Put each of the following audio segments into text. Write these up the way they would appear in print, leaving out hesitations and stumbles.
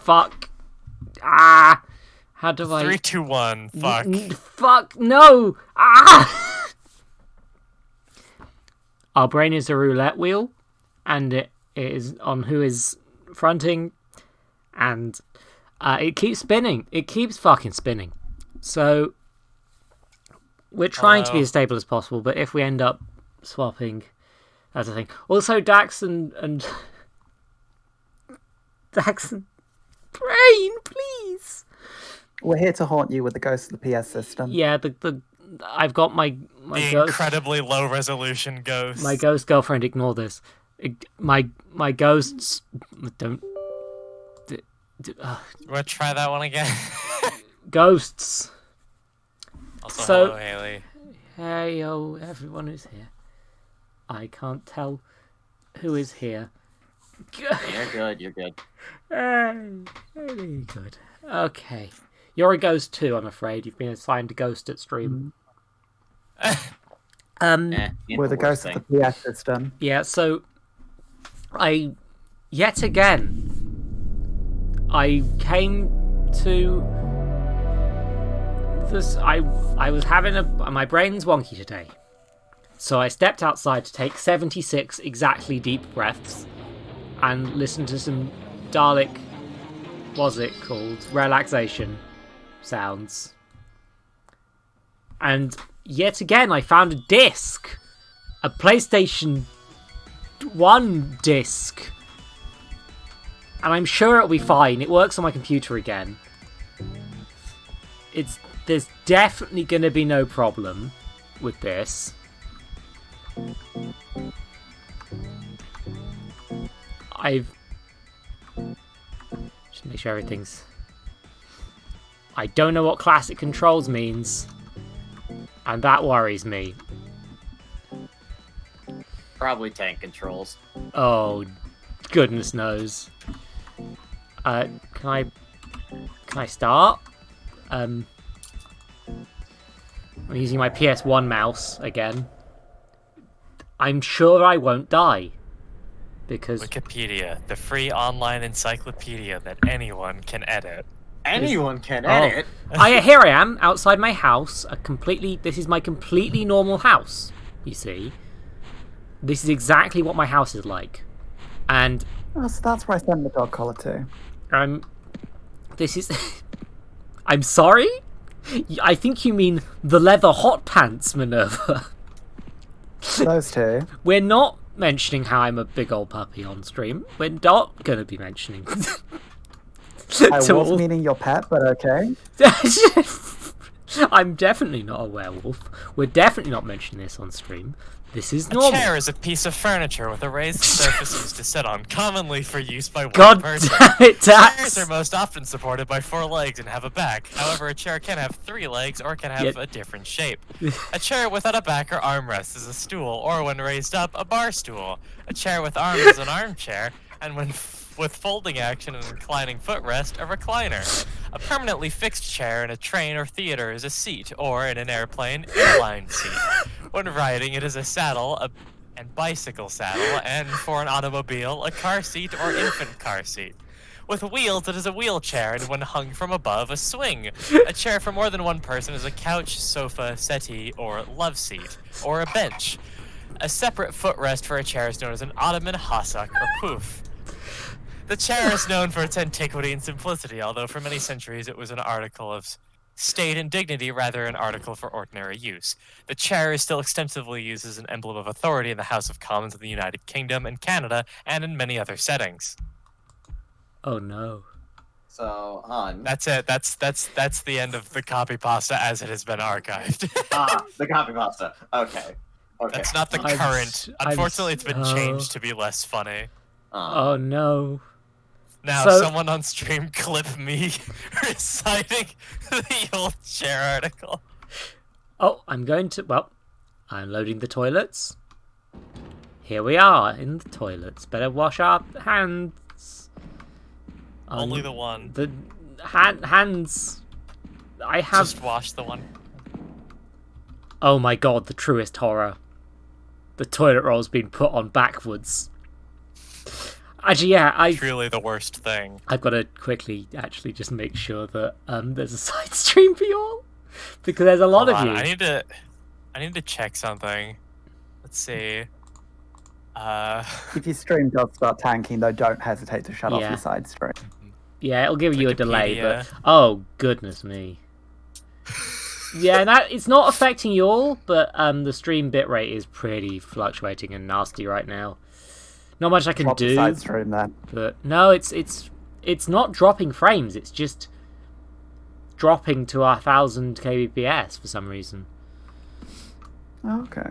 Fuck. Ah. How do I... 3, 2, 1. Fuck. Fuck. No. Ah. Our brain is a roulette wheel, and it is on who is fronting, and it keeps spinning. It keeps fucking spinning. So we're trying to be as stable as possible, but if we end up swapping, that's the thing. Also, Dax and Dax and Brain, please. We're here to haunt you with the ghost of the PS system. Yeah, I've got my the ghost, incredibly low resolution ghost. my ghost girlfriend. Ignore this. My ghosts don't. We'll try that one again. Ghosts. Also, So- hello, Haley. Hey, yo, everyone who's here. I can't tell who is here. You're good, you're good. Very good. Okay. You're a ghost too, I'm afraid. You've been assigned a ghost at stream. We're the ghost of the PS system. Yeah, so yet again, I came to this. I was having my brain's wonky today. So I stepped outside to take 76 exactly deep breaths and listen to some Dalek, what's it called, relaxation sounds. And yet again I found a disc, a PlayStation 1 disc, and I'm sure it'll be fine. It works on my computer again. There's definitely going to be no problem with this. Just make sure everything's... I don't know what classic controls means, and that worries me. Probably tank controls. Oh, goodness knows. Can I start? I'm using my PS1 mouse again. I'm sure I won't die. Because... Wikipedia, the free online encyclopedia that anyone can edit. Anyone can edit. Here I am, outside my house. This is my completely normal house, you see. This is exactly what my house is like. And... Oh, so that's where I sent the dog collar to. This is... I'm sorry? I think you mean the leather hot pants, Minerva. Those two. We're not mentioning how I'm a big old puppy on stream. We're not going to be mentioning... I was meaning your pet, but okay. I'm definitely not a werewolf. We're definitely not mentioning this on stream. This is normal. A chair is a piece of furniture with a raised surface used to sit on, commonly for use by one God person. damn it, Dax! Chairs are most often supported by 4 legs and have a back. However, a chair can have 3 legs or can have a different shape. A chair without a back or armrest is a stool, or when raised up, a bar stool. A chair with arms is an armchair, and when with folding action and reclining footrest, a recliner. A permanently fixed chair in a train or theater is a seat, or in an airplane, airline seat. When riding, it is a saddle, and bicycle saddle, and for an automobile, a car seat or infant car seat. With wheels, it is a wheelchair, and when hung from above, a swing. A chair for more than one person is a couch, sofa, settee, or love seat, or a bench. A separate footrest for a chair is known as an ottoman, hassock, or poof. The chair is known for its antiquity and simplicity, although for many centuries it was an article of state and dignity rather than an article for ordinary use. The chair is still extensively used as an emblem of authority in the House of Commons of the United Kingdom and Canada, and in many other settings. Oh no. So, on. That's it. That's the end of the copy pasta as it has been archived. The copy pasta. Okay. That's not the current. Unfortunately, it's been changed to be less funny. Oh no. Now, someone on stream clip me reciting the old chair article. Oh, I'm loading the toilets. Here we are in the toilets. Better wash our hands. Only the one. The hands. I have... Just wash the one. Oh my god, the truest horror. The toilet roll's been put on backwards. Actually, yeah, Truly the worst thing. I've got to quickly actually just make sure that there's a side stream for you all, because there's a lot of you. I need to check something. Let's see. If your stream does start tanking, though, don't hesitate to shut off Yeah. your side stream. Yeah, it'll give you a delay, but Wikipedia. oh goodness me. Yeah, that it's not affecting you all, but the stream bitrate is pretty fluctuating and nasty right now. Not much I can Drop the do. side stream then. But no, it's not dropping frames. It's just dropping to 1000 kbps for some reason. Okay.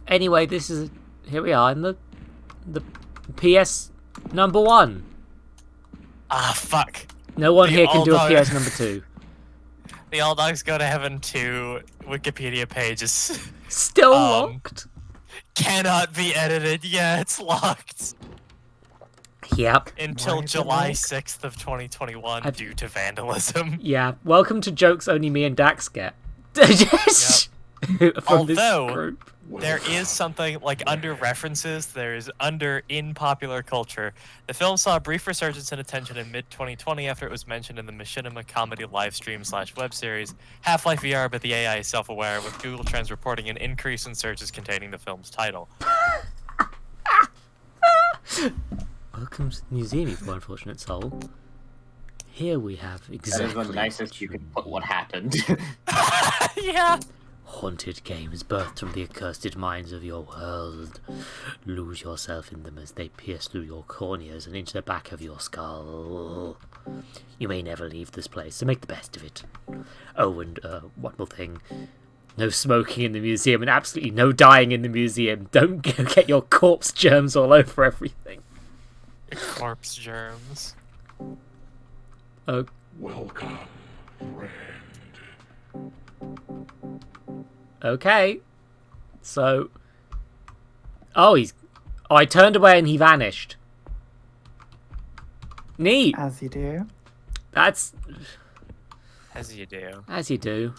Anyway, here we are in the PS number 1. Ah, fuck. No one The here can do a all-dog- PS number 2. The All Dogs Go to Heaven 2 Wikipedia page is Still locked. cannot be edited. Yeah, it's locked Yep. until Why is it July locked? 6th of 2021 due to vandalism. Yeah. Welcome to jokes only me and Dax get. From Although- this group. There is something like under references, there's under in popular culture. The film saw a brief resurgence in attention in mid-2020 after it was mentioned in the Machinima comedy livestream/web series Half-Life VR, but the AI is self-aware, with Google Trends reporting an increase in searches containing the film's title. Welcome to the museum, you poor unfortunate soul. Here we have That exactly is the nicest what you could need. put what happened. Yeah. Haunted games birthed from the accursed minds of your world. Lose yourself in them as they pierce through your corneas and into the back of your skull. You may never leave this place, so make the best of it. Oh, and one more thing. No smoking in the museum and absolutely no dying in the museum. Don't get your corpse germs all over everything. Corpse germs. Oh, Welcome, friend. okay. So... Oh, I turned away and he vanished. Neat. As you do. That's... As you do. As you do.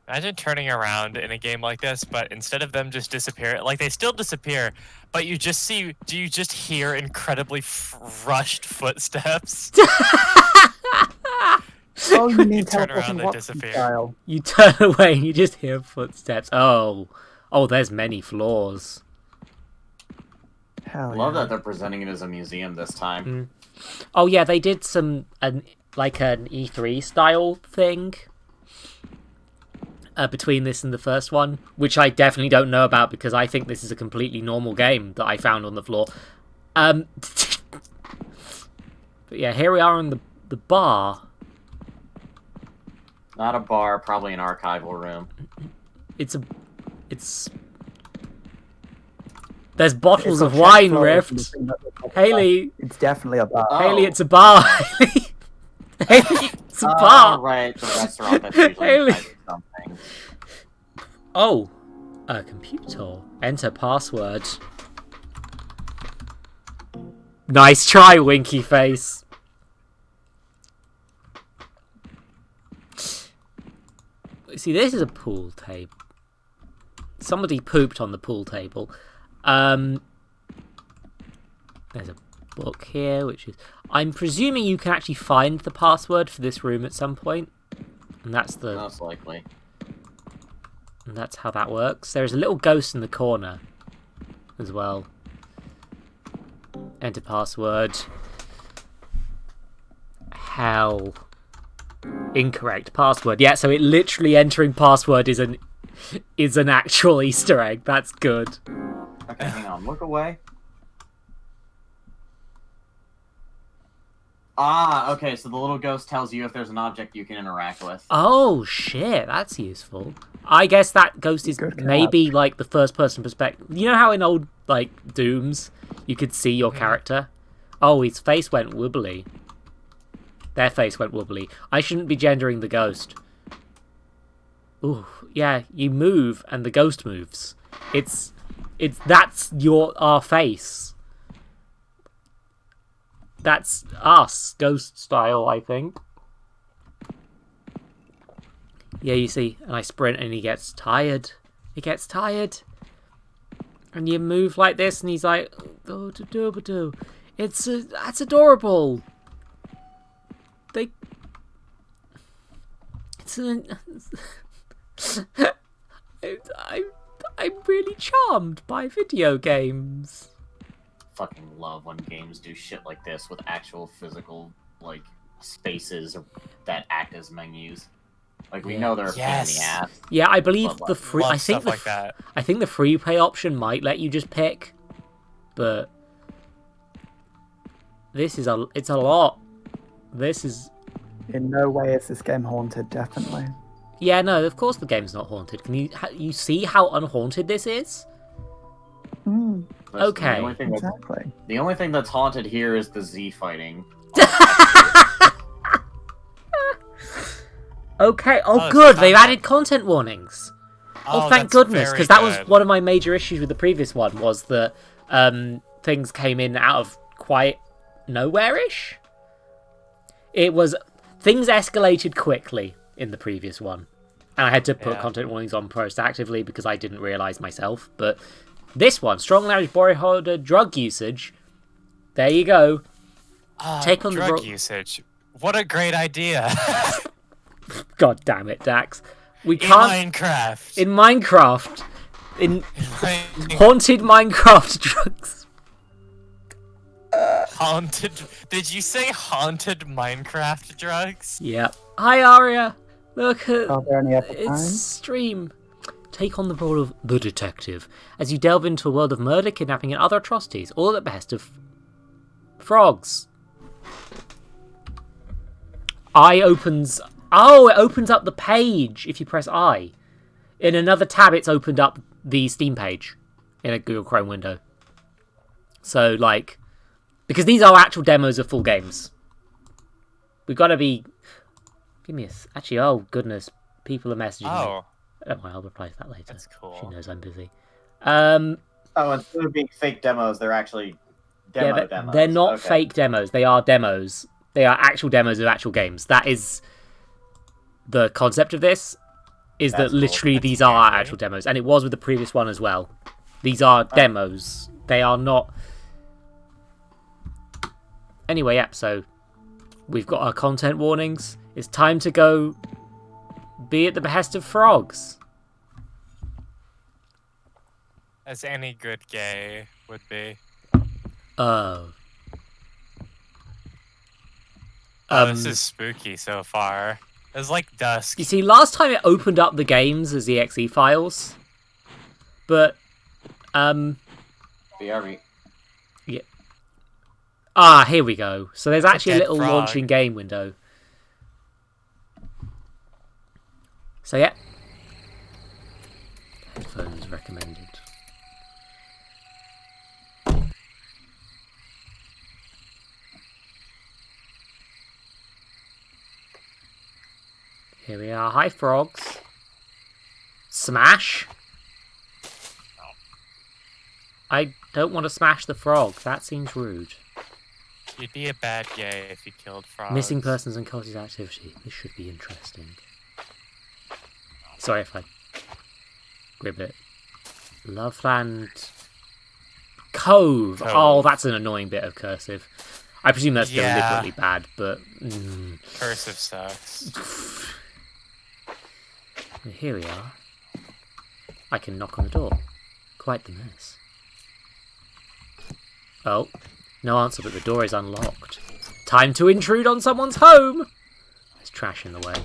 Imagine turning around in a game like this, but instead of them just disappear, like they still disappear, but you just hear incredibly rushed footsteps? Oh, you mean turn around, teleporting they Watson disappear. style. You turn away and you just hear footsteps. Oh, there's many floors. Hell Love yeah. that they're presenting it as a museum this time. Oh yeah, they did an E3 style thing between this and the first one, which I definitely don't know about because I think this is a completely normal game that I found on the floor. But yeah, here we are in the bar. Not a bar, probably an archival room. There's bottles It's of got wine check flows rift. and the thing that looks like a Haley, bar. It's definitely a bar. Oh. Haley, it's a bar. Haley, Haley, it's a Oh, bar. right, the restaurant that's usually Haley. inside of something. Oh, a computer. Enter password. Nice try, winky face. See, this is a pool table. Somebody pooped on the pool table. There's a book here, which is... I'm presuming you can actually find the password for this room at some point. And that's the... Most likely. And that's how that works. There's a little ghost in the corner as well. Enter password. Hell. Incorrect password. Yeah, so it literally entering password is an actual Easter egg. That's good. Okay, hang on. Look away. Ah, okay, so the little ghost tells you if there's an object you can interact with. Oh shit, that's useful. I guess that ghost is Good catch. maybe like the first person perspective. You know how in old like Dooms you could see your character? Oh, his face went wobbly. Their face went wobbly. I shouldn't be gendering the ghost. Ooh, yeah, you move and the ghost moves. That's our face. That's us, ghost style, I think. Yeah, you see, and I sprint and he gets tired. He gets tired. And you move like this and he's like, oh, do. That's adorable. I'm really charmed by video games. Fucking love when games do shit like this with actual physical, like, spaces that act as menus. Like, we know they're a pain in the ass. Yeah, I believe but, the free. I think like that. I think the free play option might let you just pick, but it's a lot. This is. In no way is this game haunted. Definitely. Yeah, no, of course the game's not haunted. Can you see how unhaunted this is? Okay. The only thing that's haunted here is the Z fighting. Okay. Oh, good. They've added content warnings. Oh, thank goodness, because that was one of my major issues with the previous one, was that things came in out of quite nowhere-ish. Things escalated quickly in the previous one, and I had to put content warnings on proactively because I didn't realise myself. But this one, strong language border drug usage. There you go. Take on drug usage. What a great idea! God damn it, Dax. We can't in Minecraft. In haunted Minecraft drugs. Haunted. Did you say haunted Minecraft drugs? Yep. Hi, Aria. Look at Are there any other its times? stream. Take on the role of the detective as you delve into a world of murder, kidnapping, and other atrocities, all at the behest of frogs. It opens up the page if you press I. In another tab, it's opened up the Steam page in a Google Chrome window. So, like, because these are actual demos of full games. We've got to be... Give me a... Actually, oh, goodness. People are messaging me. Don't worry, I'll reply to that later. That's cool. She knows I'm busy. Instead of being fake demos, they're actually demos. They're not fake demos. They are demos. They are actual demos of actual games. That is the concept of this, is that literally these are actual demos. And it was with the previous one as well. These are demos. They are not... Anyway, yeah, so we've got our content warnings. It's time to go be at the behest of frogs. As any good gay would be. Oh. This is spooky so far. It's like dusk. You see, last time it opened up the games as exe files, but BRB. Yeah. Here we go. So there's actually a little launching game window. So yeah. Headphones recommended. Here we are. Hi, frogs. Smash? I don't want to smash the frog. That seems rude. You'd be a bad gay if you killed frogs. Missing persons and cultist activity. This should be interesting. Sorry if I grib it. Loveland Cove. Oh, that's an annoying bit of cursive. I presume that's deliberately bad, but... Cursive sucks. Here we are. I can knock on the door. Quite the mess. Oh, no answer, but the door is unlocked. Time to intrude on someone's home! There's trash in the way.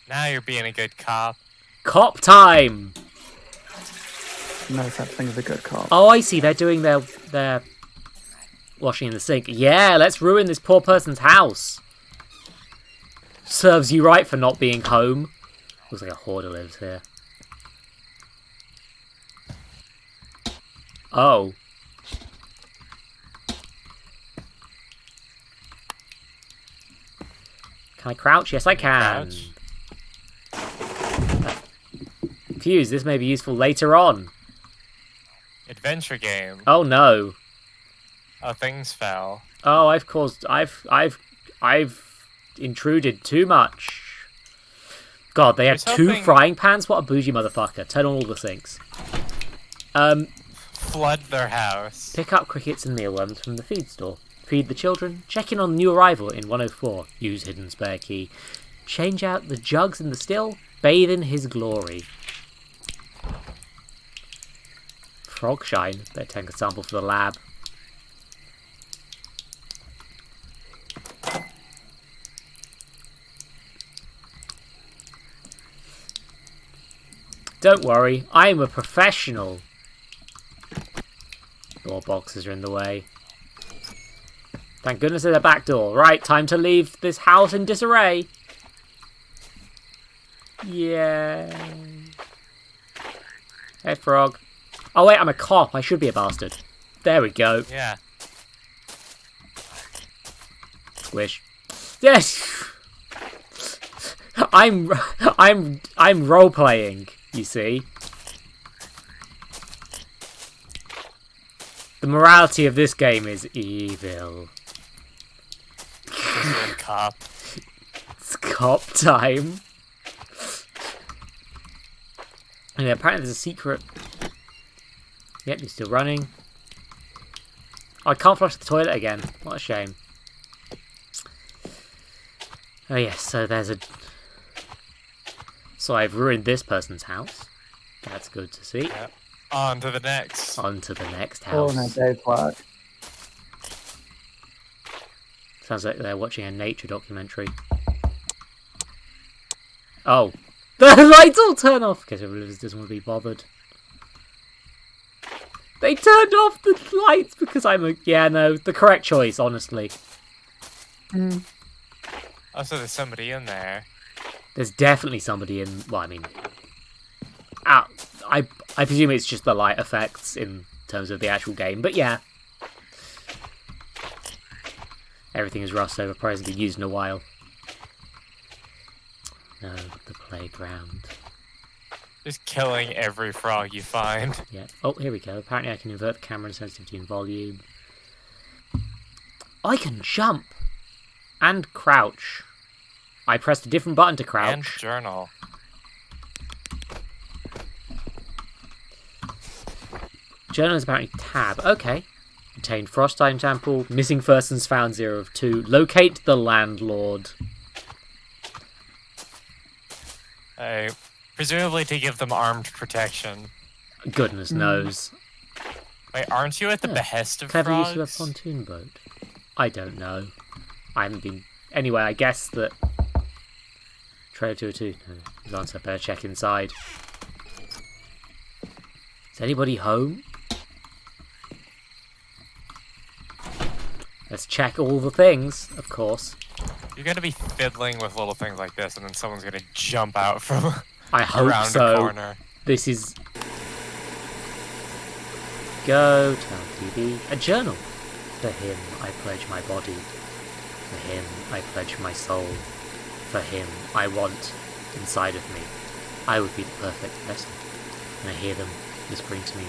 Now you're being a good cop. Cop time! No such thing as a good cop. Oh, I see. They're doing their washing in the sink. Yeah, let's ruin this poor person's house. Serves you right for not being home. Looks like a hoarder lives here. Oh. Can I crouch? Yes, I can. Fuse, this may be useful later on. Adventure game. Oh no. Oh, things fell. Oh, I've intruded too much. God, they have two frying pans? What a bougie motherfucker. Turn on all the sinks. flood their house. Pick up crickets and mealworms from the feed store. Feed the children. Check in on the new arrival in 104. Use hidden spare key. Change out the jugs in the still. Bathe in his glory. Frog shine. Better take a sample for the lab. Don't worry, I'm a professional. Door boxes are in the way. Thank goodness there's a back door. Right, time to leave this house in disarray. Yay. Hey, frog. Oh wait, I'm a cop. I should be a bastard. There we go. Yeah. Squish. Yes. I'm role playing. You see. The morality of this game is evil. Cop. It's cop time. And apparently there's a secret. Yep, he's still running. Oh, I can't flush the toilet again. What a shame. Oh yes, so there's a... So I've ruined this person's house. That's good to see. Yep. On to the next. On to the next Oh, house. no day's work. Sounds like they're watching a nature documentary. Oh. The lights all turn off! Because everyone doesn't want to be bothered. They turned off the lights because I'm a... Yeah, no, the correct choice, honestly. Also, there's somebody in there. There's definitely somebody in... Well, I mean... I presume it's just the light effects in terms of the actual game, but yeah. Everything is rust over, probably hasn't been used in a while. No, the playground. Just killing every frog you find. Yeah. Oh, here we go. Apparently I can invert the camera sensitivity and volume. I can jump! And crouch. I pressed a different button to crouch. And journal. Journal is apparently tab. Okay. Obtained frost time sample. Missing persons found 0 of 2. Locate the landlord. Presumably to give them armed protection. Goodness knows. Wait, aren't you at the behest of Clever frogs? use of a pontoon boat. I don't know. I haven't been... Anyway, I guess that... Trailer 202. No, his answer. Better check inside. Is anybody home? Let's check all the things, of course. You're gonna be fiddling with little things like this, and then someone's gonna jump out from I hope around so. a corner. This is... Go, tell TV. A journal. For him, I pledge my body. For him, I pledge my soul. For him, I want inside of me. I would be the perfect vessel. When I hear them whispering to me,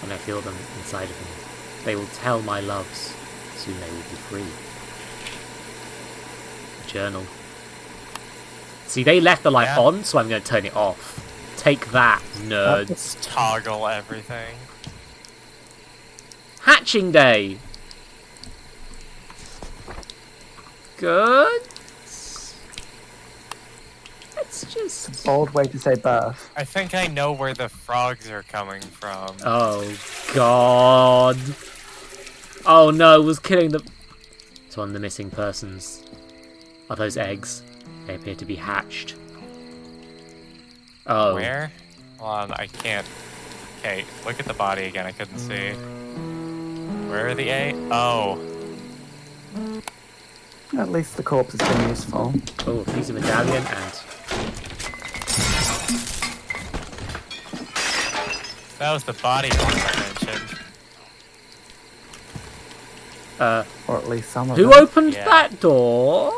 when I feel them inside of me, they will tell my loves. Soon they will be free. Journal. See, they left the light on, so I'm going to turn it off. Take that, nerds. Just toggle everything. Hatching day! Good. Let's just... Bold way to say birth. I think I know where the frogs are coming from. Oh, God. Oh, no, it was killing the... It's one of the missing persons. Are those eggs? They appear to be hatched. Oh. Where? Hold on, I can't. Okay, look at the body again, I couldn't see. Where are the eggs? Oh. At least the corpse has been useful. Oh, he's a medallion and... That was the body I mentioned. Or at least some of Who them. opened that door?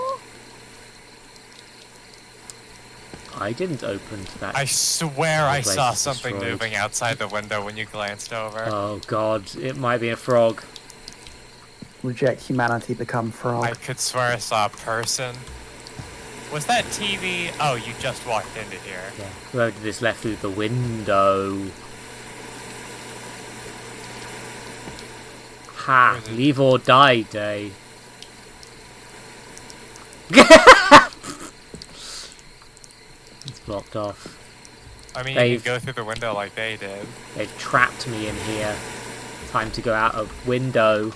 I didn't open that. I swear I place saw is something destroyed. moving outside the window when you glanced over. Oh, God, it might be a frog. Reject humanity, become I frog. could swear I saw a person. Was that TV? Oh, you just walked into here. Yeah, whoever did this left through the window. Ha! Leave or die day. It's blocked off. I mean, you can go through the window like they did. They've trapped me in here. Time to go out a window.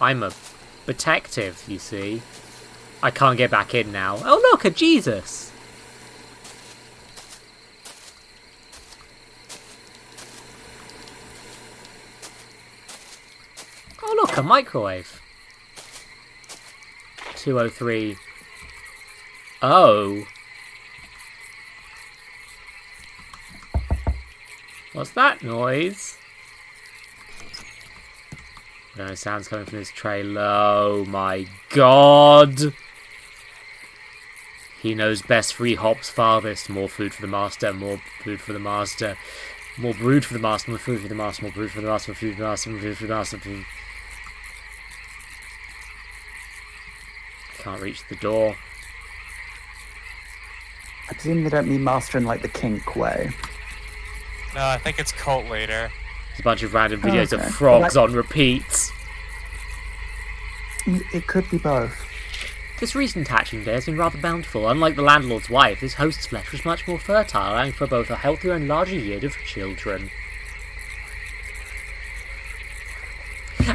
I'm a detective, you see. I can't get back in now. Oh look, a Jesus! Oh look, a microwave. 203. Oh. What's that noise? No sounds coming from this tray. Oh my god! He knows best. 3 hops farthest. More food for the master. More food for the master. More brood for the master. More food for the master. More brood for the master. More food for the master. More food for the master. Food. Can't reach the door. I presume they don't mean master in like the kink way. No, I think it's cult later. There's a bunch of random videos okay. of frogs on repeat. It could be both. This recent hatching day has been rather bountiful. Unlike the landlord's wife, his host's flesh was much more fertile, allowing for both a healthier and larger yield of children.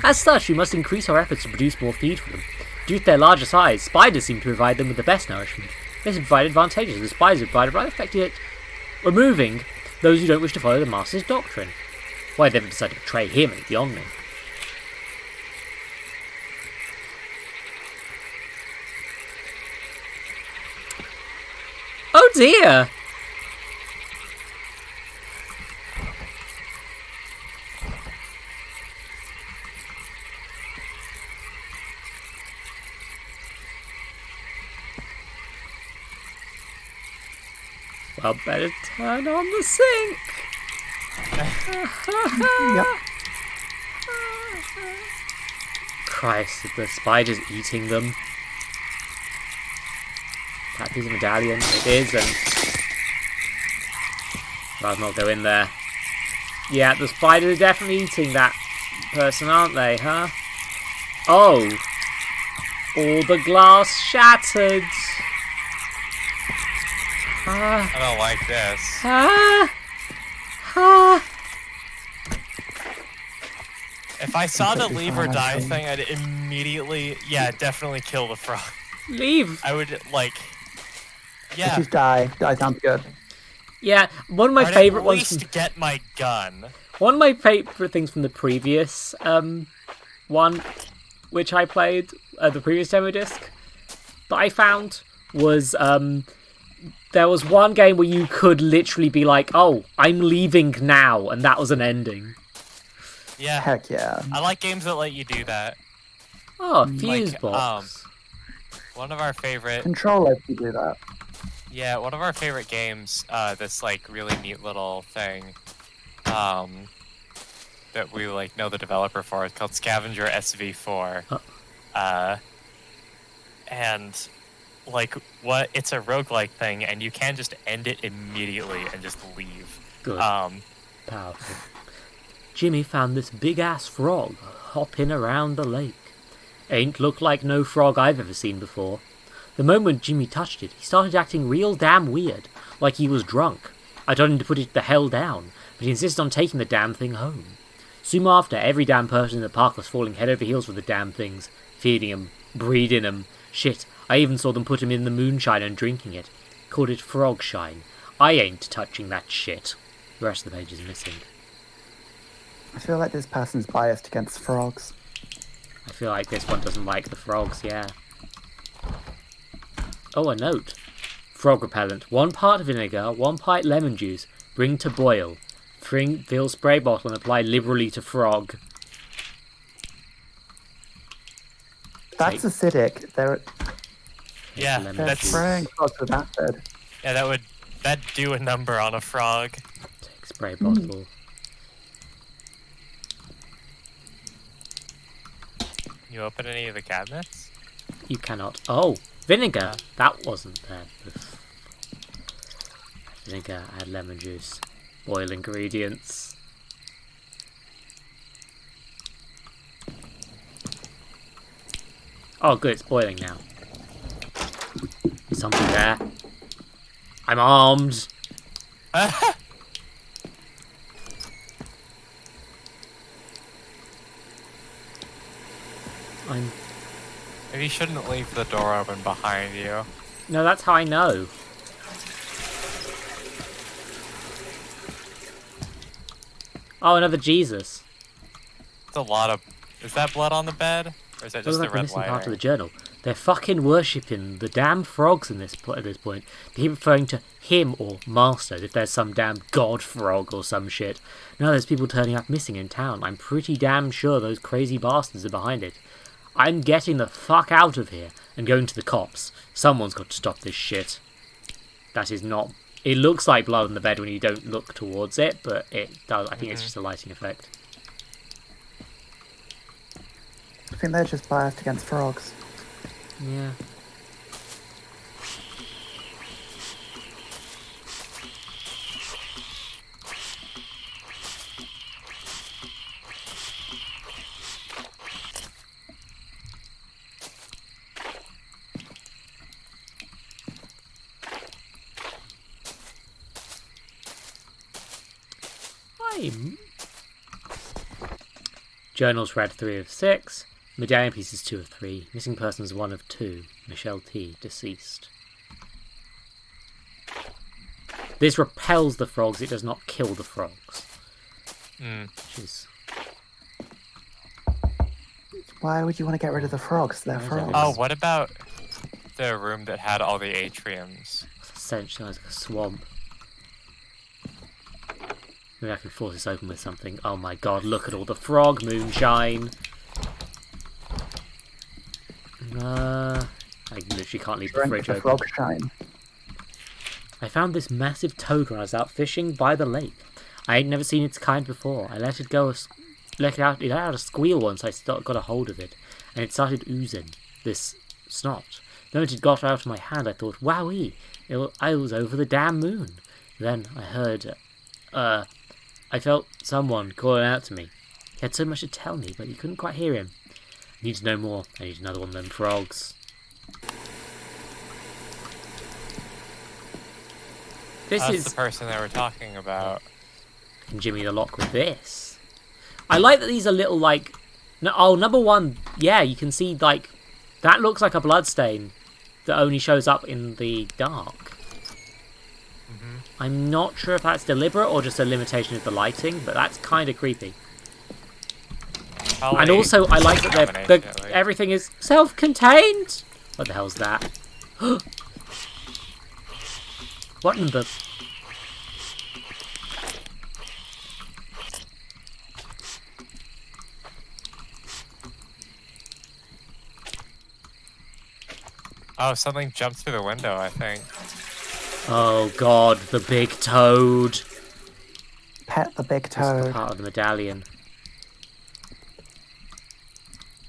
As such, we must increase our efforts to produce more feed for them. Due to their larger size, spiders seem to provide them with the best nourishment. This has provided advantages. The spiders have provided rather effective at removing those who don't wish to follow the master's doctrine. Why they've decided to betray him is beyond me. Oh dear! Well, better turn on the sink! Yep. Christ, the spider's eating them. That piece of medallion, it is, and I'll not go in there. Yeah, the spiders are definitely eating that person, aren't they, huh? Oh! All the glass shattered! I don't like this. If I saw the leave or die thing, I'd immediately, definitely kill the frog. Leave! I would, like, yeah. Just die. Die sounds good. Yeah, one of my I'd favourite at ones. least get my gun. One of my favourite things from the previous one, which I played, the previous demo disc, that I found was there was one game where you could literally be like, "Oh, I'm leaving now," and that was an ending. Yeah. Heck yeah. I like games that let you do that. Oh, fuse box. One of our favorite. Control lets you do that. Yeah, one of our favorite games. This like really neat little thing. That we like know the developer for. It's called Scavenger SV4. And like what? It's a roguelike thing, and you can just end it immediately and just leave. Good. Powerful. Jimmy found this big-ass frog hopping around the lake. Ain't looked like no frog I've ever seen before. The moment Jimmy touched it, he started acting real damn weird, like he was drunk. I told him to put it the hell down, but he insisted on taking the damn thing home. Soon after, every damn person in the park was falling head over heels for the damn things, feeding 'em, breeding 'em. Shit, I even saw them put him in the moonshine and drinking it. Called it frog shine. I ain't touching that shit. The rest of the page is missing. I feel like this person's biased against frogs. I feel like this one doesn't like the frogs, yeah. Oh, a note. Frog repellent. 1 part vinegar, 1 pint lemon juice. Bring to boil. Fill spray bottle and apply liberally to frog. That's acidic. They're That's spraying frogs with acid. Yeah, that'd do a number on a frog. Take spray bottle. You open any of the cabinets? You cannot. Oh, vinegar. That wasn't there before. Vinegar, add lemon juice. Boil ingredients. Oh, good, it's boiling now. Something there. I'm armed. Maybe you shouldn't leave the door open behind you. No, that's how I know. Oh, another Jesus. It's a lot of... Is that blood on the bed? Or is that just Looks the like the red missing part of the lighting? journal. They're fucking worshipping the damn frogs at this point. They keep referring to him or Master as if there's some damn god frog or some shit. Now there's people turning up missing in town. I'm pretty damn sure those crazy bastards are behind it. I'm getting the fuck out of here and going to the cops. Someone's got to stop this shit. That is not... It looks like blood on the bed when you don't look towards it, but it does. I think it's just a lighting effect. I think they're just biased against frogs. Yeah. Journals read 3 of 6. Medallion pieces 2 of 3. Missing persons 1 of 2. Michelle T. deceased. This repels the frogs, it does not kill the frogs. Which is... Why would you want to get rid of the frogs? They're frogs. Oh, what about the room that had all the atriums? Essentially like a swamp. Maybe I can force this open with something. Oh my god, look at all the frog moonshine. I literally can't leave the Drink fridge the open. frog shine. I found this massive toad when I was out fishing by the lake. I ain't never seen its kind before. I let it go, let it out a squeal once I got a hold of it, and it started oozing this snot. The moment it got out of my hand, I thought, wowee, I was over the damn moon. Then I heard, I felt someone calling out to me. He had so much to tell me, but you couldn't quite hear him. I need to know more. I need another one of them frogs. That's the person they were talking about. I can jimmy the lock with this. I like that these are little, like... number one, yeah, you can see, like... That looks like a bloodstain that only shows up in the dark. I'm not sure if that's deliberate or just a limitation of the lighting, but that's kind of creepy. Probably And also, I like that combination, like- everything is self-contained! What the hell's that? What in the... Oh, something jumped through the window, I think. Oh god, the big toad. Pet the big That's the toad. part of the medallion.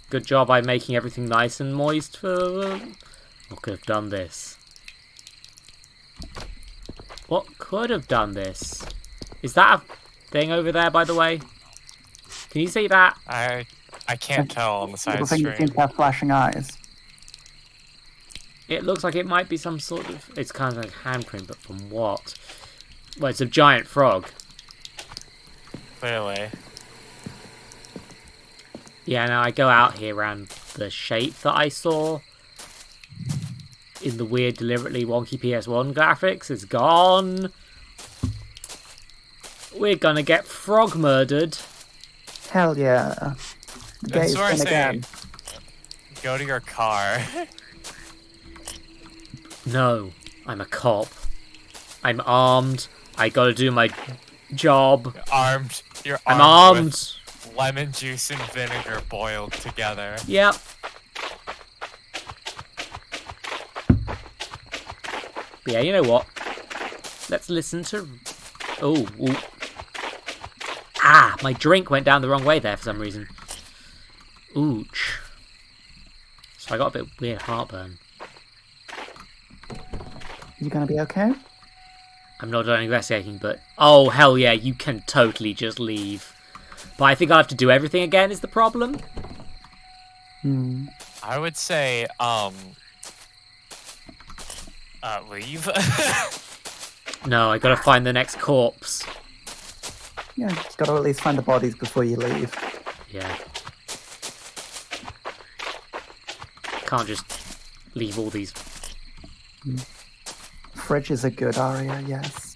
Good job by making everything nice and moist for them. What could have done this? What could have done this? Is that a thing over there, by the way? Can you see that? I can't tell on the side Little thing that seems stream. to have flashing eyes. It looks like it might be some sort of... It's kind of like a handprint, but from what? Well, it's a giant frog. Clearly. Yeah, now I go out here around the shape that I saw in the weird, deliberately wonky PS1 graphics. It's gone. We're gonna get frog murdered. Hell yeah. The That's gate's what I in say. again. Go to your car. No, I'm a cop. I'm armed. I gotta do my job. Armed. You're I'm armed. armed. With lemon juice and vinegar boiled together. Yep. But yeah, you know what? Let's listen to... Oh, ooh. Ah, my drink went down the wrong way there for some reason. Ooch. So I got a bit weird heartburn. You gonna be okay? I'm not done investigating, but... Oh, hell yeah, you can totally just leave. But I think I'll have to do everything again is the problem. I would say, leave. No, I gotta find the next corpse. Yeah, just gotta at least find the bodies before you leave. Yeah. Can't just leave all these. Fridge is a good area, yes.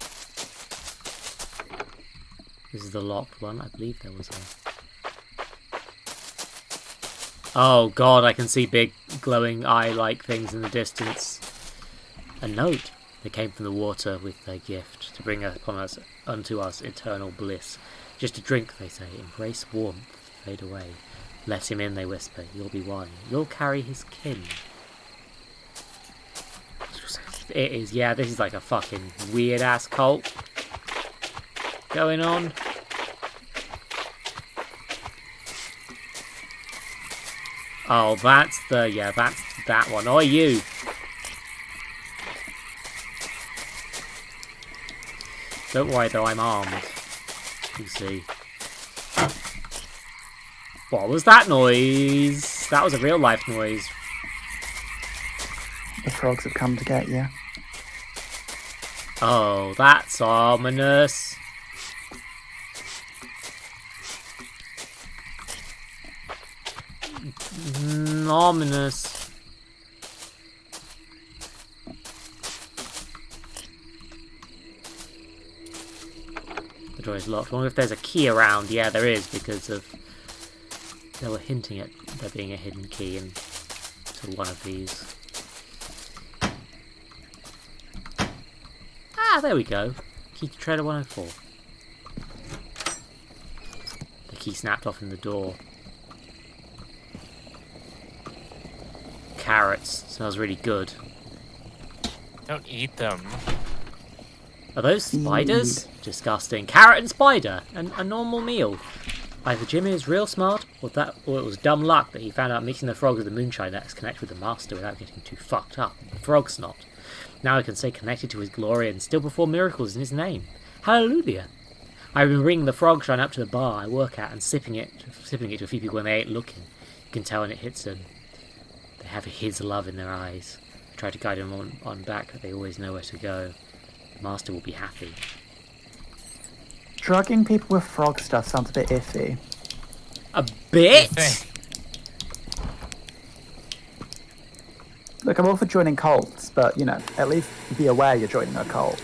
This is the locked one. I believe there was a. Oh god, I can see big glowing eye-like things in the distance. A note. They came from the water with their gift to bring upon us unto us eternal bliss. Just a drink, they say. Embrace warmth, fade away. Let him in, they whisper. You'll be one. You'll carry his kin. It is, yeah, this is like a fucking weird-ass cult going on. Oh, that's the, yeah, that's that one. Oh, you. Don't worry though, I'm armed. You see. What was that noise? That was a real life noise. The frogs have come to get you. Oh, that's ominous. Ominous. The door is locked. I wonder if there's a key around. Yeah, there is, because of... They were hinting at there being a hidden key in to one of these. Ah, there we go. Key to Trader 104. The key snapped off in the door. Carrots. Smells really good. Don't eat them. Are those spiders? Disgusting. Carrot and spider. And a normal meal. Either Jimmy is real smart, or it was dumb luck that he found out mixing the frogs with the moonshine lets connect with the master without getting too fucked up. Frog snot. Now I can stay connected to his glory and still perform miracles in his name. Hallelujah. I've been bringing the frog shine up to the bar I work at and sipping it to a few people when they ain't looking. You can tell when it hits them. They have his love in their eyes. I try to guide them on back, but they always know where to go. The master will be happy. Drugging people with frog stuff sounds a bit iffy. A bit? Look, I'm all for joining cults, but, you know, at least be aware you're joining a cult.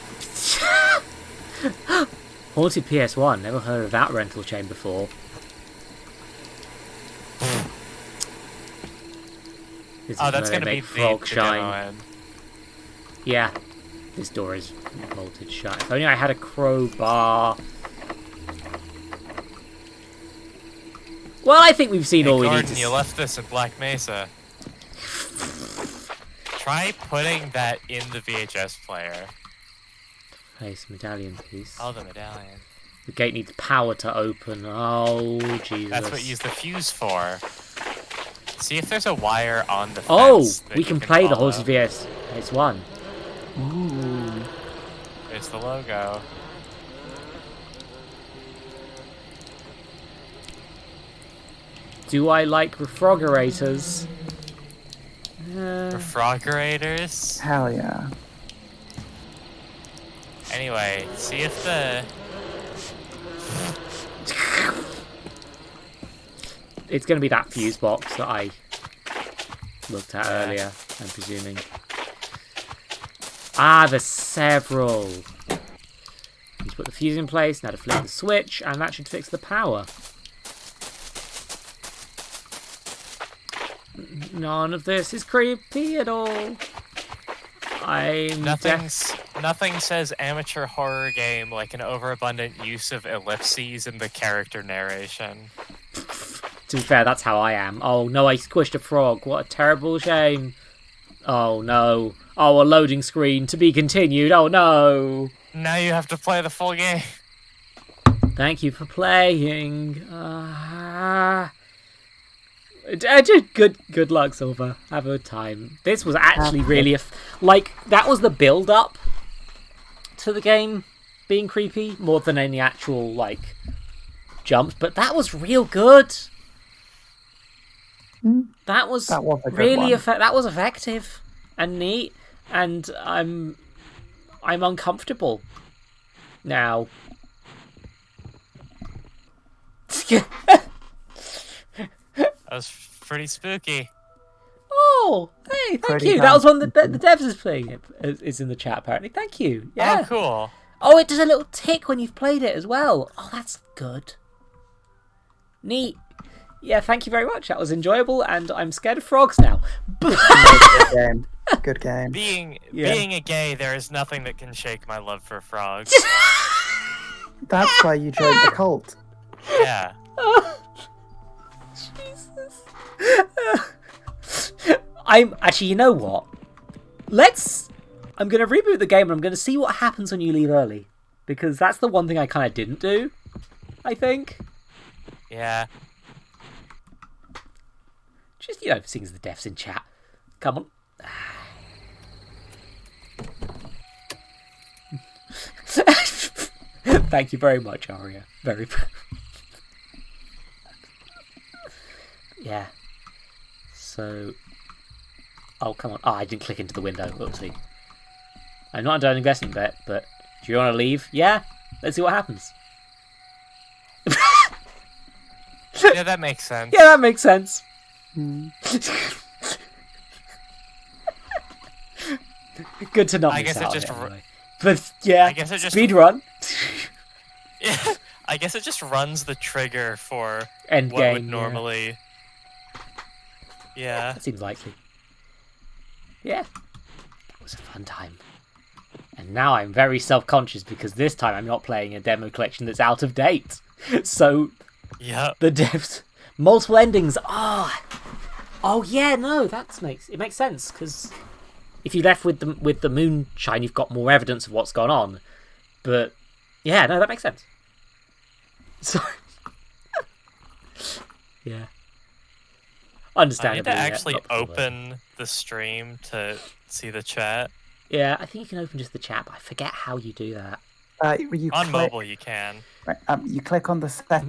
Haunted PS1, never heard of that rental chain before. Oh, that's going to be frog shine. demo end. Yeah, this door is bolted shut. If only I had a crowbar. Well, I think we've seen all we need to... you left this in Black Mesa. Try putting that in the VHS player. Place medallion piece. Oh, the medallion. The gate needs power to open. Oh, Jesus. That's what you use the fuse for. See if there's a wire on the fence. Oh, we you can play the follow. Haunted PS1. Ooh. There's the logo. Do I like refrogerators? Refrogerators? Hell yeah. Anyway, see if the... It's going to be that fuse box that I looked at earlier, I'm presuming. Ah, there's several. Need to put the fuse in place, now to flip the switch, and that should fix the power. None of this is creepy at all. Nothing says amateur horror game like an overabundant use of ellipses in the character narration. To be fair, that's how I am. Oh no, I squished a frog. What a terrible shame. Oh no. Oh, a loading screen to be continued. Oh no. Now you have to play the full game. Thank you for playing. Good luck, Silver. Have a time. This was actually really that was the build up to the game being creepy more than any actual jumps, but that was real good. That was a good really one. that was effective and neat, and I'm uncomfortable now. That was pretty spooky. Oh, hey, thank Pretty you. That was one that the comfortable. devs is playing. Is in the chat apparently. Thank you. Yeah. Oh, cool. Oh, it does a little tick when you've played it as well. Oh, that's good. Neat. Yeah, thank you very much. That was enjoyable, and I'm scared of frogs now. Good game. Good game. Being a gay, there is nothing that can shake my love for frogs. That's why you joined the cult. Yeah. Jesus. I'm actually, you know what? I'm gonna reboot the game and I'm gonna see what happens when you leave early, because that's the one thing I kind of didn't do, I think. Yeah. Just, seeing as the devs in chat. Come on. Thank you very much, Aria. Very. Yeah. So. Oh, come on. Oh, I didn't click into the window. Oopsie. I'm not doing an investment bet, but do you want to leave? Yeah? Let's see what happens. Yeah, that makes sense. Yeah, that makes sense. Good to not I miss guess it out just on it anyway. But yeah, I guess it just speed run. Yeah, I guess it just runs the trigger for End what game, would normally. Yeah. That seems likely. Yeah, that was a fun time. And now I'm very self-conscious because this time I'm not playing a demo collection that's out of date. So Yep. the devs, multiple endings. Oh yeah, no, it makes sense, because if you left with the moonshine, you've got more evidence of what's gone on. But yeah, no, that makes sense. So yeah, I understandably. need to yeah, actually not before. open the stream to see the chat. Yeah, I think you can open just the chat, but I forget how you do that. You On click, mobile, you can. right, you click on the set.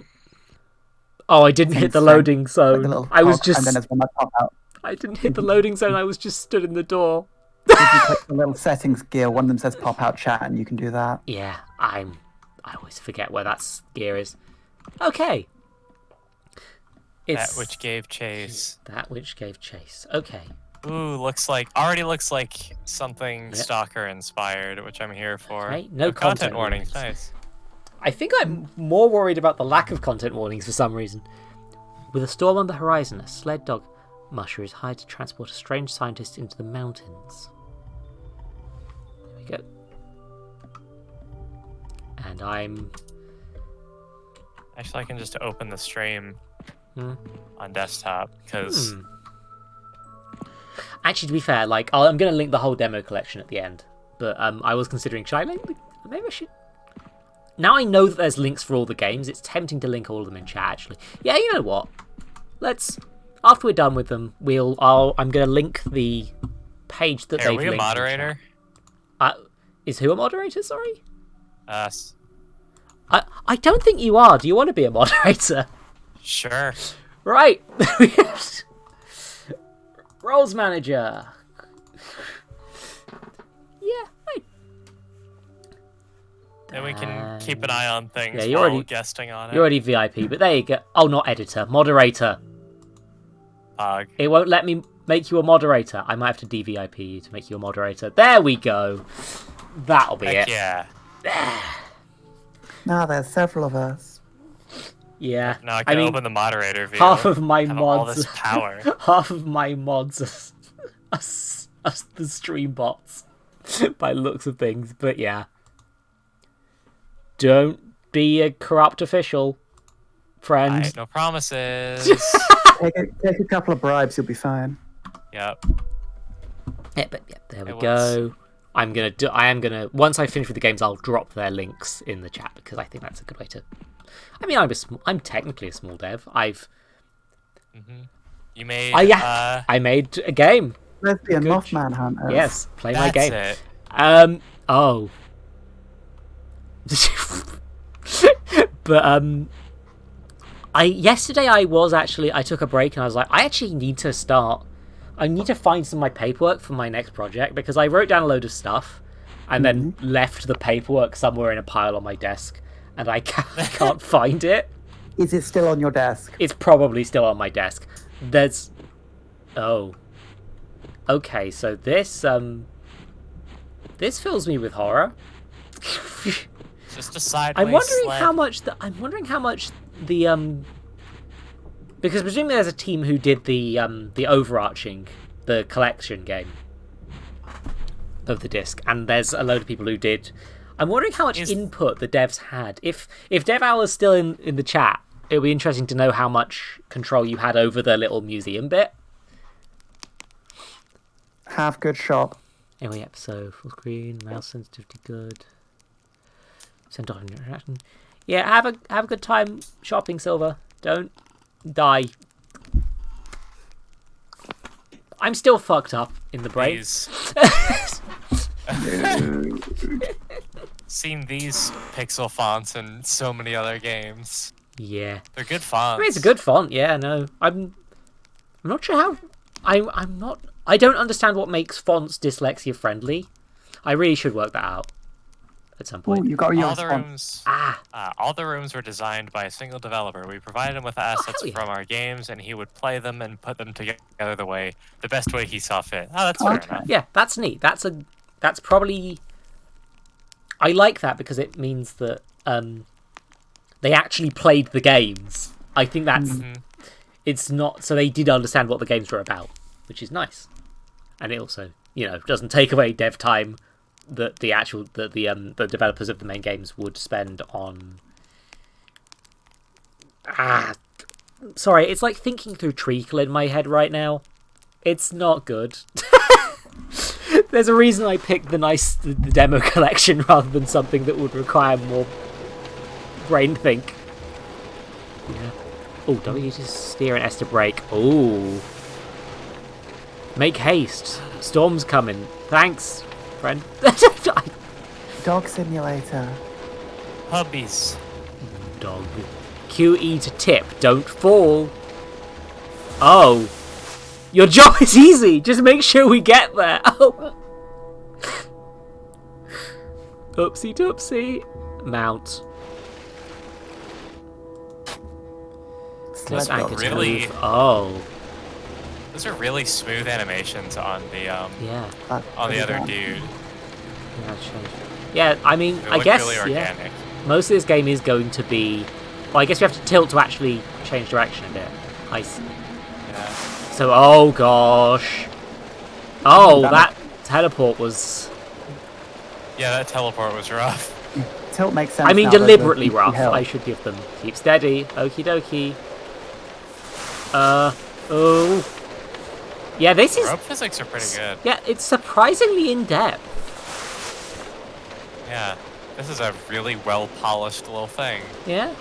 Oh, I didn't hit the loading Like zone. the little I was cog, and then just. there's one that pop out. I didn't hit the loading zone. I was just stood in the door. If you click the little settings gear, one of them says pop out chat, and you can do that. Yeah, I always forget where that gear is. Okay. It's That which gave chase. That which gave chase. Okay. Ooh, already looks like something Yep. Stalker inspired, which I'm here for. Okay, no Oh, content warnings. warnings. Nice. I think I'm more worried about the lack of content warnings for some reason. With a storm on the horizon, a sled dog musher is hired to transport a strange scientist into the mountains. There we go. And I'm... Actually, I can just open the stream on desktop because Actually, to be fair, I'm going to link the whole demo collection at the end. But I was considering, should I link? Maybe I should. Now I know that there's links for all the games. It's tempting to link all of them in chat. Actually, yeah. You know what? After we're done with them, I'm going to link the page that Are they've we a linked in moderator? chat. Is who a moderator? Sorry. Us. I don't think you are. Do you want to be a moderator? Sure. Right. Roles manager. Yeah. Right. And we can keep an eye on things Yeah, you're while already- guesting on it. You're already VIP, but there you go. Oh, not editor. Moderator. Pog. It won't let me make you a moderator. I might have to DVIP you to make you a moderator. There we go. That'll be Heck it. yeah. Now there's several of us. Yeah. Now I can mean, open the moderator view. half of my have all mods. this power. Half of my mods are the stream bots, by the looks of things. But yeah. Don't be a corrupt official, friend. Right, no promises. Take a couple of bribes, you'll be fine. Yep. Yeah, but yeah, there we go. I am gonna. Once I finish with the games, I'll drop their links in the chat because I think that's a good way to. I mean, I'm technically a small dev. You made. I made a game. Lesbian Good. Mothman Hunter. Yes, play my That's game. it. Oh. But Yesterday I took a break and I was like, I actually need to find some of my paperwork for my next project, because I wrote down a load of stuff and then left the paperwork somewhere in a pile on my desk, and I can't find it. Is it still on your desk? It's probably still on my desk. Okay, so this fills me with horror. Just a sideways I'm wondering sled. how much the because presumably there's a team who did the overarching, the collection game of the disc, and there's a load of people who did. I'm wondering how much input the devs had. If Dev Hour's still in the chat, it'll be interesting to know how much control you had over the little museum bit. Have good shop. Anyway, episode full screen, mouse sensitivity good. Send off interaction. Yeah, have a good time shopping, Silver. Don't die. I'm still fucked up in the brain. Seen these pixel fonts in so many other games. Yeah, they're good fonts. I mean, it's a good font. Yeah, no, I'm not sure how. I don't understand what makes fonts dyslexia friendly. I really should work that out at some point. Ooh, you got your all the rooms were designed by a single developer. We provided him with assets from our games, and he would play them and put them together the best way he saw fit. Oh, that's fair enough. Yeah, that's neat. That's probably. I like that because it means that they actually played the games. I think that's it's not so they did understand what the games were about, which is nice, and it also doesn't take away dev time that the developers of the main games would spend on. Sorry, it's like thinking through treacle in my head right now. It's not good. There's a reason I picked the demo collection rather than something that would require more brain think. Yeah. Oh, W to steer and S to brake. Oh. Make haste. Storm's coming. Thanks, friend. Dog simulator. Puppies. Dog. QE to tip. Don't fall. Oh. Your job is easy. Just make sure we get there. Oh. Oopsie doopsie. Mount. Those are really. Oh. Those are really smooth animations on the on the other dude. Yeah, I mean, I guess really organic. Most of this game is going to be. Well, I guess we have to tilt to actually change direction a bit. I see. Yeah. So, oh gosh. Oh, that teleport was. Yeah, that teleport was rough. Tilt makes sense. I mean, deliberately rough. I should give them. Keep steady. Okie dokie. Oh. Yeah, this is. Rope physics are pretty good. Yeah, it's surprisingly in depth. Yeah, this is a really well polished little thing. Yeah.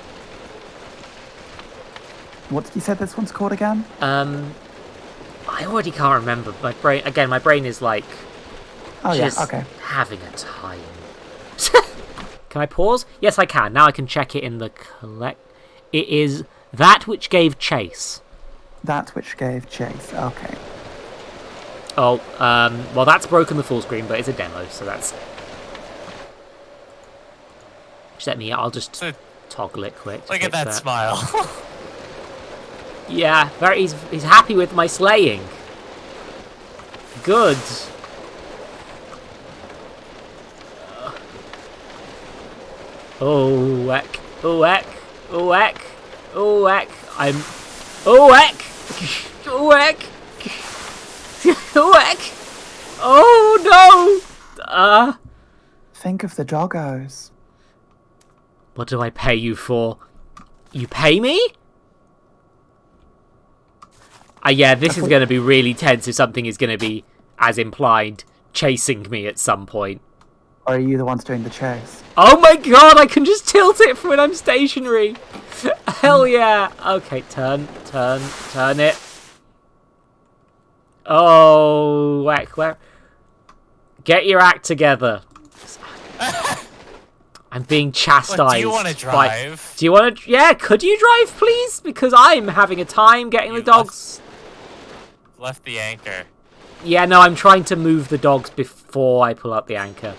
What did you say this one's called again? I already can't remember. My brain is like. Oh yeah, just okay. Having a time. Can I pause? Yes, I can. Now I can check it in the collect. It is that which gave chase. That which gave chase. Okay. Oh, well, that's broken the full screen, but it's a demo, so that's. Just let me. I'll just toggle it quick. Look at that smile. Yeah, he's happy with my slaying. Good. Oh, heck. Oh, heck. Oh, heck. Oh, heck. Oh, heck. Oh, heck. Oh, heck. Oh, no. Think of the doggos. What do I pay you for? You pay me? Yeah, this is going to be really tense if something is going to be, as implied, chasing me at some point. Or are you the ones doing the chase? Oh my god, I can just tilt it from when I'm stationary. Hell yeah. Okay, turn it. Oh, where? Get your act together. I'm being chastised. Do you want to drive? Do you want to? Yeah, could you drive, please? Because I'm having a time getting the dogs. Left the anchor. Yeah, no, I'm trying to move the dogs before I pull up the anchor.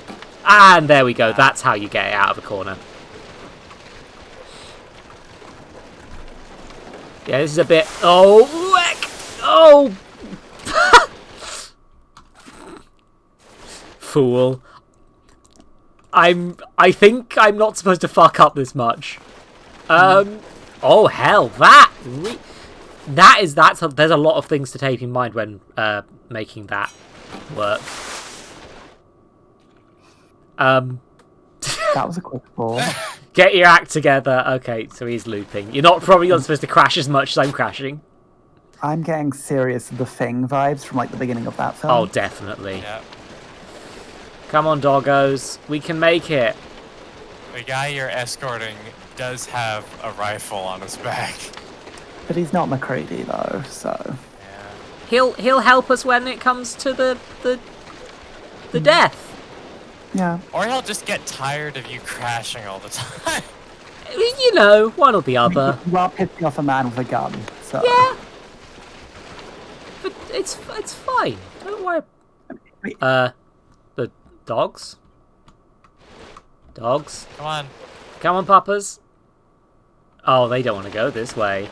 And there we go. That's how you get it out of a corner. Yeah, this is a bit... Oh, heck! Oh! Fool. I think I'm not supposed to fuck up this much. Oh, hell. There's a lot of things to take in mind when making that work. That was a quick fall. Get your act together. Okay, so he's looping. You're probably not supposed to crash as much as I'm crashing. I'm getting serious The Thing vibes from like the beginning of that film. Oh, definitely. Yep. Come on, doggos. We can make it. The guy you're escorting does have a rifle on his back. But he's not McCready though, so... Yeah. He'll help us when it comes to the death. Yeah. Or he'll just get tired of you crashing all the time. You know, one or the other. You are pissing off a man with a gun, so... Yeah. But it's fine. Don't worry. The dogs? Dogs? Come on. Come on, papas. Oh, they don't want to go this way.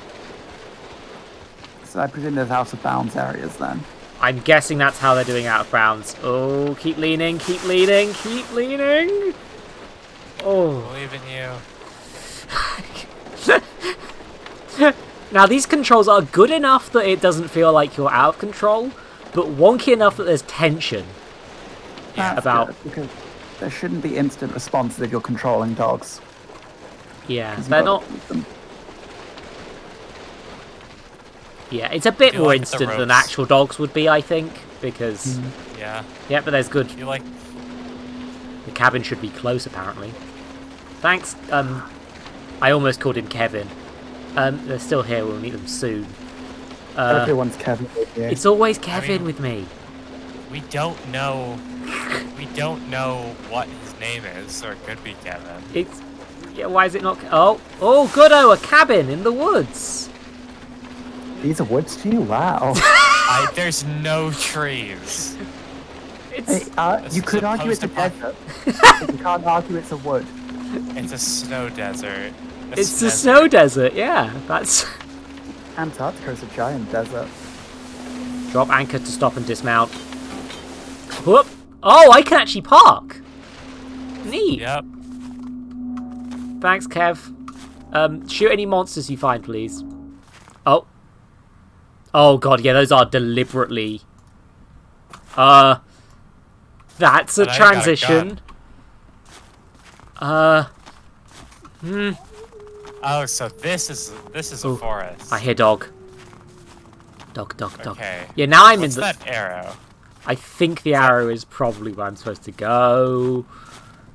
So I presume there's out of bounds areas then. I'm guessing that's how they're doing out of bounds. Oh, keep leaning, keep leaning, keep leaning. Oh. Believe in you. Now, these controls are good enough that it doesn't feel like you're out of control, but wonky enough that there's tension. That's about... good, because there shouldn't be instant responses if you're controlling dogs. Yeah, 'Cause they're you've not... got to keep them- Yeah, it's a bit You more like the instant than ropes. actual dogs would be, I think, because... Yeah. Yeah, but there's good... You like... The cabin should be close, apparently. Thanks, I almost called him Kevin. They're still here, we'll meet them soon. Everyone's Kevin with you. It's always Kevin with me. We don't know... We don't know what his name is, or it could be Kevin. It's... Yeah, why is it not... Oh, goodo, a cabin in the woods. These are woods to you? Wow. There's no trees. It's... Hey, you could argue it's a supposed desert. But you can't argue it's a wood. It's a snow desert. It's the snow desert, yeah. That's... Antarctica is a giant desert. Drop anchor to stop and dismount. Whoop! Oh, I can actually park! Neat. Yep. Thanks, Kev. Shoot any monsters you find, please. Oh. Oh, God, yeah, those are deliberately... That's a And I got a transition. Oh, so this is a forest. I hear dog. Dog. Okay. Yeah, now I'm What's in the... that arrow? I think the arrow is probably where I'm supposed to go.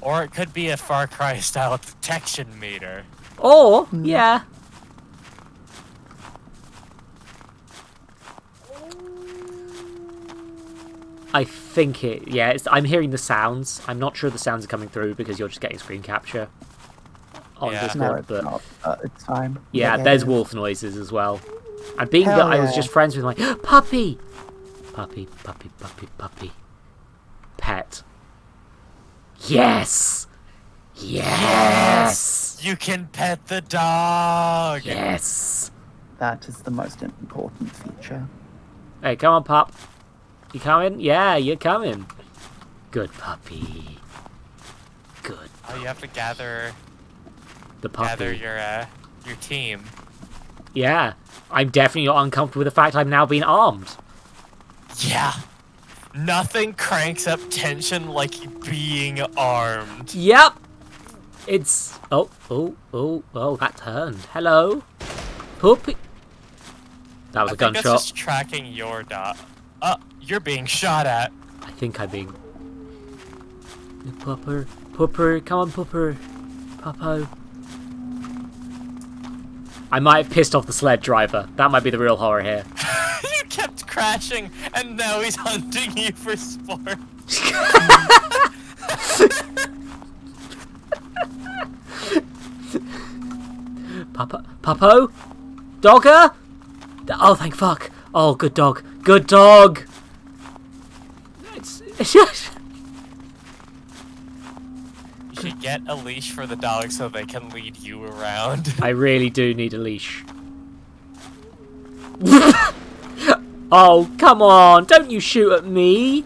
Or it could be a Far Cry style detection meter. Or, yeah. I think it... Yeah, I'm hearing the sounds. I'm not sure the sounds are coming through because you're just getting screen capture on Yeah. No, Discord. it's But not. It's fine. yeah, there's wolf noises as well. And being Hell that I was yeah. just friends with my... Puppy! Puppy. Pet. Yes! Yes! You can pet the dog. Yes! That is the most important feature. Hey, come on, pup. You coming? Yeah, you're coming. Good puppy. Good. Oh, you have to gather The puppy. your team. Yeah. I'm definitely not uncomfortable with the fact I'm now being armed. Yeah. Nothing cranks up tension like being armed. Yep. It's... Oh, that turned. Hello. Puppy. That was a I think gunshot. that's just tracking your dog. You're being shot at. I think I'm being... Pupper, come on, Pupper. Puppo. I might have pissed off the sled driver. That might be the real horror here. You kept crashing, and now he's hunting you for sport. Puppo? Dogger? Oh, thank fuck. Oh, good dog. Good dog. You should get a leash for the dog so they can lead you around. I really do need a leash. Oh, come on. Don't you shoot at me.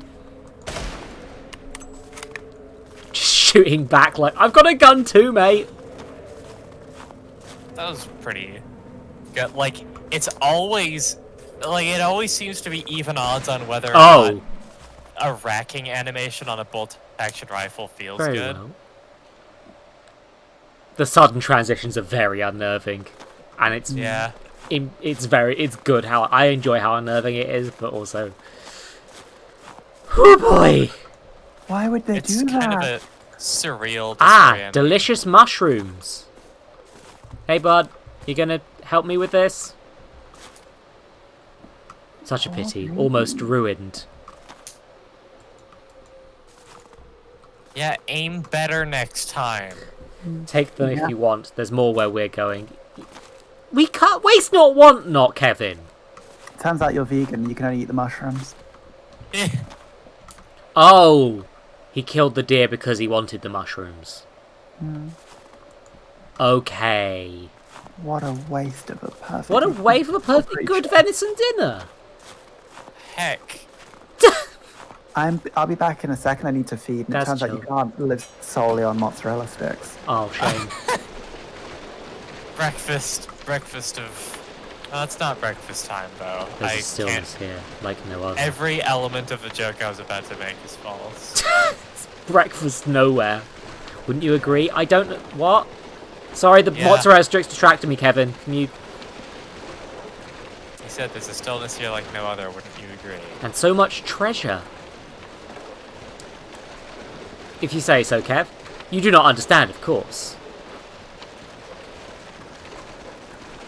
Just shooting back like, I've got a gun too, mate. That was pretty good. Like, it's always... Like, it always seems to be even odds on whether or not a racking animation on a bolt-action rifle feels Very good. well. The sudden transitions are very unnerving. And it's... Yeah. It's good how... I enjoy how unnerving it is, but also... Oh boy! Why would they do that? It's kind of a surreal, disorienting. Delicious mushrooms. Hey, bud, you gonna help me with this? Such a pity. Almost ruined. Yeah, aim better next time. Take them if you want. There's more where we're going. We can't waste not, want not, Kevin. Turns out you're vegan. You can only eat the mushrooms. Oh, he killed the deer because he wanted the mushrooms. Okay. What a waste of a perfect... What a waste of a perfectly good venison dinner. Heck. I'll be back in a second. I need to feed. And That's it turns out you can't live solely on mozzarella sticks. Oh, shame. Breakfast of... Oh, it's not breakfast time, though. There's a I stillness can't... here, like no other. Every element of the joke I was about to make is false. Breakfast nowhere. Wouldn't you agree? I don't... What? Sorry, the Yeah. mozzarella sticks distracted me, Kevin. Can you... He said there's a stillness here like no other, wouldn't you agree? And so much treasure. If you say so, Kev. You do not understand, of course.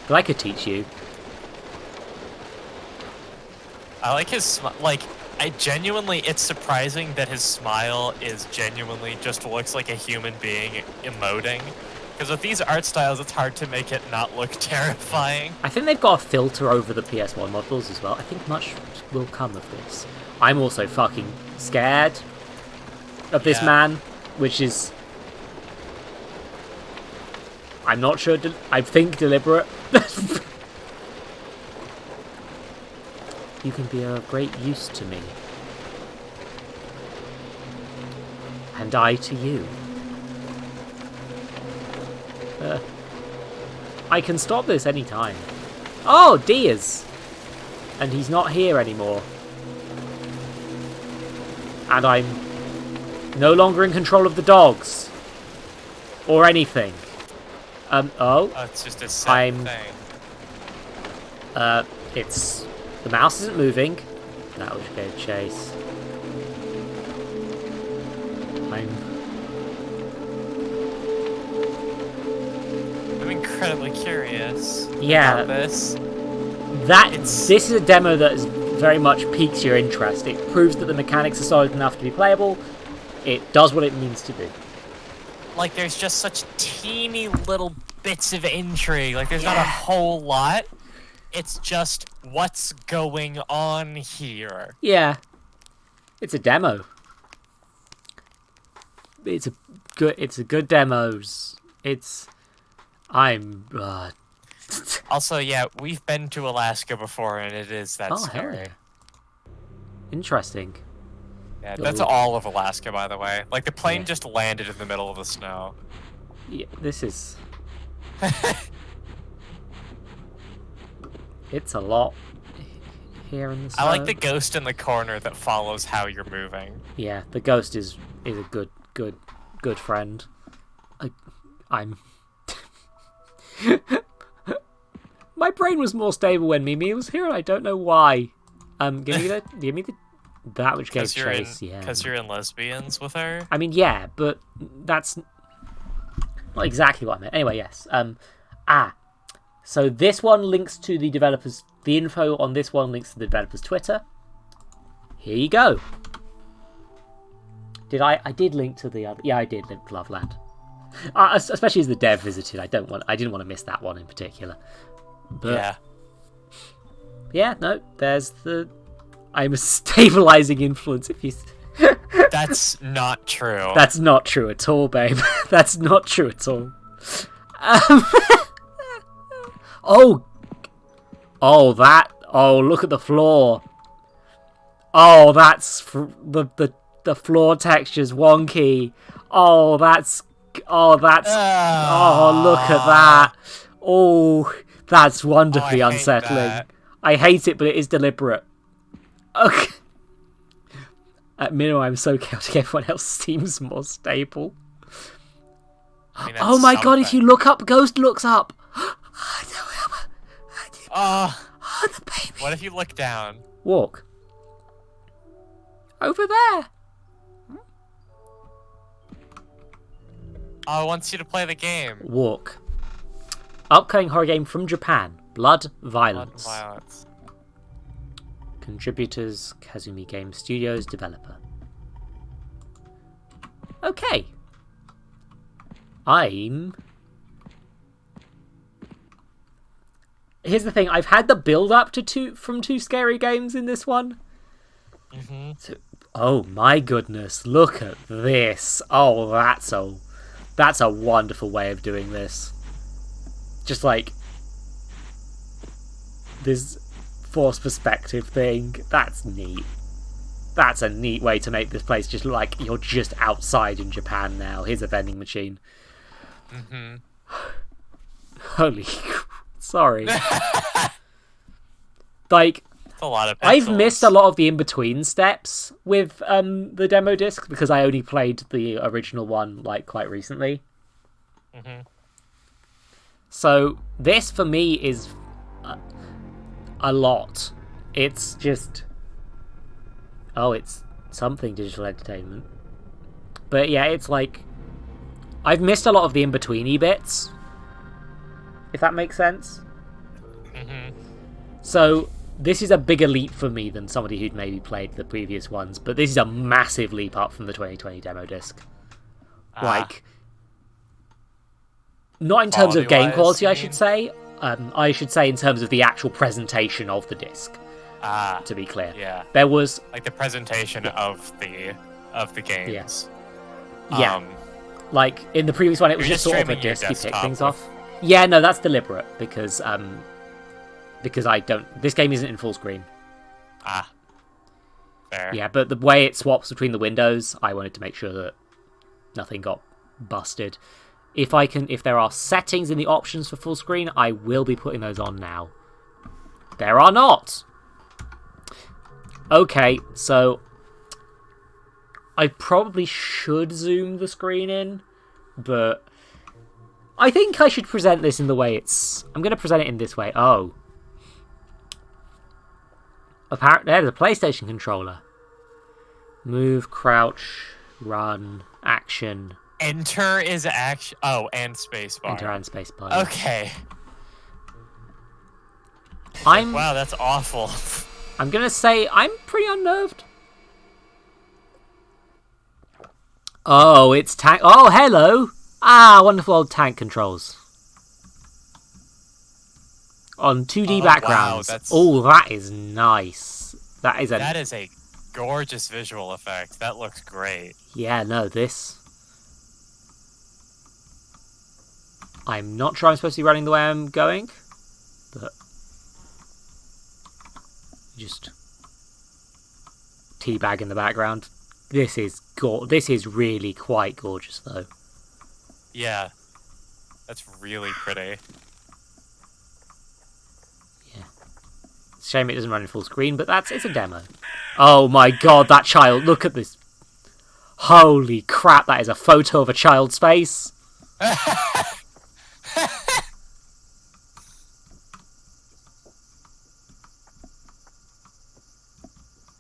But I could teach you. I like his smile. Like, it's surprising that his smile is genuinely just looks like a human being emoting. Because with these art styles, it's hard to make it not look terrifying. I think they've got a filter over the PS1 models as well. I think much will come of this. I'm also fucking scared of this man, which is... I'm not sure... I think deliberate. You can be of great use to me. And I to you. I can stop this anytime. Oh, Diaz! And he's not here anymore. And I'm no longer in control of the dogs. Or anything. Oh, it's just a set thing. It's... The mouse isn't moving. That was a chase. I'm incredibly curious about this. This is a demo that very much piques your interest. It proves that the mechanics are solid enough to be playable. It does what it means to do. Like, there's just such teeny little bits of intrigue. Like, there's not a whole lot. It's just what's going on here. Yeah. It's a demo. It's a good demos. Also, yeah, we've been to Alaska before, and it is that scary. Hell. Interesting. Yeah, that's all of Alaska, by the way. Like, the plane just landed in the middle of the snow. Yeah, this is... It's a lot here in the snow. I like the ghost in the corner that follows how you're moving. Yeah, the ghost is a good friend. I'm... My brain was more stable when Mimi was here, and I don't know why. Give me that which gave chase. Yeah. Because you're in Lesbians with her. I mean, yeah, but that's not exactly what I meant. Anyway, yes. So this one links to the developers. The info on this one links to the developers' Twitter. Here you go. I did link to the other. Yeah, I did link to Loveland. Especially as the dev visited, I didn't want to miss that one in particular. But yeah, no, there's the. I'm a stabilizing influence. If you. That's not true. That's not true at all, babe. That's not true at all. Oh, that. Oh, look at the floor. Oh, that's the floor texture's wonky. Oh, that's. Oh, look at that. Oh, that's wonderfully unsettling. I hate it, but it is deliberate. Okay. At minimum, I'm so chaotic, everyone else seems more stable. Oh my god, if you look up, Ghost looks up. The baby. What if you look down? Walk. Over there. Oh, it wants you to play the game. Walk. Upcoming horror game from Japan. Blood Violence. Blood Violence. Contributors, Kazumi Game Studios, developer. Okay. Here's the thing, I've had the build-up to two scary games in this one. Mm-hmm. So, oh my goodness, look at this. Oh, that's a wonderful way of doing this. Just like this forced perspective thing. That's neat. That's a neat way to make this place just look like you're just outside in Japan now. Here's a vending machine. Mm-hmm. Holy sorry. Like, a lot of I've missed a lot of the in-between steps with the demo disc because I only played the original one like quite recently. Mm-hmm. So this for me is a lot. It's just it's something digital entertainment. But yeah, it's like I've missed a lot of the in-betweeny bits, if that makes sense. Mm-hmm. So this is a bigger leap for me than somebody who'd maybe played the previous ones, but this is a massive leap up from the 2020 demo disc. Like, not in terms of game quality, I should say. I should say in terms of the actual presentation of the disc. To be clear, there was like the presentation of the games. Yes. Yeah. Like in the previous one, it was just sort of a disc you pick things off. Yeah, no, that's deliberate because I don't. This game isn't in full screen. Fair. Yeah, but the way it swaps between the windows, I wanted to make sure that nothing got busted. If there are settings in the options for full screen, I will be putting those on now. There are not. Okay, so I probably should zoom the screen in, but I think I should present this in the way it's. I'm going to present it in this way. Oh. Apparently, there's a PlayStation controller. Move, crouch, run, action. Enter is action. Oh, and spacebar. Enter and spacebar. Okay. Wow, that's awful. I'm gonna say I'm pretty unnerved. Oh, it's tank. Oh, hello. Wonderful old tank controls. On 2D backgrounds. Wow, that is nice. That is a gorgeous visual effect. That looks great. Yeah, no, this. I'm not sure I'm supposed to be running the way I'm going, but just teabag in the background. This is really quite gorgeous, though. Yeah, that's really pretty. Yeah, it's a shame it doesn't run in full screen, but it's a demo. Oh my god, that child! Look at this. Holy crap! That is a photo of a child's face.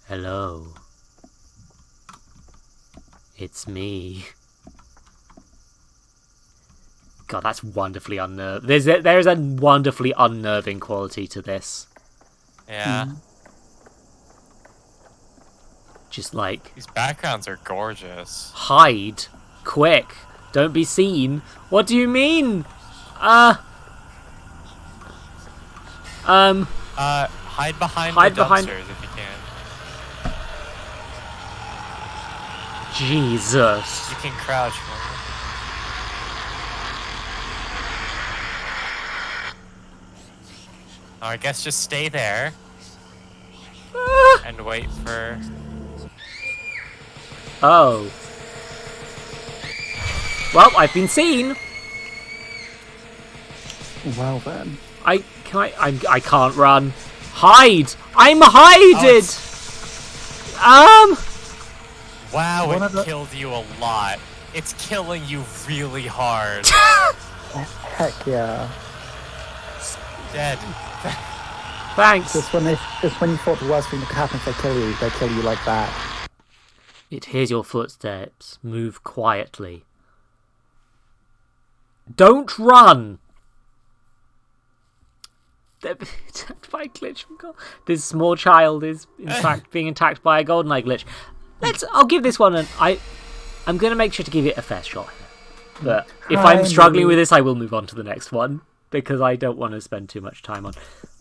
Hello. It's me. God, that's wonderfully unnerving. There's a wonderfully unnerving quality to this. Yeah. Just like... These backgrounds are gorgeous. Hide. Quick. Don't be seen. What do you mean? Hide behind the dumpsters if you can. Jesus. You can crouch. Oh, I guess just stay there and wait for. Oh. Well, I've been seen. Well then. I can't run. Hide! I'm hided! Wow, it killed you a lot. It's killing you really hard. Heck yeah. Dead. Thanks. Just when you thought the worst thing that could happen if they kill you like that. It hears your footsteps. Move quietly. Don't run! They're being attacked by a glitch. This small child is, in fact, being attacked by a golden eye glitch. I'll give this one I'm going to make sure to give it a fair shot. But if I'm struggling with this, I will move on to the next one. Because I don't want to spend too much time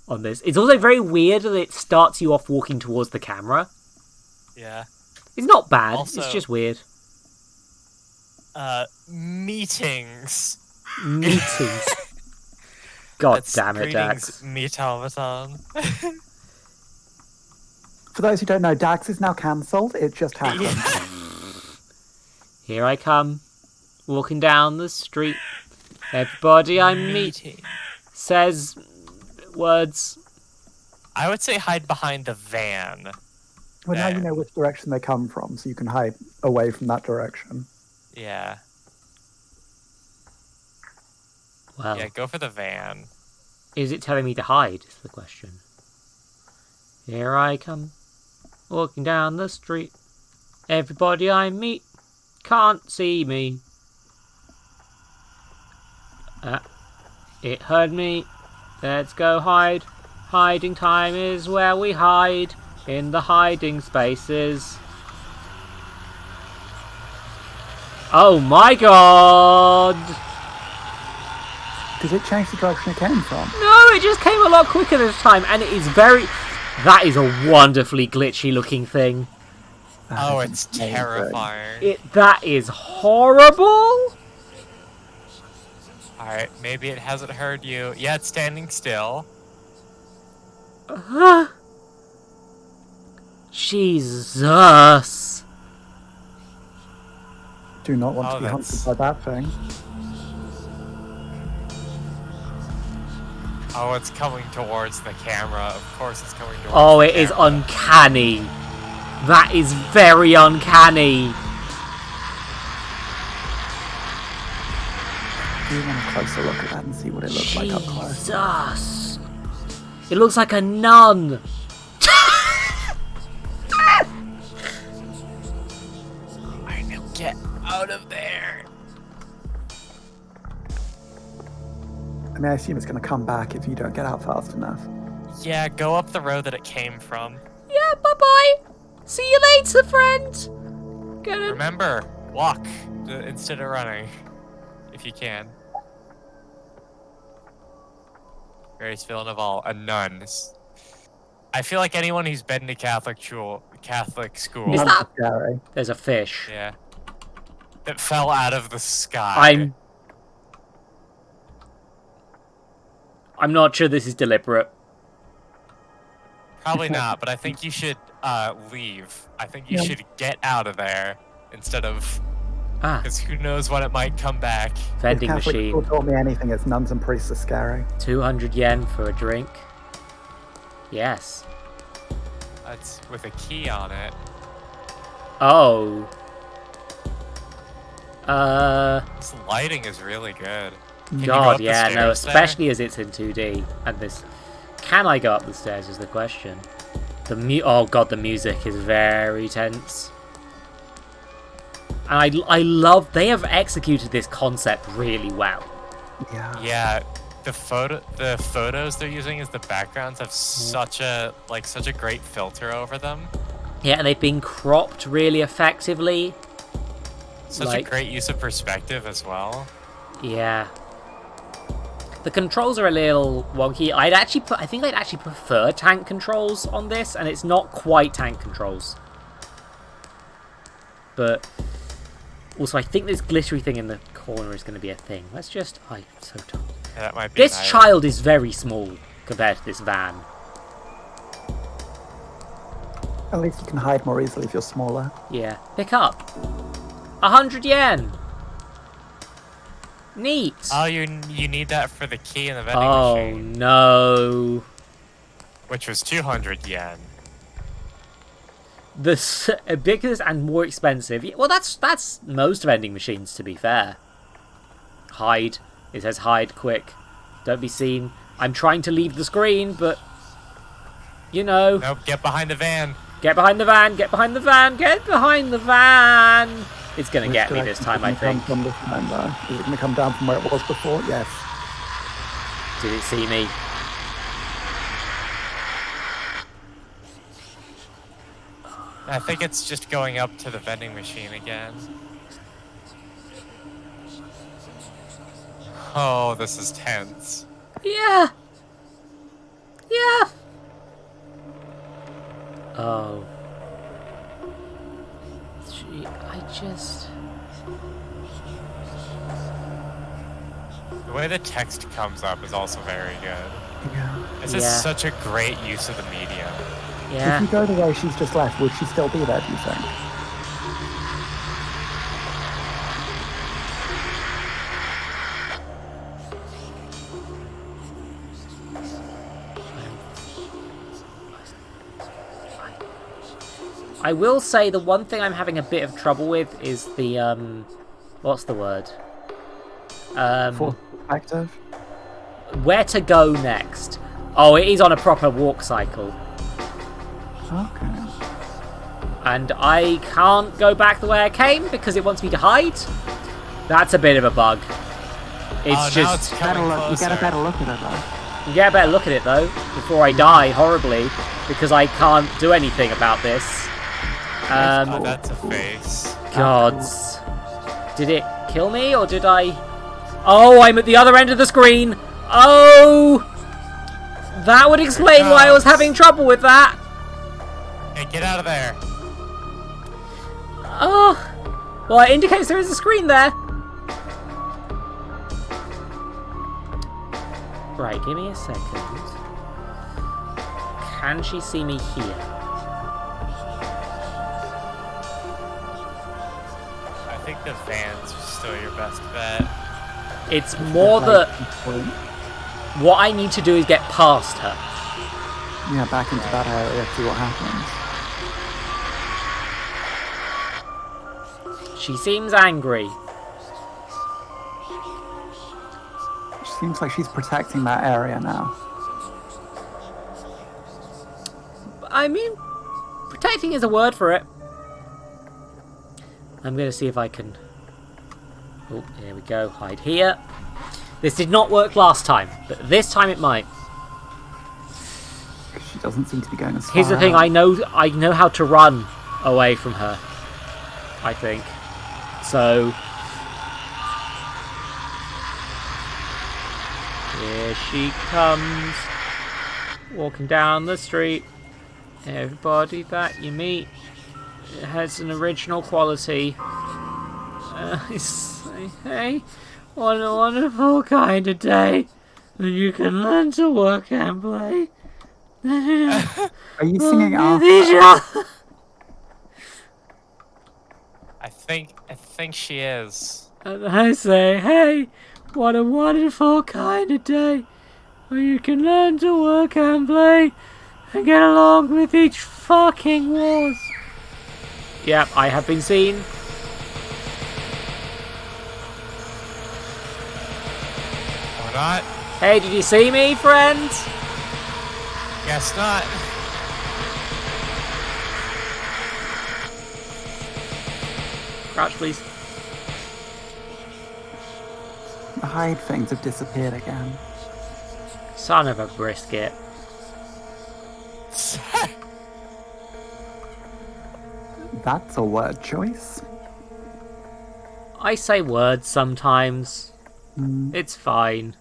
on this. It's also very weird that it starts you off walking towards the camera. Yeah. It's not bad, Also, it's just weird. Meetings. God damn it, Dax. Meet Automaton. For those who don't know, Dax is now cancelled. It just happened. Here I come, walking down the street. Everybody I meet says words. I would say hide behind the van. Well, now you know which direction they come from, so you can hide away from that direction. Yeah. Well, yeah, go for the van. Is it telling me to hide, is the question. Here I come, walking down the street. Everybody I meet can't see me. It heard me. Let's go hide. Hiding time is where we hide. In the hiding spaces. Oh my god! Did it change the direction it came from? No, it just came a lot quicker this time, and it is very... That is a wonderfully glitchy looking thing. Oh, it's terrifying. That is horrible! Alright, maybe it hasn't heard you. Yeah, it's standing still. Jesus. Do not want to be hunted by that thing. Oh, it's coming towards the camera. Of course it's coming towards Oh, the it is camera. uncanny. That is very uncanny. Do you want a closer look at that and see what it looks like up close? Jesus. It looks like a nun. I know. Get out of there. I mean, I assume it's going to come back if you don't get out fast enough. Yeah, go up the road that it came from. Yeah, bye-bye. See you later, friend. Remember, walk instead of running, if you can. Grace Villanelle, a nun. I feel like anyone who's been to Catholic school. Is that... Scary. There's a fish. Yeah. That fell out of the sky. I'm not sure this is deliberate. Probably not, but I think you should leave. I think you should get out of there instead of... Because who knows when it might come back. Vending if Catholic machine. school taught me anything, it's nuns and priests are scary. 200 yen for a drink. Yes. That's with a key on it. Oh. This lighting is really good. God, yeah, no, especially as it's in 2D. And this... Can I go up the stairs is the question. Oh god, the music is very tense. And I love... They have executed this concept really well. Yeah. Yeah, the photos they're using as the backgrounds have such a great filter over them. Yeah, and they've been cropped really effectively. Such a great use of perspective as well. Yeah. The controls are a little wonky. I think I'd actually prefer tank controls on this, and it's not quite tank controls. But also, I think this glittery thing in the corner is going to be a thing. Let's just... I'm so tall. Yeah, that might be this child is very small compared to this van. At least you can hide more easily if you're smaller. Yeah. Pick up. 100 yen. Neat. Oh, you need that for the key in the vending machine. Oh, no. Which was 200 yen. The ubiquitous and more expensive. Well, that's most vending machines, to be fair. Hide. It says hide quick. Don't be seen. I'm trying to leave the screen, but... You know. Nope, get behind the van. Get behind the van, get behind the van, get behind the van! It's gonna get me this time, I think. Is it gonna come down from where it was before? Yes. Did it see me? I think it's just going up to the vending machine again. Oh, this is tense. Yeah! Yeah! Oh. Gee, I just... The way the text comes up is also very good. Yeah. This is such a great use of the medium. Yeah. If you go the way she's just left, would she still be there, do you think? I will say the one thing I'm having a bit of trouble with is the, what's the word? For active? Where to go next. Oh, it is on a proper walk cycle. Okay. And I can't go back the way I came because it wants me to hide. That's a bit of a bug. It's just... Now it's coming You get a closer. better look at it, though. You get a better look at it, though, before I die horribly, because I can't do anything about this. Oh, that's a face. Gods. Did it kill me, or did I... Oh, I'm at the other end of the screen! Oh! That would explain why I was having trouble with that! Hey, get out of there. Oh! Well, it indicates there is a screen there. Right, give me a second. Can she see me here? I think the van's still your best bet. It's more that what I need to do is get past her. Yeah, back into that area, see what happens. She seems angry. Seems like she's protecting that area now. I mean, protecting is a word for it. I'm going to see if I can... Oh, here we go. Hide here. This did not work last time, but this time it might. She doesn't seem to be going as far. Here's the thing, I know how to run away from her, I think. So... Here she comes, walking down the street. Everybody that you meet has an original quality. I say, hey, what a wonderful kind of day when you can learn to work and play. Are you singing I think she is. And I say, hey, what a wonderful kind of day where you can learn to work and play and get along with each fucking wars. Yep, I have been seen. Or not. Hey, did you see me, friend? Guess not. Crouch, please. The hide things have disappeared again. Son of a brisket. That's a word choice. I say words sometimes. It's fine.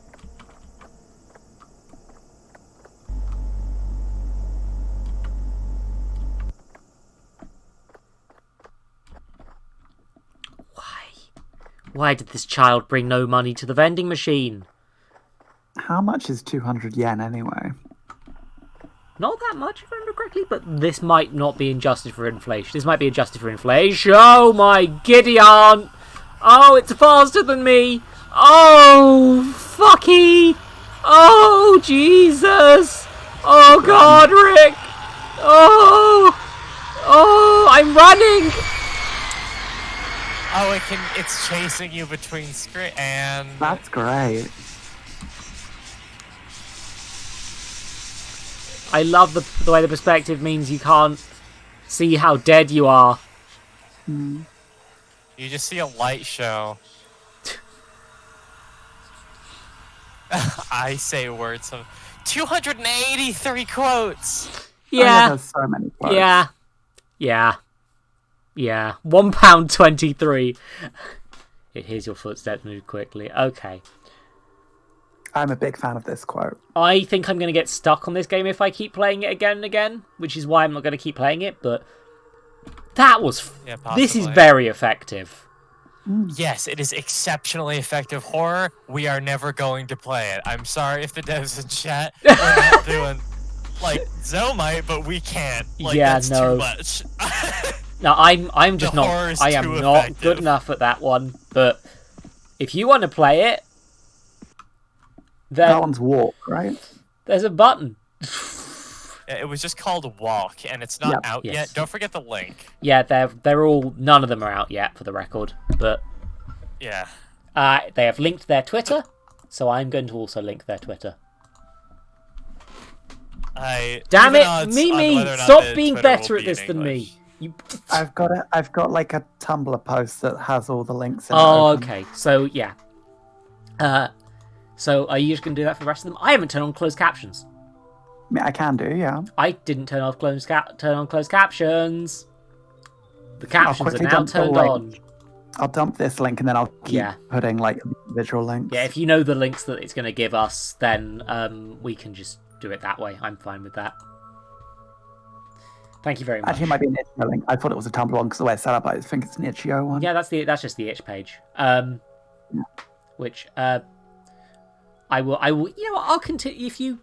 Why did this child bring no money to the vending machine? How much is 200 yen anyway? Not that much, if I remember correctly, but this might not be adjusted for inflation. This might be adjusted for inflation. Oh my giddy aunt! Oh, it's faster than me! Oh, fucky! Oh, Jesus! Oh, God, Rick! Oh! Oh, I'm running! Oh, it's chasing you between screen and... That's great. I love the way the perspective means you can't see how dead you are. You just see a light show. I say words of 283 quotes. Yeah. There's so many quotes. Yeah. £1.23. Here's your footsteps, move quickly. Okay. I'm a big fan of this quote. I think I'm going to get stuck on this game if I keep playing it again and again, which is why I'm not going to keep playing it, but that was... Yeah, possibly. This is very effective. Yes, it is exceptionally effective horror. We are never going to play it. I'm sorry if the devs in chat we're not doing... Like, Zoe might, but we can't. Like, yeah, that's no. too much. No, I'm just not... I am not effective. good enough at that one, but if you want to play it, then That one's walk, right? there's a button. It was just called Walk, and it's not out Yes. yet. Don't forget the link. Yeah, they're all... None of them are out yet, for the record, but... Yeah. They have linked their Twitter, so I'm going to also link their Twitter. Damn it, Mimi! Stop being better at this than me. You... I've got like a Tumblr post that has all the links in Oh, it open. okay. So yeah. So are you just gonna do that for the rest of them? I haven't turned on closed captions. I mean, I can do, yeah. I didn't turn on closed captions. The captions are quickly now dump the turned link. on. I'll dump this link and then I'll keep putting like visual links. Yeah, if you know the links that it's gonna give us, then we can just do it that way. I'm fine with that. Thank you very much. Actually, it might be an itch.io link. I thought it was a Tumblr one because the way it's set up, I think it's an itch.io one. Yeah, that's just the itch page. Which I will. You know what? I'll continue if you.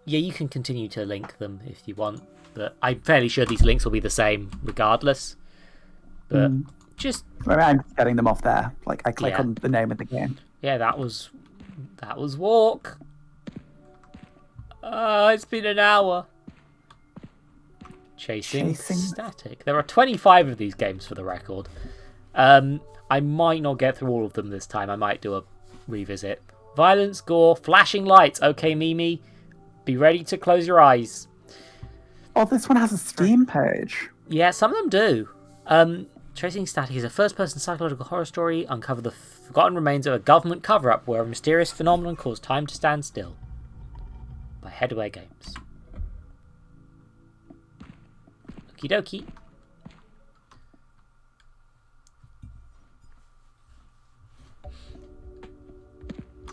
Yeah, you can continue to link them if you want, but I'm fairly sure these links will be the same regardless. But just. I mean, I'm getting them off there. Like I click on the name of the game. Yeah, that was Walk. It's been an hour. Chasing Static. There are 25 of these games for the record. I might not get through all of them this time. I might do a revisit. Violence, gore, flashing lights. Okay, Mimi, be ready to close your eyes. Oh, this one has a Steam page. Yeah, some of them do. Chasing Static is a first-person psychological horror story. Uncover the forgotten remains of a government cover-up where a mysterious phenomenon caused time to stand still. By Headway Games. Okie dokie.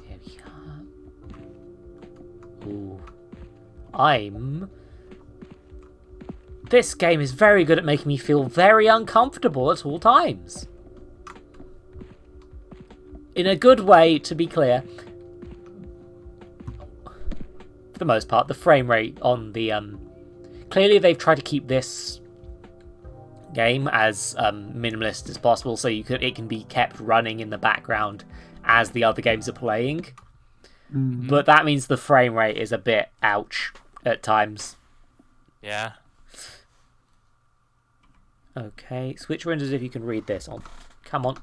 Here we are. Ooh. This game is very good at making me feel very uncomfortable at all times. In a good way, to be clear. For the most part, the frame rate on the... Clearly, they've tried to keep this game as minimalist as possible, so it can be kept running in the background as the other games are playing. But that means the frame rate is a bit ouch at times. Yeah. Okay, switch windows if you can read this on. Come on.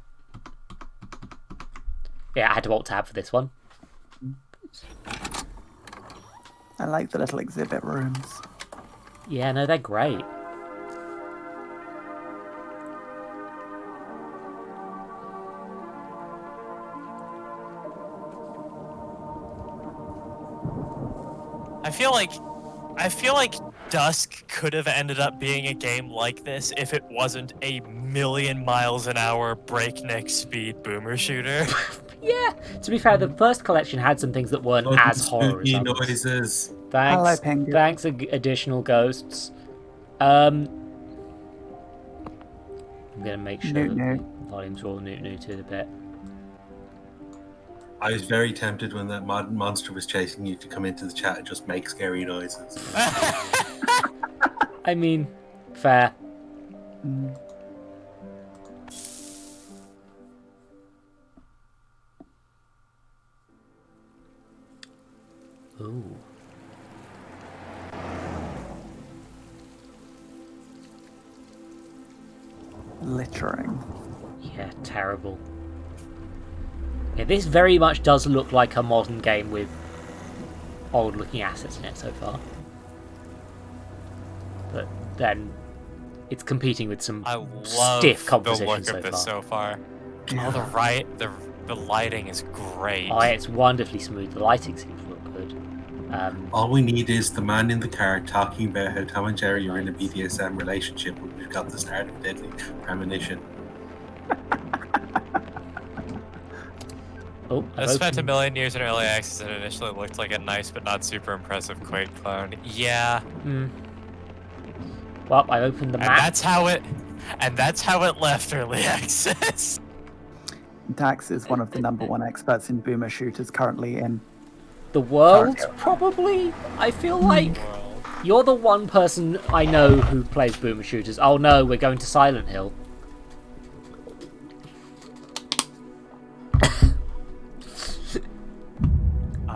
Yeah, I had to alt tab for this one. I like the little exhibit rooms. Yeah, no, they're great. I feel like Dusk could have ended up being a game like this if it wasn't a million miles an hour breakneck speed boomer shooter. Yeah. To be fair, the first collection had some things that weren't as horror as Spooky others. noises. Thanks. Hello, Penguin. Thanks, additional ghosts. I'm gonna make sure Newt, that Newt. the volumes are all Newt to the bit. I was very tempted when that monster was chasing you to come into the chat and just make scary noises. I mean, fair. Mm. Ooh. Littering. Yeah, terrible. Yeah, this very much does look like a modern game with old-looking assets in it so far. But then it's competing with some I love stiff the composition look so of this far. so far. Yeah. Oh, the lighting is great. Oh, it's wonderfully smooth. The lighting seems to look good. All we need is the man in the car talking about how Tom and Jerry are in a BDSM relationship when we've got the start of Deadly Premonition. Oh, I spent a million years in early access and it initially looked like a nice but not super impressive Quake clone. Yeah. Well, I opened the And map. that's how it left early access. Dax is one of the #1 experts in boomer shooters currently in. The world, probably? I feel like you're the one person I know who plays boomer shooters. Oh no, we're going to Silent Hill.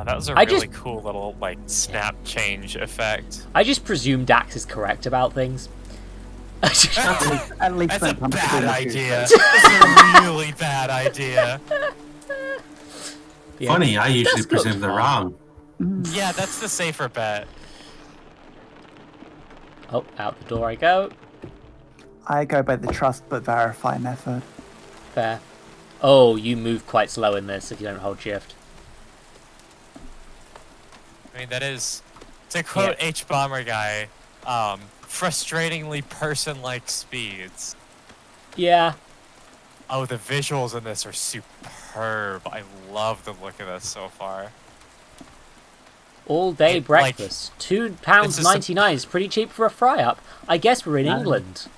That was a I really just- cool little like snap change effect. I just presume Dax is correct about things. At least That's a when it comes to bad boomer idea. shooters. That's a really bad idea. Yeah. Funny, I usually That's good presume they're fun. wrong. Yeah, that's the safer bet. Oh, out the door I go. I go by the trust but verify method. Fair. Oh, you move quite slow in this if you don't hold shift. I mean, that is, to quote H Bomber Guy, frustratingly person-like speeds. Yeah. Oh, the visuals in this are superb. I love the look of this so far. All day Like, breakfast. £2.99 is pretty cheap for a fry-up. I guess we're in England.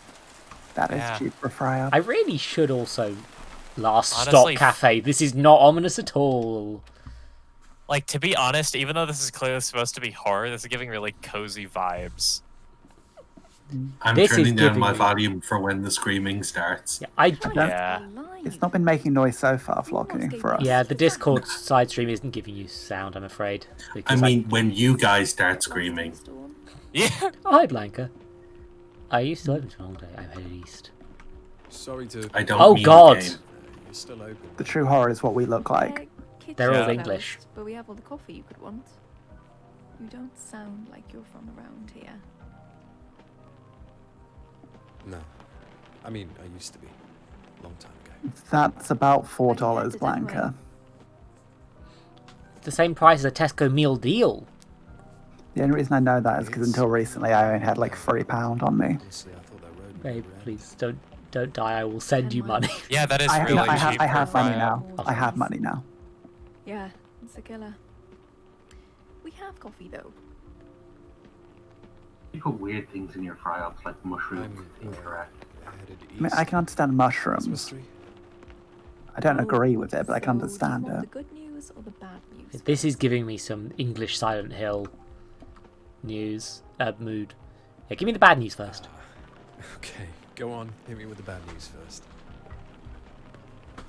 That is Yeah. cheap for fryer. I really should also last Honestly, stop cafe. This is not ominous at all. Like, to be honest, even though this is clearly supposed to be horror, this is giving really cozy vibes. I'm This is turning down giving my me- volume for when the screaming starts. Yeah, Yeah. It's not been making noise so far, Flocky, for us. yeah, the Discord side stream isn't giving you sound, I'm afraid. I Because mean, when you guys start screaming. Yeah. Oh, hi, Blanca. Are you still open for a long day? I'm headed east. Sorry to. I don't Oh, mean God. the game. You're still open. The true horror is what we look like. They're all Yeah. English. But we have all the coffee you could want. You don't sound like you're from around here. No. I mean, I used to be. Long time ago. That's about But $4, yeah, Blanca. It's the same price as a Tesco meal deal. The only reason I know that is because until recently I only had like £3 on me. Honestly, I thought that road. Babe, please don't die. I will send you money. Yeah, that is I, really I, cheap. I have for a money fry-up. now. I have money now. Yeah, it's a killer. We have coffee though. You put weird things in your fry-ups like mushrooms. I'm Incorrect. headed east. I mean, I can understand That's mushrooms. mystery. I don't Oh, agree with it, but I can so understand do you want it. the good news or the bad news? This is giving me some English Silent Hill news mood. Yeah, give me the bad news first. Okay, go on. Hit me with the bad news first.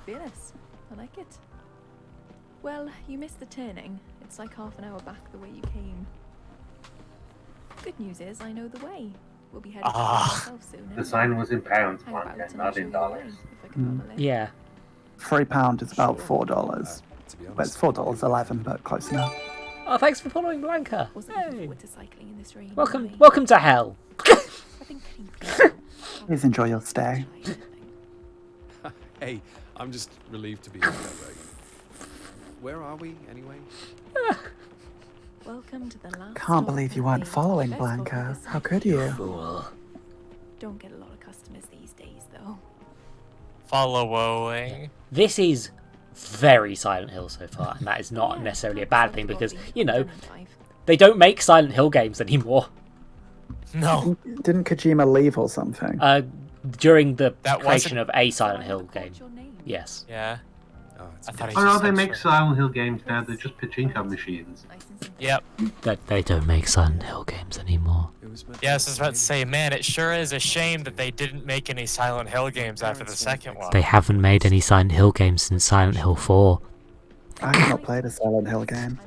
Fearless. I like it. Well, you missed the turning. It's like half an hour back the way you came. Good news is I know the way. We'll be headed to myself soon. The anyway. sign was in pounds, Hang about Blanca, and I'll not show in you the way, dollars. if I can bubble it. Yeah. £3 is about $4. To be honest, But it's $4.11, but close enough. Oh, thanks for following Blanca. Wasn't looking Hey. forward to cycling in this rain. Welcome, anyway. welcome to hell. I've been creepy. Please enjoy your stay. hey, I'm just relieved to be here. Where are we, anyway? Welcome to the last. Can't believe you weren't following Blanca. How could you? Fool. Don't get a lot of customers these days, though. Following. This is very Silent Hill so far, and that is not necessarily a bad thing because, you know, they don't make Silent Hill games anymore. No. Didn't Kojima leave or something? During the That creation wasn't- of a Silent Hill game. Yes. Yeah. Oh, it's I thought he Oh no, just they said make shit. Silent Hill games now. They're just pachinko machines. Yep. That they don't make Silent Hill games anymore. It was meant Yes, I to was about to be. say, man, it sure is a shame that they didn't make any Silent Hill games after the second one. They haven't made any Silent Hill games since Silent Hill 4. I have not played a Silent Hill game.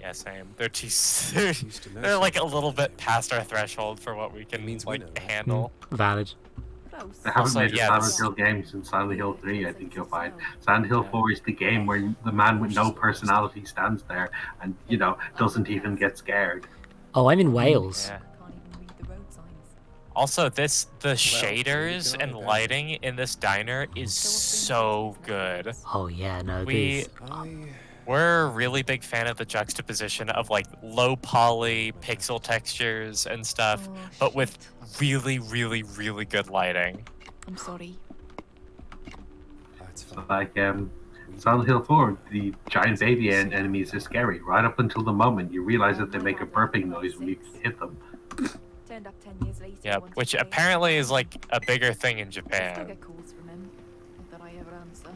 Yeah, same. They're too. Used to know They're like a something. little bit past our threshold for what we can means we like know, right? handle. Valid. They haven't Also, made a yeah, Silent this- Hill game since Silent Hill 3, I think you'll find. Silent Hill 4 is the game where the man with no personality stands there and, you know, doesn't even get scared. Oh, I'm in Wales. Yeah. Can't even read the road signs. Also, the shaders can and all go. lighting in this diner is so good. Oh yeah, no, We these. we're a really big fan of the juxtaposition of like low poly pixel textures and stuff, Oh, but with shit. really, really, really good lighting. I'm sorry. That's So, fine. like, Silent Hill 4, the giant baby enemies are scary, right up until the moment you realize that they make a burping noise when you hit them. Turned up 10 years later. Yeah, wanted which to pay. apparently is like a bigger thing in I still Japan. get calls from him. Not that I ever answer.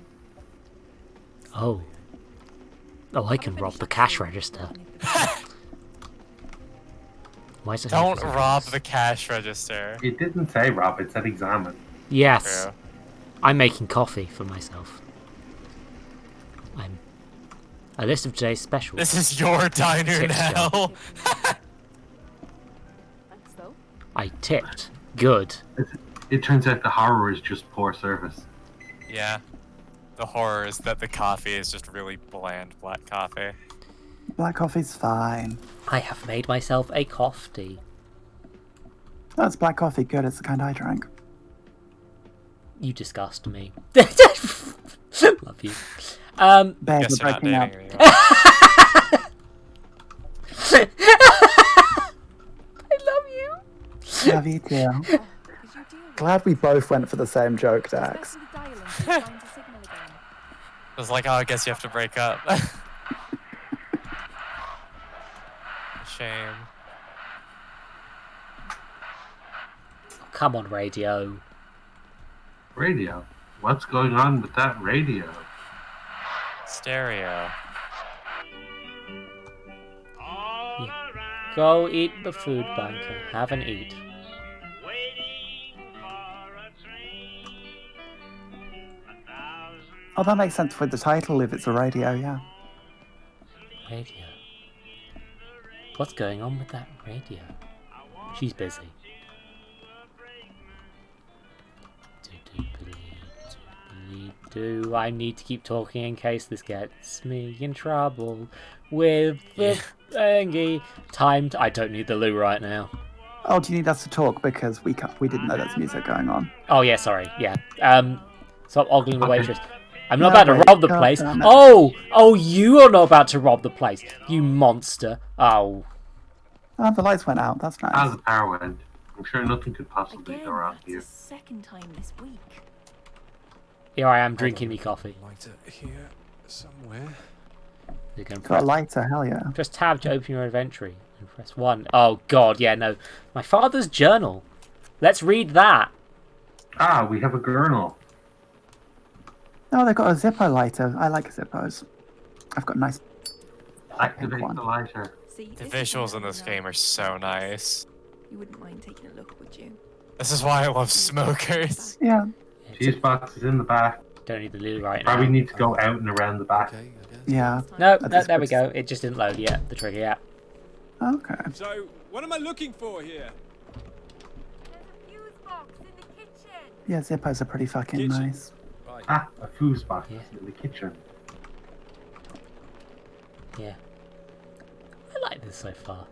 Oh. Oh, I can rob the cash register. Why is it Don't emphasis? rob the cash register. It didn't say Rob, it said examine. Yes. True. I'm making coffee for myself. I'm a list of today's specials. This is your diner Tips now. Thanks, though. I tipped. Good. It turns out the horror is just poor service. Yeah. The horror is that the coffee is just really bland black coffee. Black coffee's fine. I have made myself a coffee. That's black coffee. Good. It's the kind I drank. You disgust me. Love you. Babe, Guess we're you're not breaking up. dating anymore. I love you. Love you too. Because you deal Glad we both went for the same joke, Dax. with dial until it's time to signal again. I was like, oh, I guess you have to break up. Shame. Come on, radio. Radio? What's going on with that radio? Stereo. Go eat the food, Blanca. Have an eat. Oh, that makes sense with the title if it's a radio, yeah. Radio. What's going on with that radio? She's busy. Do I need to keep talking in case this gets me in trouble with the thingy? I don't need the loo right now. Oh, do you need us to talk because we didn't know there's music going on? Oh yeah, sorry. Yeah. Stop ogling the Okay. waitress. I'm not No, about to wait, rob the God place. damn it. Oh, you are not about to rob the place, you monster. Oh, Oh, the lights went out. That's nice. As the power went, I'm sure nothing could possibly Again, go wrong that's here. the second time this week. here I am drinking me coffee. Lighter here somewhere. You can Got a press, lighter, hell yeah. press tab to open your inventory and press 1. Oh god, yeah, no. My father's journal. Let's read that. Ah, we have a gurnal. Oh, they've got a Zippo lighter. I like Zippos. I've got a nice. Activate one. the lighter. See, The this is visuals something in this I game know. are so nice. You wouldn't mind taking a look, would you? This is why I love smokers. Yeah. Fuse box is in the back. Don't need the loo right Probably now. need to go out and around the back. Okay, I guess. Yeah. No, At this there we point- go. It just didn't load yet. The trigger yet. Okay. So, what am I looking for here? Yeah, Zippos are pretty fucking Kitchen. nice. Right. Ah, a fuse box Yeah. in the kitchen. Yeah. I like this so far,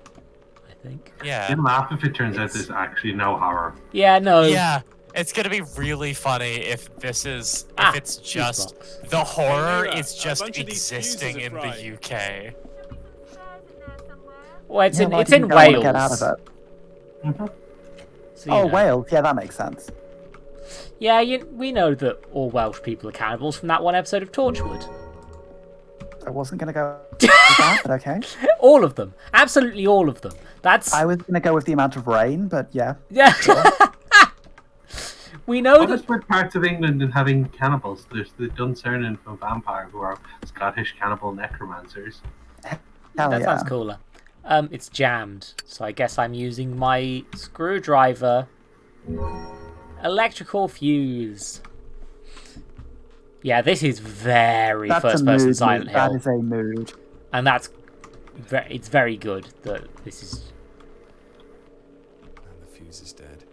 I think. Yeah. You'll laugh if it turns out there's actually no horror. Yeah, no. Yeah. It's gonna be really funny if this is if it's fuse just box. the horror Hey, is a just bunch of these existing fuses in are the fried. UK. Well, it's in like it's in you don't wanna Wales. Get out of it. Mm-hmm. So, you Oh, know. Wales. Yeah, that makes sense. Yeah, we know that all Welsh people are cannibals from that one episode of Torchwood. I wasn't gonna go with that, but okay. All of them, absolutely all of them. That's I was gonna go with the amount of rain, but yeah. yeah. We know What that. is with parts of England and having cannibals? There's the Duncernan from Vampire, who are Scottish cannibal necromancers. Hell That yeah. sounds cooler. It's jammed, so I guess I'm using my screwdriver. Electrical fuse. Yeah, this is very That's a first-person mood. Silent That Hill, is a mood. and it's very good that this is. And the fuse is dead.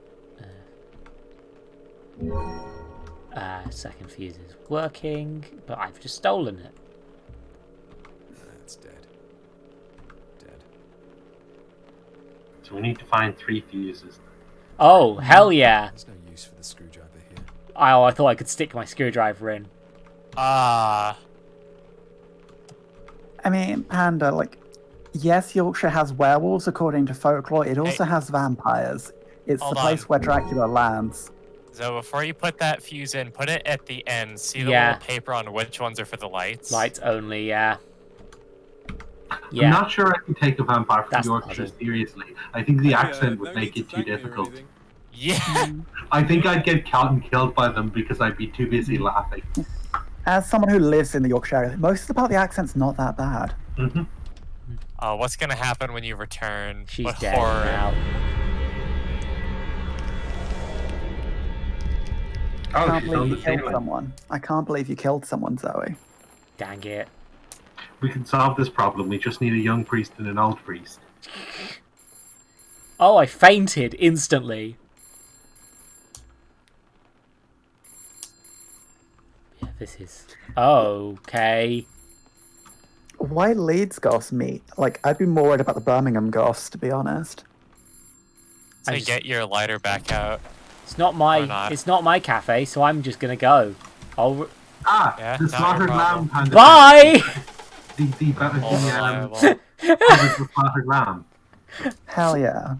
Second fuse is working, but I've just stolen it. It's dead. Dead. So we need to find 3 fuses. Oh, hell yeah! There's no use for the screwdriver here. Oh, I thought I could stick my screwdriver in. I mean, Panda, like, yes, Yorkshire has werewolves according to folklore. It also has vampires. It's Hold the place on. where Dracula lands. So before you put that fuse in, put it at the end. See the Yeah. little paper on which ones are for the lights? Lights only, yeah. I'm Yeah. not sure I can take a vampire from That's the Yorkshire puzzle. seriously. I think the accent no would need make to it too thank me or difficult. anything. Yeah. I think I'd get caught and killed by them because I'd be too busy laughing. As someone who lives in the Yorkshire area, most of the part of the accent's not that bad. Mm-hmm. What's gonna happen when you return? She's What dead horror? now. I Oh, can't she's on believe the you killed ceiling. someone. I can't believe you killed someone, Zoe. Dang it. We can solve this problem. We just need a young priest and an old priest. Oh, I fainted instantly. Yeah, this is... Okay. Why Leeds ghosts meet? Like, I'd be more worried about the Birmingham ghosts, to be honest. So I just- get your lighter back out. It's not Or not. it's not my cafe, so I'm just gonna go. Yeah, The not your slaughtered problem. lamb panda. Bye! The Unreliable. the slaughtered lamb. Hell yeah.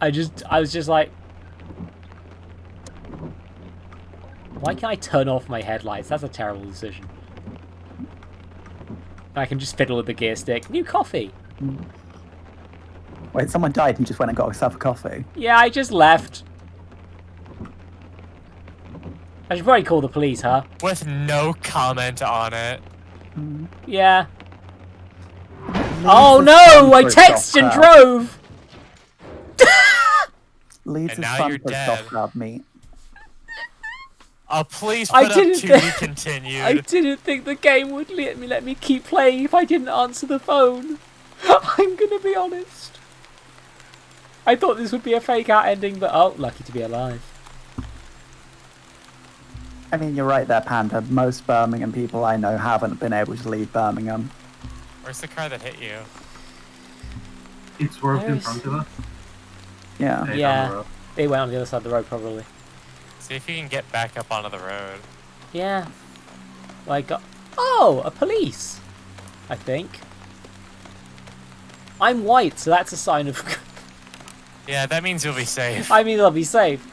I was just like... Why can't I turn off my headlights? That's a terrible decision. I can just fiddle with the gear stick. New coffee! Wait, someone died and you just went and got yourself a coffee. Yeah, I just left. I should probably call the police, huh? With no comment on it. Yeah. Leeds Oh is no! fun I for a texted soft and crowd. drove! Leeds And is now fun you're for a dead. soft crowd meet. Please I put up didn't to think- be continued. I didn't think the game would let me keep playing if I didn't answer the phone. I'm gonna be honest. I thought this would be a fake out ending, but oh, lucky to be alive. I mean, you're right there, Panda. Most Birmingham people I know haven't been able to leave Birmingham. Where's the car that hit you? It swerved in There's- front of us. Yeah. Stayed on Yeah. the road. They went on the other side of the road, probably. See if you can get back up onto the road. Yeah. Like, oh, a police. I think. I'm white, so that's a sign of. Yeah, that means you'll be safe. I mean, I'll be safe.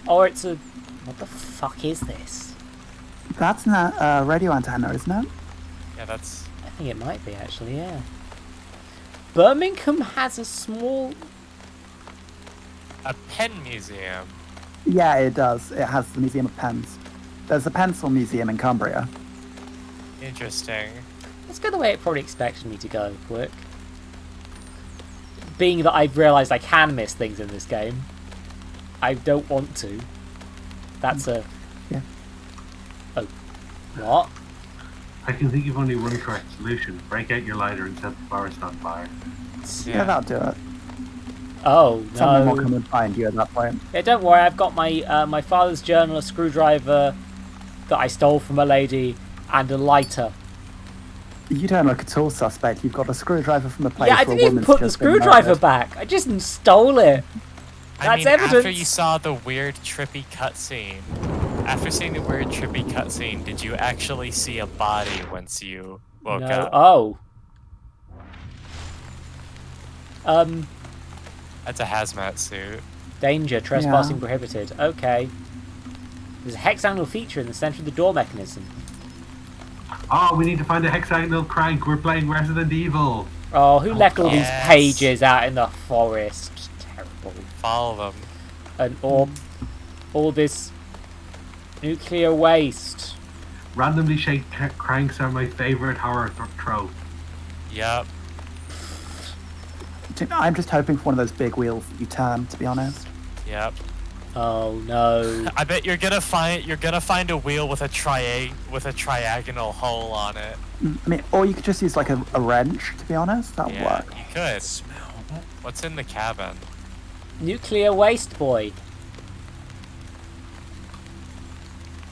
Or it's a. What the fuck is this? That's not a radio antenna, isn't it? Yeah, that's... I think it might be actually. Yeah. Birmingham has a small. a pen museum. Yeah, it does. It has the Museum of Pens. There's a pencil museum in Cumbria. Interesting. Let's go the way it probably expected me to go. Quick. Being that I've realised I can miss things in this game, I don't want to. That's a. Yeah. Oh. What? I can think of only one correct solution. Break out your lighter and set the forest on fire. Yeah, that'll do it. Oh Someone will no! come and find you at that point. Yeah, don't worry. I've got my my father's journal, a screwdriver that I stole from a lady, and a lighter. You don't look at all suspect. You've got a screwdriver from the place Yeah, I where didn't a even woman's put the just been screwdriver murdered. back. I just stole it. I That's mean, evidence. after you saw the weird, trippy cutscene, after seeing the weird, trippy cutscene, did you actually see a body once you woke No. up? Oh. That's a hazmat suit. Danger, trespassing prohibited. Okay. There's a hexagonal feature in the center of the door mechanism. Oh, we need to find a hexagonal crank. We're playing Resident Evil. Oh, who left all these yes. pages out in the forest? Terrible. Follow them. And all this nuclear waste. Randomly shaped cranks are my favorite horror trope. Yep. I'm just hoping for one of those big wheels that you turn, to be honest. Yep. Oh no. I bet you're gonna find a wheel with a triagonal hole on it. I mean, or you could just use like a wrench, to be honest. That would work. You could. What's in the cabin? Nuclear waste boy.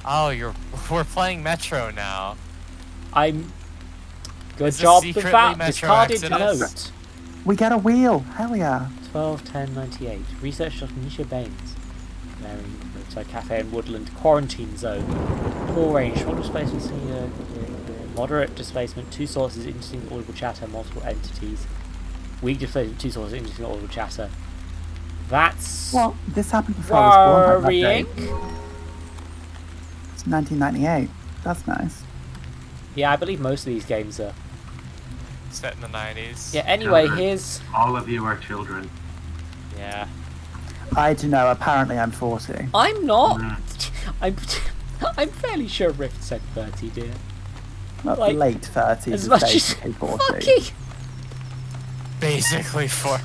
Oh, we're playing Metro now. I'm. Good Is this job with secretly that. Metro Discarded Exodus? note. We get a wheel. Hell yeah. 12/10/98. Research Dr. Nisha Baines. Varying roadside cafe and woodland quarantine zone. Full range. Short displacement. Moderate displacement. 2 sources. Interesting audible chatter. Multiple entities. Weak displacement. 2 sources. Interesting audible chatter. That's Well, this happened before I was born. worrying. It's 1998. That's nice. Yeah, I believe most of these games are. Set in the 90s. Yeah. Anyway, Children. here's. All of you are children. Yeah. I do know. Apparently, I'm 40. I'm not. I'm fairly sure Rift said 30, dear. Not Like, late 30s. As is much as basically 40. fucking. Basically for.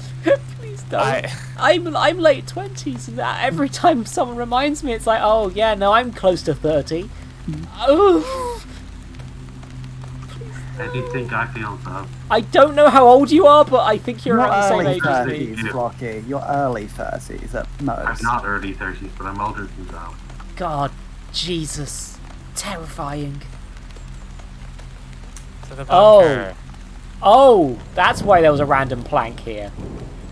Please don't. I'm late 20s, and every time someone reminds me, it's like, oh yeah, no, I'm close to 30. Oh. I do think I feel so. I don't know how old you are, but I think you're You're around the same early age as me. 30s, Flocky. You're early 30s at most. I'm not early 30s, but I'm older than that. God, Jesus, terrifying. To the bunker. Oh, that's why there was a random plank here.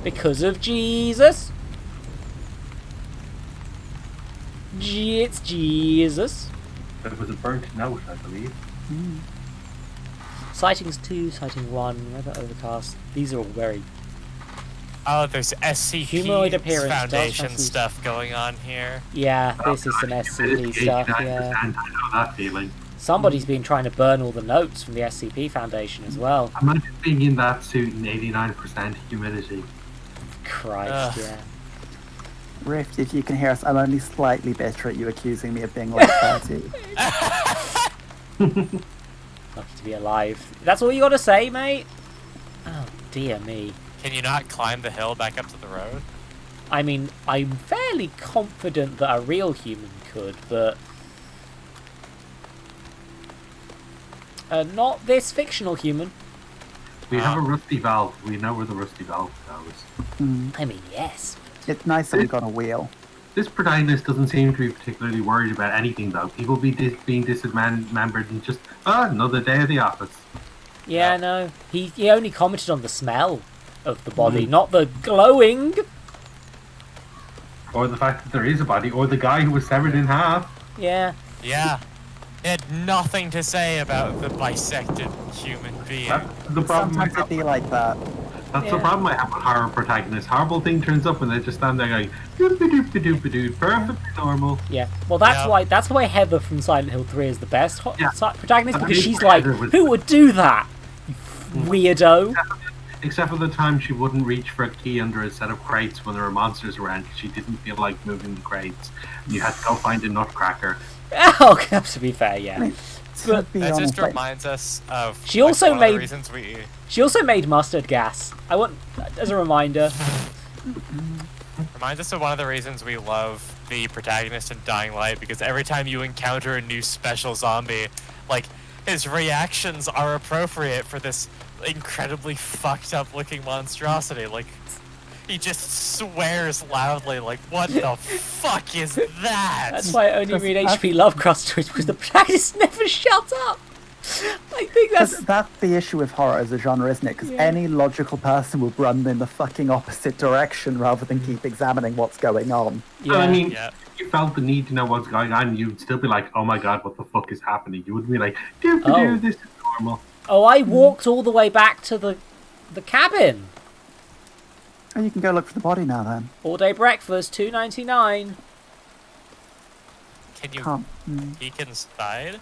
Because of Jesus. It's Jesus. It was a burnt note, I believe. Sightings 2, sighting 1, weather overcast. These are all very. Oh, there's SCP Humanoid appearance, Foundation dust stuff going on here. Yeah, this is some SCP stuff, yeah. I know that feeling. Somebody's been trying to burn all the notes from the SCP Foundation as well. Imagine being in that suit in 89% humidity. Christ, yeah. Rift, if you can hear us, I'm only slightly bitter at you accusing me of being late 30. Lucky to be alive. That's all you gotta say, mate? Oh, dear me. Can you not climb the hill back up to the road? I mean, I'm fairly confident that a real human could, but... not this fictional human. We have a rusty valve. We know where the rusty valve goes. I mean, yes. It's nice that we got a wheel. This protagonist doesn't seem to be particularly worried about anything, though. People being dismembered and just, another day at the office. Yeah, no. He only commented on the smell of the body, not the glowing. Or the fact that there is a body, or the guy who was severed in half. Yeah. Yeah. It had nothing to say about the bisected human being. That's the problem. Sometimes it be like that. That's the problem I have with horror protagonists. Horrible thing turns up and they just stand there going, doop-a-doop-a-doop-a-doo, perfectly normal. Yeah. Well, that's why Heather from Silent Hill 3 is the best protagonist, because she's like, who would do that? You weirdo. Except for the time she wouldn't reach for a key under a set of crates when there were monsters around because she didn't feel like moving the crates. And you had to go find a nutcracker. Oh, to be fair, yeah. But That just reminds us of She also one of the made- reasons we She also made mustard gas. I want, as a reminder. reminds us of one of the reasons we love the protagonist in Dying Light, because every time you encounter a new special zombie, like, his reactions are appropriate for this incredibly fucked up looking monstrosity. Like, he just swears loudly, like, what the fuck is that? That's why I only read H.P. Lovecraft stories, because the protagonist never shut up. I think That's the issue with horror as a genre, isn't it? Because any logical person would run in the fucking opposite direction rather than keep examining what's going on. So, I mean, if you felt the need to know what's going on, you'd still be like, oh my god, what the fuck is happening? You wouldn't be like, doop-a-doo, this is normal. Oh, I walked all the way back to the cabin. Oh, you can go look for the body now then. All day breakfast, $2.99. Can you Can't. peek inside?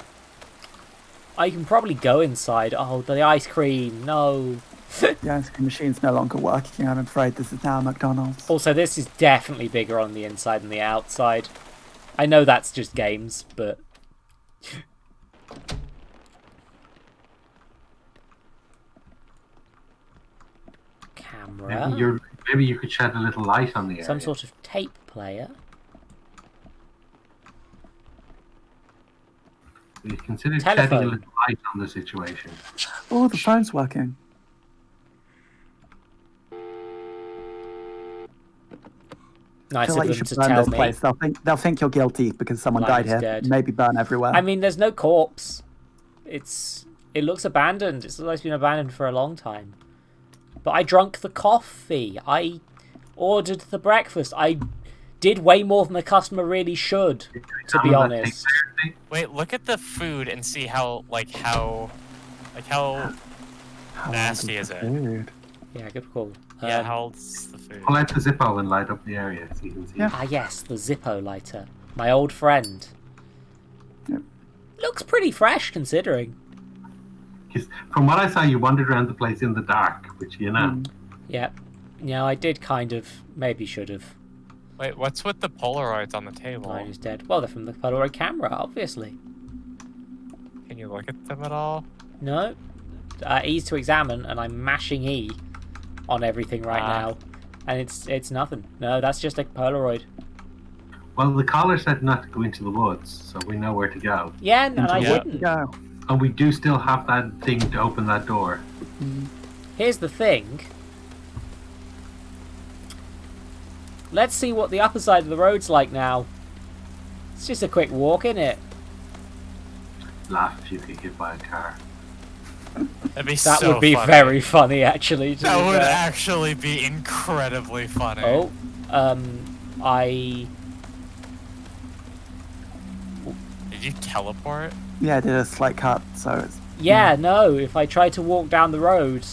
I can probably go inside. Oh, the ice cream. No. The ice cream machine's no longer working. I'm afraid this is now McDonald's. Also, this is definitely bigger on the inside than the outside. I know that's just games, but... Camera. Maybe you could shed a little light on the area. Some sort of tape player. You consider Telephone. shedding a little light on the situation. Oh, the phone's working. I Nice feel of like you them should to burn tell this me. place. They'll think you're guilty because someone Light died is here. dead. Maybe burn everywhere. I mean, there's no corpse. It looks abandoned. It's always been abandoned for a long time. But I drank the coffee. I ordered the breakfast. I did way more than the customer really should, to be honest. Wait, look at the food and see how nasty is it? Food. Yeah, good call. Yeah, how old's the food? Pull out the Zippo and light up the area so you can see. Yeah. Ah, yes, the Zippo lighter. My old friend. Yep. Looks pretty fresh, considering. Because from what I saw, you wandered around the place in the dark, which you know. Yep. Yeah, I did kind of. Maybe should have. Wait, what's with the Polaroids on the table? Mine is dead. Well, they're from the Polaroid camera, obviously. Can you look at them at all? No. E's to examine, and I'm mashing E on everything right now. And it's nothing. No, that's just a Polaroid. Well, the caller said not to go into the woods, so we know where to go. Yeah, and I Yeah. wouldn't. Go. And we do still have that thing to open that door. Here's the thing. Let's see what the upper side of the road's like now. It's just a quick walk, innit? Laugh if you get hit by a car. That'd be That so would be funny. very funny, actually. to That be would fair. actually be incredibly funny. Oh, Did you teleport? Yeah, I did a slight cut, so it's... Yeah, no, if I try to walk down the road,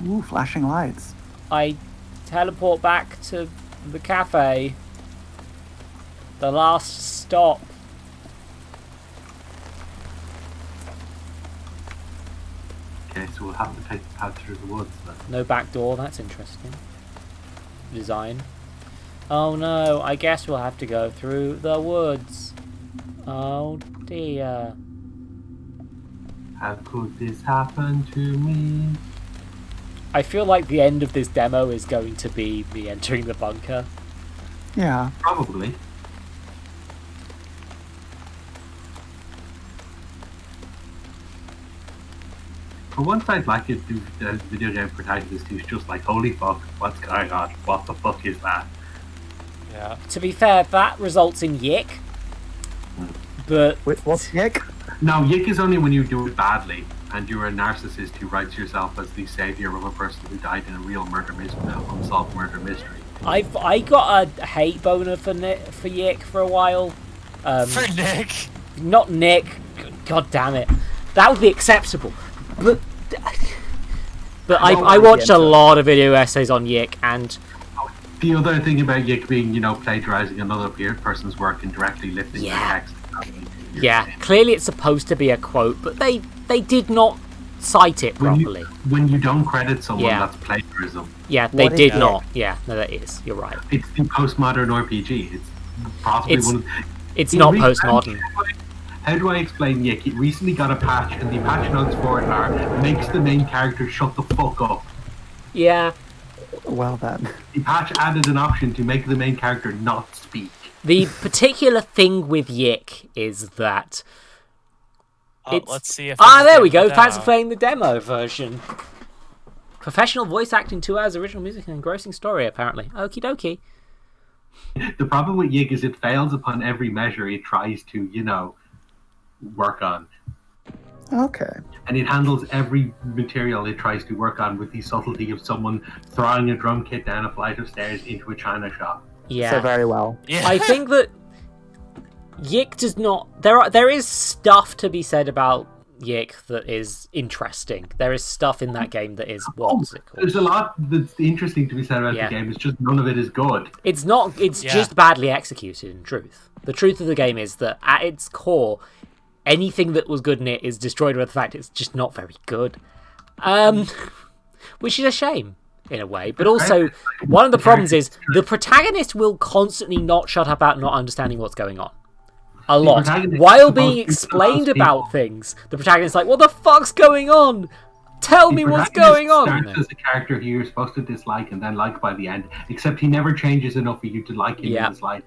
Ooh, flashing lights. I teleport back to the cafe. The last stop. Okay, so we'll have to take the path through the woods then. No back door, that's interesting. Design. Oh no, I guess we'll have to go through the woods. Oh dear. How could this happen to me? I feel like the end of this demo is going to be me entering the bunker. Yeah. Probably. For once, I'd like it to the video game protagonist who's just like, holy fuck, what's going on? What the fuck is that? Yeah. To be fair, that results in yick. But Wait, what's Nick? No, yick is only when you do it badly, and you're a narcissist who writes yourself as the savior of a person who died in a real murder mystery, unsolved murder mystery. I got a hate boner for yick for a while. For Nick! Not Nick. God damn it. That would be acceptable. But I watched a lot of video essays on yick, and The other thing about yick being, you know, plagiarizing another person's work and directly lifting the text. yeah, clearly it's supposed to be a quote, but they did not cite it properly. When you don't credit someone, Yeah. that's plagiarism. Yeah, they What is did yick? not. Yeah, no, that is. You're right. It's the postmodern RPG. It's possibly It's one of It's You not read- postmodern. How do I explain yick? It recently got a patch, and the patch notes for it are makes the main character shut the fuck up. Yeah, Well then. The patch added an option to make the main character not speak. the particular thing with yick is that it's... Let's see if. there we go. Thanks for playing the demo version. Professional voice acting, 2 hours, original music, and engrossing story, apparently. Okie dokie. The problem with yick is it fails upon every measure it tries to, you know, work on. Okay. And it handles every material it tries to work on with the subtlety of someone throwing a drum kit down a flight of stairs into a china shop. Yeah. So very well. Yeah. I think that yick does not... There is stuff to be said about Yik that is interesting. There is stuff in that game that is what's it called? There's a lot that's interesting to be said about the game. It's just none of it is good. It's not. It's just badly executed. In truth, the truth of the game is that at its core, anything that was good in it is destroyed by the fact it's just not very good. Which is a shame in a way. But also, one of the problems is the protagonist will constantly not shut up about not understanding what's going on. A lot. While being explained about things, the protagonist's like, what the fuck's going on? Tell me what's going on. Starts as a character who you're supposed to dislike and then like by the end, except he never changes enough for you to like him and dislike.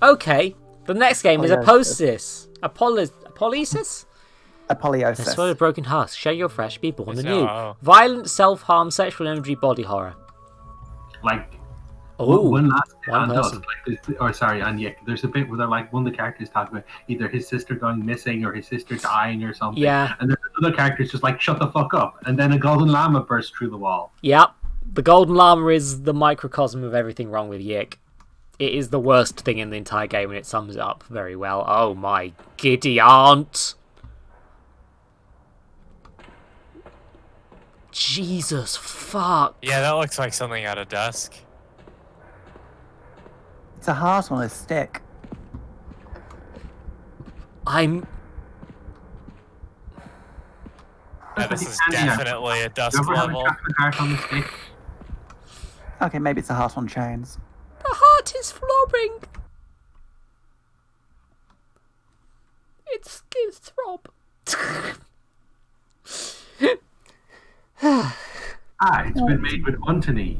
Okay, the next game is Apolysis. Apolysis? Apolysis. The sword of broken hearts. Share your fresh, be born anew. Violent, self-harm, sexual imagery, body horror. Like, one last person. There's a bit where they're like, one of the characters talking about either his sister going missing or his sister dying or something. Yeah. And then another character's just like, shut the fuck up. And then a golden llama bursts through the wall. Yep. The golden llama is the microcosm of everything wrong with Yik. It is the worst thing in the entire game, and it sums it up very well. Oh my giddy aunt! Jesus fuck! Yeah, that looks like something out of Dusk. It's a heart on a stick. Yeah, this is definitely a Dusk level. Okay, maybe it's a heart on chains. The heart is throbbing. It's throb. It's been made with Ontony.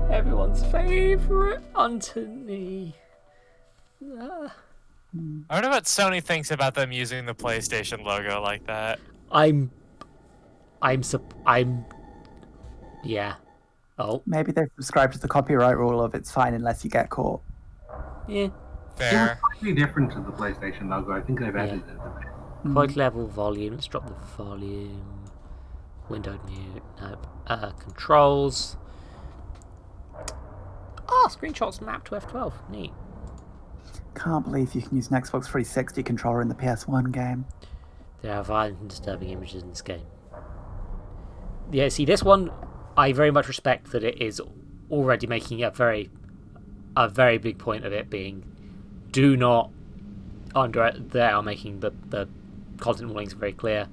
Everyone's favourite Antony. I wonder what Sony thinks about them using the PlayStation logo like that. Yeah. Oh. Maybe they've subscribed to the copyright rule of it's fine unless you get caught. Yeah. Fair. It was slightly different to the PlayStation logo. I think they've edited it a bit. Quite level volume. Let's drop the volume. Windowed mute. Nope. Controls. Screenshots map to F12. Neat. Can't believe you can use an Xbox 360 controller in the PS1 game. There are violent and disturbing images in this game. Yeah, see, this one, I very much respect that it is already making a very big point of it being, do not they are making the content warnings very clear.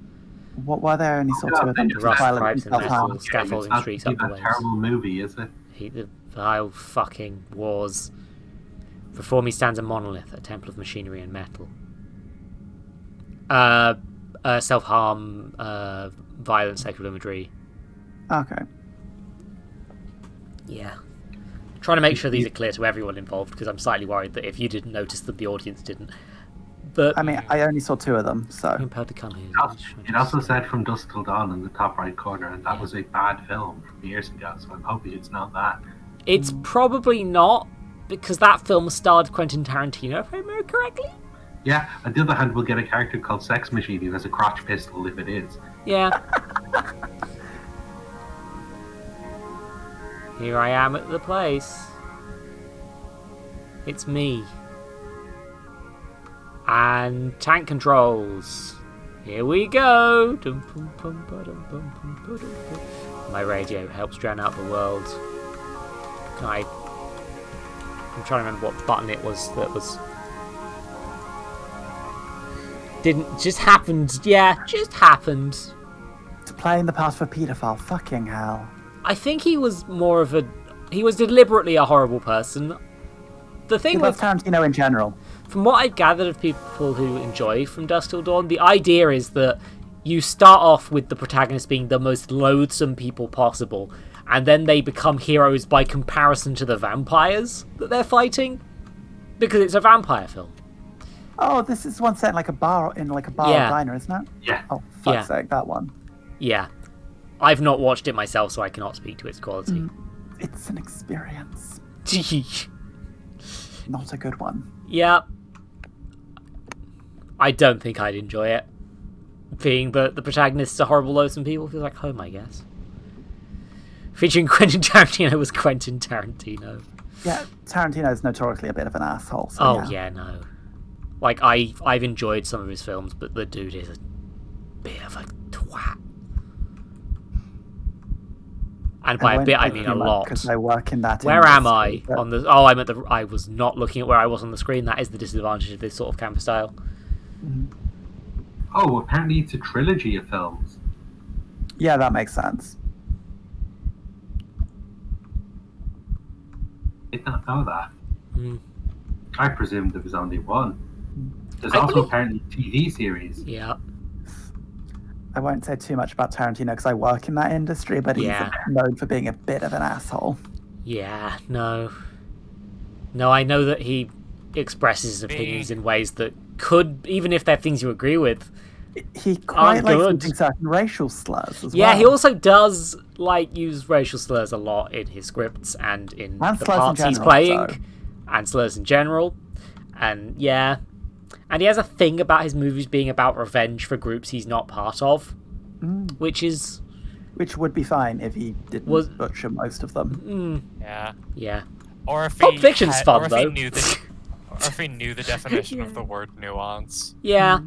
What were there only sort of rough violent stripes and metal, scaffolding streaks up the ways. It's a terrible movie, is it? The vile fucking wars. Before me stands a monolith, a temple of machinery and metal. Self-harm, violent sexual imagery. Okay. Yeah. Trying to make sure these are clear to everyone involved, because I'm slightly worried that if you didn't notice them, the audience didn't. But I mean, I only saw 2 of them, so. I'm compelled to come here. It also said From Dusk Till Dawn in the top right corner, and that was a bad film from years ago, so I'm hoping it's not that. It's probably not, because that film starred Quentin Tarantino, if I remember correctly. Yeah, on the other hand, we'll get a character called Sex Machine who has a crotch pistol if it is. Yeah. Here I am at the place. It's me. And tank controls. Here we go. My radio helps drown out the world. I'm trying to remember what button it was that was... Just happened. Yeah, just happened. To play in the past for paedophile, fucking hell. I think he was more of a... He was deliberately a horrible person. The thing with Tarantino in general. From what I've gathered of people who enjoy From Dusk Till Dawn, the idea is that you start off with the protagonist being the most loathsome people possible, and then they become heroes by comparison to the vampires that they're fighting, because it's a vampire film. Oh, this is one set in like a bar or diner, isn't it? Yeah. Oh, fuck's sake, that one. Yeah. I've not watched it myself, so I cannot speak to its quality. It's an experience. Not a good one. Yeah. I don't think I'd enjoy it. Being the protagonists are horrible, loathsome people feels like home, I guess. Featuring Quentin Tarantino was Quentin Tarantino. Yeah, Tarantino's notoriously a bit of an asshole. So yeah, no. Like, I've enjoyed some of his films, but the dude is a bit of a twat. And by a bit, I mean a lot. Because I work in that Where am industry, I on the? Oh, I'm at the. I was not looking at where I was on the screen. That is the disadvantage of this sort of camera style. Oh, apparently it's a trilogy of films. Yeah, that makes sense. Did not know that. Mm. I presumed there was only one. There's I also believe- apparently a TV series. Yeah. I won't say too much about Tarantino because I work in that industry, but Yeah. he's known for being a bit of an asshole. Yeah. No. No, I know that he expresses his opinions in ways that could, even if they're things you agree with. He quite likes good. using certain racial slurs as well. Yeah, he also does use racial slurs a lot in his scripts and in And the slurs in parts he's general, playing, so. and slurs in general. And yeah, and he has a thing about his movies being about revenge for groups he's not part of, which would be fine if he didn't butcher most of them. Yeah. Or if Pulp Fiction's fun, or if though. Or if he knew the definition of the word nuance. Yeah.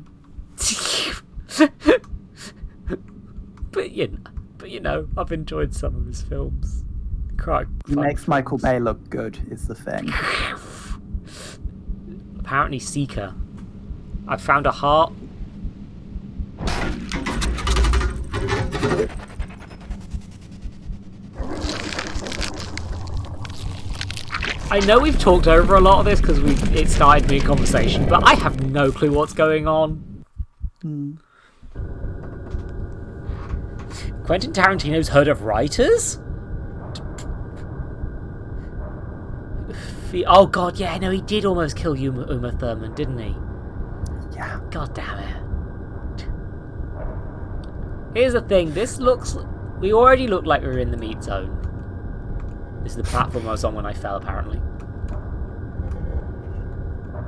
But you know, I've enjoyed some of his films. He makes Michael Bay look good, is the thing. Apparently Seeker. I've found a heart. I know we've talked over a lot of this because it started mid-conversation, but I have no clue what's going on. Quentin Tarantino's heard of writers? Oh god, yeah, no, he did almost kill Uma Thurman, didn't he? Yeah. God damn it. Here's the thing, we already look like we were in the meat zone. This is the platform I was on when I fell, apparently.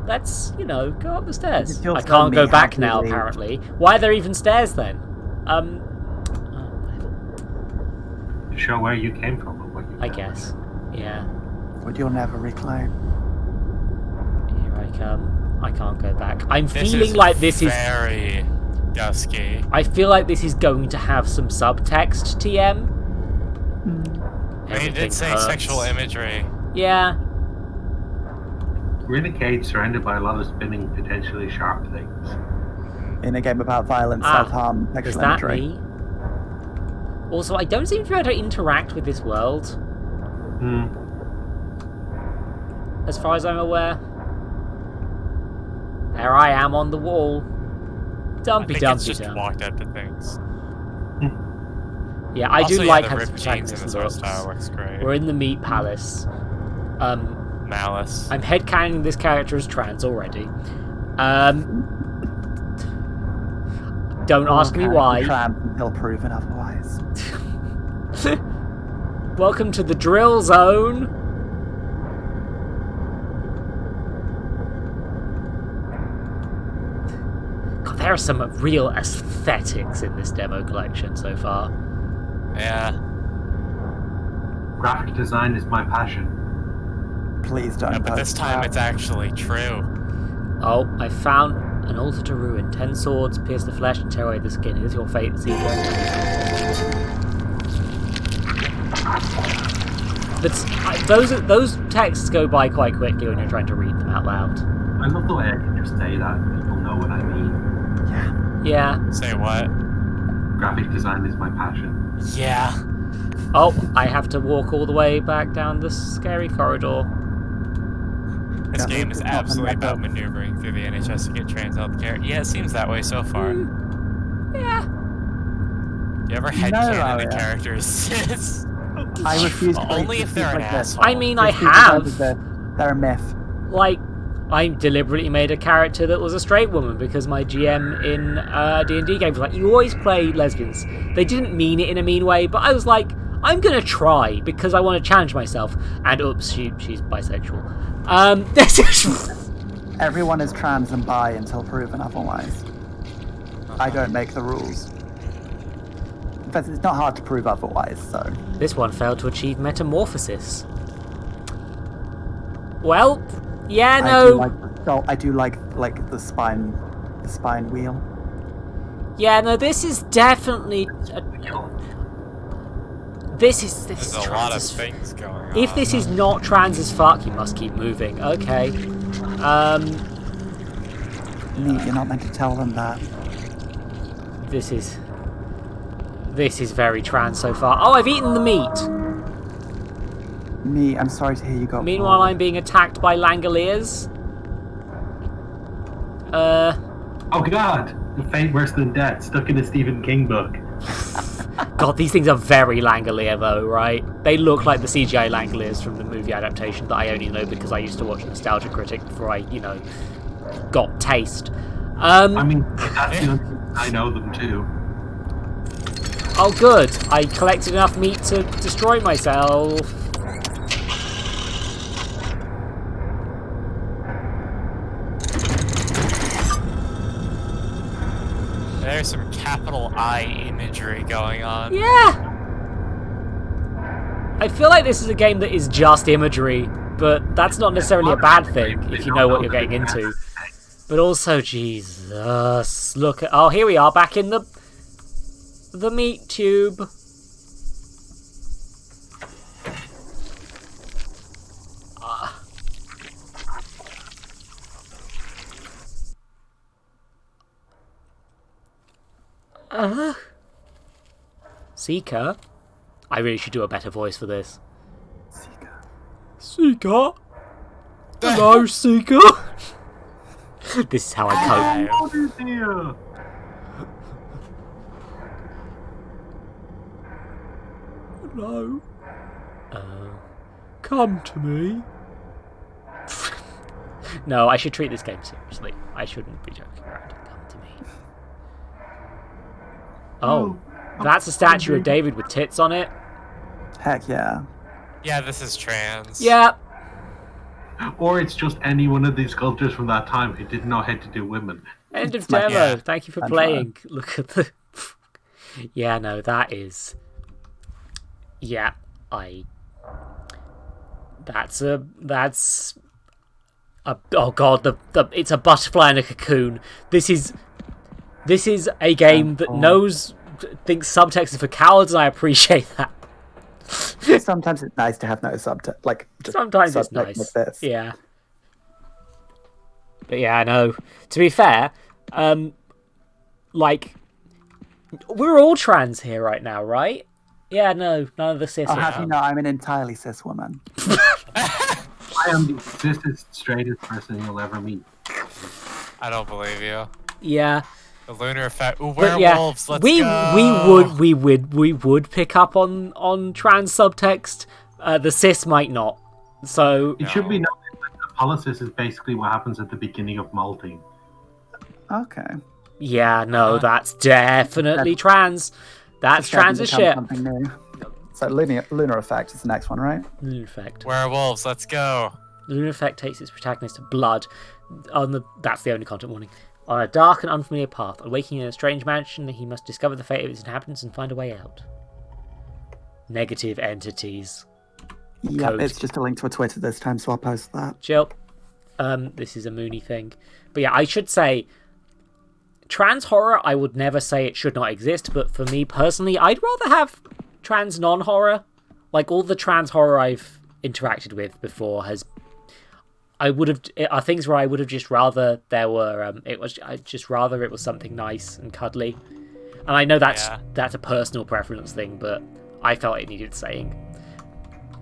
Let's, go up the stairs. I can't go back now, apparently. Why are there even stairs, then? To show where you came from and what you I guess. Yeah. What you'll never reclaim. Here I come. I can't go back. I'm This feeling is like this is... very dusky. I feel like this is going to have some subtext, TM. I mean, it did say sexual imagery. Yeah. We're in a cage surrounded by a lot of spinning, potentially sharp things. In a game about violence, self-harm, Is sexual that imagery. me? Also, I don't seem to be able to interact with this world. As far as I'm aware. There I am on the wall. Dumpy I think dumpy it's just dump. walked up to things. Yeah, I Also, do yeah, like the how this ripped jeans in protagonist this art looks. style works great. We're in the meat palace. Malice. I'm headcanoning this character as trans already. Don't ask me why. Trans until proven otherwise. Welcome to the drill zone. God, there are some real aesthetics in this demo collection so far. Yeah. Graphic design is my passion. Please don't. Yeah, but this time it's actually true. Oh, I found an altar to ruin. 10 swords, pierce the flesh, and tear away the skin. It is your fate, Seeker. But those texts go by quite quickly when you're trying to read them out loud. I love the way I can just say that and people know what I mean. Yeah. Say what? Graphic design is my passion. Yeah. Oh, I have to walk all the way back down the scary corridor. This game is absolutely about maneuvering through the NHS to get trans healthcare. Yeah, it seems that way so far. Yeah. You ever headcanon the characters? I refuse to Only if they're an asshole. I mean, I have. They're a myth. Like, I deliberately made a character that was a straight woman because my GM in D&D games was like, you always play lesbians. They didn't mean it in a mean way, but I was like, I'm gonna try because I want to challenge myself. And oops, she's bisexual. Everyone is trans and bi until proven otherwise. I don't make the rules. In fact, it's not hard to prove otherwise, so... This one failed to achieve metamorphosis. Well, yeah, I no. do like the Oh, I do like the spine wheel. Yeah, no, this is definitely. This is There's a trans lot of as things going on. If this is not trans as fuck, you must keep moving. Okay. Neat, you're not meant to tell them that. This is very trans so far. Oh, I've eaten the meat. Me, I'm sorry to hear you got. Meanwhile, I'm being attacked by Langoliers. Oh God! The fate worse than death, stuck in a Stephen King book. God, these things are very Langolier though, right? They look like the CGI Langoliers from the movie adaptation that I only know because I used to watch Nostalgia Critic before I, got taste. I mean, that's the only reason I know them too. Oh good, I collected enough meat to destroy myself. There's some capital I imagery going on. Yeah! I feel like this is a game that is just imagery, but that's not necessarily a bad thing if you know what you're getting into. But also, Jesus, look at... Oh, here we are, back in the meat tube. Seeker? I really should do a better voice for this. Seeker? Hello, Seeker? This is how I cope. What is here? Hello? Come to me. No, I should treat this game seriously. I shouldn't be joking around. Come to me. Oh, that's a statue of David with tits on it. Heck yeah. Yeah, this is trans. Yeah. Or it's just any one of these sculptors from that time who didn't know how to do women. End of demo. Yeah. Thank you for playing. Look at the... Yeah, no, that is... Yeah, That's a... Oh god, it's a butterfly in a cocoon. This is a game that thinks subtext is for cowards, and I appreciate that. Sometimes it's nice to have no subtext. Like, just sometimes it's subtext nice. like this. Yeah. But yeah, I know. To be fair, we're all trans here right now, right? Yeah, no, none of the cis. I'll have you know, I'm an entirely cis woman. I am the cisest, straightest person you'll ever meet. I don't believe you. Yeah. The lunar effect. Ooh, But werewolves. yeah, Let's go. we would pick up on trans subtext. The cis might not. So It should be noted that Apolysis is basically what happens at the beginning of molting. Okay. yeah, no, that's definitely trans. That's trans as shit. Something new. So Lunar Effect is the next one, right? Lunar Effect. Werewolves. Let's go. The Lunar Effect takes its protagonist to blood. That's the only content warning. On a dark and unfamiliar path, awaking in a strange mansion, he must discover the fate of its inhabitants and find a way out. Negative entities. Yeah, Code. it's just a link to a Twitter this time, so I'll post that. Chill. This is a Mooney thing. But yeah, I should say, trans horror, I would never say it should not exist, but for me personally, I'd rather have trans non-horror. Like, all the trans horror I've interacted with before are things where I would have just rather there were, it was something nice and cuddly. And I know that's a personal preference thing, but I felt it needed saying.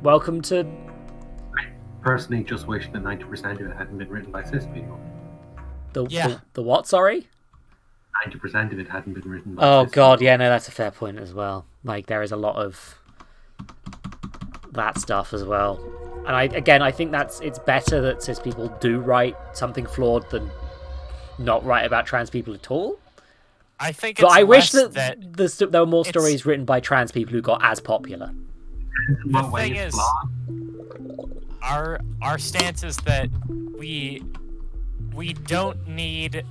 Welcome to... I personally just wish that 90% of it hadn't been written by cis people. The what, sorry? 90% of it hadn't been written by Oh cis god, people. yeah, no, that's a fair point as well. Like, there is a lot of that stuff as well. And I think it's better that cis people do write something flawed than not write about trans people at all. I think. But I wish that there were more stories written by trans people who got as popular. The thing is, our stance is that we don't need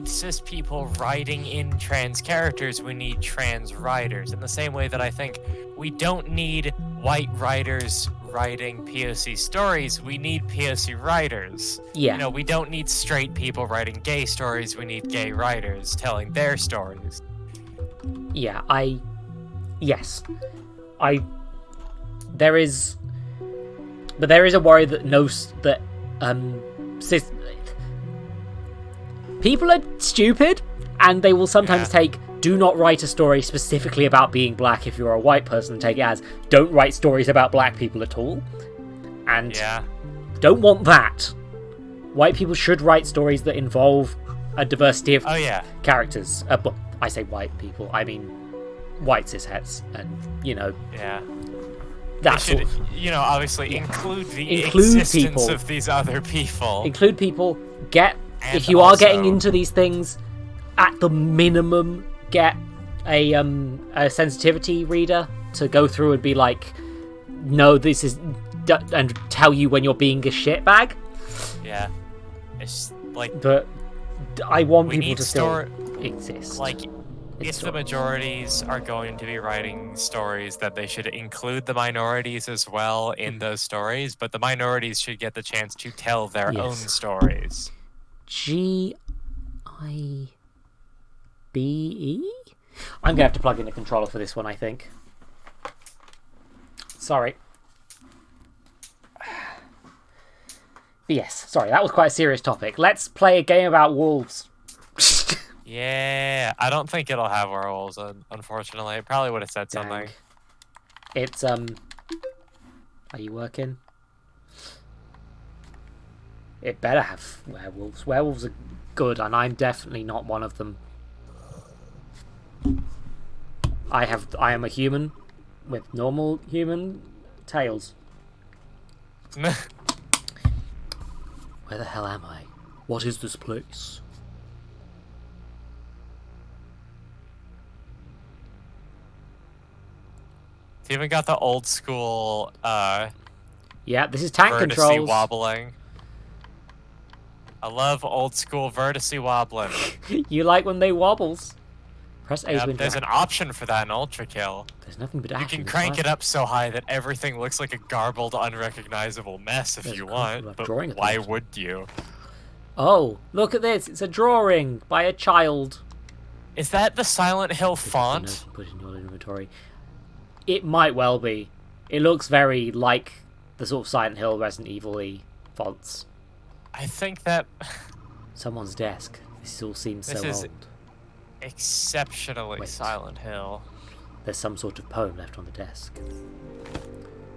cis people writing in trans characters. We need trans writers. In the same way that I think we don't need white writers writing POC stories. We need POC writers. Yeah. You know, we don't need straight people writing gay stories. We need gay writers telling their stories. Yeah, there is a worry that people are stupid, and they will sometimes take do not write a story specifically about being black if you're a white person, and take it as don't write stories about black people at all, and don't want that. White people should write stories that involve a diversity of characters. But I say white people, I mean white cisheads, and that's should, obviously include the existence people. Of these other people. Include people. If you are getting into these things, at the minimum, get a sensitivity reader to go through and be like, no, this is, and tell you when you're being a shitbag. Yeah, it's like. But I want people to still exist. Like, if the majorities are going to be writing stories, that they should include the minorities as well in those stories, but the minorities should get the chance to tell their own stories. GIBE? I'm gonna have to plug in a controller for this one, I think. Sorry. But yes, sorry, that was quite a serious topic. Let's play a game about wolves. Yeah, I don't think it'll have werewolves, unfortunately. It probably would have said something. It's, are you working? It better have werewolves. Werewolves are good, and I'm definitely not one of them. I am a human with normal human tails. Where the hell am I? What is this place? It's even got the old school yeah, this is tank controls. Wobbling. I love old school vertice wobbling. You like when they wobbles. Press A to interact. There's an option for that in Ultra Kill. There's nothing but action. You can crank it up so high that everything looks like a garbled, unrecognizable mess if you want, but why would you? Oh, look at this. It's a drawing by a child. Is that the Silent Hill font? Put in your inventory. It might well be. It looks very like the sort of Silent Hill, Resident Evil-y fonts. I think that... Someone's desk. This all seems so old. This is exceptionally Silent Hill. There's some sort of poem left on the desk.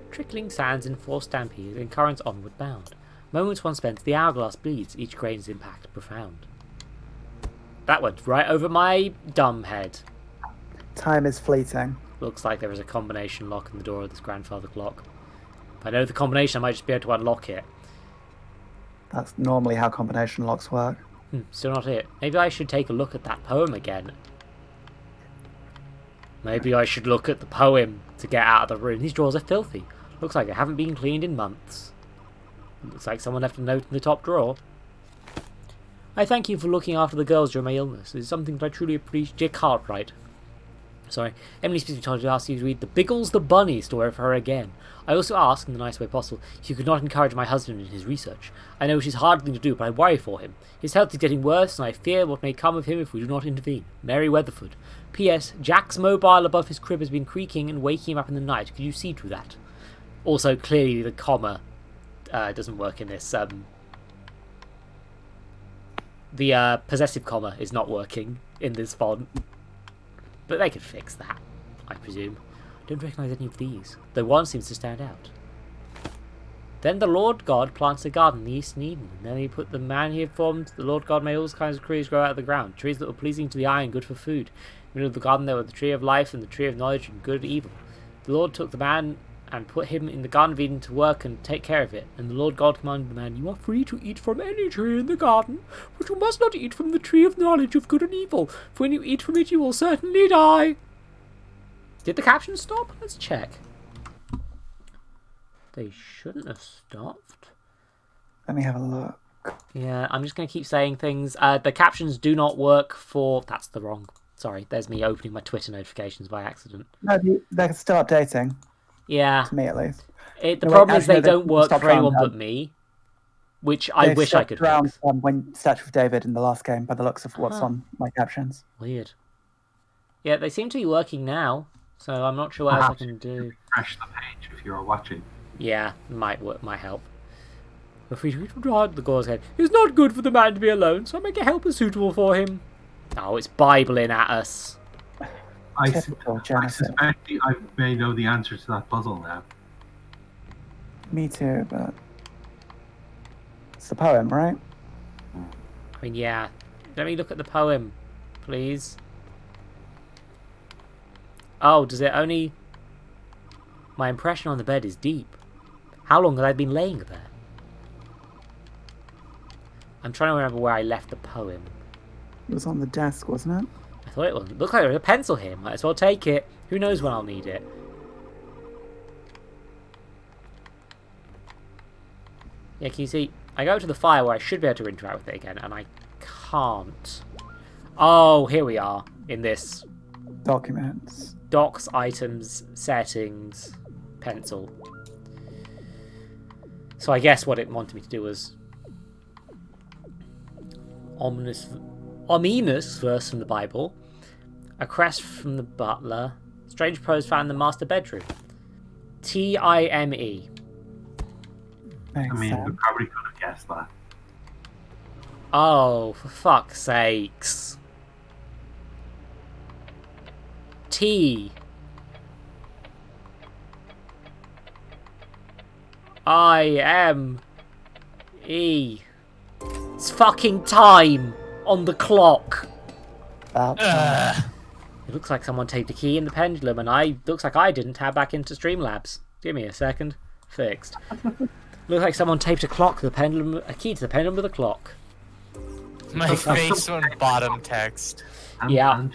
Trickling sands in forced stampede and currents onward bound. Moments once spent, the hourglass bleeds, each grain's impact profound. That went right over my dumb head. Time is fleeting. Looks like there is a combination lock in the door of this grandfather clock. If I know the combination, I might just be able to unlock it. That's normally how combination locks work. Still not it. Maybe I should take a look at that poem again. Maybe I should look at the poem to get out of the room. These drawers are filthy. Looks like they haven't been cleaned in months. Looks like someone left a note in the top drawer. I thank you for looking after the girls during my illness. It's something that I truly appreciate. Dick Cartwright. Sorry. Emily specifically told me to ask you to read the Biggles the Bunny story of her again. I also ask, in the nicest way possible, if you could not encourage my husband in his research. I know it is a hard thing to do, but I worry for him. His health is getting worse, and I fear what may come of him if we do not intervene. Mary Weatherford. P.S. Jack's mobile above his crib has been creaking and waking him up in the night. Could you see through that? Also, clearly the comma doesn't work in this. The possessive comma is not working in this font. But they could fix that, I presume. Don't recognise any of these, though one seems to stand out. Then the Lord God plants a garden in the eastern Eden, and then he put the man he had formed. The Lord God made all kinds of trees grow out of the ground, trees that were pleasing to the eye and good for food. In the middle of the garden there were the tree of life and the tree of knowledge and good and evil. The Lord took the man and put him in the Garden of Eden to work and take care of it. And the Lord God commanded the man, "You are free to eat from any tree in the garden, but you must not eat from the tree of knowledge of good and evil, for when you eat from it you will certainly die." Did the caption stop? Let's check. They shouldn't have stopped. Let me have a look. Yeah, I'm just going to keep saying things. The captions do not work for... That's the wrong... Sorry, there's me opening my Twitter notifications by accident. No, they're still updating. Yeah. To me, at least. The No, wait, problem is actually, they no, don't work stopped for anyone around, but me, which I They've wish I stopped could around fix. when Statue of David in the last game, by the looks of what's Uh-huh. on my captions. Weird. Yeah, they seem to be working now, so I'm not sure what else I can do. Refresh the page if you're watching. Yeah, might help. If we tried the Gore's head, it's not good for the man to be alone, so make a helper suitable for him. Oh, it's Bibling at us. I Typical Genesis. suspect I may know the answer to that puzzle now. Me too, but it's the poem, right? I mean, yeah. Let me look at the poem, please. Oh, does it only... My impression on the bed is deep. How long have I been laying there? I'm trying to remember where I left the poem. It was on the desk, wasn't it? I thought it wasn't. Looks like there's a pencil here. Might as well take it. Who knows when I'll need it. Yeah, can you see? I go to the fire where I should be able to interact with it again, and I can't. Oh, here we are. In this. Documents. Docs, items, settings, pencil. So I guess what it wanted me to do was... Ominous verse from the Bible. A crest from the butler. Strange prose found in the master bedroom. TIME. I mean, we probably could have guessed that. Oh, for fuck's sakes. T. IME. It's fucking time on the clock. It looks like someone taped a key in the pendulum, and looks like I didn't tab back into Streamlabs. Give me a second. Fixed. Looks like someone taped a key to the pendulum with a clock. My face on bottom text. Yeah.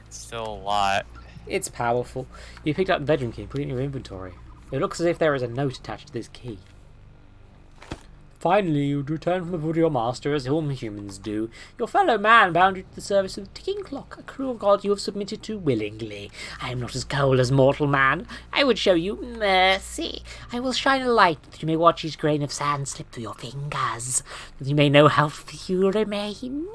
It's still a lot. It's powerful. You picked up the bedroom key and put it in your inventory. It looks as if there is a note attached to this key. Finally, you return from before your master, as all humans do. Your fellow man bound you to the service of the ticking clock, a crew of gods you have submitted to willingly. I am not as cold as mortal man. I would show you mercy. I will shine a light that you may watch each grain of sand slip through your fingers, that you may know how few you remain.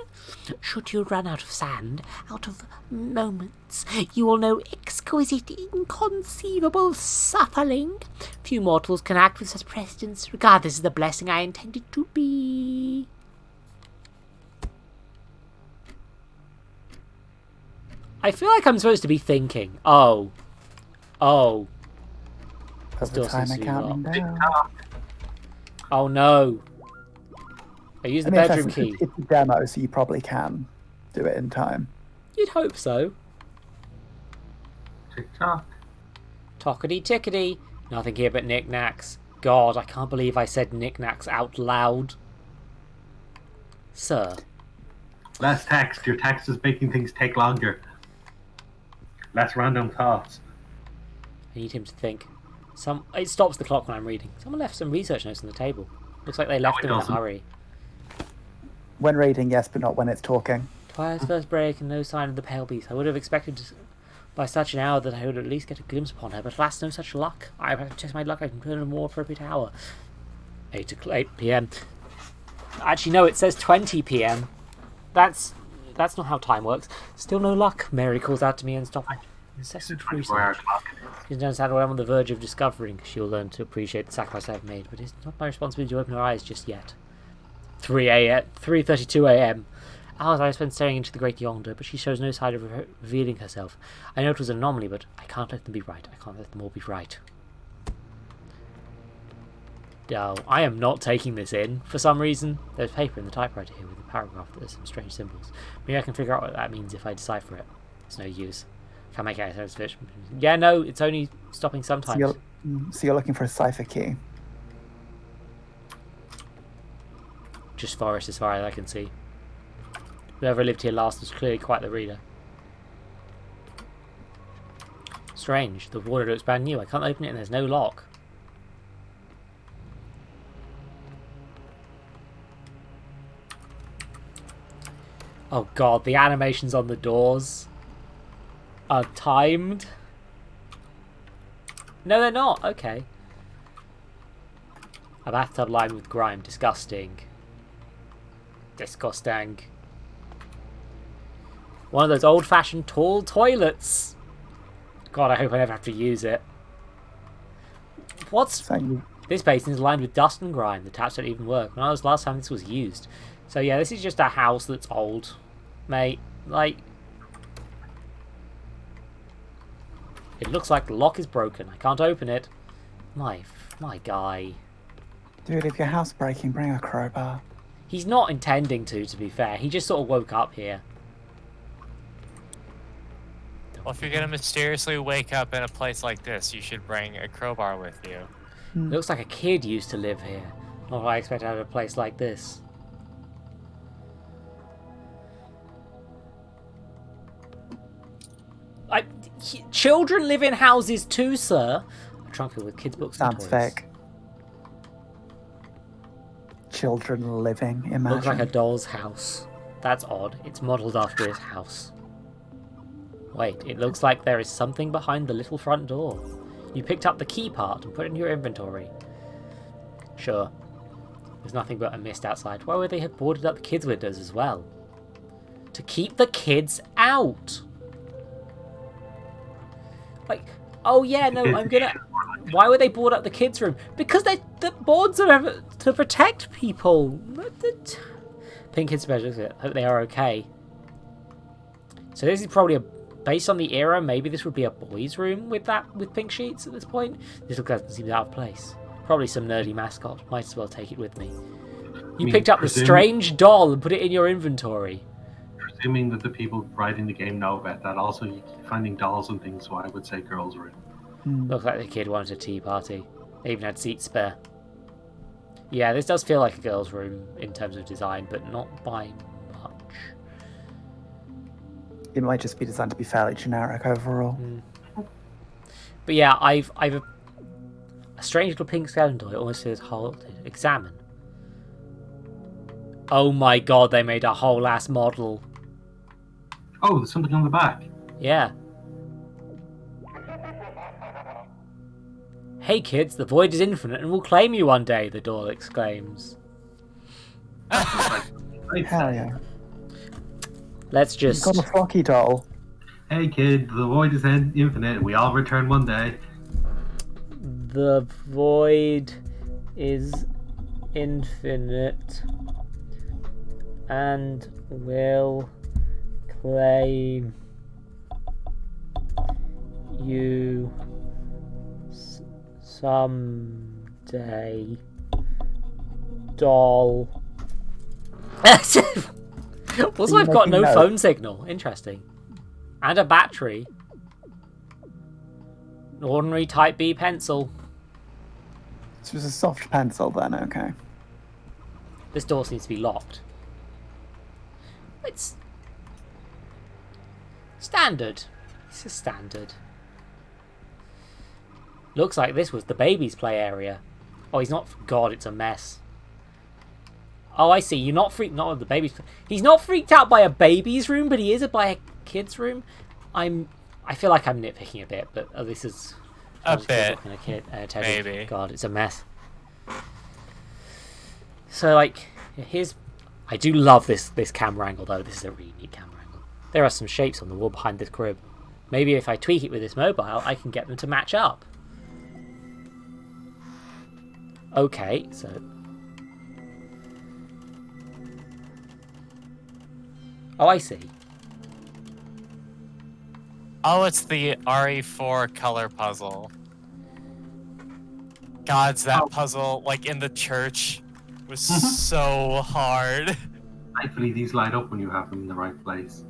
Should you run out of sand, out of moments, you will know exquisite, inconceivable suffering. Few mortals can act with such precedence, regardless of the blessing I intended to be. I feel like I'm supposed to be thinking, oh. Put the timer counting down. Oh no. I used the bedroom key. It's a demo, so you probably can do it in time. You'd hope so. Tick-tock. Tockety-tickety. Nothing here but knickknacks. God, I can't believe I said knickknacks out loud. Sir. Less text. Your text is making things take longer. Less random thoughts. I need him to think. It stops the clock when I'm reading. Someone left some research notes on the table. Looks like they left them in a hurry. When reading, yes, but not when it's talking. Twilight's first break and no sign of the pale beast. I would have expected by such an hour that I would at least get a glimpse upon her, but alas, no such luck. I have to test my luck. I can put in a more appropriate hour. 8 p.m. Actually, no, it says 20 p.m. That's not how time works. Still no luck. Mary calls out to me and stops. Incessant research. She doesn't understand what I'm on the verge of discovering. She'll learn to appreciate the sacrifice I've made, but it's not my responsibility to open her eyes just yet. 3:32 a.m. Hours I spent staring into the great yonder, but she shows no sign of revealing herself. I know it was an anomaly, but I can't let them be right. I can't let them all be right. No, I am not taking this in, for some reason. There's paper in the typewriter here with a paragraph that has some strange symbols. Maybe I can figure out what that means if I decipher it. It's no use. Can't make out sense of it. Yeah, no, it's only stopping sometimes. So you're looking for a cipher key? Just forest as far as I can see. Whoever lived here last was clearly quite the reader. Strange, the water looks brand new. I can't open it and there's no lock. Oh god, the animations on the doors are timed. No, they're not. Okay. A bathtub lined with grime. Disgusting. Disgusting. One of those old-fashioned tall toilets. God, I hope I never have to use it. What's... This basin is lined with dust and grime. The taps don't even work. When was the last time this was used? So yeah, this is just a house that's old. Mate, like... It looks like the lock is broken. I can't open it. My guy. Dude, if your house breaking, bring a crowbar. He's not intending to be fair. He just sort of woke up here. Well, if you're gonna mysteriously wake up in a place like this, you should bring a crowbar with you. Looks like a kid used to live here. Not what I expect out of a place like this. Children live in houses too, sir. A trunk filled with kids' books and Sounds toys. fake. Children living, imagine. Looks like a doll's house. That's odd. It's modelled after his house. Wait, it looks like there is something behind the little front door. You picked up the key part and put it in your inventory. Sure. There's nothing but a mist outside. Why would they have boarded up the kids' windows as well? To keep the kids out! Like, oh yeah, no, I'm gonna... Why would they board up the kids' room? Because the boards are to protect people. Pink kids special. Hope they are okay. So this is probably based on the era. Maybe this would be a boys' room with pink sheets at this point. This doesn't seem out of place. Probably some nerdy mascot. Might as well take it with me. You picked up the strange doll and put it in your inventory. Presuming that the people writing the game know about that. Also, you keep finding dolls and things, so I would say girls' room. Looks like the kid wanted a tea party. They even had seats spare. Yeah, this does feel like a girl's room in terms of design, but not by much. It might just be designed to be fairly generic overall. But yeah, I've a strange little pink skeleton toy. It almost says halted. Examine. Oh my god, they made a whole ass model. Oh, there's something on the back. Yeah. Hey kids, the void is infinite and will claim you one day, the doll exclaims. Hell yeah. Let's just... You've got a flocky doll. Hey kid, the void is infinite. We all return one day. The void is infinite and will claim you someday, doll. Also, I've got no phone signal. Interesting. And a battery. An ordinary Type B pencil. This was a soft pencil then, okay. This door seems to be locked. It's standard. This is standard. Looks like this was the baby's play area. Oh, he's not... God, it's a mess. Oh, I see. You're not freaked... Not with the baby's... He's not freaked out by a baby's room, but he is by a kid's room. I feel like I'm nitpicking a bit, but this is... A bit. A kid, Maybe. God, it's a mess. So, like, here's... I do love this camera angle, though. This is a really neat camera angle. There are some shapes on the wall behind this crib. Maybe if I tweak it with this mobile, I can get them to match up. Okay, so... Oh, I see. Oh, it's the RE4 color puzzle. Gods, that puzzle, like in the church, was so hard. Thankfully, these light up when you have them in the right place.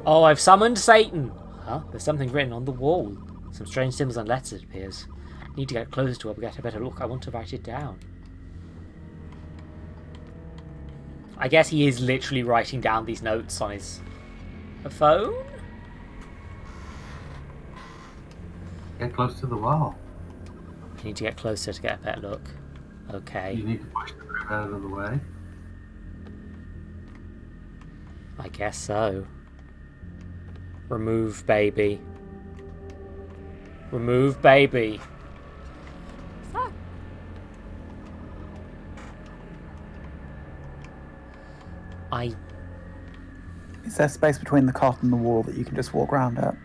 Oh, I've summoned Satan! Huh? There's something written on the wall. Some strange symbols and letters, it appears. Need to get closer to it, get a better look. I want to write it down. I guess he is literally writing down these notes on his phone? Get close to the wall. I need to get closer to get a better look. Okay. You need to push the crib out of the way. I guess so. Remove baby. Remove baby. So, Is there space between the cot and the wall that you can just walk around at?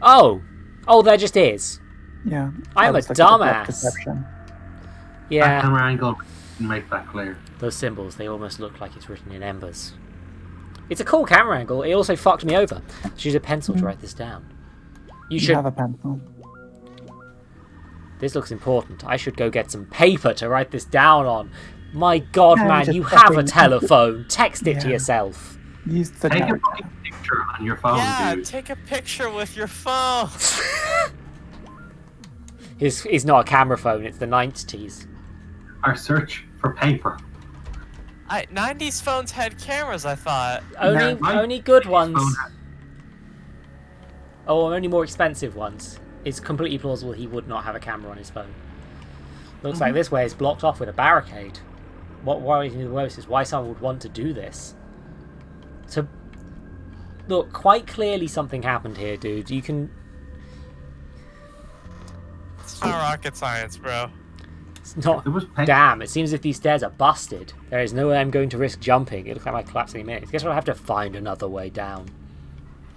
Oh! Oh, there just is. Yeah. I'm a Looks like it's block dumbass. perception. That Yeah. camera angle can make that clear. Those symbols, they almost look like it's written in embers. It's a cool camera angle. It also fucked me over. Should use a pencil to write this down. You You should... have a pencil. This looks important. I should go get some paper to write this down on. My god, Yeah, man, just you have a fucking- telephone. Text it to Yeah. yourself. Use the Take a note. fucking picture on your phone, Yeah, dude. take a picture with your phone. It's not a camera phone, it's the 90s. Or search for paper. 90s phones had cameras, I thought. Only, my only good ones. phone had- Oh, only more expensive ones. It's completely plausible he would not have a camera on his phone. Looks like this way is blocked off with a barricade. What worries me the most is why someone would want to do this. So, look, quite clearly something happened here, dude. You can... It's not rocket science, bro. It's not... There was paper. Damn, it seems as if these stairs are busted. There is no way I'm going to risk jumping. It looks like I might collapse any minute. Guess I'll have to find another way down.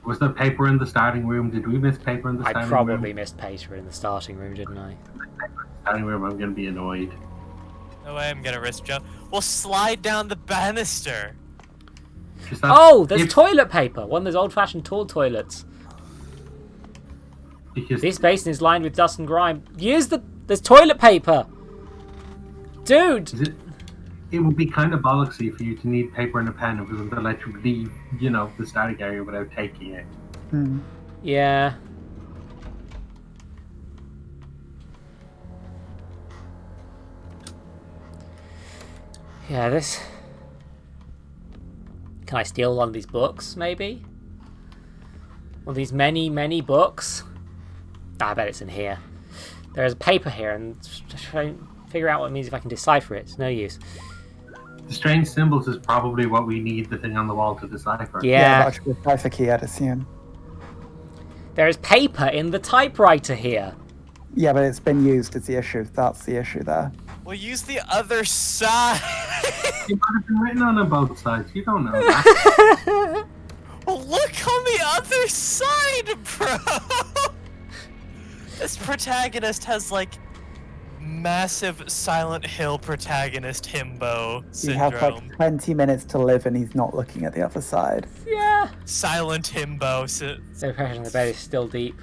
Was there paper in the starting room? Did we miss paper in the I starting probably room? missed paper in the starting room, didn't I? Starting room, I'm gonna be annoyed. No way I'm gonna risk jump. We'll slide down the banister. Just that- Oh, there's if- toilet paper! One of those old-fashioned tall toilets. because This basin is lined with dust and grime. Use the... There's toilet paper! Dude! it would be kind of bollocksy for you to need paper and a pen if it was to let you leave, you know, the static area without taking it. Hmm. Yeah. Yeah, this... Can I steal one of these books, maybe? One of these many, many books? Ah, I bet it's in here. There's paper here, and try and figure out what it means if I can decipher it. It's no use. The strange symbols is probably what we need the thing on the wall to decipher. Yeah. That should be a cipher key, I'd assume. There is paper in the typewriter here. Yeah, but it's been used is the issue. That's the issue there. We'll use the other side. It might have been written on both sides. You don't know that. Well, look on the other side, bro. This protagonist has like massive Silent Hill protagonist himbo You have syndrome. like 20 minutes to live and he's not looking at the other side. Yeah. Silent himbo. So the pressure on the bed is still deep.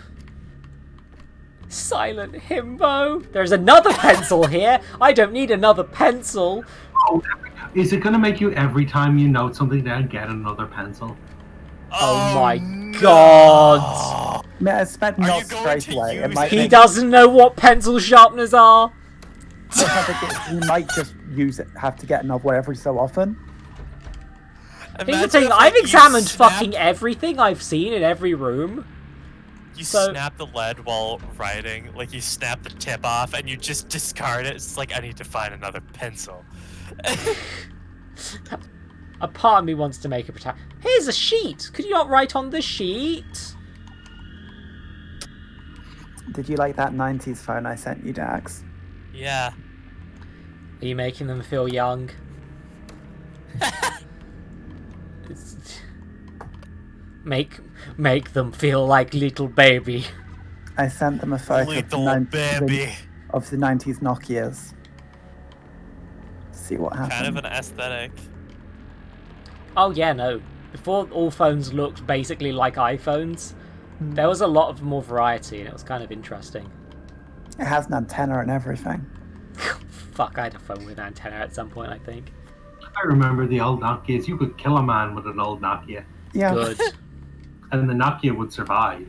Silent himbo. There's another pencil here. I don't need another pencil. Oh, is it going to make you every time you note something down get another pencil? Oh my god. I mean, I expect Are not you going straight to away. It use might He make- doesn't know what pencil sharpeners are. he might just use it, have to get another one every so often. Here's the Imagine thing, if, I've like, you examined snap- fucking everything I've seen in every room. You so- snap the lead while writing, like you snap the tip off and you just discard it. It's like, I need to find another pencil. A part of me wants to make a protect. Here's a sheet. Could you not write on the sheet? Did you like that 90s phone I sent you, Dax? Yeah. Are you making them feel young? It's- make them feel like little baby. I sent them a photo of the, Little baby. of the 90s Nokias. See what happens. Kind of an aesthetic. Oh yeah, no. Before all phones looked basically like iPhones, there was a lot of more variety and it was kind of interesting. It has an antenna and everything. Fuck, I had a phone with an antenna at some point, I think. I remember the old Nokias. You could kill a man with an old Nokia, Yeah, Good. and the Nokia would survive.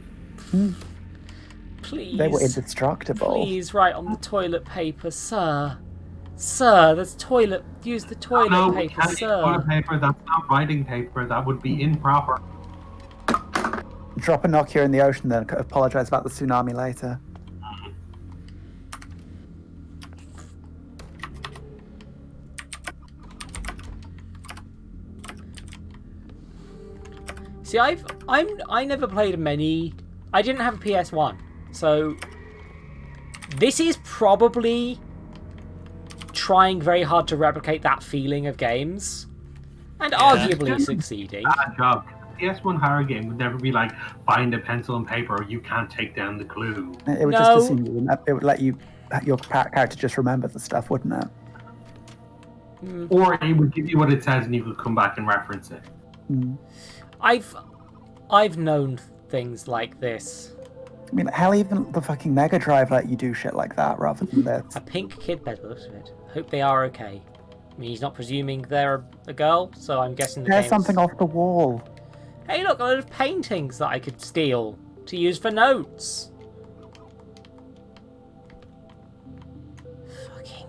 Please. they were indestructible. Please write on the toilet paper, sir. Sir, there's toilet. Use the toilet No, we paper, can't use sir. toilet paper. That's not writing paper. That would be improper. Drop a Nokia in the ocean, then apologize about the tsunami later. See, I never played many. I didn't have a PS1, so this is probably trying very hard to replicate that feeling of games, and arguably succeeding. Bad job. PS1 horror game would never be like find a pencil and paper or you can't take down the clue. It would just assume it would let your character just remember the stuff, wouldn't it? Or it would give you what it says and you could come back and reference it. I've known things like this. I mean, hell, even the fucking Mega Drive let you do shit like that rather than this. A pink kid bed, looks of it. Hope they are okay. I mean, he's not presuming they're a girl, so I'm guessing There's something off the wall. Hey, look, a load of paintings that I could steal to use for notes. Fucking.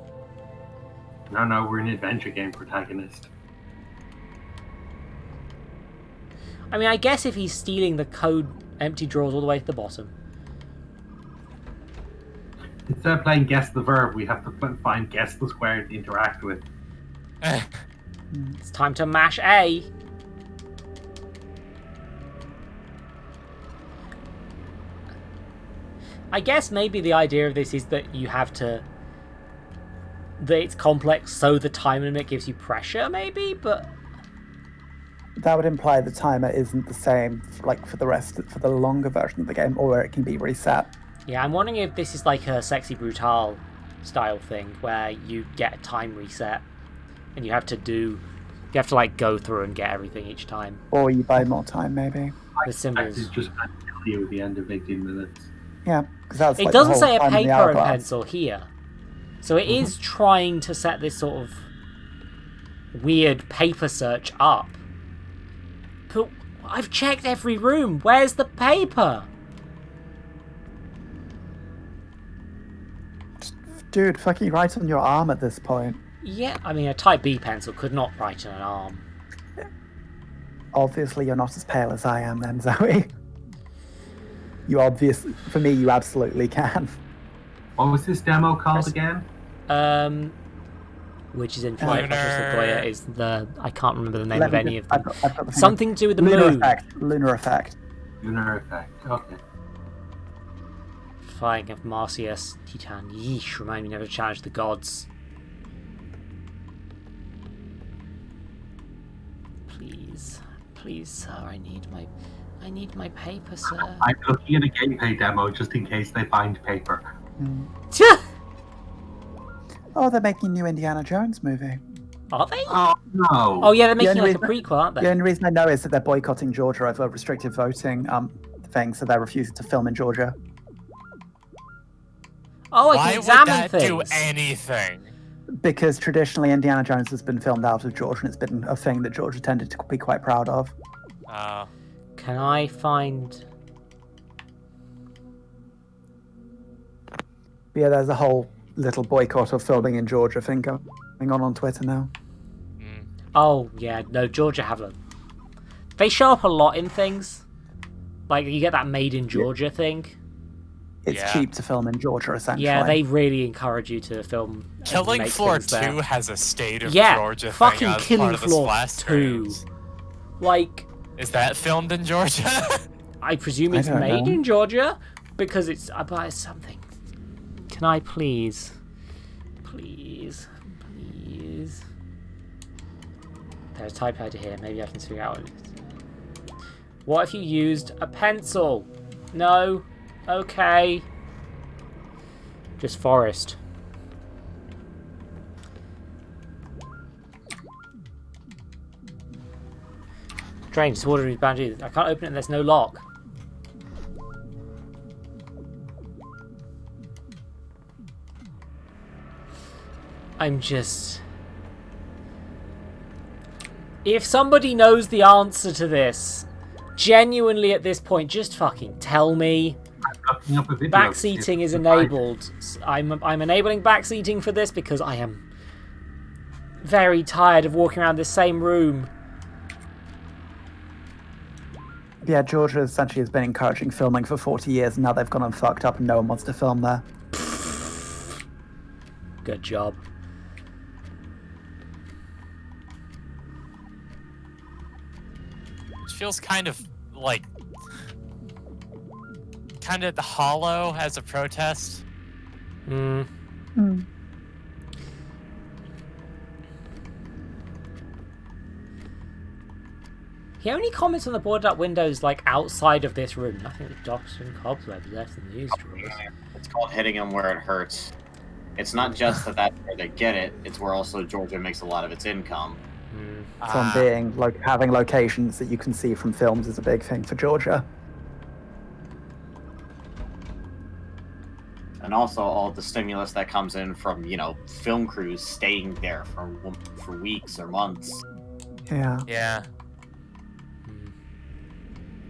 No, we're an adventure game protagonist. I mean, I guess if he's stealing the code empty drawers all the way to the bottom. Instead of playing guess the verb, we have to find guess the square to interact with. It's time to mash A. I guess maybe the idea of this is that you have to... that it's complex, so the time limit gives you pressure, maybe, but... That would imply the timer isn't the same, like, for the longer version of the game, or where it can be reset. Yeah, I'm wondering if this is like a Sexy Brutal style thing, where you get a time reset, and you have to like, go through and get everything each time. Or you buy more time, maybe. The symbols. It's just going to kill you at the end of 18 minutes. Yeah, because that's it like doesn't the say a whole time in the paper and hourglass. pencil here. So it is trying to set this sort of weird paper search up. But I've checked every room. Where's the paper? Dude, fucking write on your arm at this point. Yeah, I mean, a Type B pencil could not write on an arm. Obviously, you're not as pale as I am then, Zoe. For me, you absolutely can. What was this demo called again? Which is in flight. Lunar. Is the... I can't remember the name of any of them. I've got the Something to do with the Lunar moon. Effect. Lunar Effect. Lunar Effect, okay. Flying of Marcius Titan. Yeesh, remind me never to challenge the gods. Please, sir, I need my paper, sir. I'm looking at a gameplay demo just in case they find paper. Oh, they're making a new Indiana Jones movie. Are they? Oh, no. Oh, yeah, they're making only like a prequel, aren't they? The only reason I know is that they're boycotting Georgia over restrictive voting thing, so they're refusing to film in Georgia. Oh, I Why can would examine that things. do anything? Because traditionally Indiana Jones has been filmed out of Georgia, and it's been a thing that Georgia tended to be quite proud of. Can I find... Yeah, there's a whole little boycott of filming in Georgia thing going on Twitter now. Oh, yeah, no, Georgia have them. They show up a lot in things. Like, you get that made in Georgia thing. It's cheap to film in Georgia, essentially. Yeah, they really encourage you to film. Killing make Floor things 2 there. has a state of Yeah, Georgia fucking thing as Killing part of the Floor splash 2. screens. Like, Is that filmed in Georgia? I presume it's don't made know. in Georgia because it's about something. Can I please? Please. There's a typewriter here. Maybe I can figure out what it is. What if you used a pencil? No. Okay. Just forest. Strange, this water is boundary. I can't open it and there's no lock. I'm just... If somebody knows the answer to this, genuinely at this point, just fucking tell me. Looking up a video. Backseating is enabled. I'm enabling backseating for this because I am very tired of walking around this same room. Yeah, Georgia essentially has been encouraging filming for 40 years, and now they've gone and fucked up and no one wants to film there. Good job. Which feels kind of like, kind of hollow as a protest. Hmm. He only comments on the boarded up windows like outside of this room. Nothing but dust and cobwebs left in these drawers. It's called hitting them where it hurts. It's not just that's where they get it, it's where also Georgia makes a lot of its income. From being like having locations that you can see from films is a big thing for Georgia. And also all the stimulus that comes in from, film crews staying there for weeks or months. Yeah. Yeah.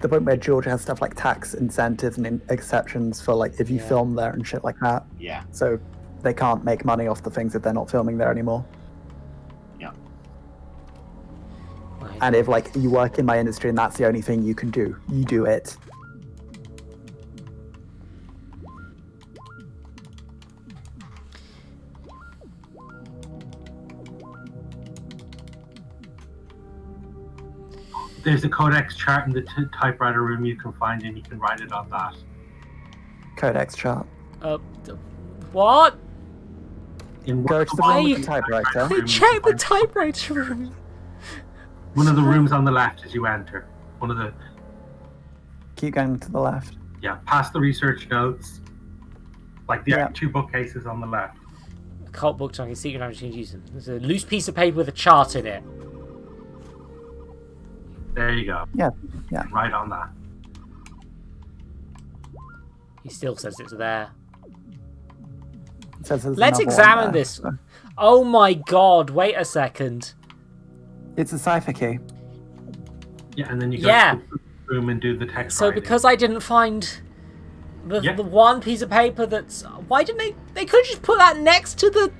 The point where Georgia has stuff like tax incentives and exceptions for like if you film there and shit like that. Yeah. So they can't make money off the things if they're not filming there anymore. Yeah. And if like you work in my industry and that's the only thing you can do, you do it. There's a codex chart in the typewriter room you can find, and you can write it on that. Codex chart. What? Go to the room with the typewriter. They check the typewriter room. One of the rooms on the left as you enter. Keep going to the left. Yeah, past the research notes. Like the two bookcases on the left. Occult book talking secret language you can use them. There's a loose piece of paper with a chart in it. There you go. Yeah. Right on that. He still says it's there. It says there's Let's another one examine there. this. Oh my god, wait a second. It's a cipher key. Yeah, and then you go to the room and do the text So writing. because I didn't find the one piece of paper that's... Why didn't they could just put that next to the...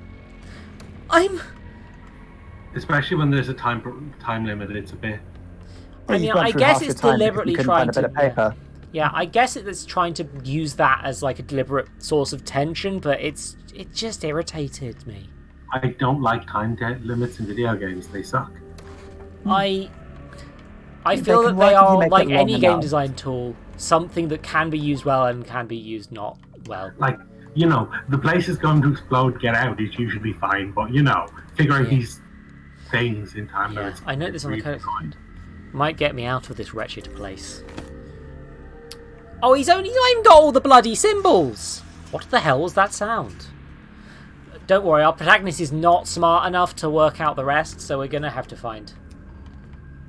Especially when there's a time limit, it's a bit... I mean, I guess it's deliberately trying to... Find a bit of paper. Yeah, I guess it's trying to use that as like a deliberate source of tension, but it just irritated me. I don't like time limits in video games. They suck. I feel that they are, like any game design tool, something that can be used well and can be used not well. Like, the place is going to explode, get out is usually fine, but, figure out these things in time limits. I know this on the code. Might get me out of this wretched place. Oh, he's not even got all the bloody symbols! What the hell was that sound? Don't worry, our protagonist is not smart enough to work out the rest, so we're gonna have to find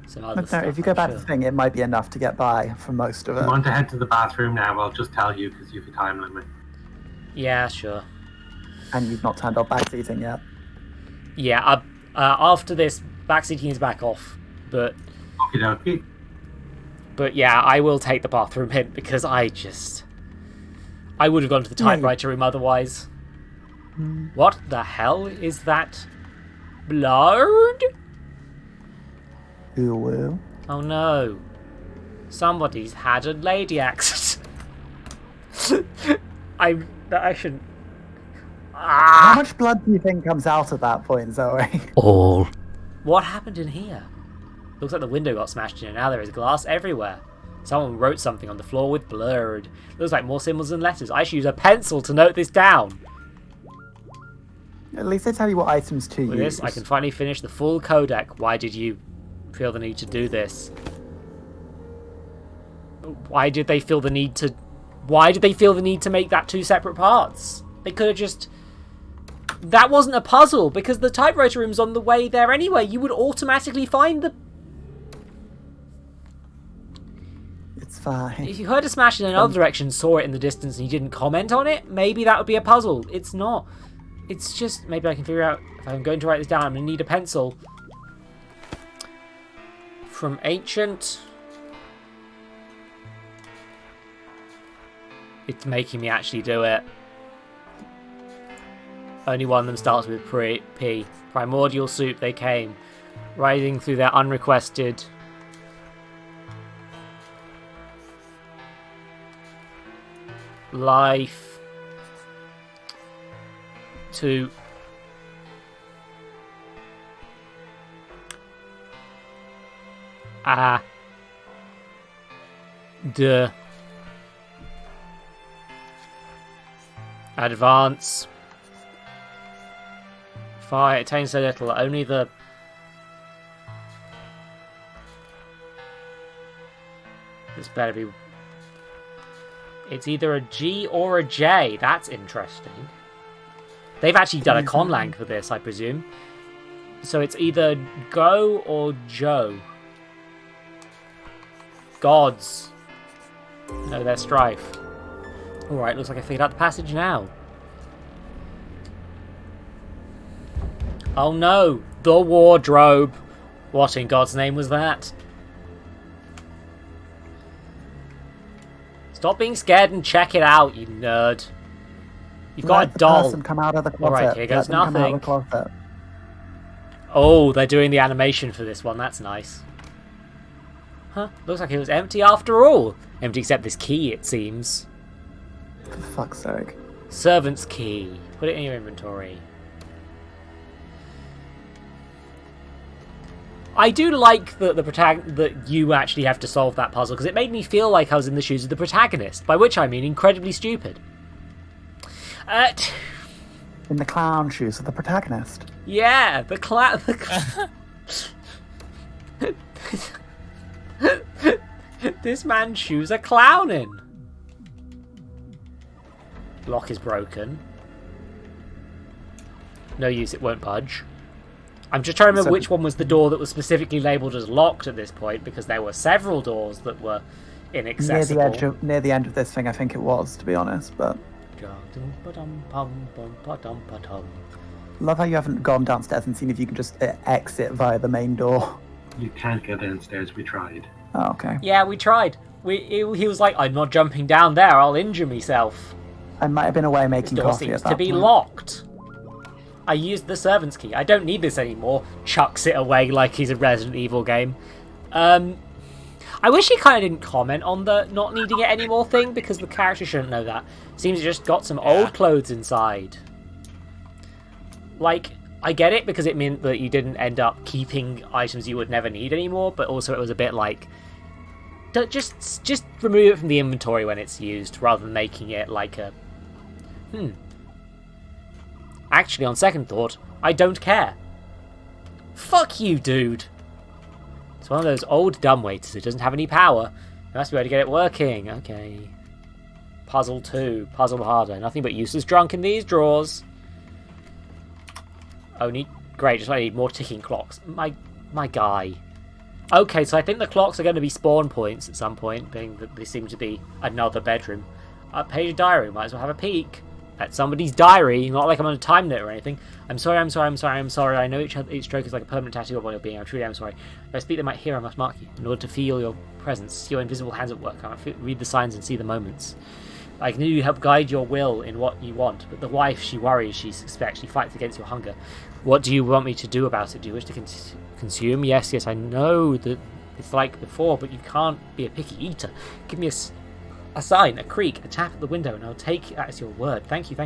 some other stuff. If you go back to the thing, it might be enough to get by for most of it. If you want to head to the bathroom now, I'll just tell you because you have a time limit. Yeah, sure. And you've not turned off backseating yet. Yeah, after this, backseating is back off, but... Okie dokie. But yeah, I will take the bathroom hint because I would have gone to the typewriter room otherwise. What the hell is that? Blood? Ooh. Oh no. Somebody's had a lady accident. I shouldn't... How much blood do you think comes out at that point, Zoe? All. What happened in here? Looks like the window got smashed in and now there is glass everywhere. Someone wrote something on the floor with blurred. Looks like more symbols than letters. I should use a pencil to note this down. At least they tell you what items to With use. this, I can finally finish the full codec. Why did you feel the need to do this? Why did they feel the need to make that two separate parts? They could have just... That wasn't a puzzle, because the typewriter room's on the way there anyway. You would automatically find the... It's fine. If you heard a smash in another direction, saw it in the distance, and you didn't comment on it, maybe that would be a puzzle. It's not. It's just... Maybe I can figure out... If I'm going to write this down, I'm going to need a pencil. From Ancient... It's making me actually do it. Only one of them starts with P. Primordial soup they came, rising through their unrequested. Life. To. Duh. Advance. Fire. It attains so little. Only the... This better be... It's either a G or a J. That's interesting. They've actually done a conlang for this, I presume. So it's either Go or Joe. Gods. No, they're strife. Alright, looks like I figured out the passage now. Oh no! The wardrobe! What in God's name was that? Stop being scared and check it out, you nerd. You've got Let a doll. the person come out of the closet. Alright, here goes Let them come out of nothing. the closet. Oh, they're doing the animation for this one. That's nice. Huh? Looks like it was empty after all. Empty except this key, it seems. For fuck's sake. Servant's key. Put it in your inventory. I do like that you actually have to solve that puzzle, because it made me feel like I was in the shoes of the protagonist, by which I mean incredibly stupid. In the clown shoes of the protagonist. Yeah, this man's shoes are clowning. Lock is broken. No use, it won't budge. I'm just trying to remember which one was the door that was specifically labelled as locked at this point, because there were several doors that were inaccessible. Near the end of this thing, I think it was, to be honest, but... Love how you haven't gone downstairs and seen if you can just exit via the main door. You can't get downstairs, we tried. Oh, okay. Yeah, we tried. He was like, I'm not jumping down there, I'll injure myself. I might have been away This making door coffee seems at that to be point. locked. I used the servant's key. I don't need this anymore. Chucks it away like he's a Resident Evil game. I wish he kind of didn't comment on the not needing it anymore thing, because the character shouldn't know that. Seems he just got some old clothes inside. Like, I get it because it meant that you didn't end up keeping items you would never need anymore, but also it was a bit like, just remove it from the inventory when it's used, rather than making it like a... Actually, on second thought, I don't care. Fuck you, dude. It's one of those old dumbwaiters that doesn't have any power. There must be a way to get it working. Okay. Puzzle 2. Puzzle harder. Nothing but useless junk in these drawers. Great, just I need more ticking clocks. My guy. Okay, so I think the clocks are going to be spawn points at some point, being that they seem to be another bedroom. Page of diary. Might as well have a peek at somebody's diary, not like I'm on a time note or anything. I'm sorry. I know each stroke is like a permanent tattoo of your being. I truly am sorry. If I speak, they might hear. I must mark you. In order to feel your presence, see your invisible hands at work. I might read the signs and see the moments. I can you help guide your will in what you want, but the wife, she worries, she suspects, she fights against your hunger. What do you want me to do about it? Do you wish to consume? Yes, I know that it's like before, but you can't be a picky eater. Give me a sign, a creak, a tap at the window, and I'll take that as your word. Thank you.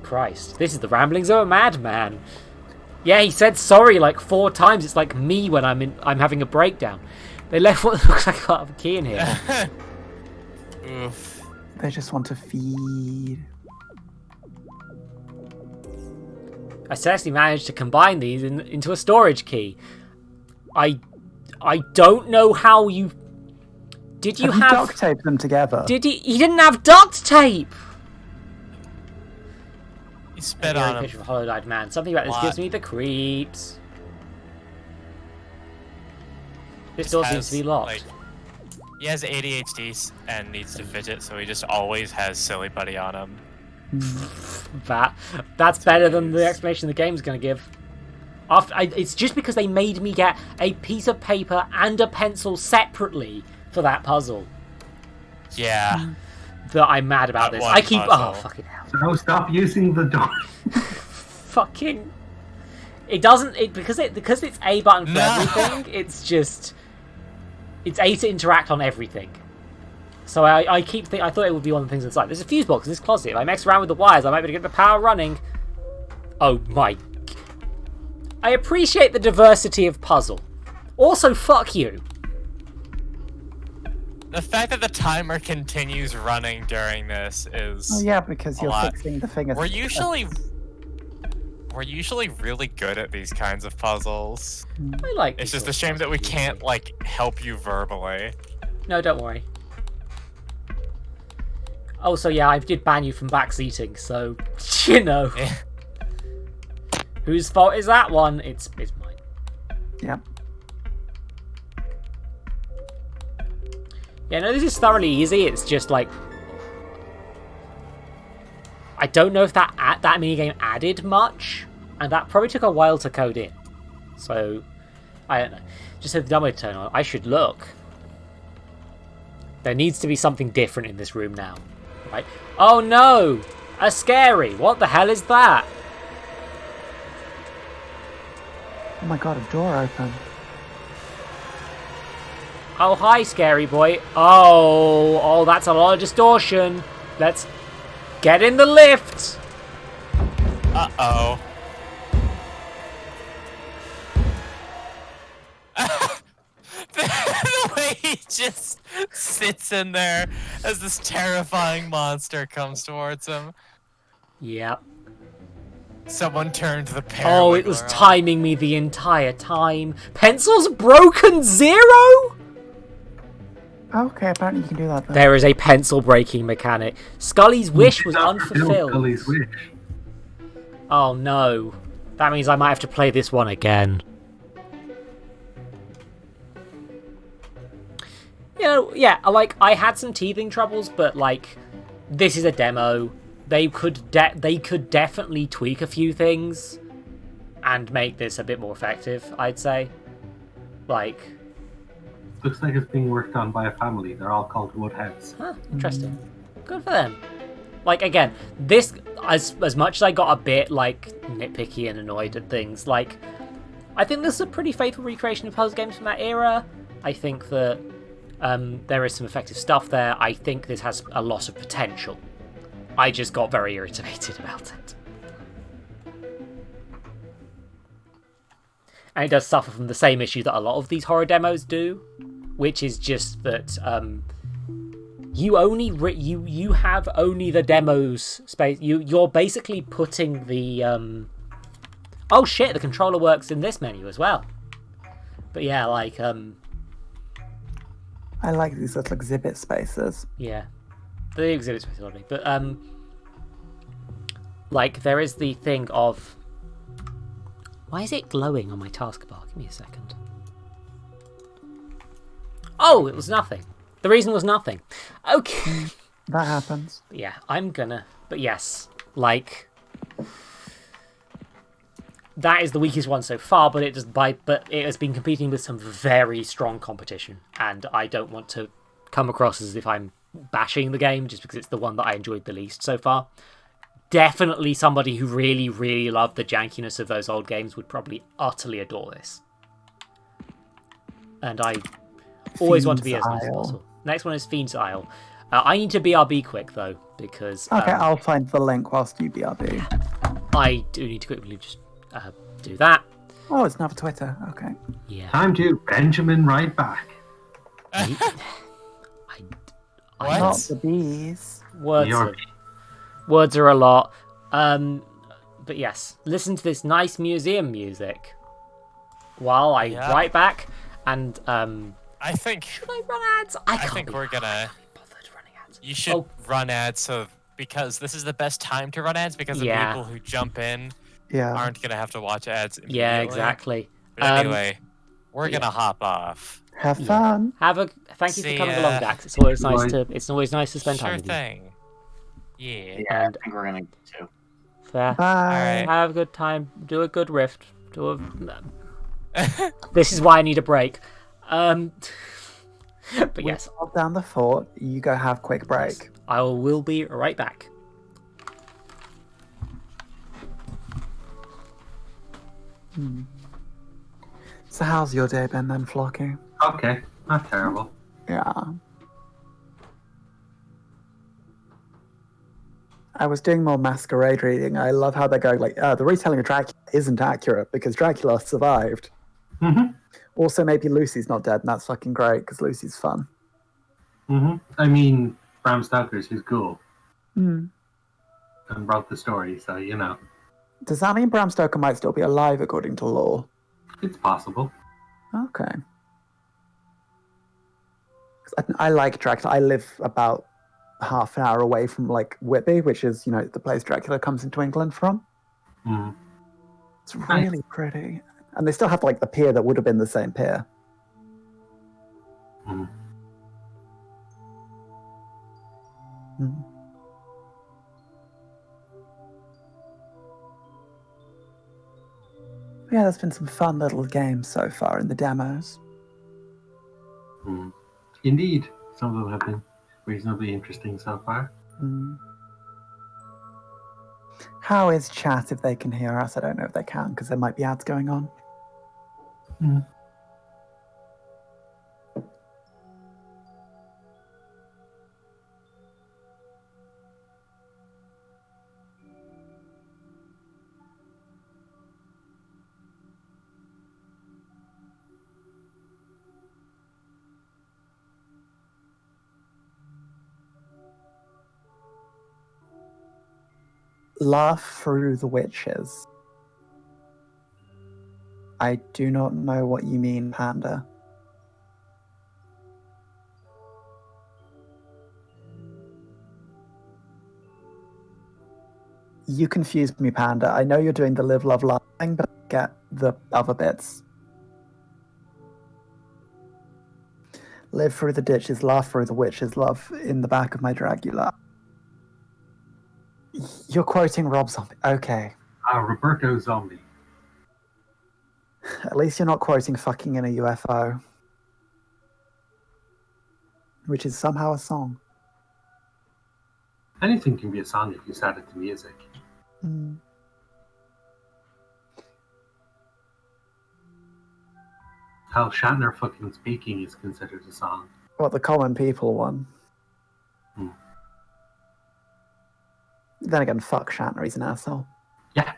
Christ, this is the ramblings of a madman. Yeah, he said sorry like 4 times. It's like me when I'm having a breakdown. They left what looks like part of a key in here. Oof. They just want to feed. I successfully managed to combine these into a storage key. I don't know how you... Did you have... duct tape them together? Did he... He didn't have duct tape! He spit on him. Picture of a hollow-eyed man. Something about this gives me the creeps. This door seems to be locked. Like, he has ADHD and needs to fidget, so he just always has Silly Buddy on him. That's better than the explanation the game's going to give. It's just because they made me get a piece of paper and a pencil separately for that puzzle. Yeah. That I'm mad about this. I keep... puzzle. Oh, fucking hell. So stop using the door. Fucking... It doesn't... because it's A button for everything, it's just... It's A to interact on everything. So I keep thinking... I thought it would be one of the things inside. There's a fuse box in this closet. If I mess around with the wires, I might be able to get the power running. Oh my... I appreciate the diversity of puzzle. Also, fuck you. The fact that the timer continues running during this is. Oh yeah, because a you're lot. fixing the thing. We're usually really good at these kinds of puzzles. I like. It's these just a sorts of shame that we puzzles can't usually. like help you verbally. No, don't worry. Oh, so yeah, I did ban you from backseating, so you know. Yeah. Whose fault is that one? It's mine. Yep. Yeah, no, this is thoroughly easy. It's just like I don't know if that minigame added much, and that probably took a while to code in. So I don't know. Just have the demo turn on. I should look. There needs to be something different in this room now, right? Oh no, a scary. What the hell is that? Oh my god, a door open. Oh, hi, scary boy. Oh, that's a lot of distortion. Let's get in the lift. Uh-oh. The way he just sits in there as this terrifying monster comes towards him. Yep. Someone turned the pair. Oh, it was timing me the entire time. Pencil's broken 0? Okay, apparently you can do that then. There is a pencil breaking mechanic. Scully's wish was unfulfilled. Scully's wish. Oh no. That means I might have to play this one again. You know, yeah, like, I had some teething troubles, but, like, this is a demo. They could definitely tweak a few things and make this a bit more effective, I'd say. Like... Looks like it's being worked on by a family. They're all called Woodheads. Huh, interesting. Good for them. Like, again, this, as much as I got a bit, like, nitpicky and annoyed at things, like, I think this is a pretty faithful recreation of puzzle games from that era. I think that there is some effective stuff there. I think this has a lot of potential. I just got very irritated about it. And it does suffer from the same issue that a lot of these horror demos do, which is just that you only you have only the demos space. You're basically putting the oh shit, the controller works in this menu as well. But yeah, like I like these little exhibit spaces. yeah, the exhibit space are lovely. But like there is the thing of why is it glowing on my taskbar? Give me a second. Oh, it was nothing. The reason was nothing. Okay. That happens. But yeah, I'm gonna. But yes, like that is the weakest one so far. But it has been competing with some very strong competition, and I don't want to come across as if I'm bashing the game just because it's the one that I enjoyed the least so far. Definitely somebody who really, really loved the jankiness of those old games would probably utterly adore this. And I always want to be as nice as possible. Next one is Fiend's Isle. I need to BRB quick, though, because... Okay, I'll find the link whilst you BRB. I do need to quickly just do that. Oh, it's not for Twitter. Okay. Yeah. Time to Benjamin right back. Not the bees. Words are a lot. But yes, listen to this nice museum music while I write back. And I think should I run ads? I think we're gonna bothered running ads. You should run ads because this is the best time to run ads because the people who jump in aren't gonna have to watch ads immediately. Yeah, exactly. But anyway, we're gonna hop off. Have fun. Thank you for coming along, Dax. It's always nice to spend time with you. Sure thing. Yeah. Yeah, I think we're gonna go too. Fair. Bye. Alright. Have a good time. Do a good rift. This is why I need a break. But yes, Hold down the fort. You go have quick break. I will be right back. So how's your day been then, Flocky? Okay, not terrible. Yeah. I was doing more Masquerade reading. I love how they're going like, the retelling of Dracula isn't accurate because Dracula survived. Mm-hmm. Also, maybe Lucy's not dead, and that's fucking great because Lucy's fun. I mean, Bram Stoker's who's cool Mm. and wrote the story, so you know. Does that mean Bram Stoker might still be alive according to lore? It's possible. Okay. 'Cause I like Dracula. I live about half an hour away from like Whitby, which is, the place Dracula comes into England from. Mm. It's really pretty. And they still have like the pier that would have been the same pier. Mm. Mm. Yeah, there's been some fun little games so far in the demos. Mm. Indeed, some of them have been reasonably interesting so far. Mm. How is chat if they can hear us? I don't know if they can because there might be ads going on. Mm. Laugh through the witches. I do not know what you mean, Panda. You confused me, Panda. I know you're doing the live, love, laugh thing, but I get the other bits. Live through the ditches, laugh through the witches, love in the back of my Dracula. You're quoting Rob Zombie. Okay. Roberto Zombie. At least you're not quoting fucking in a UFO. Which is somehow a song. Anything can be a song if you set it to music. Mm. Hell, Shatner fucking speaking is considered a song. What, the common people one? Hmm. Then again, fuck Shatner, he's an asshole. Yeah.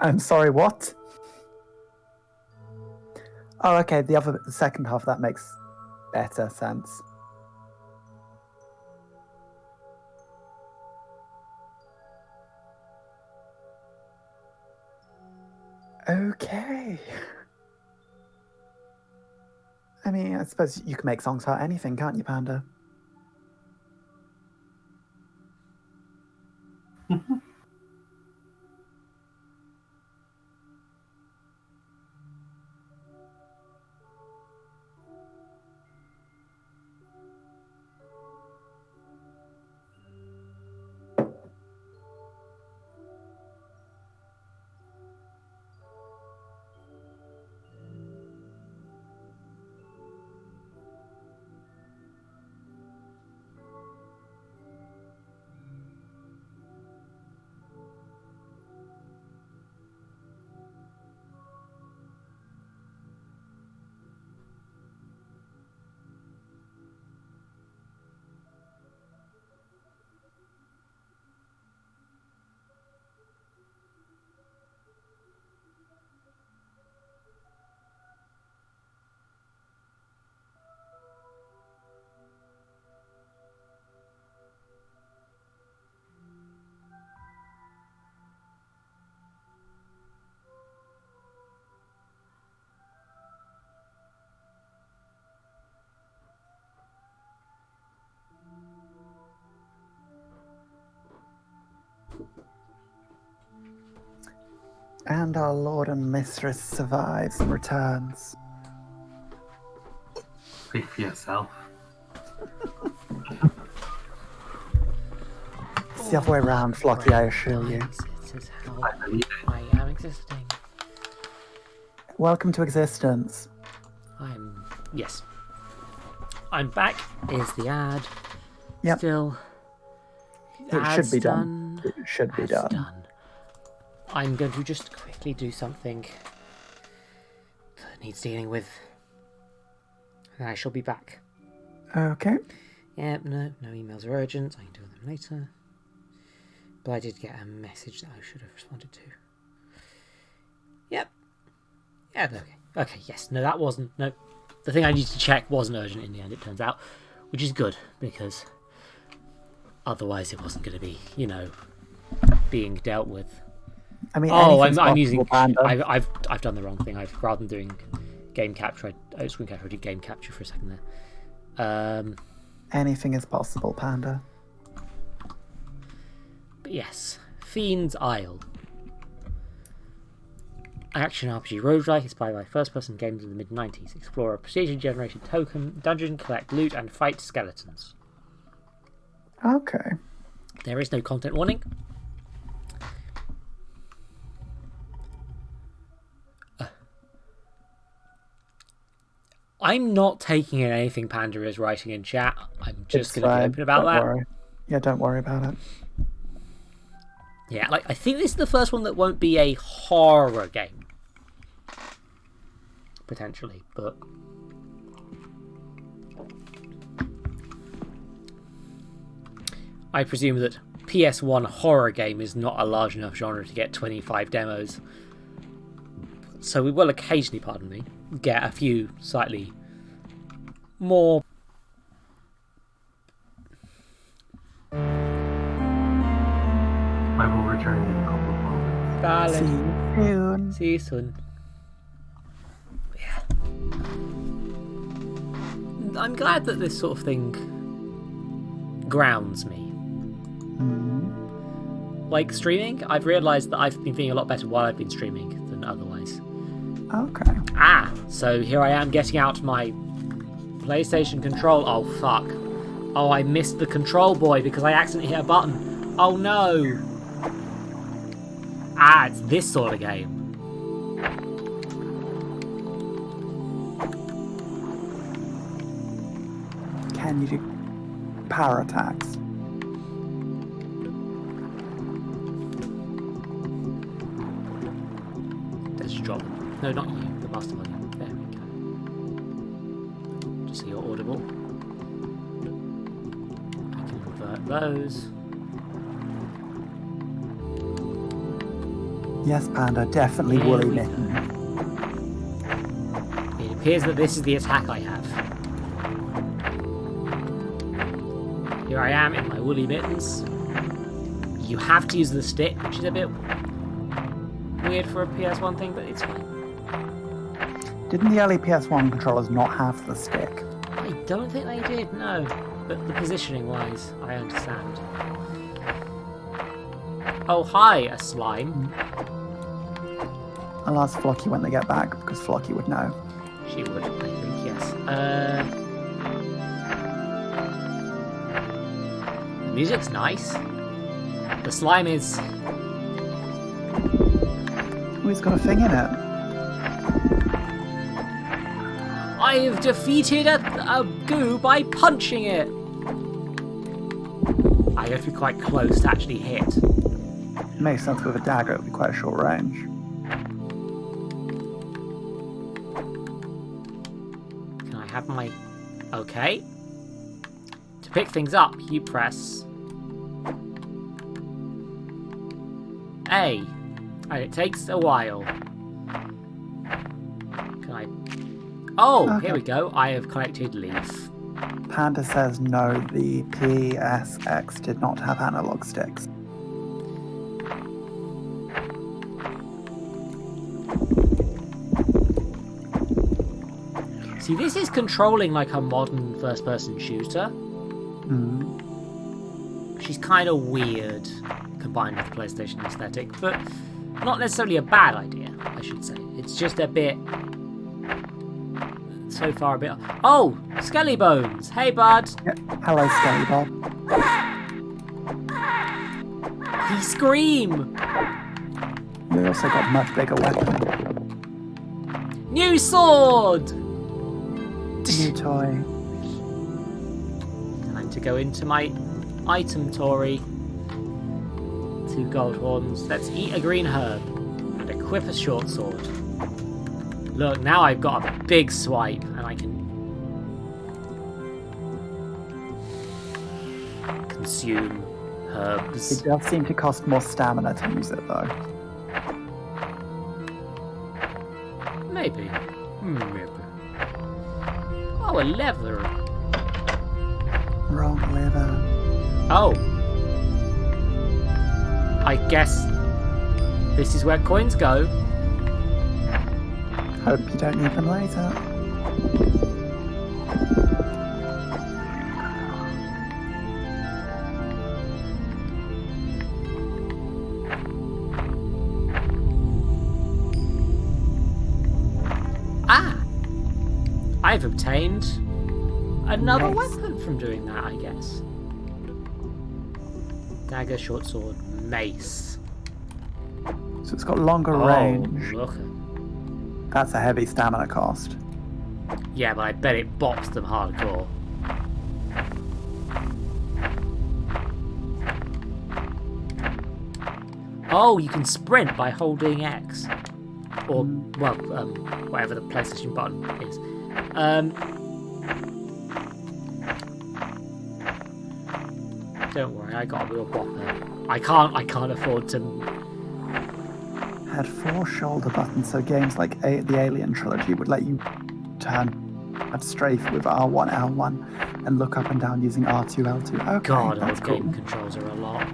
I'm sorry, what? Oh, okay, the second half, that makes better sense. Okay. I mean, I suppose you can make songs about anything, can't you, Panda? And our Lord and Mistress survives and returns. Speak for yourself. It's the other way around, Flocky, I assure you. It is how I believe it. I am existing. Welcome to existence. Yes. I'm back. Is the ad. Yep. Still. It should be done. should be That's done. done. I'm going to just quickly do something that needs dealing with. And I shall be back. Okay. Yeah, no emails are urgent. I can deal with them later. But I did get a message that I should have responded to. Yep. Yeah, okay. Okay, yes. No, that wasn't... No. The thing I needed to check wasn't urgent in the end, it turns out. Which is good, because otherwise it wasn't going to be, being dealt with. I mean, I'm using... Panda. I've done the wrong thing. Rather than doing game capture, screen capture, I did game capture for a second there. Anything is possible, Panda. But yes, Fiend's Isle. Action RPG roguelike inspired by first-person games of the mid-90s. Explore a procedure-generated token, dungeon, collect loot, and fight skeletons. Okay. There is no content warning. I'm not taking in anything Panda is writing in chat. I'm just going to be open about that. Worry. Yeah, don't worry about it. Yeah, I think this is the first one that won't be a horror game. Potentially, but... I presume that PS1 horror game is not a large enough genre to get 25 demos. So we will occasionally, pardon me, get a few slightly more... I will return in a couple of moments. Darling. See you soon. Yeah. I'm glad that this sort of thing grounds me. Like streaming, I've realised that I've been feeling a lot better while I've been streaming than otherwise. Okay. So here I am getting out my PlayStation control. Oh, fuck. Oh, I missed the control boy because I accidentally hit a button. Oh, no. It's this sort of game. Can you do power attacks? Let's drop. No, not you. The mastermind. There we go. Just so you're audible. I can convert those. Yes, Panda, definitely woolly Here we mitten. It appears that this is the attack I have. Here I am in my woolly mittens. You have to use the stick, which is a bit weird for a PS1 thing, but it's fine. Didn't the early PS1 controllers not have the stick? I don't think they did, no. But the positioning-wise, I understand. Oh, hi, a slime. I'll ask Flocky when they get back, because Flocky would know. She would, I think, yes. The music's nice. The slime is... Oh, he's got a thing in it. I have defeated a goo by punching it! I have to be quite close to actually hit. It makes sense with a dagger, it would be quite a short range. Can I have my... Okay. To pick things up, you press... A. And it takes a while. Can I... Oh, Okay. Here we go. I have collected leaf. Panda says no, the PSX did not have analog sticks. See, this is controlling like a modern first-person shooter. She's kind of weird, combined with the PlayStation aesthetic, but not necessarily a bad idea, I should say. It's just a bit... So far a bit... Oh! Skelly Bones! Hey, bud! Yeah. Hello, Skelly Bob. He scream! We also got much bigger weapon. New sword! New toy. Time to go into my item Tory. 2 gold horns. Let's eat a green herb and equip a short sword. Look, now I've got a big swipe and I can consume herbs. It does seem to cost more stamina to use it, though. Maybe. Maybe. Oh, a lever. Wrong lever. Oh. I guess this is where coins go. Hope you don't need them later. I've obtained another Nice. weapon from doing that, I guess. Dagger, short sword, mace. So it's got longer Oh, range. look. That's a heavy stamina cost. Yeah, but I bet it bops them hardcore. Oh, you can sprint by holding X. Or, well, whatever the PlayStation button is. Don't worry, I got a real bopper. I can't afford to. Had 4 shoulder buttons, so games like the Alien trilogy would let you turn a strafe with R1, L1, and look up and down using R2, L2. Okay, God, that's those cool. game controls are a lot.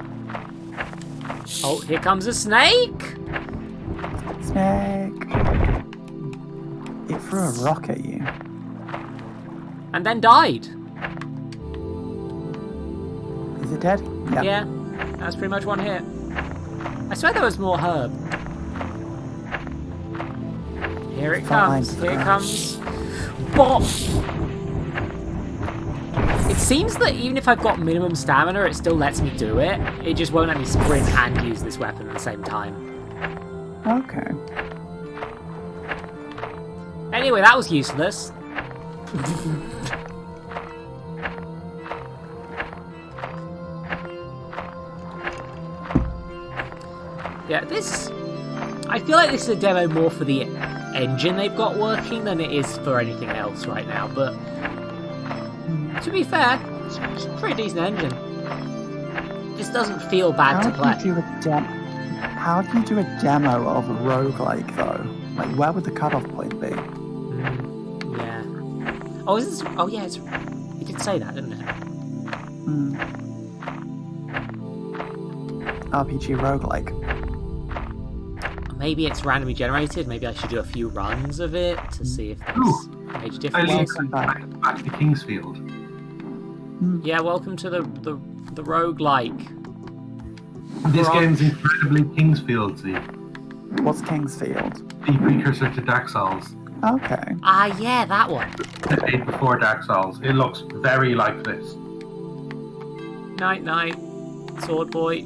Oh, here comes a snake! Snake. It threw a rock at you. And then died. Is it dead? Yeah, that's pretty much one hit. I swear there was more herb. Here it comes, here it comes. Bop! It seems that even if I've got minimum stamina, it still lets me do it. It just won't let me sprint and use this weapon at the same time. Okay. Anyway, that was useless. Yeah, this... I feel like this is a demo more for the engine they've got working than it is for anything else right now, but... to be fair, it's a pretty decent engine. This doesn't feel bad to play. How do you do a demo of a roguelike, though? Like, where would the cutoff point be? Yeah. Oh, is this... Oh, yeah, it's... It did say that, didn't it? RPG roguelike. Maybe it's randomly generated. Maybe I should do a few runs of it to see if there's major differences. Back to Kingsfield. Yeah, welcome to the roguelike. This game's incredibly Kingsfieldsy. What's Kingsfield? The precursor to Dark Souls. Okay. Ah, yeah, that one. The day before Dark Souls. It looks very like this. Night, sword boy.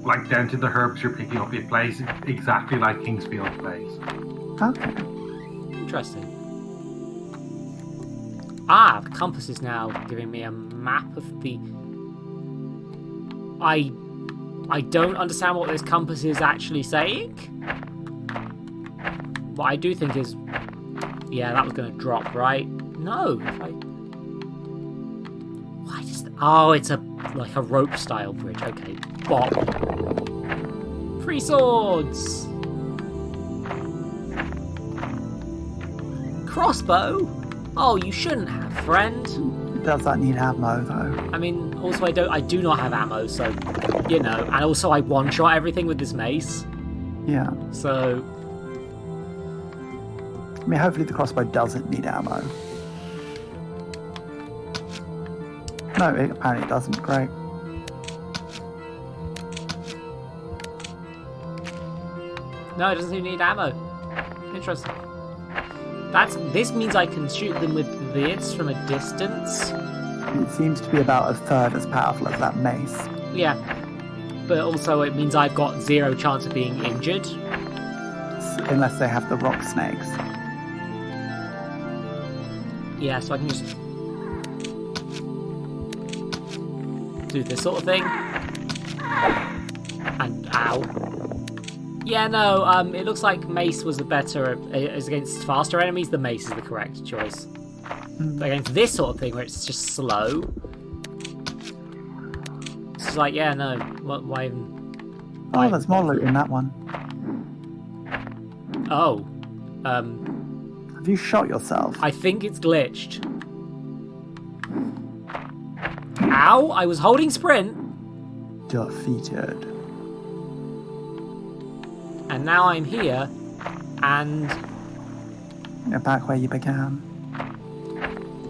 Like down to the herbs you're picking up. It plays exactly like Kingsfield plays. Okay. Interesting. Ah, the compass is now giving me a map of the... I don't understand what this compass is actually saying. What I do think is... Yeah, that was going to drop, right? No. If I... Why does... Oh, it's like a rope style bridge. Okay. Bop. Free swords! Crossbow? Oh, you shouldn't have, friend. Does that need ammo, though? I mean, also I do not have ammo, so, you know, and also I one-shot everything with this mace. Yeah. So... I mean, hopefully the crossbow doesn't need ammo. No, it apparently doesn't. Great. No, it doesn't even need ammo. Interesting. This means I can shoot them with this from a distance. It seems to be about a third as powerful as that mace. Yeah. But also it means I've got 0 chance of being injured. Unless they have the rock snakes. Yeah, so I can just do this sort of thing. And ow. Yeah, no, it looks like Mace was the better as against faster enemies. The Mace is the correct choice. But against this sort of thing where it's just slow, it's just like, yeah, no, why even? Oh, there's more loot in that one. Oh, Have you shot yourself? I think it's glitched. Ow! I was holding sprint, Defeated. and now I'm here, and You're back where you began.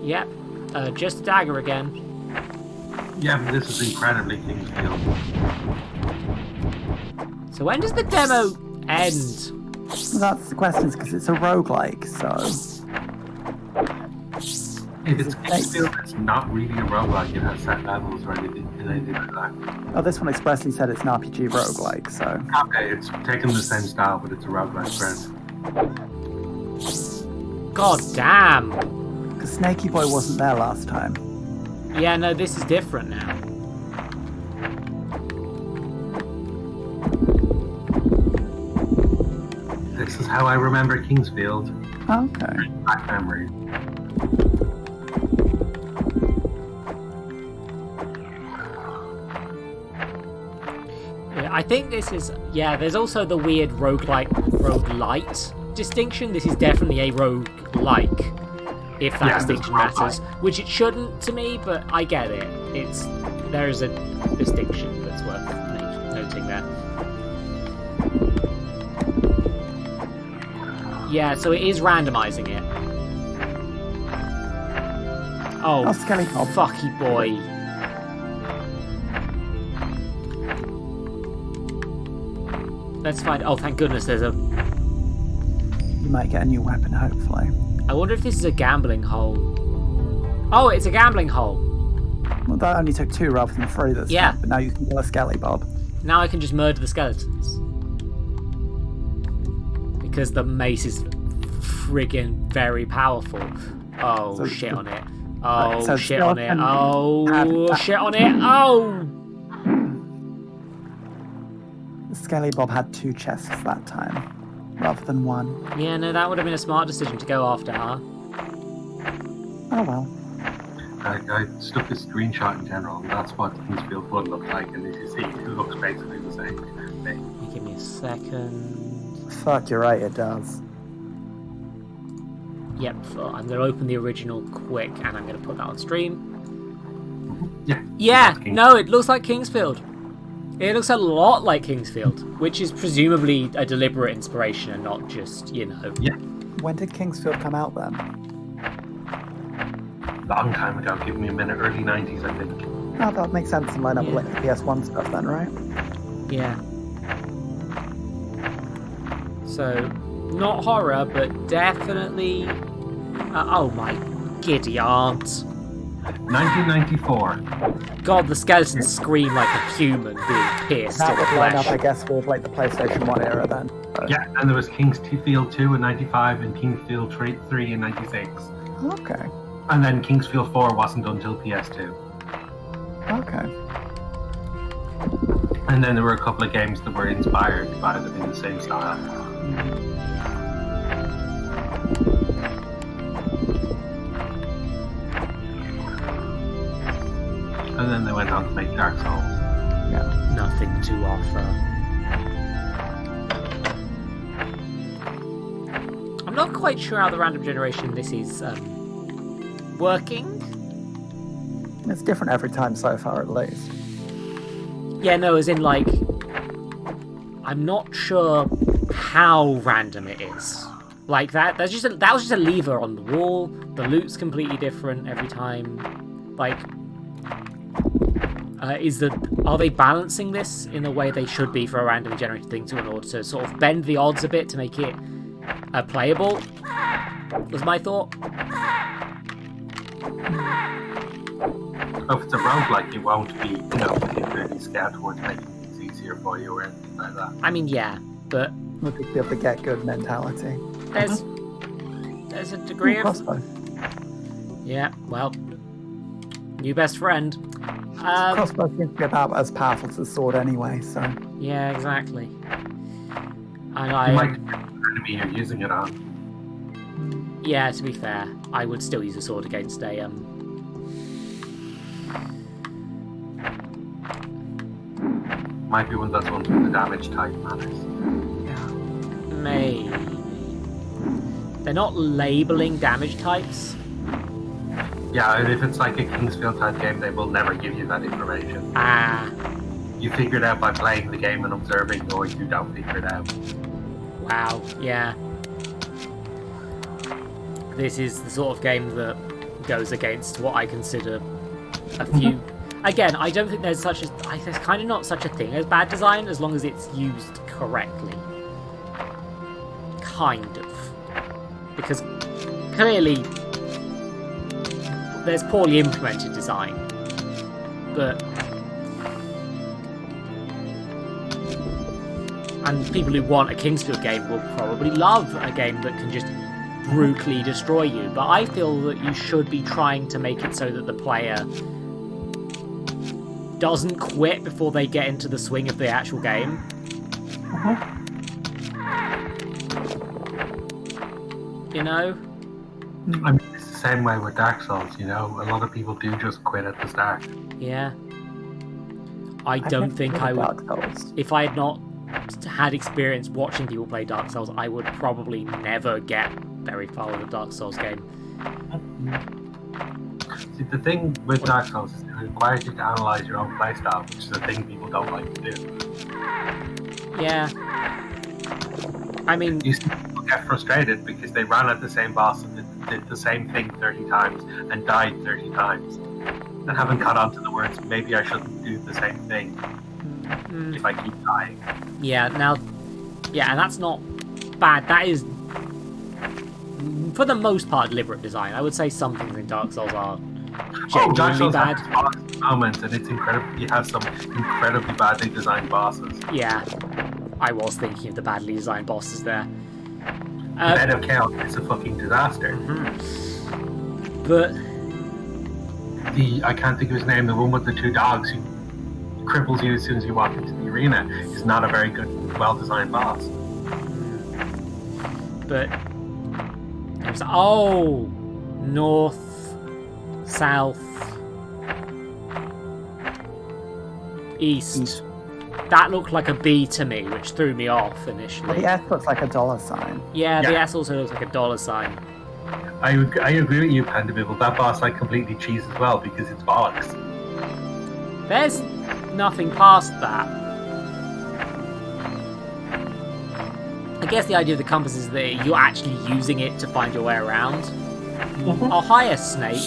yep, just a dagger again. Yeah, but this is incredibly Kingsfield. So when does the demo end? Well, that's the question, because it's a roguelike, so... If it's Kingsfield, it's not really a roguelike. It has set levels or anything like that. Oh, this one expressly said it's an RPG roguelike, so... Okay, it's taken the same style, but it's a roguelike friend. God damn! Because Snaky Boy wasn't there last time. Yeah, no, this is different now. This is how I remember Kingsfield. Okay. Back memory. Yeah, I think this is... Yeah, there's also the weird roguelite distinction. This is definitely a roguelike, if that distinction matters. Which it shouldn't to me, but I get it. There is a distinction that's worth noting there. Yeah, so it is randomizing it. Oh, Skelly Bob. fucky boy. Let's find... Oh, thank goodness there's a... You might get a new weapon, hopefully. I wonder if this is a gambling hole. Oh, it's a gambling hole. Well, that only took 2 rather than 3 this Yeah. time, but now you can kill a Skelly Bob. Now I can just murder the skeletons. Because the mace is friggin' very powerful. Oh, So- shit on it. Oh, so shit on it. skeleton Oh, had- shit on it. Oh! The Skelly Bob had 2 chests that time, rather than 1. Yeah, no, that would have been a smart decision to go after her. Oh well. I stuck a screenshot in general, and that's what Kingsfield would look like. And as you see, it looks basically the same thing. Give me a second. Fuck, you're right, it does. Yep, so I'm going to open the original quick, and I'm going to put that on stream. Yeah. Yeah, that's Kingsfield. no, it looks like Kingsfield. It looks a lot like Kingsfield, which is presumably a deliberate inspiration and not just, you know. Yeah. When did Kingsfield come out then? Long time ago, give me a minute, early 90s, I think. Oh, that makes sense and line up with like the PS1 stuff then, right? Yeah. So, not horror, but definitely... oh my giddy aunt. 1994. God, the skeletons scream like a human being pierced That in the would line up, I flesh. guess, with like the PlayStation 1 era then. So- Yeah, and there was Kingsfield 2 in 95 and Kingsfield 3 in 96. Okay. And then Kingsfield 4 wasn't until PS2. Okay. And then there were a couple of games that were inspired by them in the same style. And then they went on to make Dark Souls. Yeah. Nothing to offer. I'm not quite sure how the random generation this is working. It's different every time so far, at least. Yeah, no, as in like, I'm not sure how random it is. Like that was just a lever on the wall. The loot's completely different every time. Like, are they balancing this in the way they should be for a randomly generated thing in order to sort of bend the odds a bit to make it playable? Was my thought. If it's a roguelike, it won't be, particularly scared towards making things easier for you or anything like that. I mean, yeah, but Look at the get good mentality. there's a degree of Crossbow. yeah. Well, new best friend. Crossbow seems to be about as powerful as a sword anyway, so. Yeah, exactly. And You might be the enemy you're using it on. Yeah, to be fair, I would still use a sword against a Might be one of those ones where the damage type matters. maybe. They're not labeling damage types. Yeah, and if it's like a Kingsfield type game, they will never give you that information. Ah, You figure it out by playing the game and observing, or you don't figure it out. wow, yeah. This is the sort of game that goes against what I consider a few... Again, I don't think there's such a... There's kind of not such a thing as bad design as long as it's used correctly. Kind of. Because clearly there's poorly implemented design. But... And people who want a Kingsfield game will probably love a game that can just brutally destroy you. But I feel that you should be trying to make it so that the player doesn't quit before they get into the swing of the actual game. You know? I mean, it's the same way with Dark Souls, you know? A lot of people do just quit at the start. Yeah. I don't think I would... If I had not had experience watching people play Dark Souls, I would probably never get very far with a Dark Souls game. See, the thing with Dark Souls is it requires you to analyze your own playstyle, which is a thing people don't like to do. Yeah. I mean... You see people get frustrated because they ran at the same boss and did the same thing 30 times and died 30 times. And haven't caught on to the words, maybe I shouldn't do the same thing if I keep dying. Yeah, now... Yeah, and that's not bad. That is, for the most part, deliberate design. I would say some things in Dark Souls are Dark genuinely Souls bad. has moments, and it's incredible. You have some incredibly badly designed bosses. Yeah, I was thinking of the badly designed bosses there. Bed of Chaos is a fucking disaster. But I can't think of his name. The one with the two dogs who cripples you as soon as you walk into the arena is not a very good, well-designed boss. But it was north, south, east. That looked like a B to me, which threw me off initially. Well, the S looks like a $sign. Yeah, the S also looks like a $sign. I agree with you, Panda Bibble. That boss I completely cheese as well because it's bollocks. There's nothing past that. I guess the idea of the compass is that you're actually using it to find your way around. Oh, hiya, snake.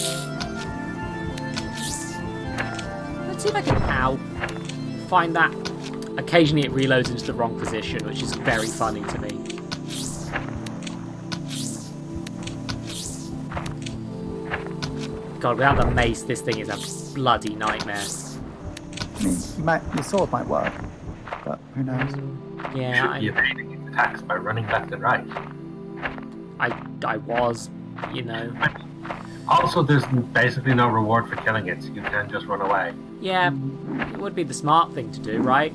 Let's see if I can find that. Occasionally it reloads into the wrong position, which is very funny to me. God, without the mace, this thing is a bloody nightmare. I mean, your sword might work, but who knows? Yeah, Should be evading its attacks by running left and right. I was, you know. Also, there's basically no reward for killing it, so you can just run away. Yeah, it would be the smart thing to do, right?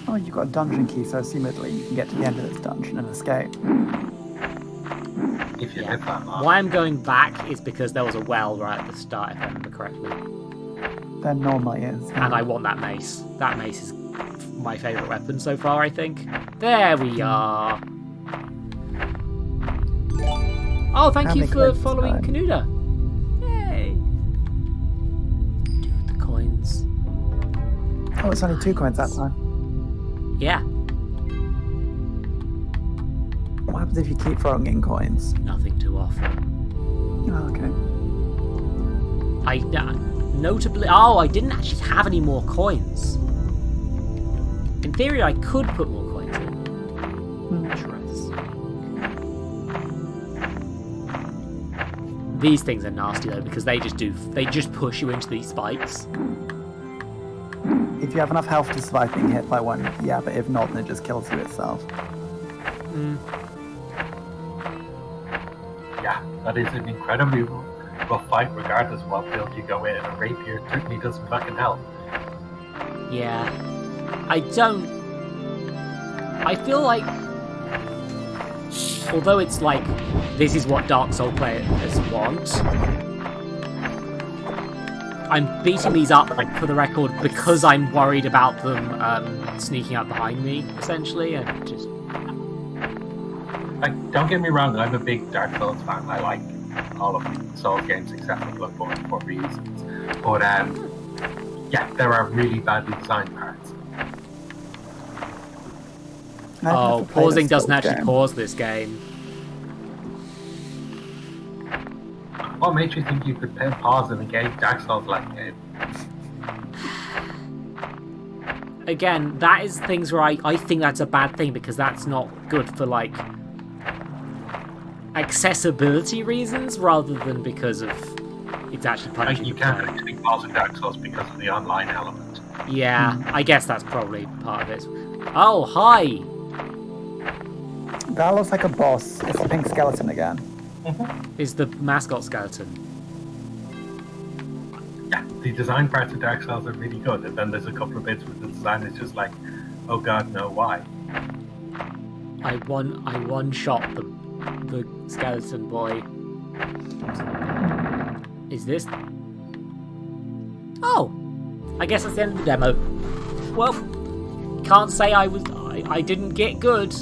Oh, you've got a dungeon key, so assumedly you can get to the end of this dungeon and escape. If you live that long. Why I'm going back is because there was a well right at the start, if I remember correctly. There normally is. Yeah. And I want that mace. That mace is my favourite weapon so far, I think. There we are. Oh, thank you for following Canuda. Yay. Dude, the coins. Oh, it's only 2 coins that time. Yeah. What happens if you keep throwing in coins? Nothing to offer. Oh, okay. Notably... Oh, I didn't actually have any more coins. In theory, I could put more coins in. Interesting. These things are nasty, though, because they just push you into these spikes. If you have enough health to survive being hit by one, yeah, but if not, then it just kills you itself. Yeah, that is an incredibly rough fight regardless of what build you go in, and a rapier certainly doesn't fucking help. Yeah. I feel like, although it's like, this is what Dark Souls players want, I'm beating these up, for the record, because I'm worried about them sneaking up behind me, essentially, and just... Like, don't get me wrong, I'm a big Dark Souls fan. I like all of the Souls games except for Bloodborne for reasons. But, yeah, there are really badly designed parts. Oh, pausing doesn't actually pause this game. What made you think you could pause in a game, Dark Souls-like game? Again, that is things where I think that's a bad thing, because that's not good for, like, accessibility reasons, rather than because of it's actually punishing. You can't actually pause in Dark Souls because of the online element. Yeah, I guess that's probably part of it. Oh, hi! That looks like a boss. It's a pink skeleton again. Is the mascot skeleton. Yeah, the design parts of Dark Souls are really good, and then there's a couple of bits where the design is just like, oh god, no, why? I one-shot the skeleton boy. Is this... Oh! I guess that's the end of the demo. Well, can't say I didn't get good.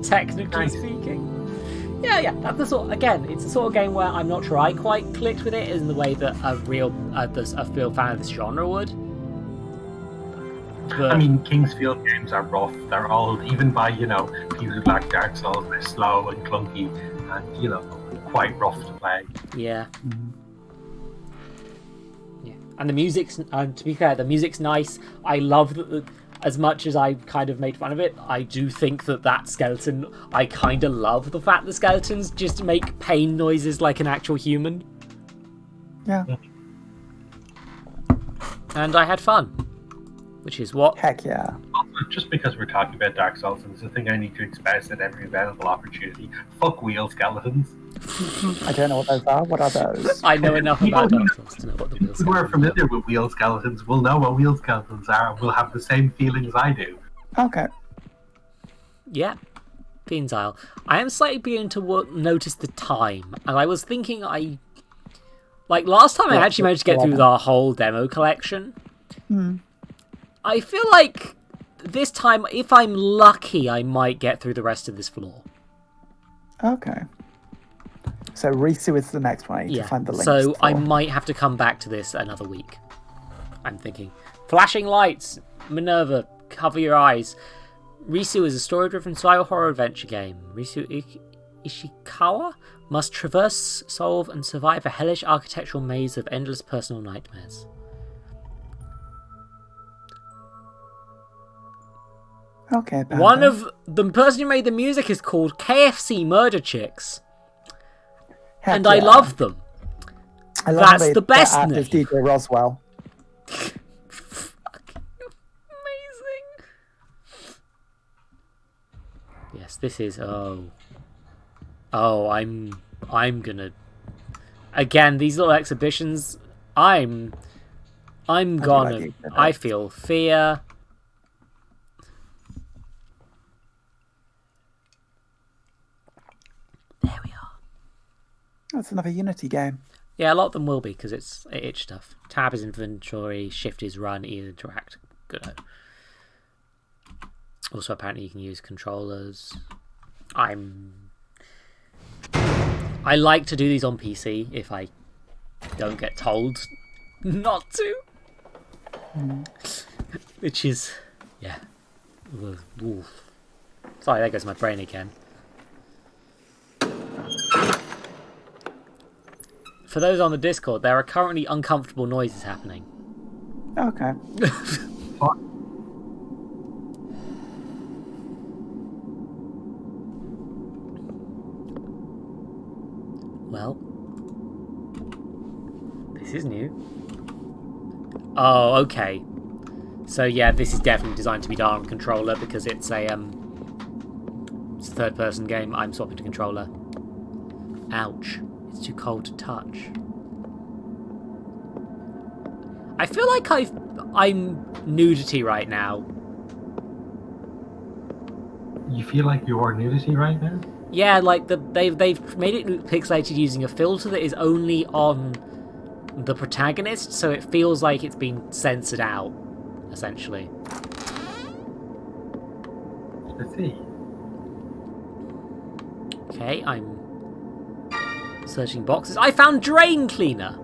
Technically speaking. Yeah, that's the sort. Again, it's the sort of game where I'm not sure I quite clicked with it in the way that a real fan of this genre would. But, I mean, Kingsfield games are rough. They're old, even by people who like Dark Souls. They're slow and clunky, and quite rough to play. Yeah. Yeah, and the music's. To be fair, the music's nice. I love that. As much as I kind of made fun of it, I do think that skeleton, I kind of love the fact that skeletons just make pain noises like an actual human. Yeah. And I had fun. Which is what? Heck yeah. Also, just because we're talking about Dark Souls, and it's a thing I need to express at every available opportunity. Fuck wheel skeletons. I don't know what those are. What are those? I know enough about Dark Souls to know what the wheel skeletons are. People who are familiar with wheel skeletons will know what wheel skeletons are and will have the same feelings I do. Okay. Yeah. Fiend's Isle. I am slightly beginning to notice the time, and I was thinking last time I actually managed to get through the whole demo collection. I feel like this time, if I'm lucky, I might get through the rest of this floor. Okay. So Risu is the next one. I need to find the links so for. I might have to come back to this another week. I'm thinking. Flashing lights! Minerva, cover your eyes. Risu is a story-driven survival horror adventure game. Risu Ishikawa must traverse, solve, and survive a hellish architectural maze of endless personal nightmares. Okay, One of the person who made the music is called KFC Murder Chicks. Heck and yeah. I love them. That's the best name. Is DJ Roswell. Fucking amazing. Yes, this is I'm gonna again these little exhibitions. I'm gonna. I feel fear. There we are. That's another Unity game. Yeah, a lot of them will be because it's itch stuff. Tab is inventory, shift is run, E is interact. Good. Also, apparently you can use controllers. I like to do these on PC if I don't get told not to. Which is, yeah. Ooh. Sorry, there goes my brain again. For those on the Discord, there are currently uncomfortable noises happening. Okay. Well, this is new. Oh, okay. So yeah, this is definitely designed to be done on controller because it's a third-person game. I'm swapping to controller. Ouch. It's too cold to touch. I feel like I'm nudity right now. You feel like you're nudity right now? Yeah, like they've made it pixelated using a filter that is only on the protagonist, so it feels like it's been censored out, essentially. Let's see. Okay, I'm searching boxes. I found drain cleaner.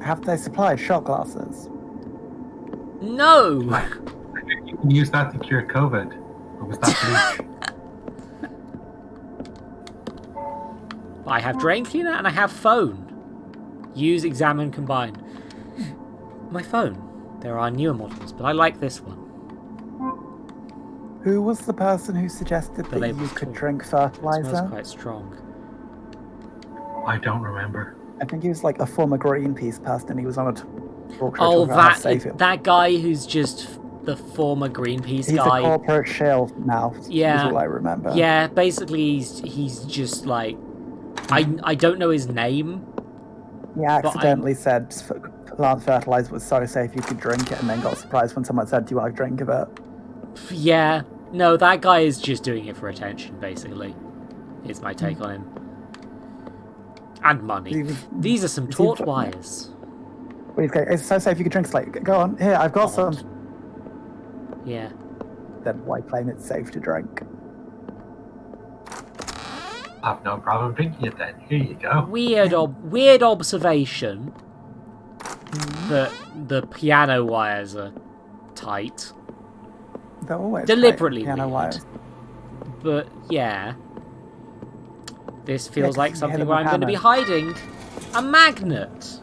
Have they supplied shot glasses? No. You can use that to cure COVID. Or was that bleach? I have drain cleaner and I have phone. Use, examine, combine. My phone. There are newer models, but I like this one. Who was the person who suggested The that label's you could tall. drink It smells fertilizer? quite strong. I don't remember. I think he was like a former Greenpeace person and he was on a talk show Oh, talking about how safe it. that guy who's just the former Greenpeace He's guy. a corporate shill now, Yeah. is all I remember. Yeah, basically he's just like I don't know his name. He accidentally said plant fertilizer was so safe you could drink it and then got surprised when someone said, do you want a drink of it? Yeah. No, that guy is just doing it for attention, basically. Is my take on him. And money. These are some taut wires. It's so safe you could drink. It's like, go on, here, I've got some. Yeah. Then why claim it's safe to drink? I've no problem drinking it then. Here you go. Weird observation that the piano wires are tight. They're always Deliberately tight, piano weird. wires. But yeah. This feels 'cause like you hit something them where with I'm going to be hammer. hiding a magnet.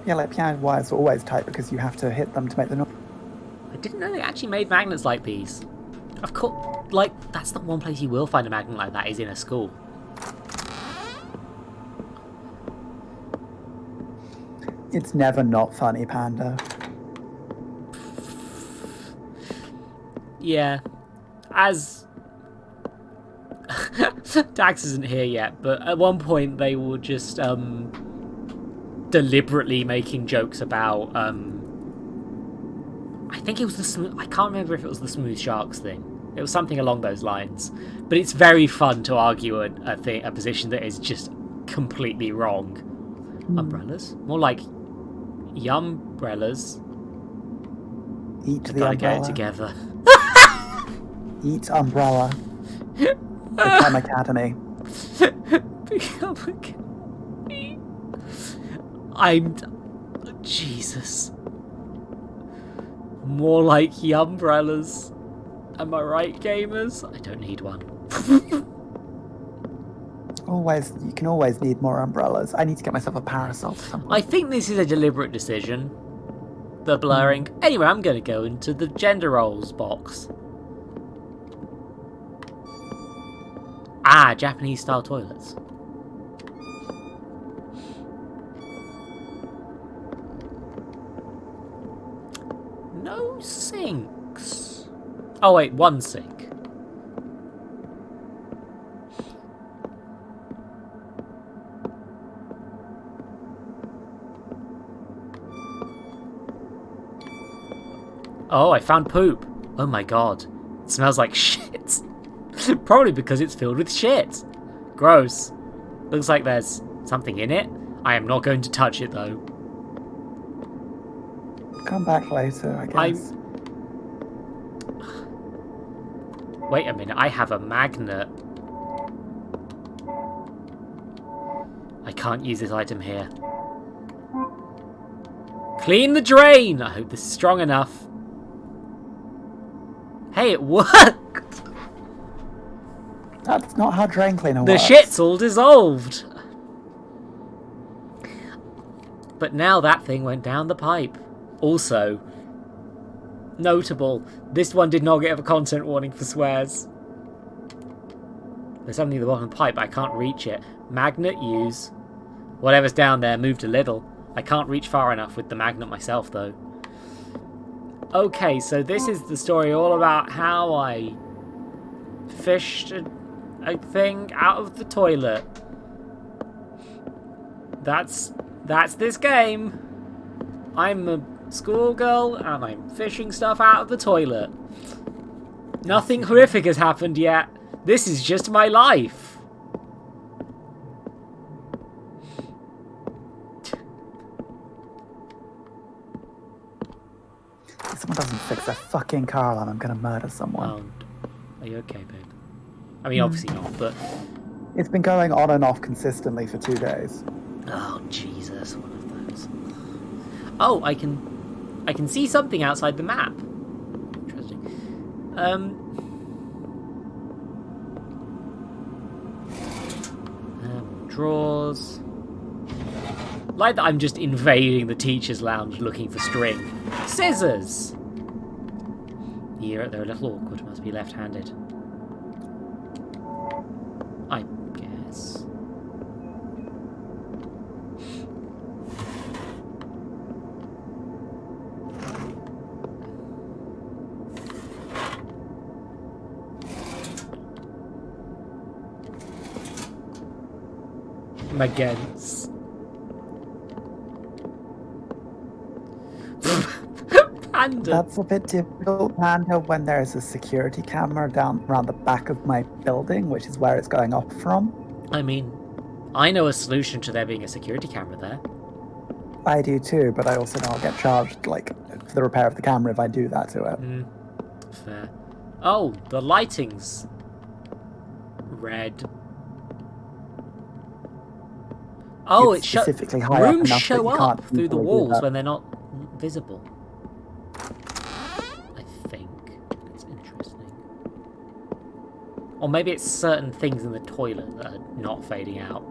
Yeah, like piano wires are always tight because you have to hit them to make the noise. I didn't know they actually made magnets like these. Of course, like, that's the one place you will find a magnet like that, is in a school. It's never not funny, Panda. Yeah. As... Dax isn't here yet, but at one point they were just, deliberately making jokes about, I think it was I can't remember if it was the Smooth Sharks thing. It was something along those lines. But it's very fun to argue a position that is just completely wrong. Umbrellas? More like umbrellas. Eat the Gotta umbrella. get it together. Eat umbrella. Become Academy. Become Academy. I'm... Jesus. More like umbrellas. Am I right, gamers? I don't need one. You can always need more umbrellas. I need to get myself a parasol or something. I think this is a deliberate decision. The blurring. Anyway, I'm going to go into the gender roles box. Ah, Japanese style toilets. No sinks. Oh wait, one sink. Oh, I found poop. Oh my god. It smells like shit. Probably because it's filled with shit. Gross. Looks like there's something in it. I am not going to touch it though. Come back later, I guess. Wait a minute, I have a magnet. I can't use this item here. Clean the drain! I hope this is strong enough. Hey, it worked! That's not how drain cleaner The works. shit's all dissolved. But now that thing went down the pipe. Also, notable, this one did not get a content warning for swears. There's something at the bottom of the pipe, but I can't reach it. Magnet use. Whatever's down there moved a little. I can't reach far enough with the magnet myself, though. Okay, so this is the story all about how I fished a thing out of the toilet. That's That's this game. I'm a schoolgirl and I'm fishing stuff out of the toilet. Nothing horrific has happened yet. This is just my life. If someone doesn't fix their fucking car alarm, I'm gonna murder someone. Oh, are you okay, babe? I mean, obviously not, but... It's been going on and off consistently for 2 days. Oh, Jesus, one of those. Oh, I can see something outside the map. Interesting. Drawers. Like that I'm just invading the teacher's lounge looking for string. Scissors! Here, they're a little awkward, must be left-handed. I guess. Against. Panda. That's a bit difficult, Panda, when there's a security camera down around the back of my building, which is where it's going off from. I mean, I know a solution to there being a security camera there. I do too, but I also know I'll get charged, like, for the repair of the camera if I do that to it. Fair. Oh, the lighting's red. Oh, It's it shows. specifically high up Rooms enough that show you up can't through the easily do walls that. when they're not visible. I think. It's interesting. Or maybe it's certain things in the toilet that are not fading out.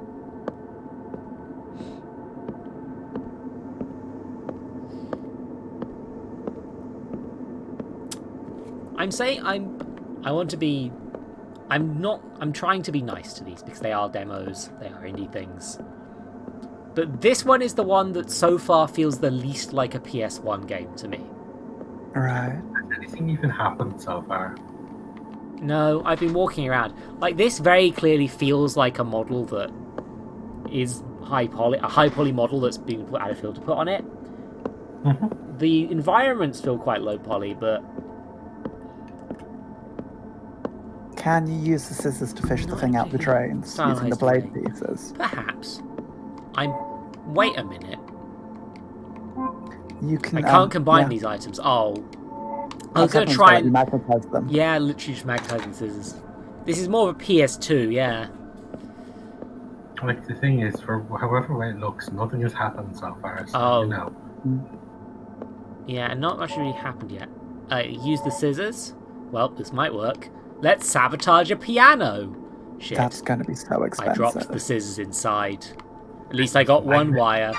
I'm trying to be nice to these because they are demos, they are indie things. But this one is the one that so far feels the least like a PS1 game to me. Right. Has anything even happened so far? No, I've been walking around. Like, this very clearly feels like a model that is a high poly model that's been put out of field to put on it. Mm-hmm. The environments feel quite low poly, but Can you use the scissors to fish the thing out the drains using the blade pieces? perhaps. Wait a minute. You can. I can't combine yeah. these items. Oh. I was That's going to happening try so and... you magnetize them. Yeah, literally just magnetizing scissors. This is more of a PS2, yeah. Like, the thing is, for however way it looks, nothing has happened so far, so Oh. you know. Yeah, and not much really happened yet. Use the scissors. Well, this might work. Let's sabotage a piano. Shit. That's going to be so expensive. I dropped the scissors inside. At least I got one wire.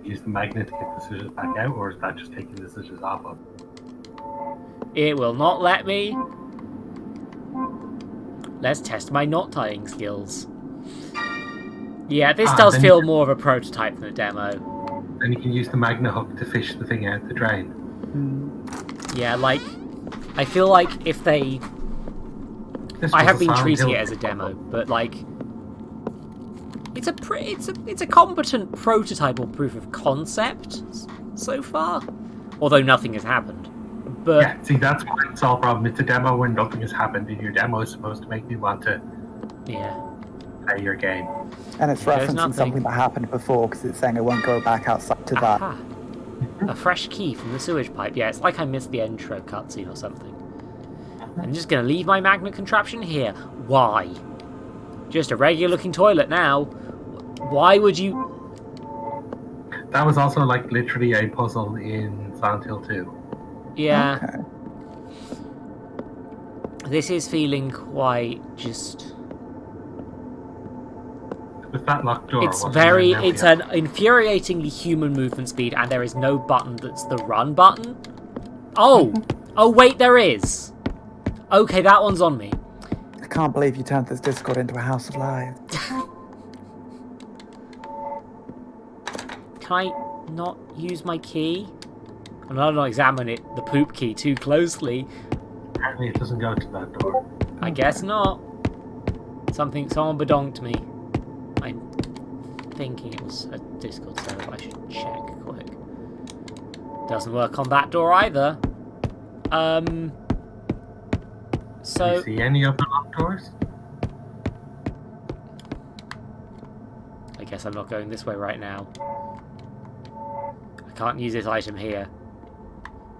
Use the magnet to get the scissors back out, or is that just taking the scissors off of? It will not let me. Let's test my knot tying skills. Yeah, this does feel more of a prototype than a demo. Then you can use the magnet hook to fish the thing out the drain. Yeah, like, I feel like if they... I have been treating it as a demo, but like... It's a competent prototype or proof of concept so far. Although nothing has happened. But yeah, see, that's why it's all problem. It's a demo when nothing has happened, and your demo is supposed to make me want to play your game. And it's referencing something that happened before because it's saying it won't go back outside to that. Aha. A fresh key from the sewage pipe. Yeah, it's like I missed the intro cutscene or something. I'm just going to leave my magnet contraption here. Why? Just a regular looking toilet now. Why would you... That was also like literally a puzzle in Silent Hill 2. Yeah. Okay. This is feeling quite just... With that locked door, It's an infuriatingly human movement speed, and there is no button that's the run button. Oh! Oh wait, there is! Okay, that one's on me. I can't believe you turned this Discord into a house of lies. Can I not use my key? I'm not examining the poop key too closely. Apparently it doesn't go to that door. I guess not. Someone bedonked me. thinking it was a Discord server. I should check quick. Doesn't work on that door either. Do So you see any other locked doors? I guess I'm not going this way right now. I can't use this item here.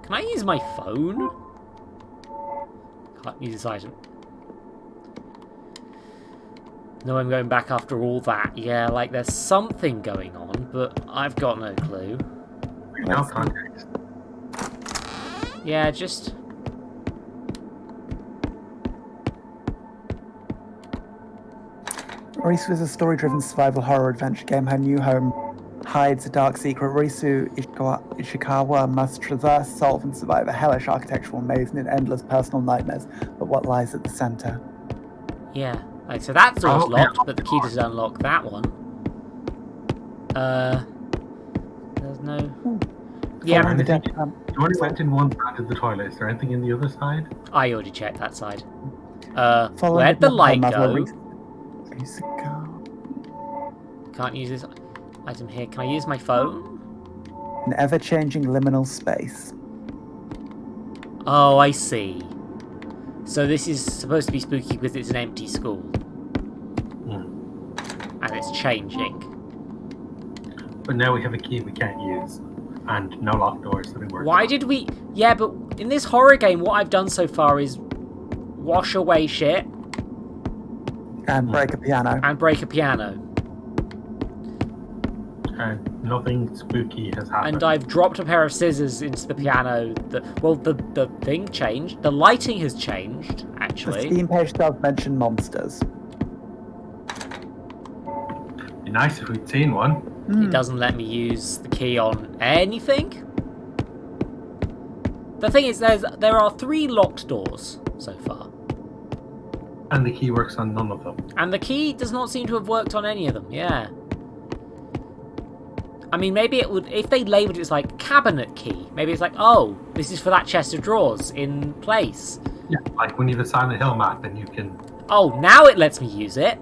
Can I use my phone? Can't use this item. No, I'm going back after all that. Yeah, like there's something going on, but I've got no clue. No context. Yeah, just... Risu is a story-driven survival horror adventure game. Her new home hides a dark secret. Risu Ishikawa must traverse, solve, and survive a hellish architectural maze and endless personal nightmares. But what lies at the center? Yeah. Like, so that door's Oh, locked, yeah. but the key doesn't unlock that one. There's no... Yeah, Following the anything- death You only went in one side of the toilet. Is there anything in the other side? I already checked that side. Following Where'd the death light of her go? mother, Ishikawa. Can't use this item here. Can I use my phone? An ever-changing liminal space. Oh, I see. So this is supposed to be spooky because it's an empty school. And it's changing. But now we have a key we can't use. And no locked doors that we work. Why did we... Yeah, but in this horror game, what I've done so far is wash away shit And break a piano. and break a piano. And nothing spooky has happened. And I've dropped a pair of scissors into the piano. The thing changed. The lighting has changed, The actually. Steam page does mention monsters. Be nice if we'd seen one. It doesn't let me use the key on anything. The thing is, there are 3 locked doors so far. And the key works on none of them. And the key does not seem to have worked on any of them, yeah. I mean, maybe it would... If they labelled it as, like, cabinet key, maybe it's like, oh, this is for that chest of drawers in place. Yeah, like when you have a Silent Hill map and you can... Oh, now it lets me use it.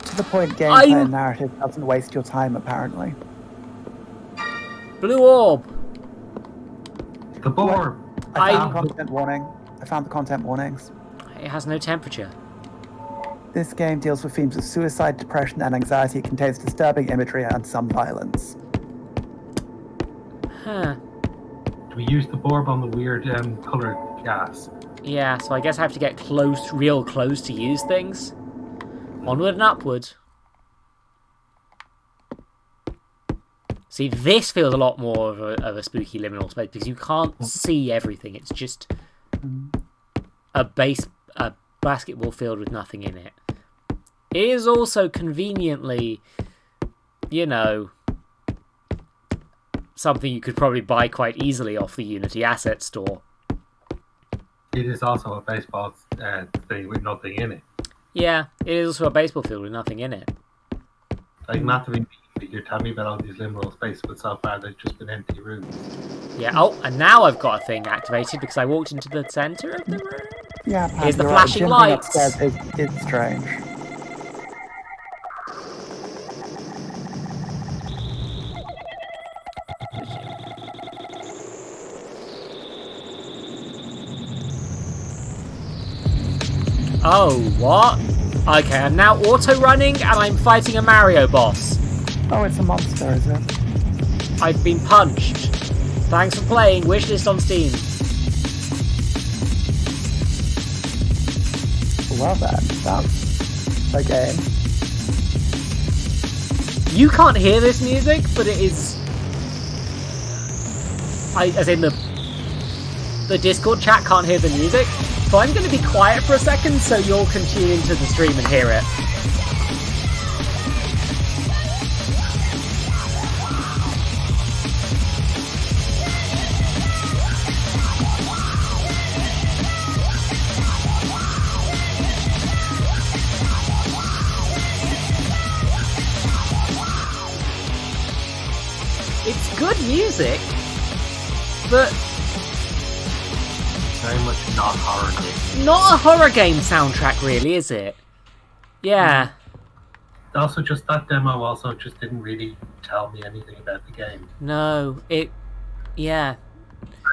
To the point, gameplay I'm- and narrative doesn't waste your time, apparently. Blue orb. The board! I found I'm- content warning. I found the content warnings. It has no temperature. This game deals with themes of suicide, depression, and anxiety. It contains disturbing imagery and some violence. Huh. Do we use the bulb on the weird coloured gas? Yeah, so I guess I have to get close, real close to use things. Onward and upward. See, this feels a lot more of a spooky liminal space because you can't see everything. It's just a basketball field with nothing in it. It is also conveniently, you know, something you could probably buy quite easily off the Unity Asset Store. It is also a baseball thing with nothing in it. Yeah, it is also a baseball field with nothing in it. Like, not to be mean, but you're telling me about all these liminal spaces, but so far they've just been empty rooms. Yeah, oh, and now I've got a thing activated because I walked into the centre of the room. Yeah, Here's the you're flashing Jumping lights. upstairs is strange. Oh, what? Okay, I'm now auto-running and I'm fighting a Mario boss. Oh, it's a monster, is it? I've been punched. Thanks for playing. Wishlist on Steam. Well then, that's a game. You can't hear this music, but it is... as in the Discord chat can't hear the music. So I'm going to be quiet for a second so y'all can tune into the stream and hear it. It's good music, but Very much not horror game. not a horror game soundtrack, really, is it? Yeah. also just that demo also just didn't really tell me anything about the game. No, yeah.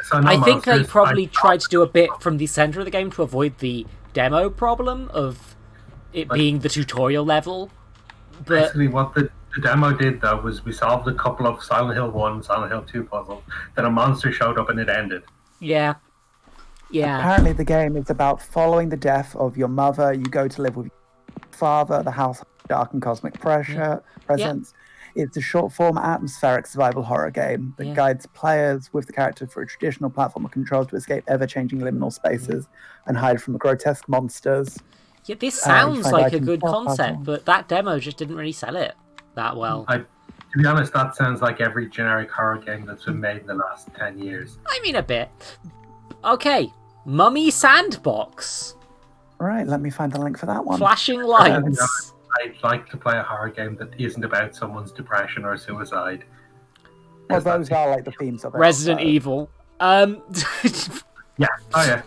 So no I think they monsters, probably tried to do a bit from the center of the game to avoid the demo problem of it being the tutorial level. But basically, what the demo did, though, was we solved a couple of Silent Hill 1, Silent Hill 2 puzzles, then a monster showed up and it ended. yeah. Apparently, the game is about following the death of your mother. You go to live with your father, the house of dark and cosmic presence. It's a short-form atmospheric survival horror game that guides players with the character through traditional platformer controls to escape ever-changing liminal spaces and hide from the grotesque monsters. Yeah, this sounds like a good concept, puzzles. but that demo just didn't really sell it that well. To be honest, that sounds like every generic horror game that's been made in the last 10 years. I mean, a bit. Okay, Mummy Sandbox. All right, let me find the link for that one. Flashing lights. I'd like to play a horror game that isn't about someone's depression or suicide. Well, those are like the themes of it. Resident Evil. Yeah, oh yeah.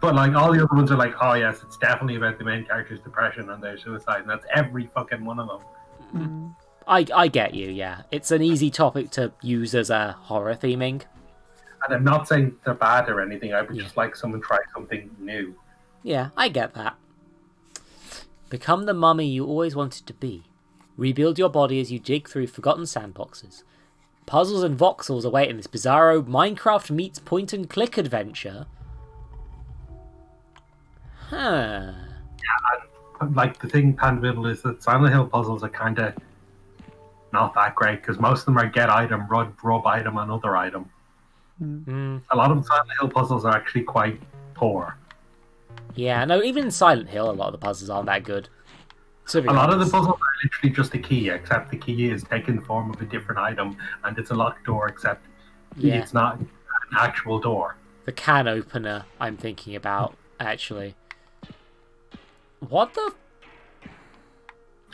But like all the other ones are like, oh yes, it's definitely about the main character's depression and their suicide, and that's every fucking one of them. I get you, yeah. It's an easy topic to use as a horror theming. And I'm not saying they're bad or anything, I would just like someone try something new. Yeah, I get that. Become the mummy you always wanted to be. Rebuild your body as you dig through forgotten sandboxes. Puzzles and voxels await in this bizarro Minecraft meets point-and-click adventure. Huh. Yeah, like the thing, Panville, is that Silent Hill puzzles are kind of not that great, because most of them are get item, rub item, another item. A lot of Silent Hill puzzles are actually quite poor. Yeah, no, even in Silent Hill, a lot of the puzzles aren't that good. A lot of the puzzles are literally just a key, except the key is taken form of a different item, and it's a locked door, except it's not an actual door. The can opener, I'm thinking about, actually. What the...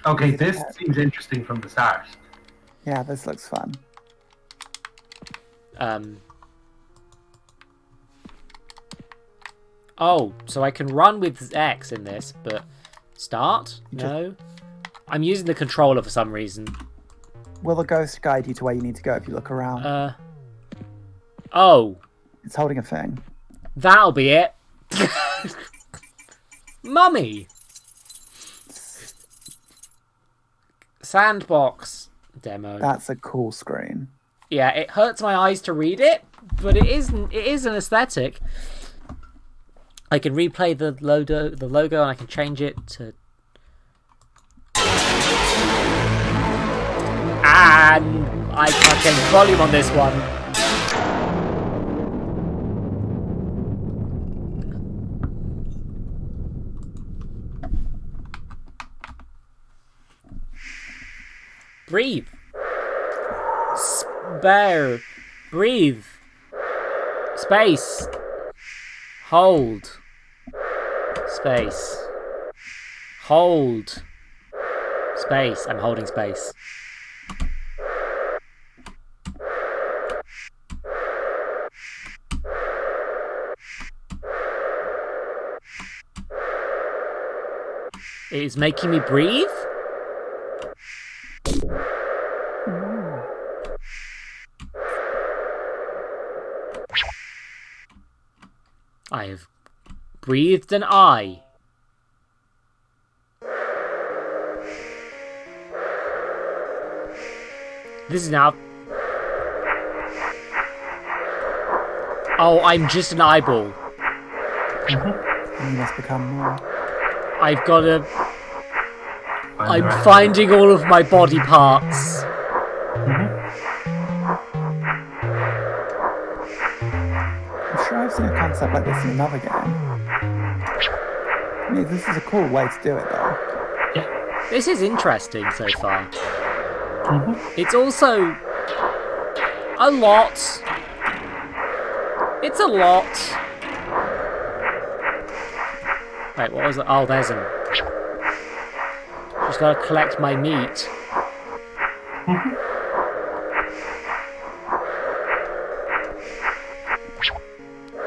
Okay, this seems interesting from the start. Yeah, this looks fun. Oh, so I can run with X in this, but start? No. I'm using the controller for some reason. Will the ghost guide you to where you need to go if you look around? Oh. It's holding a thing. That'll be it. Mummy. Sandbox demo. That's a cool screen. Yeah, it hurts my eyes to read it, but it is an aesthetic. I can replay the logo, and I can change it to... And I can't change the volume on this one. Breathe. Spare. Breathe. Space. Hold. Space. Hold. Space. I'm holding space. It is making me breathe? I have breathed an eye. This is now... Oh, I'm just an eyeball. You must become more. I've got to... I'm finding all of my body parts. I'm sure I've seen a concept like this in another game. I mean, this is a cool way to do it, though. This is interesting so far. It's also a lot. It's a lot. Wait, what was it? Oh, there's him. Just gotta collect my meat.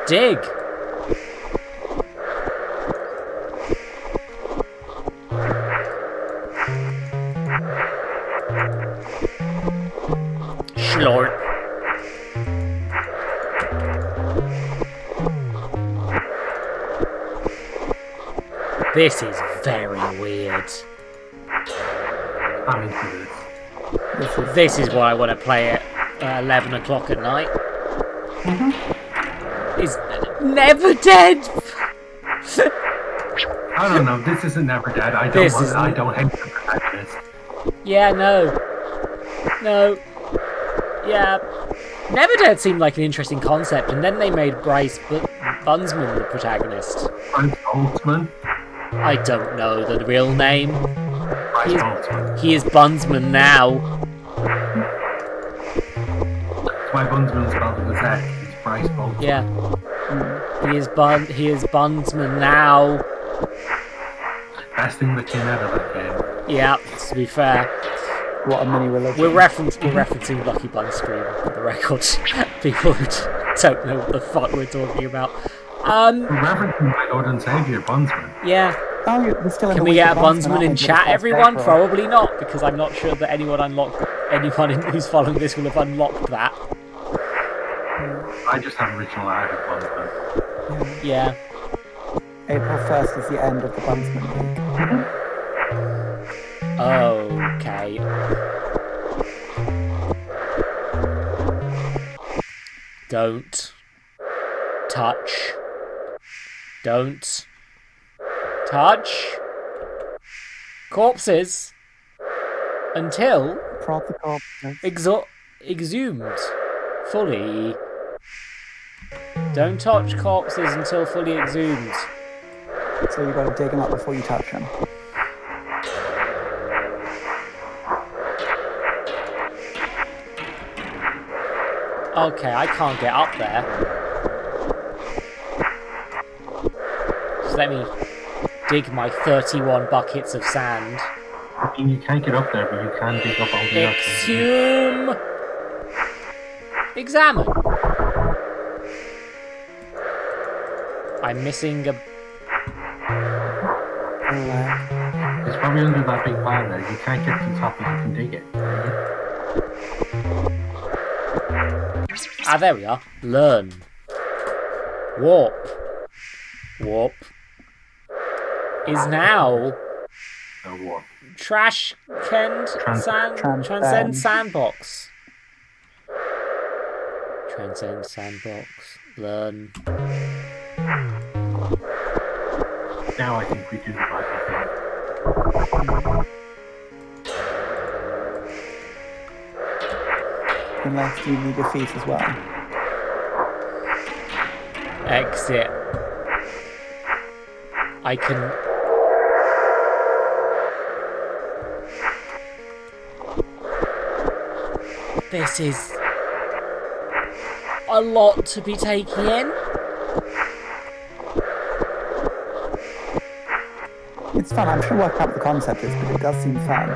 Dig. This is very weird. I'm into this. This is why I want to play it at 11 o'clock at night. Is Never Dead. I don't know. This isn't Never Dead. I don't hate the protagonist. Yeah, no. Yeah. Never Dead seemed like an interesting concept, and then they made Bryce Bunsman the protagonist. Bryce Boltzmann? I don't know the real name. Bryce Boltzmann. He is Bunsman now. That's why Bunsman is spelled with a Z. He's Bryce Boltzmann. Yeah. He is Bunsman now. Best thing that came out of that game. Yeah, to be fair. What a mini religion. We're referencing Lucky Bun Scream for the record. People who don't know what the fuck we're talking about. We're referencing my Lord and Saviour, Bunsman. Yeah. Oh, we're still in Can the we week get a of Bunsman in aren't we? chat, Because everyone? April. Probably not, because I'm not sure that anyone who's following this will have unlocked that. I just have original art of Bunsman. Yeah. April 1st is the end of the Bunsman week. Okay. Don't touch. Don't touch corpses until Prod the corpse. exhumed fully. Don't touch corpses until fully exhumed. So you've got to dig them up before you touch them. Okay, I can't get up there. Just let me dig my 31 buckets of sand. I mean, you can't get up there, but you can dig up all the others. Exhume! Examine! I'm missing a... It's probably under that big pile there. You can't get to the top, but you can dig it. Ah, there we are. Learn. Warp. Warp. Is now... Warp. Transcend Sandbox. Transcend Sandbox. Learn. Now I think we do the right thing. Unless you need your feet as well. Exit. I can... This is a lot to be taking in. It's fun. I'm trying to work out what the concept is, but it does seem fun.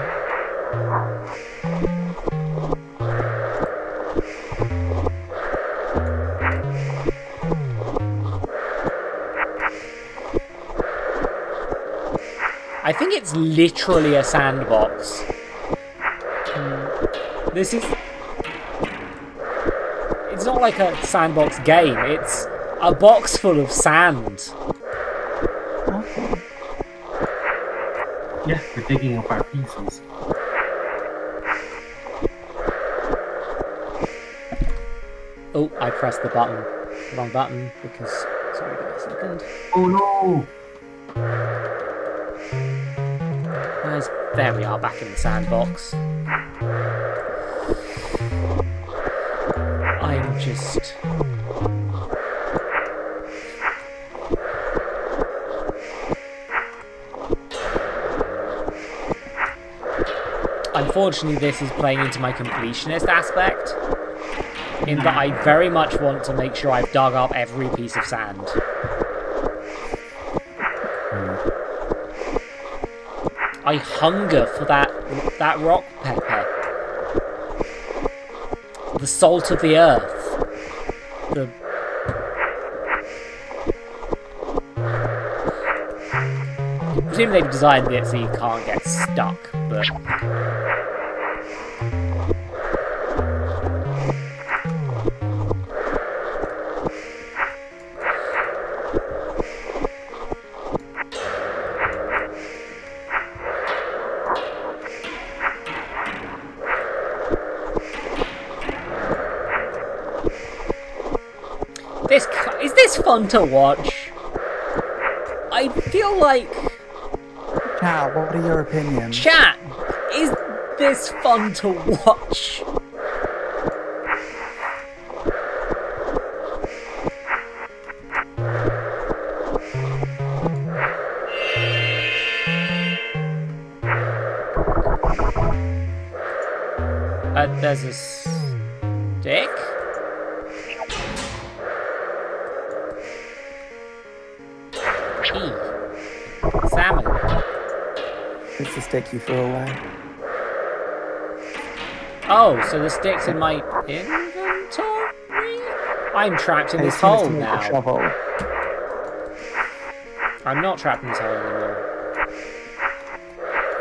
I think it's literally a sandbox. This is... It's not like a sandbox game, it's a box full of sand. Okay. Yeah, we're digging up our pieces. Oh, I pressed the button. Wrong button, because... Sorry, give me a second. Oh no! There we are, back in the sandbox. I'm just... Unfortunately, this is playing into my completionist aspect, in that I very much want to make sure I've dug up every piece of sand. I hunger for that rock pepper. The salt of the earth. The... Presumably they've designed it so you can't get stuck, but... Is this fun to watch? I feel like... Chat, what are your opinions? Chat, is this fun to watch? There's a stick? Salmon. It's the stick you threw away. Oh, so the stick's in my inventory? I'm trapped in this hole now. Shovel. I'm not trapped in this hole anymore.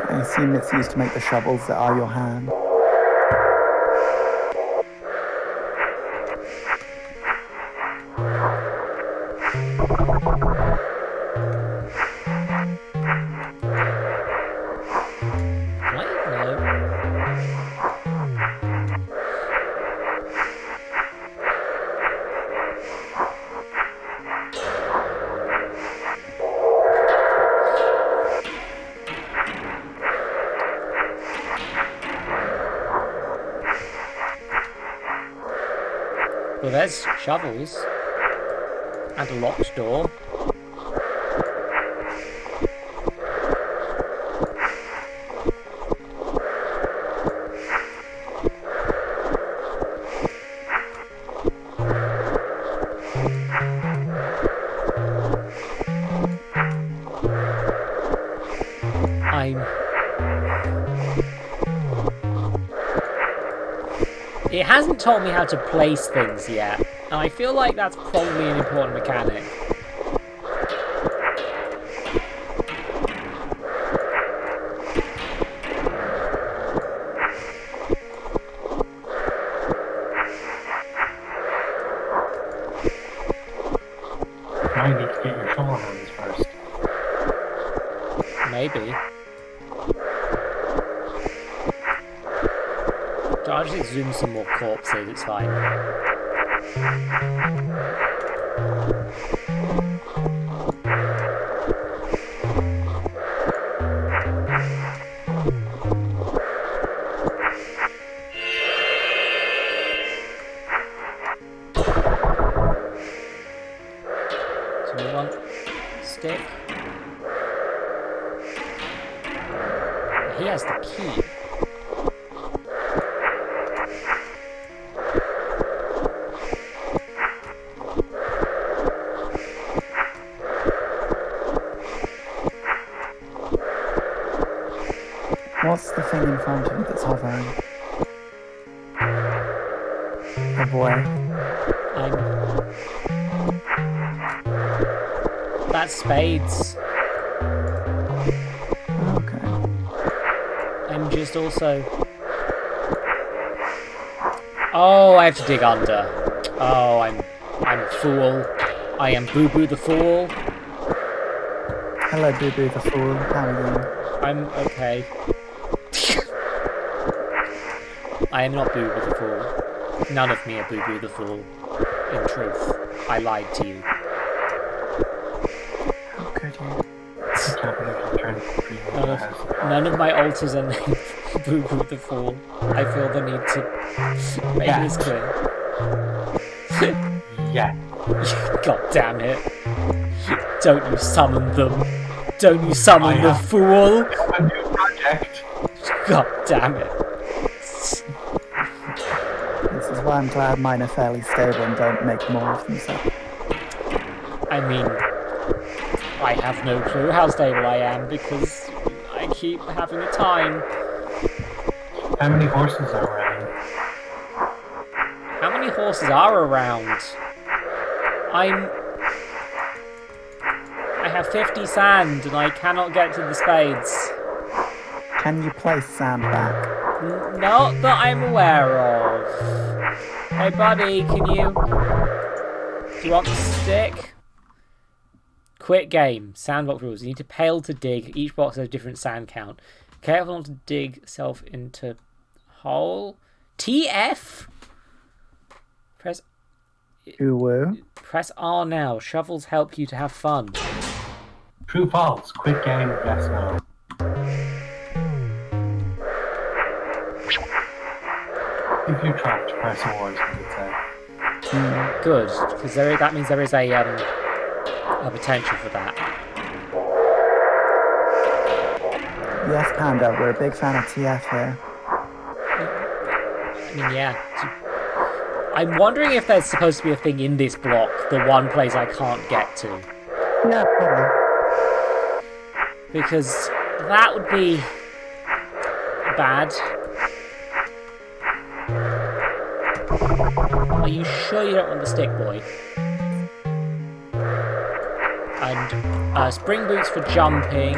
I assume it's used to make the shovels that are your hand. Well, there's shovels. And a locked door. It hasn't told me how to place things yet, and I feel like that's probably an important mechanic. Now you need to get your shovel hands first. Maybe. I'll just exhume some more corpses, it's fine. So we want stick. He has the key. What's the thing in front of you that's hovering? A boy. That's spades. Okay. I'm just also... Oh, I have to dig under. Oh, I'm a fool. I am Boo Boo the Fool. Hello, Boo Boo the Fool. How are you? I'm okay. I am not Boo Boo the Fool. None of me are Boo Boo the Fool. In truth, I lied to you. How could you? None of my alters are named Boo Boo the Fool. I feel the need to make this clear. Yeah. God damn it. Don't you summon them. Don't you summon the fool. A new project. God damn it. This is why I'm glad mine are fairly stable and don't make more of themselves. I mean, I have no clue how stable I am because I keep having a time. How many horses are around? How many horses are around? I have 50 sand and I cannot get to the spades. Can you place sand back? Not that I'm aware of. Hey buddy, can you... Do you want the stick? Quit game. Sandbox rules. You need to pail to dig. Each box has a different sand count. Careful not to dig self into hole. TF? Press Ooh. Press R now. Shovels help you to have fun. True, false. Quick game. Yes, no. If you're trapped, press R's, I would say. Good, because that means there is a potential for that. Yes, Panda, we're a big fan of TF here. I mean, yeah. I'm wondering if there's supposed to be a thing in this block, the one place I can't get to. Yeah, probably. Because that would be bad. Are you sure you don't want the stick, boy? And spring boots for jumping.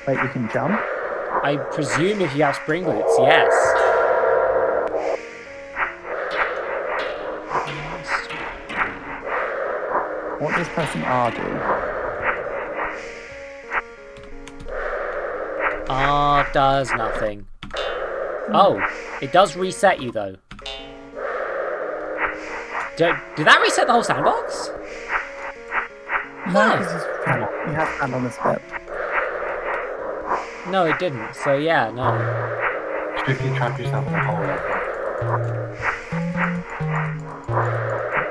Wait, you can jump? I presume if you have spring boots, yes. What does pressing R do? R does nothing. Oh, it does reset you though. Did that reset the whole sandbox? No, you have stand on this bit. No, it didn't. So yeah, no. Strictly trap yourself in a hole.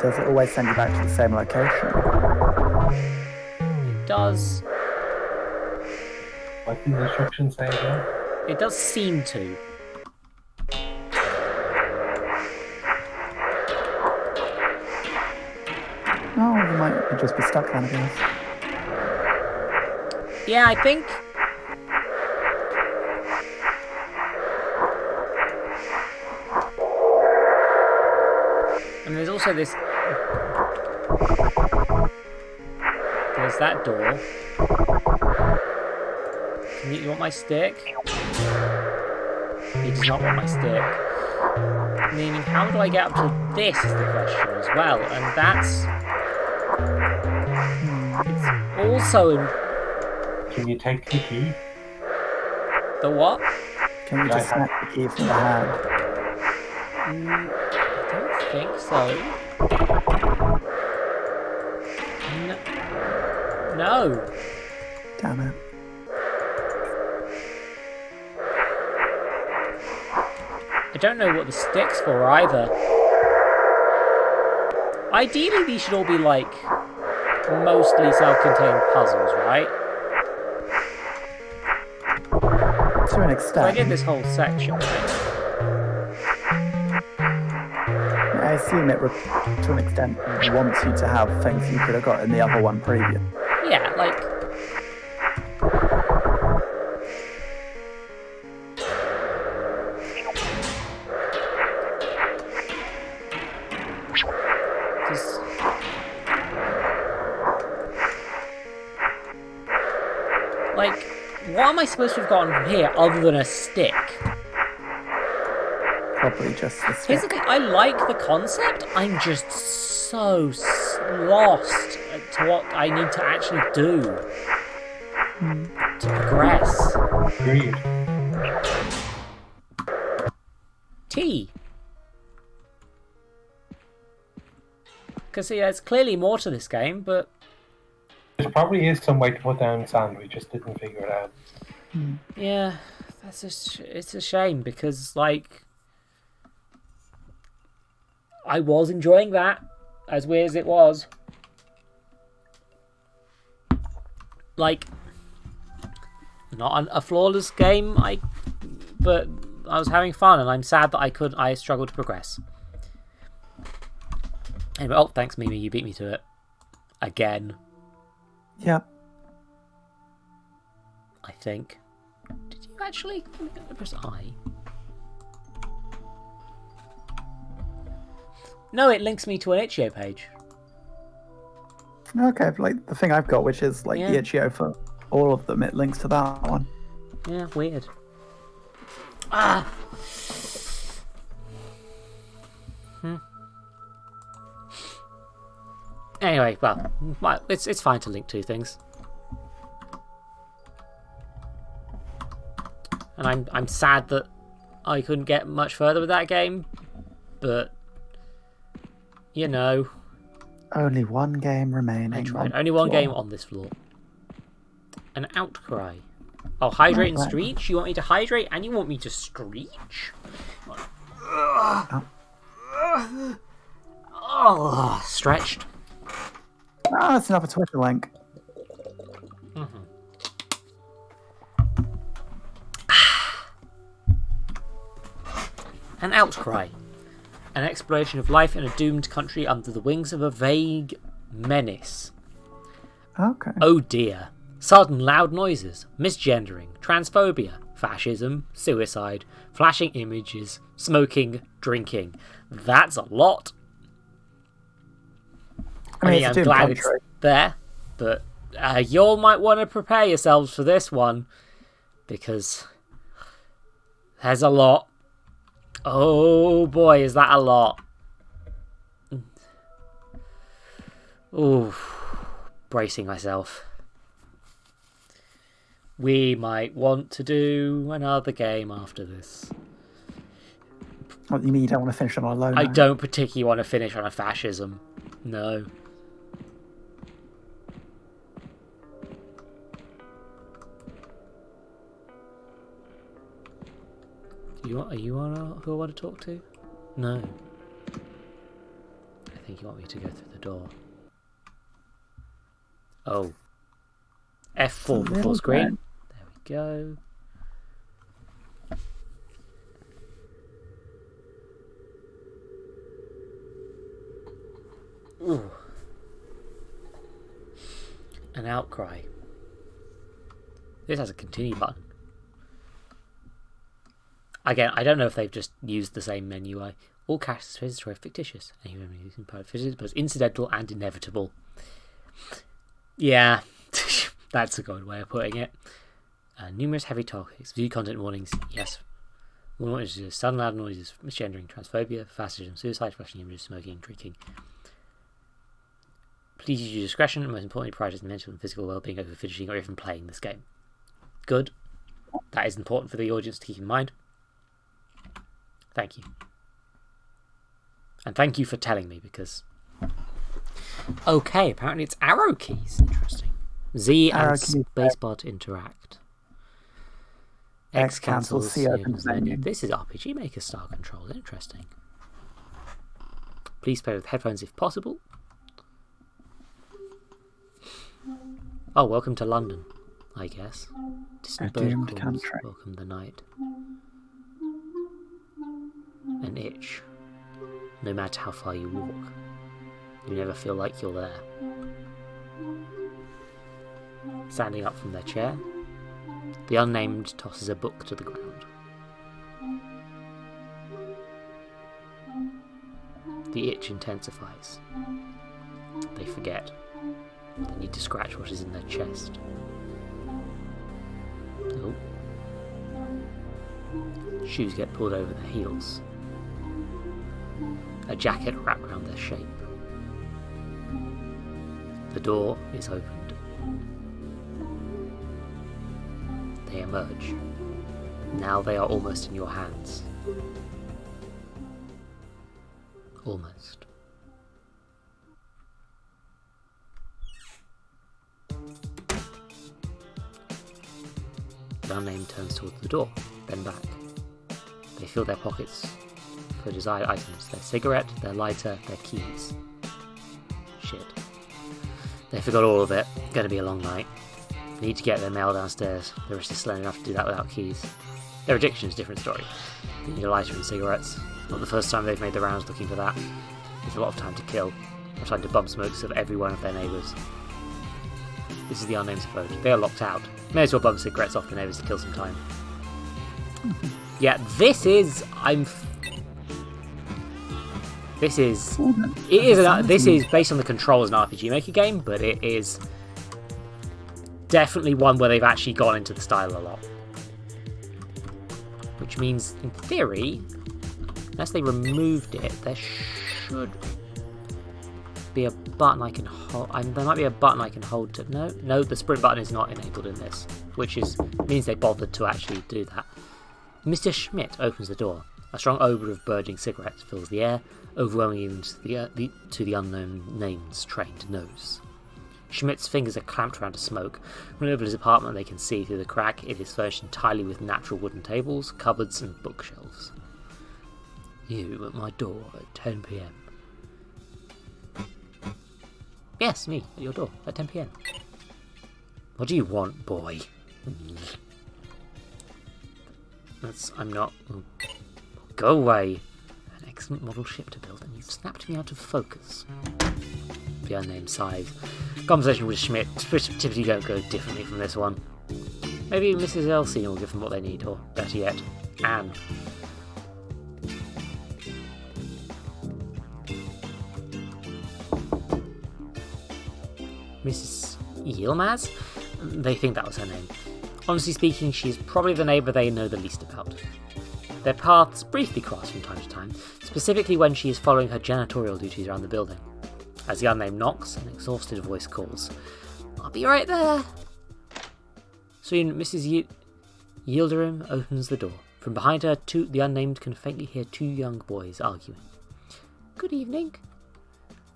Does it always send you back to the same location? It does. What did the instructions say again? It does seem to. Oh, you might just be stuck then, I guess. Yeah, I think. And there's also this. There's that door. You want my stick? He does not want my stick. Meaning, how do I get up to this is the question as well, and that's. It's also in. Can you take the key? The what? Can you just snap the key from the hand? I don't think so. No. Damn it. I don't know what the stick's for either. Ideally, these should all be like mostly self-contained puzzles, right? To an extent. So I did this whole section. I assume it, to an extent, wants you to have things you could have got in the other one previous. Yeah, like. Like, what am I supposed to have gotten from here other than a stick? Probably just the stick. Here's the thing, I like the concept, I'm just so lost to what I need to actually do to progress. Agreed. T. Because yeah, there's clearly more to this game, but There probably is some way to put down sand, we just didn't figure it out. yeah, it's a shame because like I was enjoying that, as weird as it was. Like, not a flawless game, but I was having fun, and I'm sad that I struggled to progress. Anyway, oh, thanks, Mimi, you beat me to it again. Yep. I think. Did you actually press I? No, it links me to an itch.io page. Okay, like the thing I've got, which is like Yeah. the itch.io for all of them, it links to that one. Yeah, weird. Ah! Anyway, well, it's fine to link two things. And I'm sad that I couldn't get much further with that game, but you know. Only one game remaining. I tried. Only one game on this floor. An Outcry. Oh, hydrate and screech? You want me to hydrate and you want me to screech? Oh, stretched. Ah, that's another Twitter link. An Outcry. An exploration of life in a doomed country under the wings of a vague menace. Okay. Oh dear. Sudden loud noises, misgendering, transphobia, fascism, suicide, flashing images, smoking, drinking. That's a lot. I mean, I'm glad it's there, but you all might want to prepare yourselves for this one, because there's a lot. Oh boy, is that a lot. Ooh, bracing myself. We might want to do another game after this. What, you mean you don't want to finish on a low note? I don't particularly want to finish on a fascism. No. Are you on who I want to talk to? No. I think you want me to go through the door. Oh. F4 for full screen. There we go. Ooh. An Outcry. This has a continue button. Again, I don't know if they've just used the same menu. All cache spaces are fictitious. Any memory using part of fictitious, but it's incidental and inevitable. Yeah, that's a good way of putting it. Numerous heavy topics. View content warnings. Yes. Warnings: sudden loud noises, misgendering, transphobia, fascism, suicide, flashing images, smoking, drinking. Please use your discretion, and most importantly, prioritize the mental and physical well-being over finishing or even playing this game. Good. That is important for the audience to keep in mind. Thank you. And thank you for telling me, because... Okay, apparently it's arrow keys. Interesting. Z and spacebar to interact. X cancels, C opens menu. This is RPG Maker style control. Interesting. Please play with headphones if possible. Oh, welcome to London, I guess. Distant bird calls, welcome the night. An itch. No matter how far you walk, you never feel like you're there. Standing up from their chair, the unnamed tosses a book to the ground. The itch intensifies. They forget. They need to scratch what is in their chest. Oh. Shoes get pulled over their heels. A jacket wrapped around their shape. The door is opened. They emerge. Now they are almost in your hands. Almost. The unnamed turns towards the door, then back. They fill their pockets for desired items. Their cigarette, their lighter, their keys. Shit. They forgot all of it. Gonna be a long night. They need to get their mail downstairs. The wrist is slow enough to do that without keys. Their addiction is a different story. They need a lighter and cigarettes. Not the first time they've made the rounds looking for that. There's a lot of time to kill. A time to bump smokes of every one of their neighbours. This is the unnamed abode. They are locked out. May as well bump cigarettes off the neighbours to kill some time. Yeah, this is based on the controls an RPG Maker game, but it is definitely one where they've actually gone into the style a lot. Which means, in theory, unless they removed it, there should be a button I can hold. There might be a button I can hold to. No, the sprint button is not enabled in this, which means they bothered to actually do that. Mr. Schmidt opens the door. A strong odour of burgeoning cigarettes fills the air, overwhelming even to the unknown name's trained nose. Schmidt's fingers are clamped around a smoke. From over his apartment they can see through the crack it is furnished entirely with natural wooden tables, cupboards and bookshelves. You at my door at 10 p.m. Yes, me, at your door at 10 p.m. What do you want, boy? I'm not... Go away. An excellent model ship to build, and you've snapped me out of focus. The unnamed sighs. Conversation with Schmidt typically don't go differently from this one. Maybe Mrs. Elsine will give them what they need, or better yet, Anne. Mrs. Yilmaz? They think that was her name. Honestly speaking, she's probably the neighbour they know the least about. Their paths briefly cross from time to time, specifically when she is following her janitorial duties around the building. As the unnamed knocks, an exhausted voice calls, "I'll be right there!" Soon, Mrs. Yildirim opens the door. From behind her, the unnamed can faintly hear two young boys arguing. "Good evening."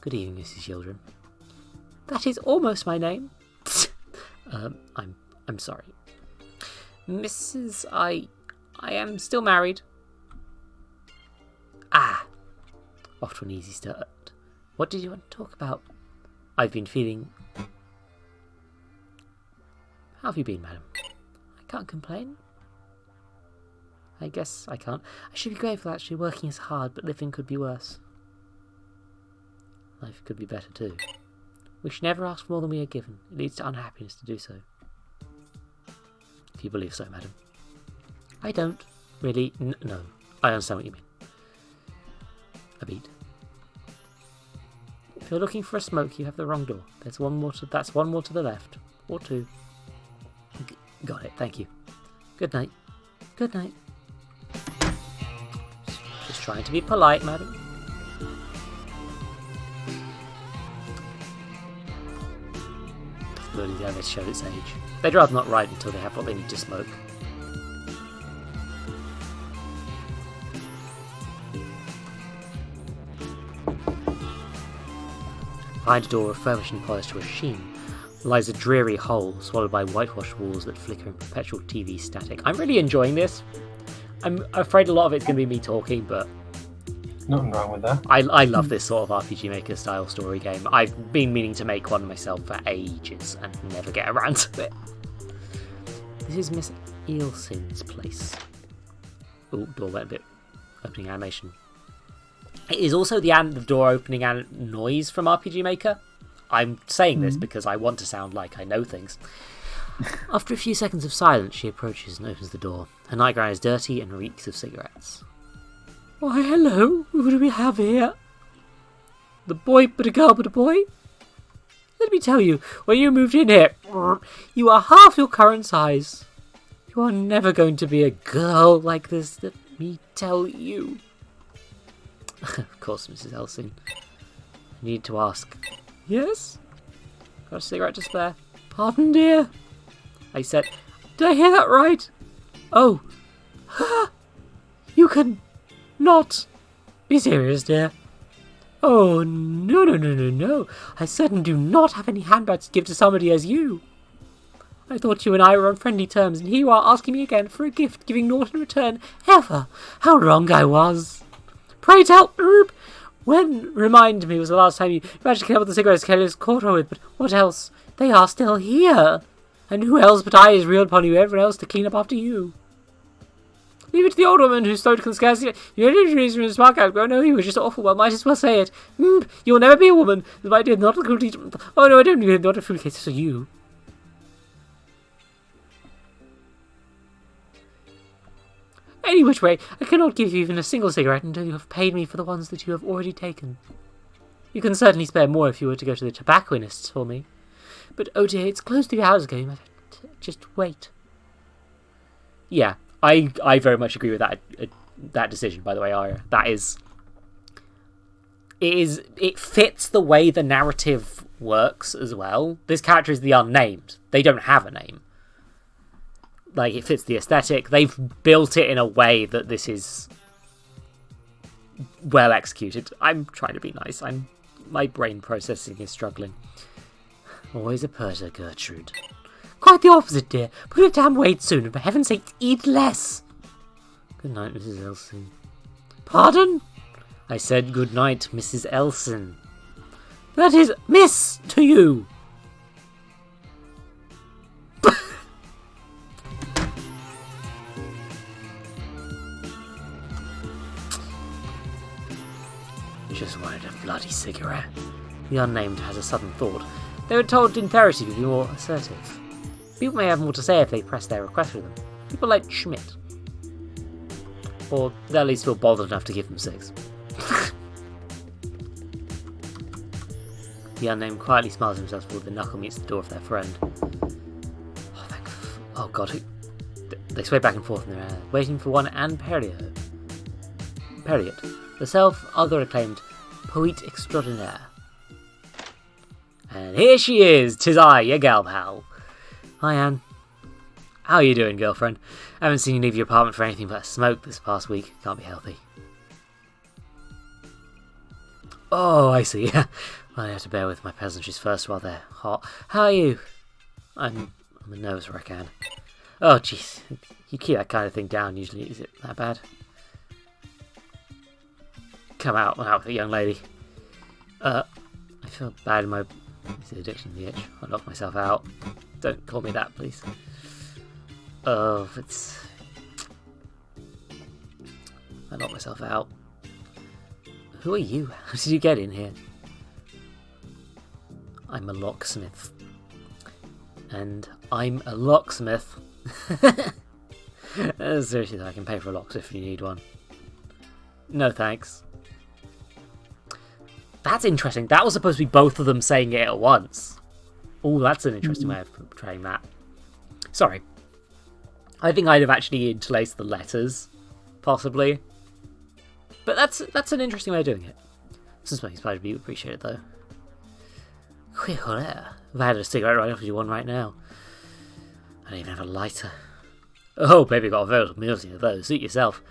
"Good evening, Mrs. Yildirim." "That is almost my name." I'm sorry. "Mrs. I am still married." Off to an easy start. What did you want to talk about? I've been feeling... How have you been, madam? I can't complain. I guess I can't. I should be grateful actually. Working is hard, but living could be worse. Life could be better too. We should never ask for more than we are given. It leads to unhappiness to do so. If you believe so, madam. I don't. Really? No. I understand what you mean. A beat. If you're looking for a smoke, you have the wrong door. That's one more to the left. Or two. Got it, thank you. Good night. Good night. Just trying to be polite, madam. This building's ever showed its age. They'd rather not ride until they have what they need to smoke. Behind a door refurbished and polished to a sheen lies a dreary hole swallowed by whitewashed walls that flicker in perpetual TV static. I'm really enjoying this. I'm afraid a lot of it's going to be me talking, but... Nothing wrong with that. I love this sort of RPG Maker style story game. I've been meaning to make one myself for ages and never get around to it. This is Miss Eelsin's place. Oh, door went a bit. Opening animation. It is also the door opening noise from RPG Maker. I'm saying this because I want to sound like I know things. After a few seconds of silence, she approaches and opens the door. Her nightgown is dirty and reeks of cigarettes. Why, hello. Who do we have here? The boy but a girl but a boy? Let me tell you, when you moved in here, you are half your current size. You are never going to be a girl like this, let me tell you. Of course, Mrs. Elsine. I need to ask. Yes? Got a cigarette to spare? Pardon, dear? I said, did I hear that right? Oh. You can not be serious, dear. Oh, no. I certainly do not have any handbags to give to somebody as you. I thought you and I were on friendly terms, and here you are asking me again for a gift, giving naught in return. Ever. How wrong I was. Pray tell, when, remind me, was the last time you managed to kill with the cigarettes Kelly's caught her with, but what else? They are still here. And who else but I has reeled upon you, everyone else to clean up after you? Leave it to the old woman whose throat can scarcely... You had injuries from his spark out. Oh no, he was just awful. Well, might as well say it. You will never be a woman. My dear, not a cruelty... Oh no, I don't need not a food case for you. Any which way, I cannot give you even a single cigarette until you have paid me for the ones that you have already taken. You can certainly spare more if you were to go to the tobacconist's for me. But oh dear, it's close 3 hours ago. You must just wait. Yeah, I very much agree with that decision. By the way, Ira, it fits the way the narrative works as well. This character is the unnamed. They don't have a name. Like, it fits the aesthetic. They've built it in a way that this is well executed. I'm trying to be nice. My brain processing is struggling. Always a purser, Gertrude. Quite the opposite, dear. Put your damn weight soon, and for heaven's sake, eat less. Good night, Mrs. Elson. Pardon? I said good night, Mrs. Elson. That is miss to you. Just wanted a bloody cigarette. The unnamed has a sudden thought. They were told imperative to be more assertive. People may have more to say if they press their request with them. People like Schmidt. Or they'll at least feel bothered enough to give them 6. The unnamed quietly smiles to himself before the knuckle meets the door of their friend. Oh god. They sway back and forth in their air, waiting for one Anne Perriot, the self-other acclaimed poet extraordinaire. And here she is, 'tis I, your gal pal. Hi Anne. How are you doing, girlfriend? I haven't seen you leave your apartment for anything but a smoke this past week. Can't be healthy. Oh, I see. Well, I have to bear with my pleasantries first while they're hot. How are you? I'm a nervous wreck, Anne. Oh, jeez. You keep that kind of thing down usually. Is it that bad? Come out with the young lady. I feel bad in my... It's the addiction, the itch. I locked myself out. Don't call me that, please. Oh, it's... I locked myself out. Who are you? How did you get in here? I'm a locksmith. And I'm a locksmith. Seriously though, I can pay for a locksmith if you need one. No thanks. That's interesting. That was supposed to be both of them saying it at once. Oh, that's an interesting way of portraying that. Sorry. I think I'd have actually interlaced the letters, possibly. But that's an interesting way of doing it. Some smoking spider would be appreciated, though. Quick on air. If I had a cigarette right off you one right now. I don't even have a lighter. Oh, baby, got a veritable million of those. Suit yourself.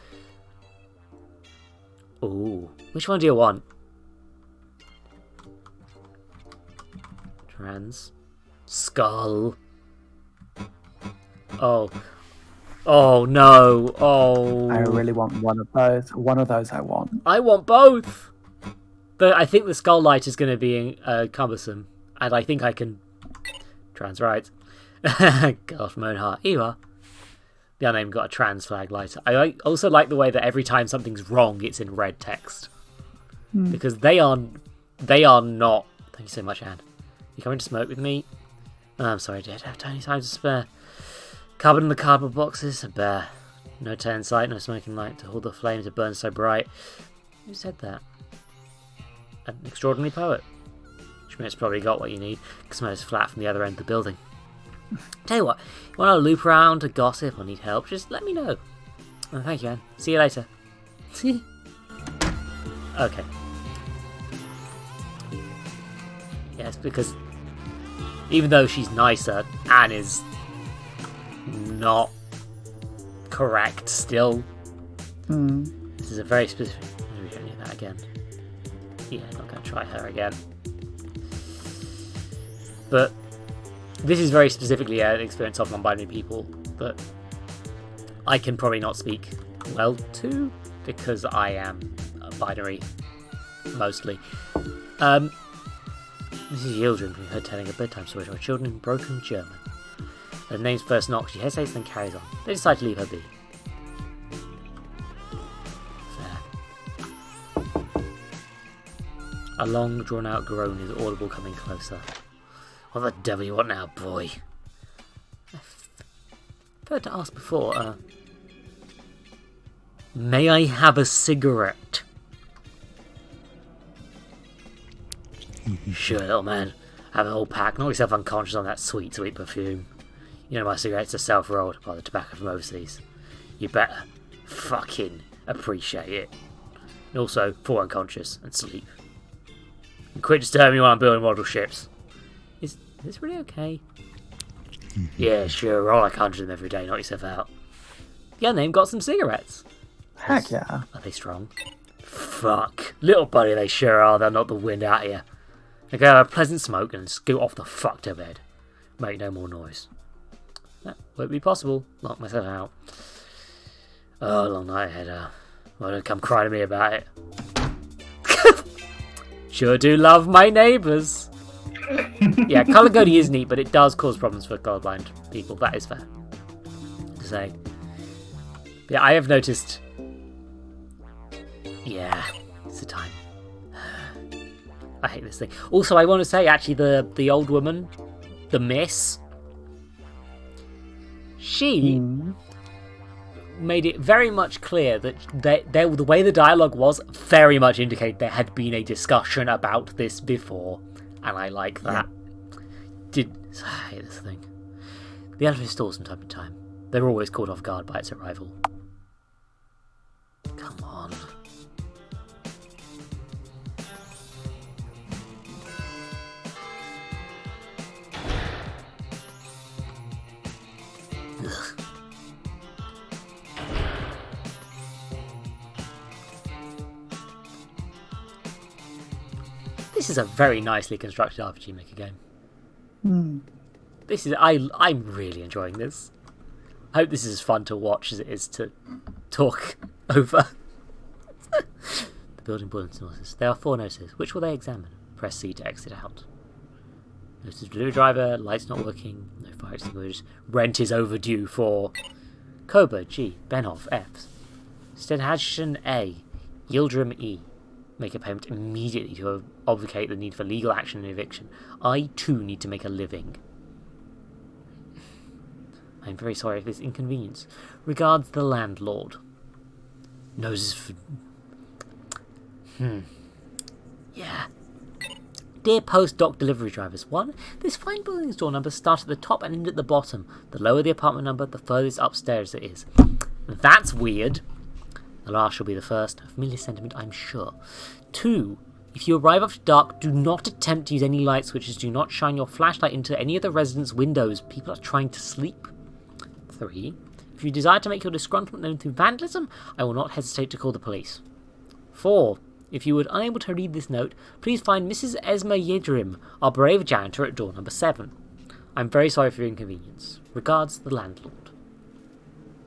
Ooh, which one do you want? Trans. Skull. Oh. Oh no. Oh. I really want one of those. One of those I want. I want both. But I think the skull light is going to be cumbersome. And I think I can... Trans right. Girl from my own heart. Here you are. The unnamed got a trans flag lighter. I also like the way that every time something's wrong, it's in red text. Because they are not... Thank you so much, Anne. You coming to smoke with me? Oh, I'm sorry, dear. I don't have any time to spare. Carbon in the cardboard boxes, a bear. No tent in sight, no smoking light to hold the flame to burn so bright. Who said that? An extraordinary poet. Schmidt's probably got what you need. Smells flat from the other end of the building. Tell you what, you want to loop around to gossip or need help, just let me know. Oh, thank you, Anne. See you later. Okay. Yes, because even though she's nicer, Anne is not correct still. This is a very specific... Maybe we don't need that again. Yeah, I'm not going to try her again. But this is very specifically an experience of non-binary people that I can probably not speak well to because I am binary mostly. Mrs. Yildren can be heard telling a bedtime story to her children in broken German. The name's first knock, she hesitates then carries on. They decide to leave her be. Fair. A long drawn out groan is audible coming closer. What the devil you want now, boy? I've heard to ask before, may I have a cigarette? Sure, little man. Have a whole pack. Knock yourself unconscious on that sweet, sweet perfume. You know my cigarettes are self-rolled by the tobacco from overseas. You better fucking appreciate it. And also, fall unconscious and sleep. And quit disturbing me while I'm building model ships. Is this really okay? Yeah, sure. Roll like 100 of them every day. Knock yourself out. The unnamed got some cigarettes. Heck yeah. Are they strong? Fuck. Little buddy they sure are, they'll knock the wind out of you. They go have a pleasant smoke and scoot off the fuck to bed. Make no more noise. That won't be possible. Lock myself out. Oh, long night ahead. Well, don't come cry to me about it. Sure do love my neighbours. Yeah, colour coding is neat, but it does cause problems for colourblind people. That is fair to say. Yeah, I have noticed. Yeah, it's the time. I hate this thing. Also, I want to say, actually, the old woman, the miss, she made it very much clear that the way the dialogue was very much indicated there had been a discussion about this before, and I like that. I hate this thing. The elevator stalls from time to time. They were always caught off guard by its arrival. Come on. Ugh. This is a very nicely constructed RPG Maker game. This is I'm really enjoying this. I hope this is as fun to watch as it is to talk over. The building bulletin notices. There are 4 notices. Which will they examine? Press C to exit out. Notice of delivery driver, lights not working, no fire extinguishers. Rent is overdue for Koba G, Benhoff F, Stedhashen A, Yildirim E. Make a payment immediately to obfuscate the need for legal action and eviction. I too need to make a living. I'm very sorry for this inconvenience. Regards the landlord. Noses for... Yeah. Dear post-doc delivery drivers, 1. This fine building's door numbers start at the top and end at the bottom. The lower the apartment number, the furthest upstairs it is. That's weird. The last shall be the first. A familiar sentiment, I'm sure. 2. If you arrive after dark, do not attempt to use any light switches. Do not shine your flashlight into any of the residents' windows. People are trying to sleep. 3. If you desire to make your disgruntlement known through vandalism, I will not hesitate to call the police. 4. If you were unable to read this note, please find Mrs. Esma Yildirim, our brave janitor, at door number 7. I'm very sorry for your inconvenience. Regards, the landlord.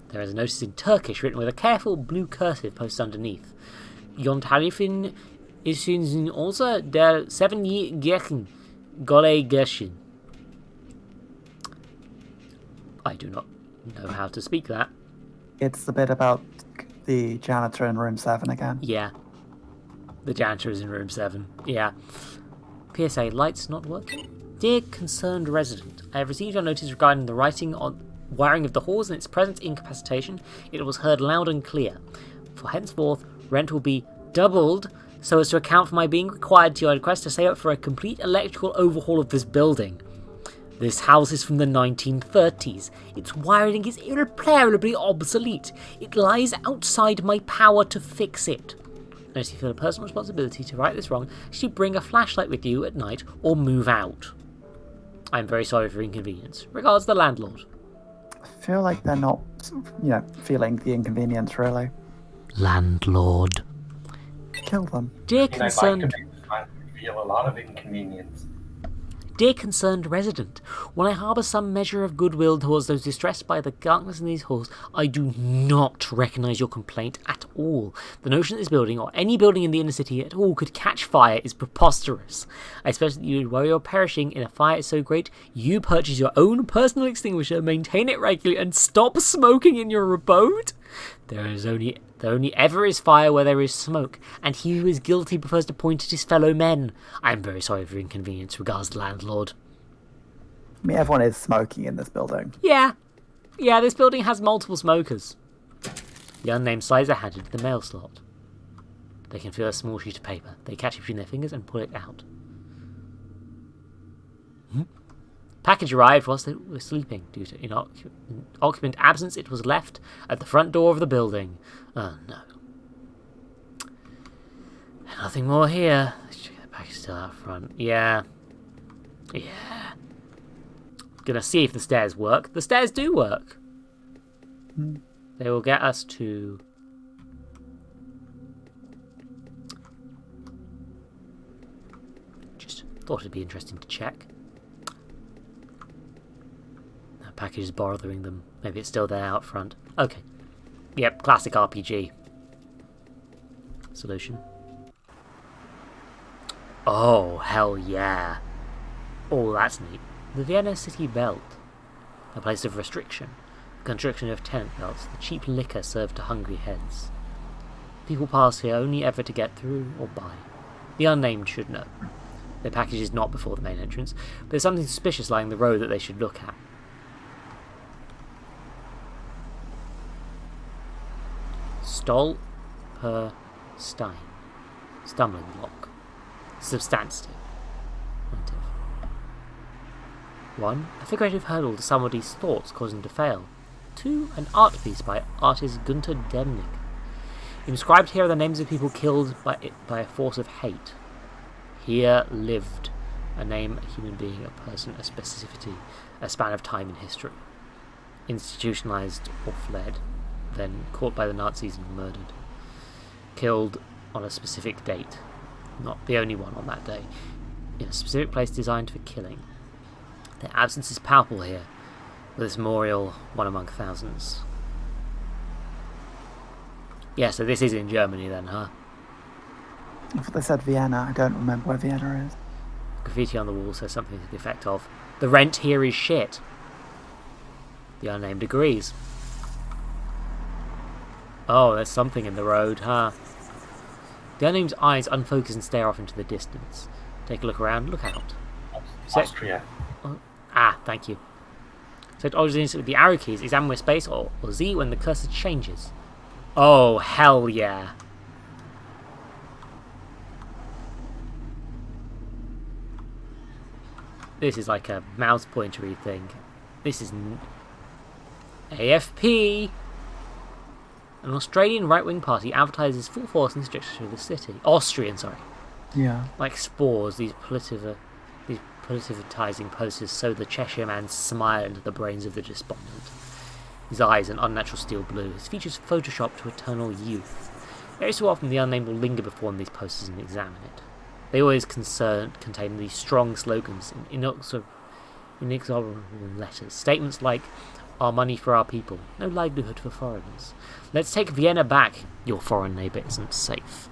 There is a notice in Turkish written with a careful blue cursive posted underneath. Yon tarifin isin olsa der 7 geken gole geshin. I do not know how to speak that. It's the bit about the janitor in room 7 again. Yeah. The janitor is in room 7. Yeah. PSA, lights not working. Dear concerned resident, I have received your notice regarding the wiring of the halls and its present incapacitation. It was heard loud and clear. For henceforth, rent will be doubled so as to account for my being required to your request to save up for a complete electrical overhaul of this building. This house is from the 1930s. Its wiring is irreparably obsolete. It lies outside my power to fix it. Unless you feel a personal responsibility to right this wrong, should bring a flashlight with you at night or move out. I am very sorry for your inconvenience. Regards, the landlord. I feel like they're not, feeling the inconvenience, really. Landlord. Kill them. Dear I'd like concerned... to make this man feel a lot of inconvenience. Dear concerned resident, when I harbour some measure of goodwill towards those distressed by the darkness in these halls, I do not recognise your complaint at all. The notion that this building, or any building in the inner city at all, could catch fire is preposterous. I suppose that you would worry of perishing in a fire so great, you purchase your own personal extinguisher, maintain it regularly, and stop smoking in your abode? There only ever is fire where there is smoke, and he who is guilty prefers to point at his fellow men. I am very sorry for your inconvenience. Regards, the landlord. I mean, everyone is smoking in this building. Yeah, this building has multiple smokers. The unnamed slides are handed to the mail slot. They can feel a small sheet of paper. They catch it between their fingers and pull it out. Package arrived whilst they were sleeping. Due to occupant absence, it was left at the front door of the building. Oh no. Nothing more here. The package still out front. Yeah. Gonna see if the stairs work. The stairs do work. They will get us to Just thought it'd be interesting to check. That package is bothering them. Maybe it's still there out front. Okay. Yep, classic RPG. Solution. Oh, hell yeah. Oh, that's neat. The Vienna City Belt. A place of restriction. A construction of tent belts. The cheap liquor served to hungry heads. People pass here only ever to get through or buy. The unnamed should know. Their package is not before the main entrance, but there's something suspicious lying the road that they should look at. Stol per Stein. Stumbling block. Substantive. 1. A figurative hurdle to somebody's thoughts, causing them to fail. 2. An art piece by artist Gunter Demnig. Inscribed here are the names of people killed by a force of hate. Here lived. A name, a human being, a person, a specificity, a span of time in history. Institutionalized or fled. Then caught by the Nazis and murdered. Killed on a specific date. Not the only one on that day. In a specific place designed for killing. Their absence is palpable here, with this memorial one among thousands. Yeah, so this is in Germany then, huh? I thought they said Vienna. I don't remember where Vienna is. Graffiti on the wall says something to the effect of, "The rent here is shit." The unnamed agrees. Oh, there's something in the road, huh? The unnamed's eyes unfocus and stare off into the distance. Take a look around, look out. Austria. Thank you. Select origins with the arrow keys, examine with space or Z when the cursor changes. Oh, hell yeah. This is like a mouse pointery thing. This is AFP. An Australian right-wing party advertises full force and restrictions through the city. Austrian, sorry. Yeah. Like spores, these politicizing posters sow the Cheshire Man's smile into the brains of the despondent. His eyes an unnatural steel blue, his features photoshopped to eternal youth. Very so often the unnamed will linger before one of these posters and examine it. They always contain these strong slogans in inexorable letters. Statements like, "Our money for our people, no livelihood for foreigners. Let's take Vienna back, your foreign neighbour isn't safe.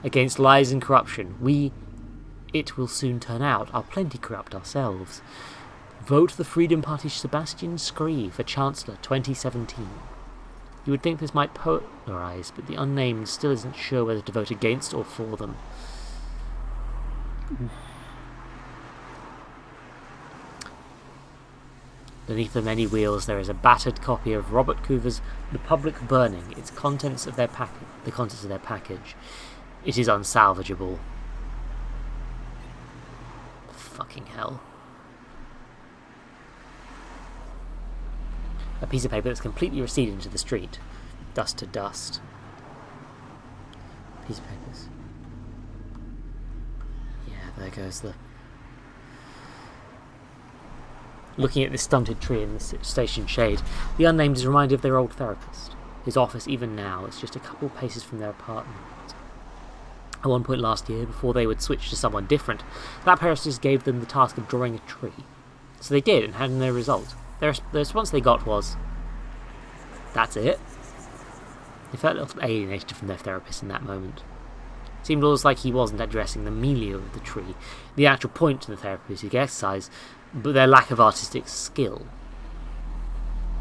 Against lies and corruption, it will soon turn out, are plenty corrupt ourselves. Vote the Freedom Party Sebastian Scree for Chancellor 2017. You would think this might polarise, but the unnamed still isn't sure whether to vote against or for them. Beneath the many wheels there is a battered copy of Robert Coover's The Public Burning, the contents of their package. It is unsalvageable. Fucking hell. A piece of paper that's completely receded into the street. Dust to dust. Piece of papers. Yeah, there goes the... Looking at this stunted tree in the station shade, the unnamed is reminded of their old therapist. His office, even now, is just a couple of paces from their apartment. At one point last year, before they would switch to someone different, that therapist gave them the task of drawing a tree. So they did, and had no result. The response they got was, "That's it?" They felt a little alienated from their therapist in that moment. It seemed almost like he wasn't addressing the milieu of the tree, the actual point to the therapeutic exercise, but their lack of artistic skill.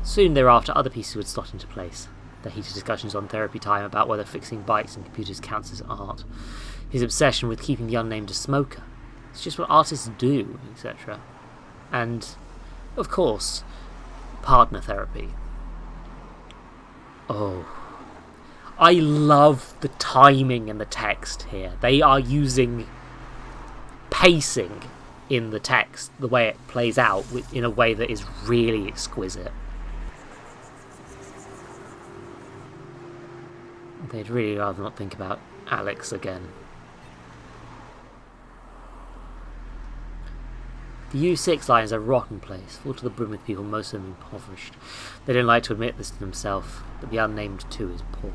Soon thereafter, other pieces would slot into place. Their heated discussions on therapy time about whether fixing bikes and computers counts as art. His obsession with keeping the unnamed a smoker. It's just what artists do, etc. And, of course, partner therapy. Oh. I love the timing and the text here. They are using pacing in the text, the way it plays out, in a way that is really exquisite. They'd really rather not think about Alex again. The U6 line is a rotten place, full to the brim with people, most of them impoverished. They don't like to admit this to themselves, but the unnamed too is poor.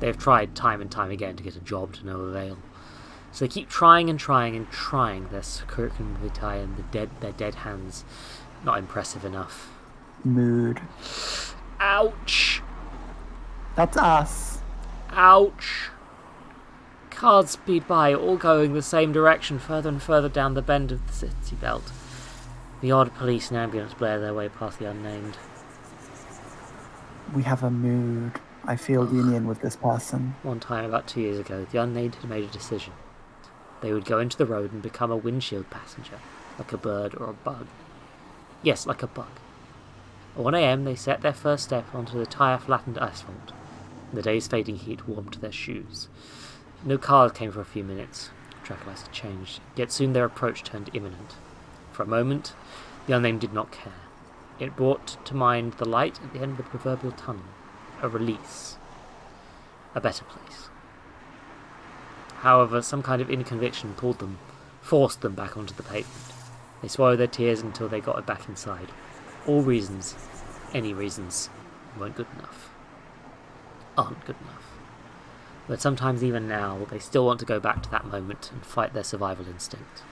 They have tried time and time again to get a job to no avail. So they keep trying and trying and trying their curriculum vitae and their dead hands. Not impressive enough. Mood. Ouch! That's us. Ouch! Cars speed by, all going the same direction, further and further down the bend of the city belt. The odd police and ambulance blare their way past the unnamed. We have a mood. I feel union with this person. One time, about 2 years ago, the unnamed had made a decision. They would go into the road and become a windshield passenger, like a bird or a bug. Yes, like a bug. At 1 a.m, they set their first step onto the tire-flattened asphalt. The day's fading heat warmed their shoes. No cars came for a few minutes. Traffic lights had changed, yet soon their approach turned imminent. For a moment, the unnamed did not care. It brought to mind the light at the end of the proverbial tunnel. A release. A better place. However, some kind of inner conviction pulled them, forced them back onto the pavement. They swallowed their tears until they got it back inside. All reasons, any reasons, weren't good enough. Aren't good enough. But sometimes even now, they still want to go back to that moment and fight their survival instinct.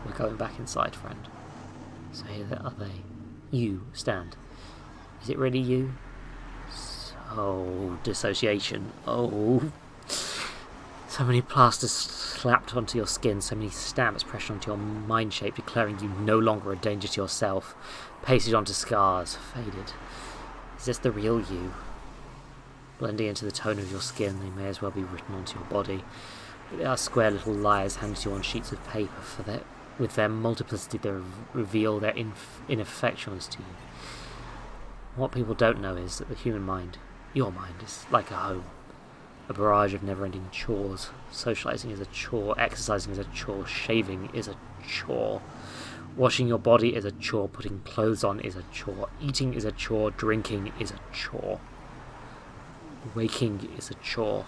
We're going back inside, friend. So here are they. You stand. Is it really you? So, dissociation. Oh. So many plasters slapped onto your skin, so many stamps pressed onto your mind shape, declaring you no longer a danger to yourself. Pasted onto scars, faded. Is this the real you? Blending into the tone of your skin, they may as well be written onto your body. But they are square little liars handed to you on sheets of paper. With their multiplicity, they reveal their ineffectualness to you. What people don't know is that the human mind, your mind, is like a home. A barrage of never-ending chores. Socializing is a chore, exercising is a chore, shaving is a chore. Washing your body is a chore, putting clothes on is a chore, eating is a chore, drinking is a chore. Waking is a chore.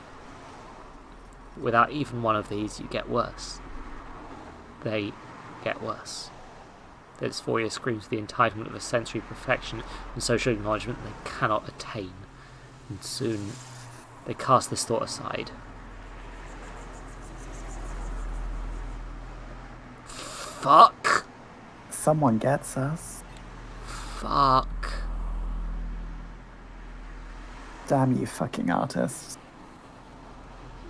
Without even one of these, you get worse. They get worse. Their dysphoria screams the entitlement of a sensory perfection and social acknowledgement they cannot attain. And soon, they cast this thought aside. Fuck! Someone gets us. Fuck. Damn you fucking artists.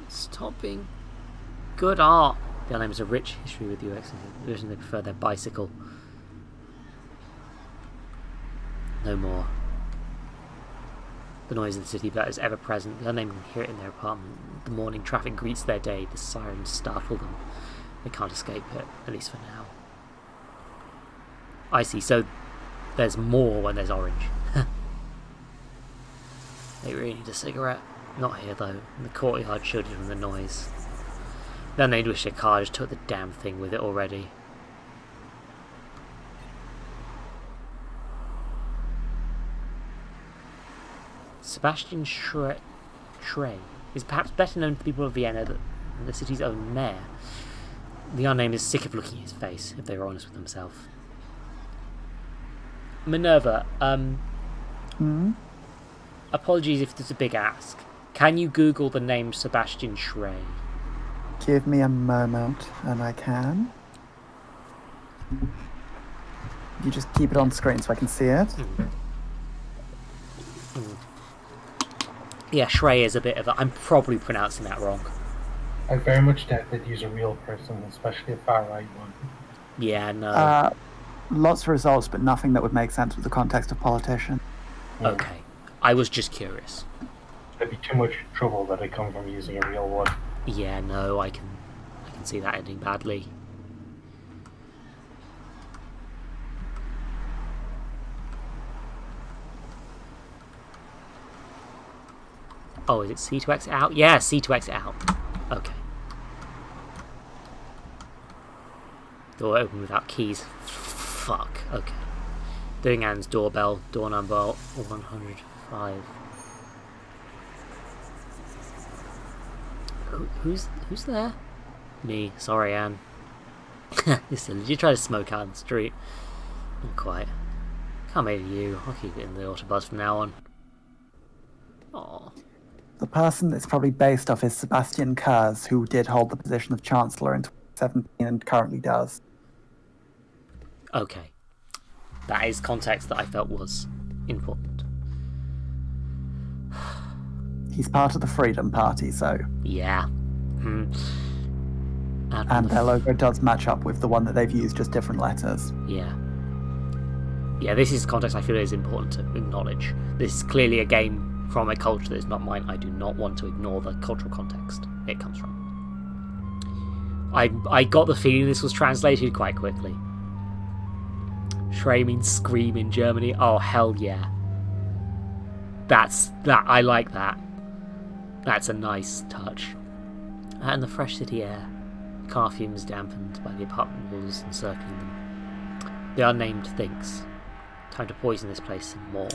Stop being good art. Their name has a rich history with UX. They prefer their bicycle. No more. The noise of the city that is ever present. The unnamed can hear it in their apartment. The morning traffic greets their day. The sirens startle them. They can't escape it, at least for now. I see, so there's more when there's orange. They really need a cigarette. Not here though. In the courtyard shielded from the noise. Then they'd wish their car just took the damn thing with it already. Sebastian Schrey is perhaps better known to the people of Vienna than the city's own mayor. The unnamed is sick of looking at his face, if they were honest with themselves. Minerva, apologies if this is a big ask. Can you Google the name Sebastian Schrey? Give me a moment, and I can. You just keep it on screen so I can see it. Yeah, Schrey is a bit of a... I'm probably pronouncing that wrong. I very much doubt they'd use a real person, especially a far-right one. Yeah, no. Lots of results, but nothing that would make sense with the context of politician. Yeah. Okay. I was just curious. There'd be too much trouble that I come from using a real one. Yeah, no, I can see that ending badly. Oh, is it C to exit out? Yeah, C to exit out. Okay. Door open without keys. Fuck. Okay. Doing Anne's doorbell. Door number 105. Who's there? Me. Sorry, Anne. Listen, did you try to smoke out in the street? Not quite. Can't make it you. I'll keep it in the autobus from now on. person it's probably based off is Sebastian Kurz, who did hold the position of Chancellor in 2017 and currently does. Okay. That is context that I felt was important. He's part of the Freedom Party, so... Yeah. And their logo does match up with the one that they've used, just different letters. Yeah. Yeah, this is context I feel is important to acknowledge. This is clearly a game from a culture that is not mine. I do not want to ignore the cultural context it comes from. I got the feeling this was translated quite quickly. Schrei means scream in Germany. Oh, hell yeah. I like that. That's a nice touch. And the fresh city air. Car fumes dampened by the apartment walls encircling them. The unnamed thinks. Time to poison this place some more.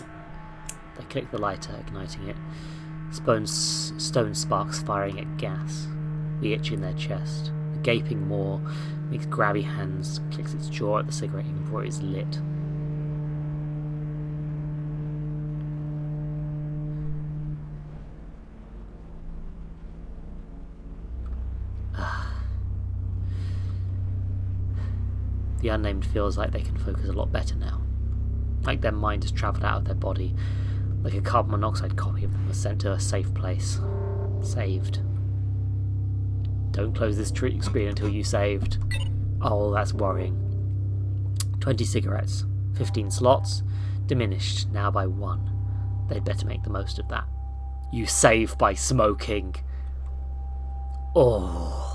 They click the lighter, igniting it. Stone sparks firing at gas. The itch in their chest. The gaping maw makes grabby hands, clicks its jaw at the cigarette even before it is lit. The unnamed feels like they can focus a lot better now. Like their mind has travelled out of their body. Like a carbon monoxide copy of them was sent to a safe place. Saved. Don't close this screen until you saved. Oh, that's worrying. 20 cigarettes. 15 slots. Diminished now by 1. They'd better make the most of that. You save by smoking. Oh.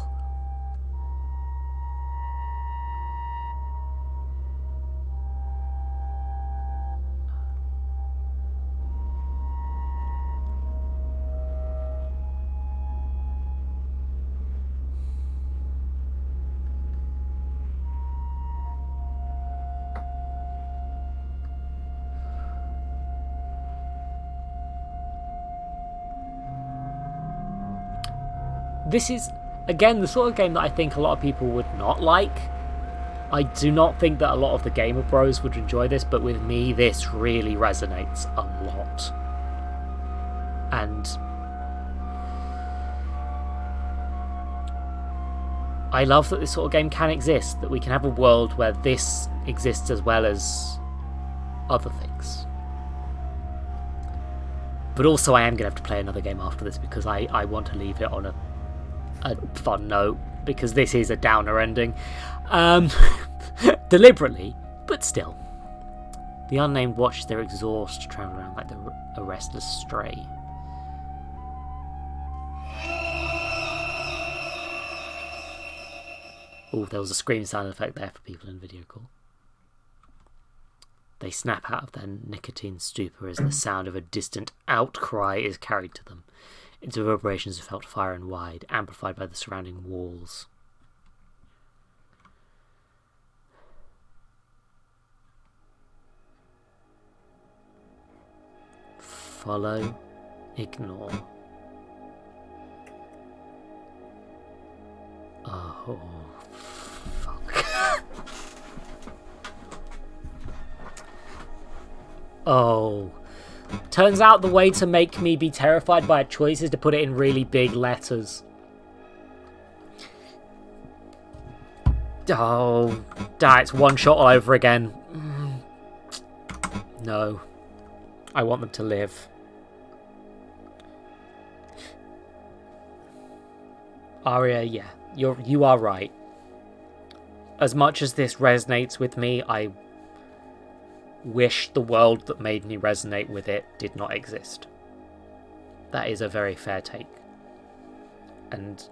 This is, again, the sort of game that I think a lot of people would not like. I do not think that a lot of the gamer bros would enjoy this, but with me, this really resonates a lot. And I love that this sort of game can exist, that we can have a world where this exists as well as other things. But also I am going to have to play another game after this because I want to leave it on a fun note, because this is a downer ending. Deliberately, but still. The unnamed watch their exhaust travel around like a restless stray. Oh, there was a scream sound effect there for people in video call. They snap out of their nicotine stupor as the sound of a distant outcry is carried to them. Its reverberations are felt far and wide, amplified by the surrounding walls. Follow, ignore. Oh, fuck. Oh. Turns out the way to make me be terrified by a choice is to put it in really big letters. Oh, it's one shot all over again. No. I want them to live. Aria, yeah, you are right. As much as this resonates with me, I wish the world that made me resonate with it did not exist. That is a very fair take. And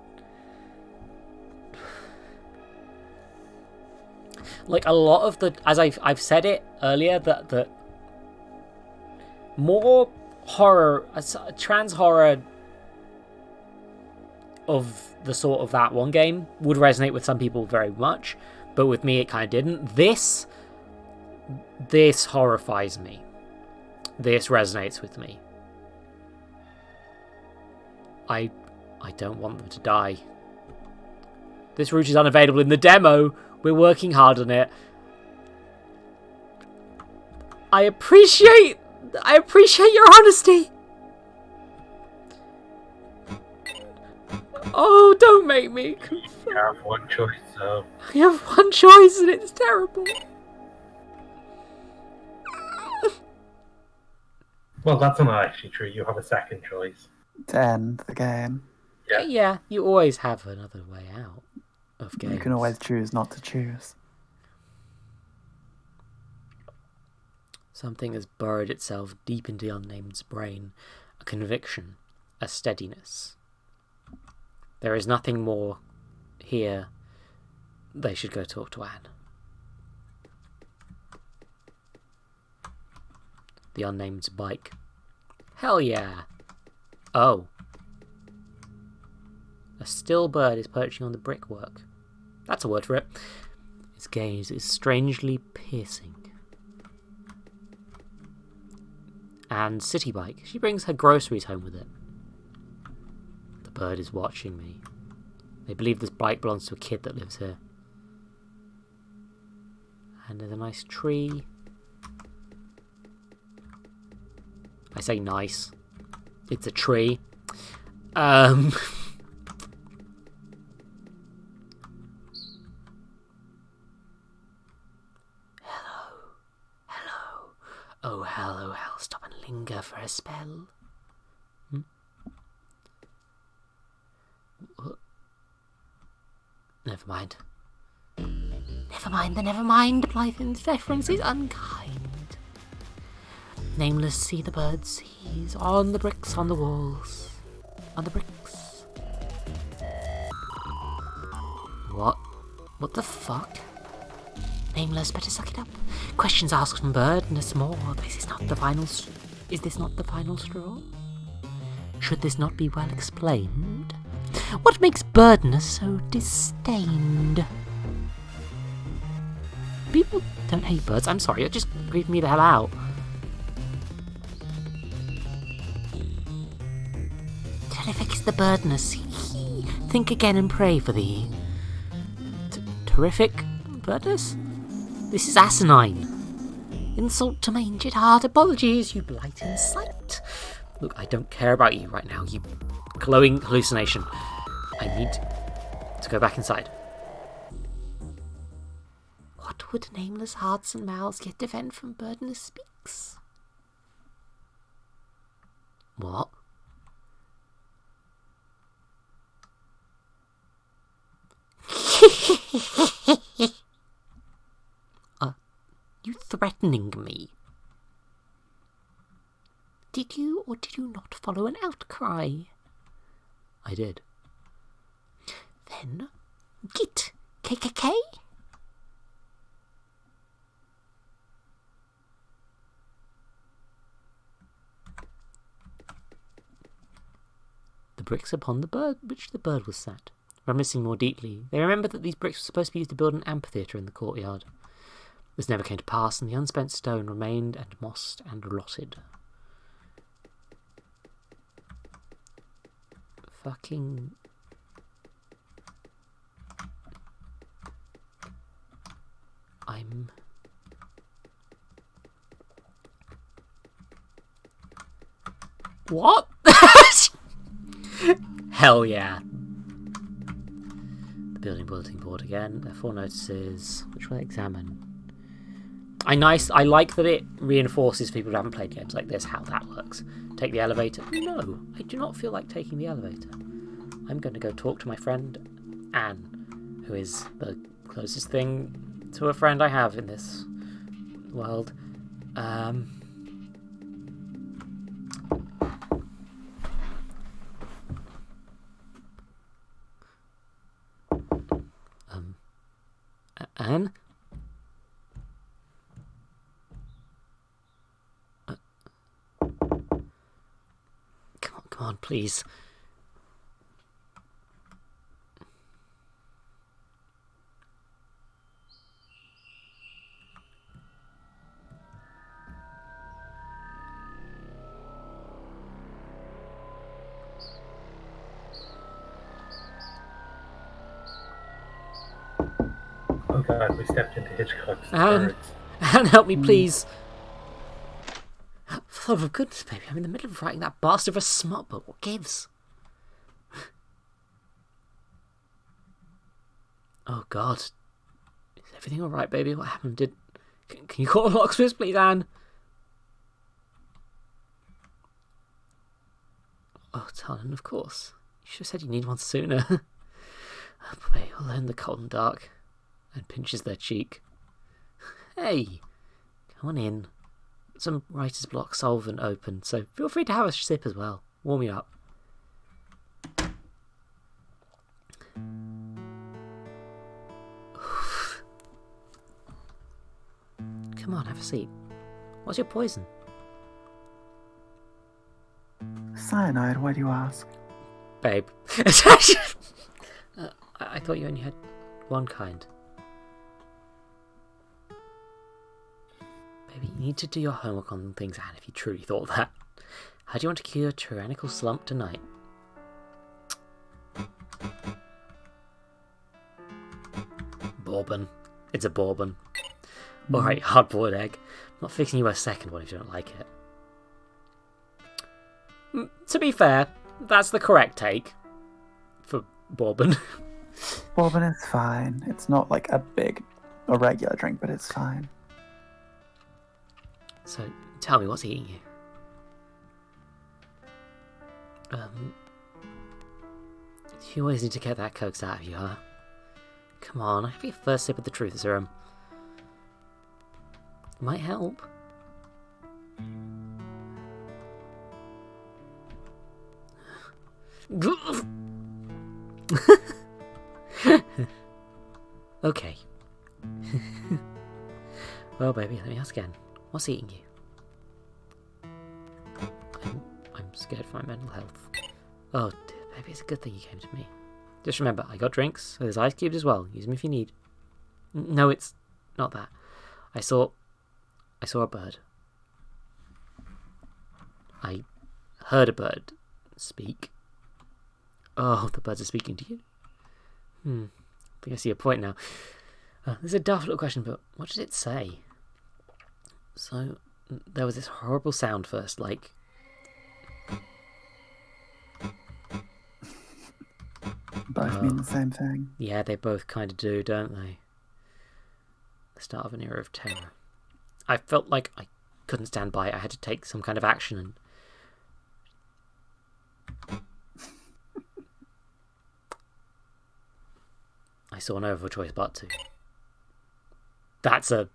like a lot of the, as I've said it earlier, that more horror, trans horror of the sort of that one game would resonate with some people very much, but with me it kind of didn't. This horrifies me. This resonates with me. I don't want them to die. This route is unavailable in the demo. We're working hard on it. I appreciate your honesty. No, don't make me. You have one choice, so... I have one choice and it's terrible. Well, that's not actually true. You have a second choice. To end the game. Yeah, you always have another way out of games. You can always choose not to choose. Something has burrowed itself deep into the unnamed's brain. A conviction. A steadiness. There is nothing more here. They should go talk to Anne. The unnamed's bike. Hell yeah. Oh. A still bird is perching on the brickwork. That's a word for it. Its gaze is strangely piercing. And City Bike. She brings her groceries home with it. The bird is watching me. They believe this bike belongs to a kid that lives here. And there's a nice tree. I say nice. It's a tree. Hello. Oh, hello, I'll stop and linger for a spell. Never mind. Never mind. Blythen's deference is unkind. Nameless, see the birds, he's on the bricks, on the walls. On the bricks. What? What the fuck? Nameless, better suck it up. Questions asked from Birdness more. Is this not the final straw? Should this not be well explained? What makes Birdness so disdained? People don't hate birds. I'm sorry, it just creeped me the hell out. Terrific is the Birdness. Think again and pray for thee. Terrific Birdness? This is asinine. Insult to my injured heart. Apologies, you blighting sight. Look, I don't care about you right now, you glowing hallucination. I need to go back inside. What would nameless hearts and mouths yet defend from Birdness speaks? What? You threatening me? Did you or did you not follow an outcry? I did. Then, git, KKK? The bricks upon the bird, which the bird was sat. Reminiscing more deeply, they remembered that these bricks were supposed to be used to build an amphitheatre in the courtyard. This never came to pass, and the unspent stone remained and mossed and rotted. Fucking... What? Hell yeah. The building bulletin board again. There are 4 notices. Which will I examine? I like that it reinforces people who haven't played games like this how that works. Take the elevator. No, I do not feel like taking the elevator. I'm going to go talk to my friend Anne, who is the closest thing to a friend I have in this world. Anne? Come on, please. Oh god, we stepped into Hitchcock's Anne, birds. Anne, help me, please. For the love of goodness, baby, I'm in the middle of writing that bastard of a smart book. What gives? Oh God. Is everything alright, baby? What happened? Can you call a locksmith, please, Anne? Oh, Talon, of course. You should have said you need one sooner. Oh, boy, alone in the cold and dark. And pinches their cheek. Hey, come on in. Some writer's block solvent open, so feel free to have a sip as well. Warm you up. Come on, have a seat. What's your poison? Cyanide, why do you ask? Babe. I thought you only had one kind. Baby, you need to do your homework on things, Anne, if you truly thought that. How do you want to cure a tyrannical slump tonight? Bourbon. It's a bourbon. Alright, hard-boiled egg. I'm not fixing you a second one if you don't like it. To be fair, that's the correct take for bourbon. Bourbon is fine. It's not like a regular drink, but it's fine. So, tell me, what's eating you? You always need to get that coaxed out of you, huh? Come on, have your first sip of the truth serum. It might help. Okay. Well, baby, let me ask again. What's eating you? I'm scared for my mental health. Oh, dear, baby, it's a good thing you came to me. Just remember, I got drinks, so there's ice cubes as well. Use them if you need. No, it's not that. I saw a bird. I heard a bird speak. Oh, the birds are speaking to you? I think I see a point now. This is a daft little question, but what did it say? So, there was this horrible sound first, like... Both mean the same thing. Yeah, they both kind of do, don't they? The start of an era of terror. I felt like I couldn't stand by it. I had to take some kind of action, and... I saw no other choice but to. That's a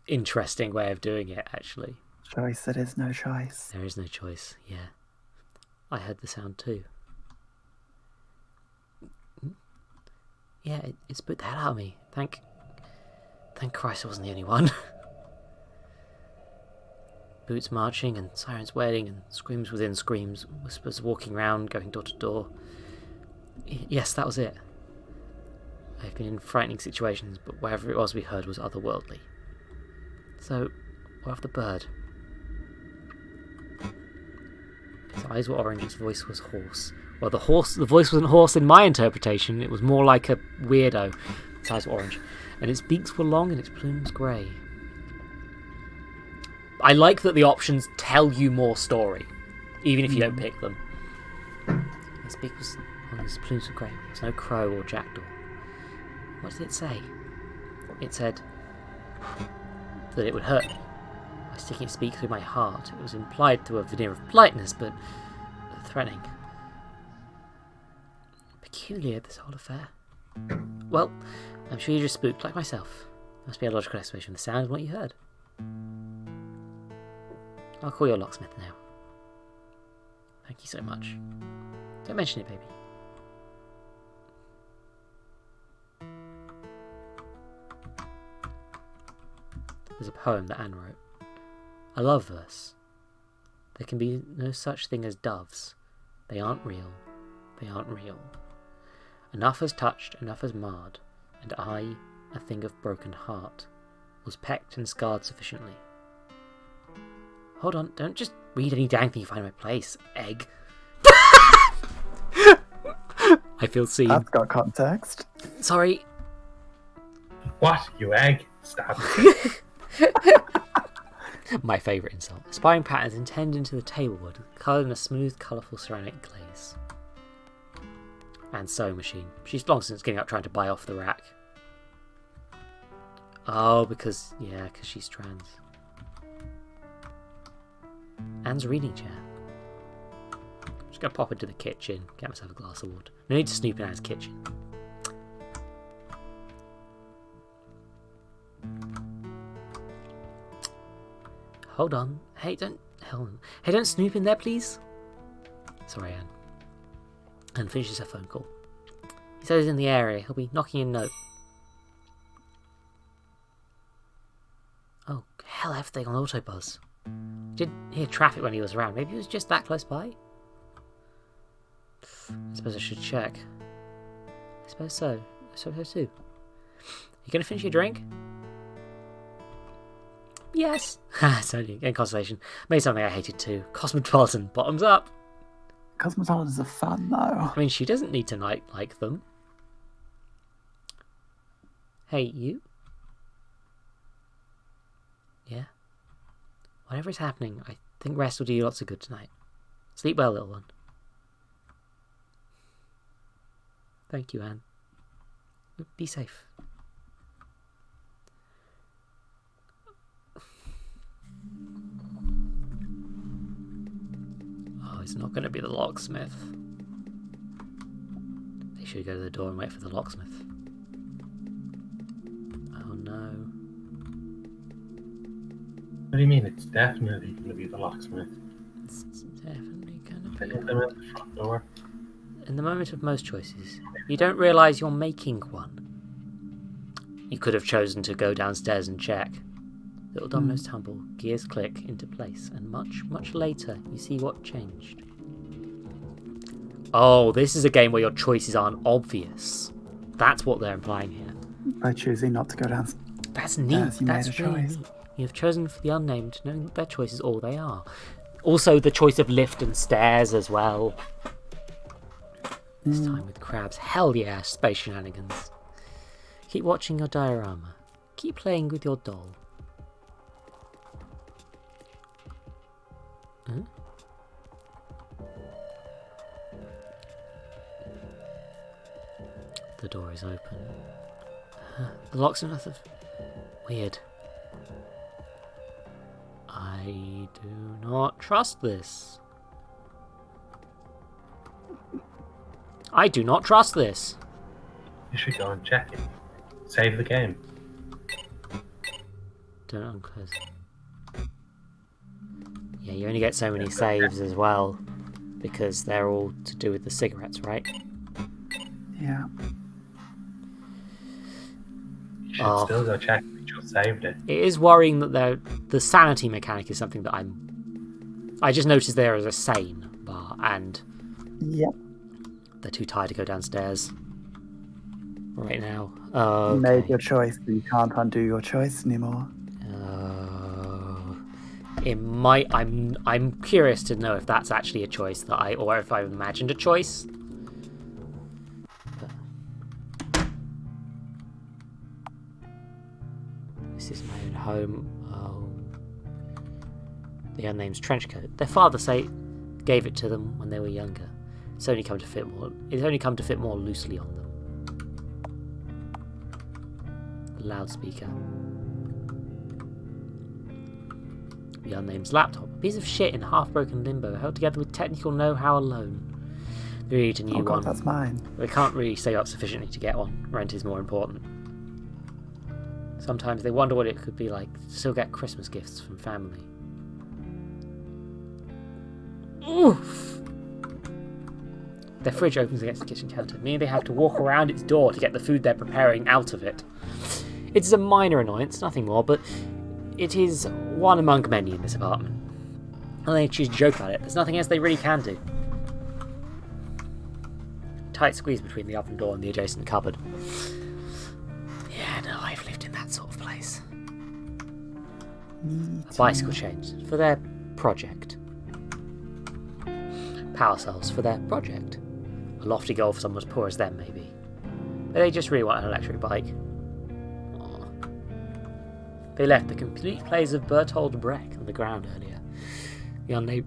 interesting way of doing it, actually. Choice, it is no choice. There is no choice, yeah. I heard the sound too. Yeah, it spooked the hell out of me. Thank Christ I wasn't the only one. Boots marching and sirens wailing and screams within screams, whispers walking round, going door to door. Yes, that was it. I've been in frightening situations, but whatever it was we heard was otherworldly. So, what of the bird? His eyes were orange, his voice was hoarse. Well, the voice wasn't hoarse in my interpretation, it was more like a weirdo. His eyes were orange, and its beaks were long and its plumes grey. I like that the options tell you more story, even if you don't pick them. His beak was long, his plumes were grey. There was no crow or jackdaw. What did it say? It said that it would hurt me by sticking its beak through my heart. It was implied through a veneer of politeness, but threatening. Peculiar, this whole affair. Well, I'm sure you're just spooked like myself. Must be a logical explanation of the sound and what you heard. I'll call your locksmith now. Thank you so much. Don't mention it, baby. There's a poem that Anne wrote. A love verse. There can be no such thing as doves. They aren't real. They aren't real. Enough has touched, enough has marred, and I, a thing of broken heart, was pecked and scarred sufficiently. Hold on, don't just read any dang thing you find in my place, egg. I feel seen. That's got context. Sorry. What, you egg? Stop. My favourite insult. Aspiring patterns intended into the tablewood, coloured in a smooth, colourful ceramic glaze. And sewing machine. She's long since getting up trying to buy off the rack. Oh, because she's trans. Anne's reading chair. I'm just gonna pop into the kitchen, get myself a glass of water. No need to snoop in Anne's kitchen. Hold on. Hey, don't snoop in there, please. Sorry, Anne. And finishes her phone call. He says he's in the area. He'll be knocking a note. Oh, hell, everything on autobus. Didn't hear traffic when he was around. Maybe he was just that close by? I suppose I should check. I suppose so. I suppose so too. You gonna finish your drink? Yes. It's only in consolation. Made something I hated too. Cosmopolitan. Bottoms up. Cosmopolitans are fun, though. I mean, she doesn't need to like them. Hey, you? Yeah? Whatever is happening, I think rest will do you lots of good tonight. Sleep well, little one. Thank you, Anne. Be safe. Oh, it's not going to be the locksmith. They should go to the door and wait for the locksmith. Oh no. What do you mean? It's definitely going to be the locksmith. It's definitely going to They be. let them in the front door. In the moment of most choices, you don't realise you're making one. You could have chosen to go downstairs and check. Little dominoes tumble, gears click into place, and much, much later, you see what changed. Oh, this is a game where your choices aren't obvious. That's what they're implying here. By choosing not to go downstairs. That's neat. You That's made a really choice. neat. You have chosen for the unnamed, knowing that their choice is all they are. Also, the choice of lift and stairs as well. This time with crabs. Hell yeah, space shenanigans. Keep watching your diorama. Keep playing with your doll. Huh? The door is open. The lock's nothing. Weird. I do not trust this. I do not trust this. You should go and check it. Save the game. Don't unclose. Yeah, you only get so many saves as well, because they're all to do with the cigarettes, right? Yeah. You should still go check if you saved it. It is worrying that the sanity mechanic is something that I just noticed there as a sane bar, and Yep. they're too tired to go downstairs right now. You made your choice, but you can't undo your choice anymore. It might. I'm curious to know if that's actually a choice that or if I've imagined a choice. This is my own home. Oh, the unnamed's trench coat. Their father gave it to them when they were younger. It's only come to fit more loosely on them. The loudspeaker. The unnamed's laptop. A piece of shit in half-broken limbo, held together with technical know-how alone. They need a new Oh god, one. that's mine. They can't really save up sufficiently to get one. Rent is more important. Sometimes they wonder what it could be like to still get Christmas gifts from family. Oof! Their fridge opens against the kitchen counter, meaning they have to walk around its door to get the food they're preparing out of it. It's a minor annoyance, nothing more, but it is one among many in this apartment. And they choose to joke about it. There's nothing else they really can do. Tight squeeze between the oven door and the adjacent cupboard. Yeah, no, I've lived in that sort of place. A bicycle chain for their project. Power cells for their project. A lofty goal for someone as poor as them, maybe. But they just really want an electric bike. Aww. They left the complete plays of Bertolt Brecht on the ground earlier. The unnamed...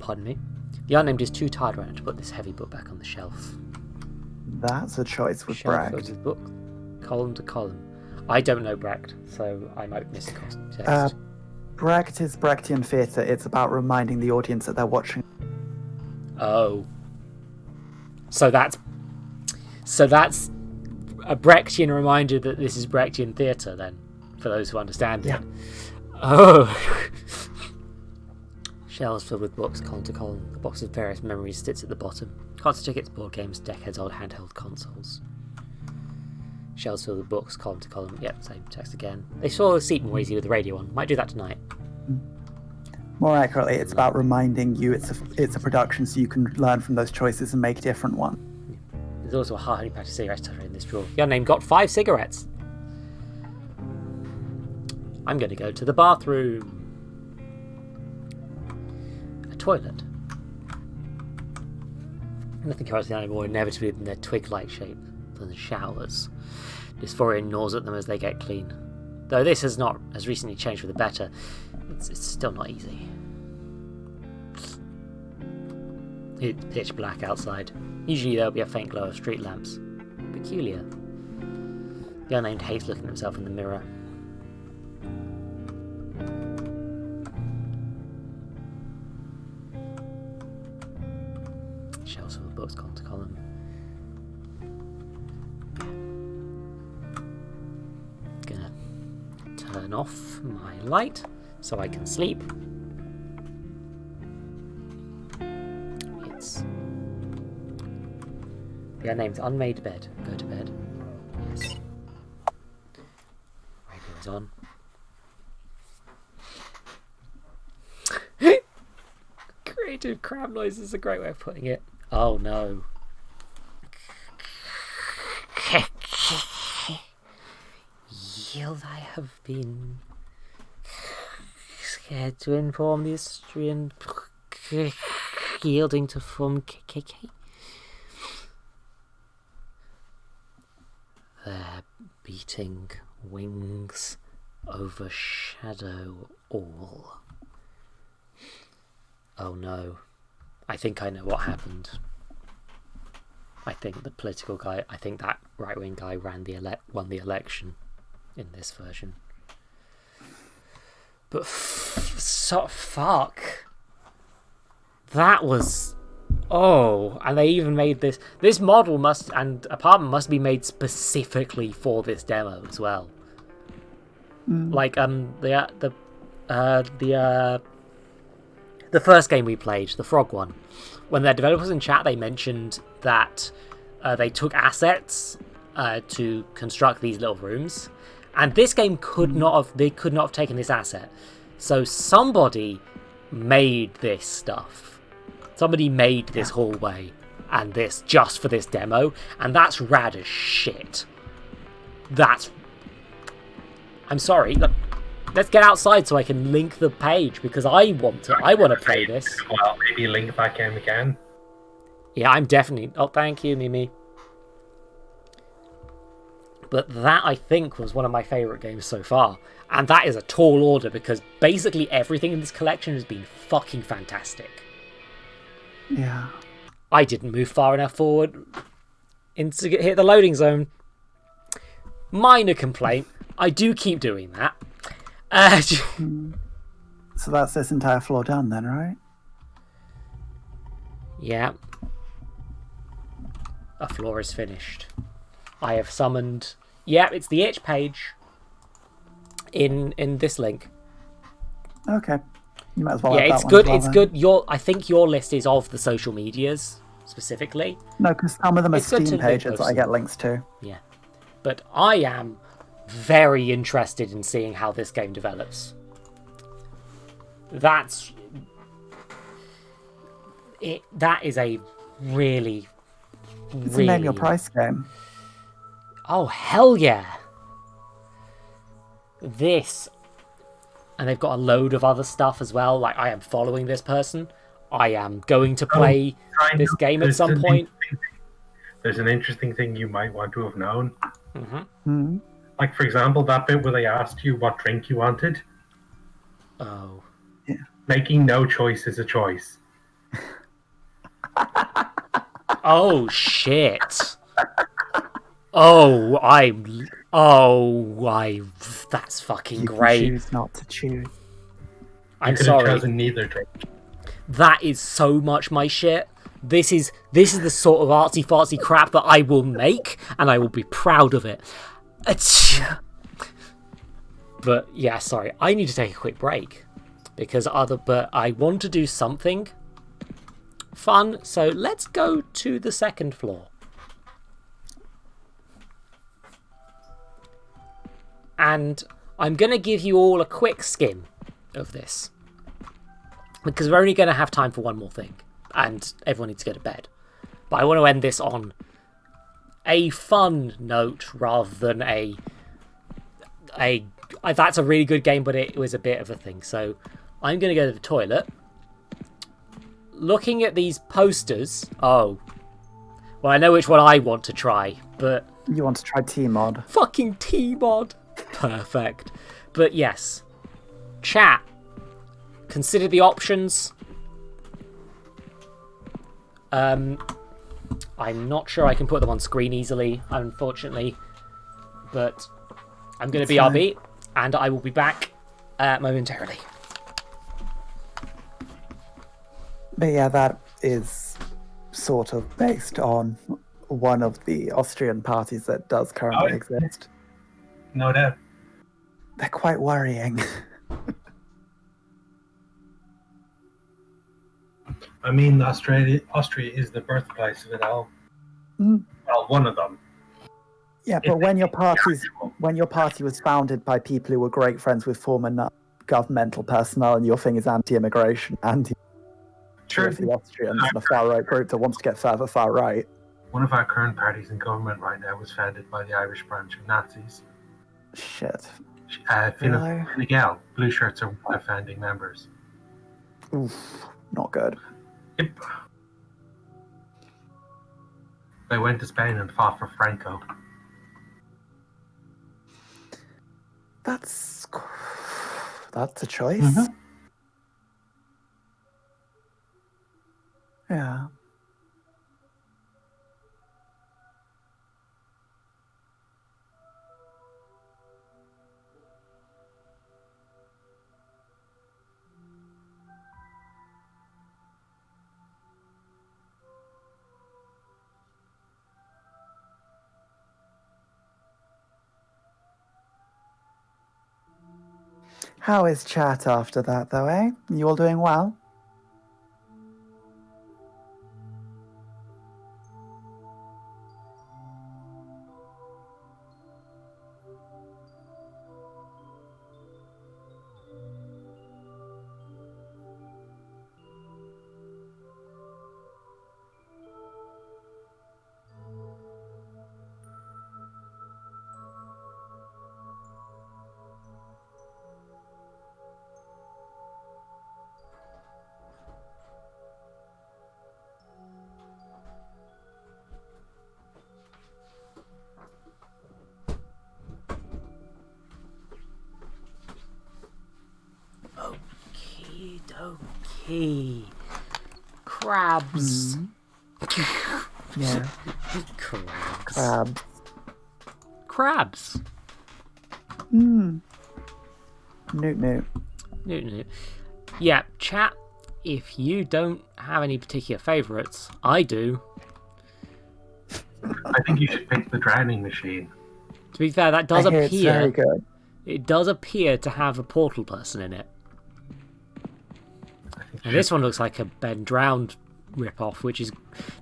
Pardon me. The unnamed is too tired right now to put this heavy book back on the shelf. That's a choice with Shelf filled Brecht. with book, column to column. I don't know Brecht, so I might miss context. Brecht is Brechtian theatre. It's about reminding the audience that they're watching. Oh. So that's a Brechtian reminder that this is Brechtian theatre, then, for those who understand it. Oh. Shelves filled with books, column to column. A box of various memories sits at the bottom. Concert tickets, board games, deckheads, old handheld consoles. Shelves filled with books, column to column. Yep, same text again. They saw the seat more easy with the radio on. Might do that tonight. More accurately, it's about reminding you it's a production, so you can learn from those choices and make a different one. There's also a hard-honey pack of cigarettes tucked in this drawer. Your name got 5 cigarettes. I'm going to go to the bathroom. A toilet. Nothing carries the animal more inevitably than their twig-like shape than the showers. Dysphoria gnaws at them as they get clean. Though this has recently changed for the better, it's still not easy. It's pitch black outside. Usually there'll be a faint glow of street lamps. Peculiar. The unnamed hates looking at himself in the mirror. Shelves full of books, column to column. Gonna turn off my light so I can sleep. It's the unnamed unmade bed. Go to bed. Yes. Radio is on. Creative crab noise is a great way of putting it. Oh no. Yield, I have been scared to inform the Austrian yielding to form KK. Their beating wings overshadow all. Oh no. I think I know what happened. I think the political guy, I think that right-wing guy won the election in this version. But fuck. That was... Oh, and they even made this... This model and apartment must be made specifically for this demo as well. Like, the first game we played, the frog one, when their developers in chat, they mentioned that they took assets to construct these little rooms, and this game could not have taken this asset. So somebody made this stuff. Somebody made this hallway and this just for this demo, and that's rad as shit. I'm sorry. Look, let's get outside so I can link the page because I want to play this. Well, maybe link if I can again. Yeah, I'm definitely... Oh, thank you, Mimi. But that, I think, was one of my favourite games so far. And that is a tall order because basically everything in this collection has been fucking fantastic. Yeah. I didn't move far enough forward to hit the loading zone. Minor complaint. I do keep doing that. So that's this entire floor down then, right? Yeah. A floor is finished. I have summoned... Yeah, it's the itch page in this link. Okay. You might as well Yeah, have it's that good. one It's as well, good. I think your list is of the social medias specifically. No, because some of them are It's good to Steam link pages most that I of get them. links to. Yeah. But I am very interested in seeing how this game develops. That is a really, It's really... a name your price game. Oh, hell yeah. This... And they've got a load of other stuff as well. Like, I am following this person. I am going to play this game at some point. There's an interesting thing you might want to have known. Mm-hmm. Like, for example, that bit where they asked you what drink you wanted. Oh. Yeah. Making no choice is a choice. Oh, shit. That's fucking You great. can choose not to choose. I'm could have sorry. chosen neither, Drake. That is so much my shit. This is the sort of artsy fartsy crap that I will make, and I will be proud of it. But yeah, sorry, I need to take a quick break but I want to do something fun. So let's go to the second floor. And I'm going to give you all a quick skim of this, because we're only going to have time for one more thing, and everyone needs to go to bed. But I want to end this on a fun note rather than a that's a really good game, but it was a bit of a thing. So I'm going to go to the toilet. Looking at these posters, well, I know which one I want to try, but... You want to try tMod? Fucking tMod! Perfect. But yes, chat, consider the options. I'm not sure I can put them on screen easily, unfortunately, but I'm going to BRB, and I will be back momentarily. But yeah, that is sort of based on one of the Austrian parties that does currently exist. No doubt. They're quite worrying. I mean, Austria is the birthplace of it all. Mm. Well, one of them. Yeah, but when your party was founded by people who were great friends with former governmental personnel, and your thing is anti-immigration, the Austrians and a far-right group that wants to get further far-right. One of our current parties in government right now was founded by the Irish branch of Nazis. Shit. Fine Gael, blue shirts are one of the founding members. Oof, not good. Yep. They went to Spain and fought for Franco. That's a choice. Mm-hmm. Yeah. How is chat after that, though, eh? You all doing well? Okay. Crabs. Yeah. Crabs. Crabs. Newt newt. Newt. Yeah, chat, if you don't have any particular favourites, I do. I think you should pick the drowning machine. To be fair, that does appear. It's very good. It does appear to have a portal person in it. And this one looks like a Ben Drowned ripoff, which is...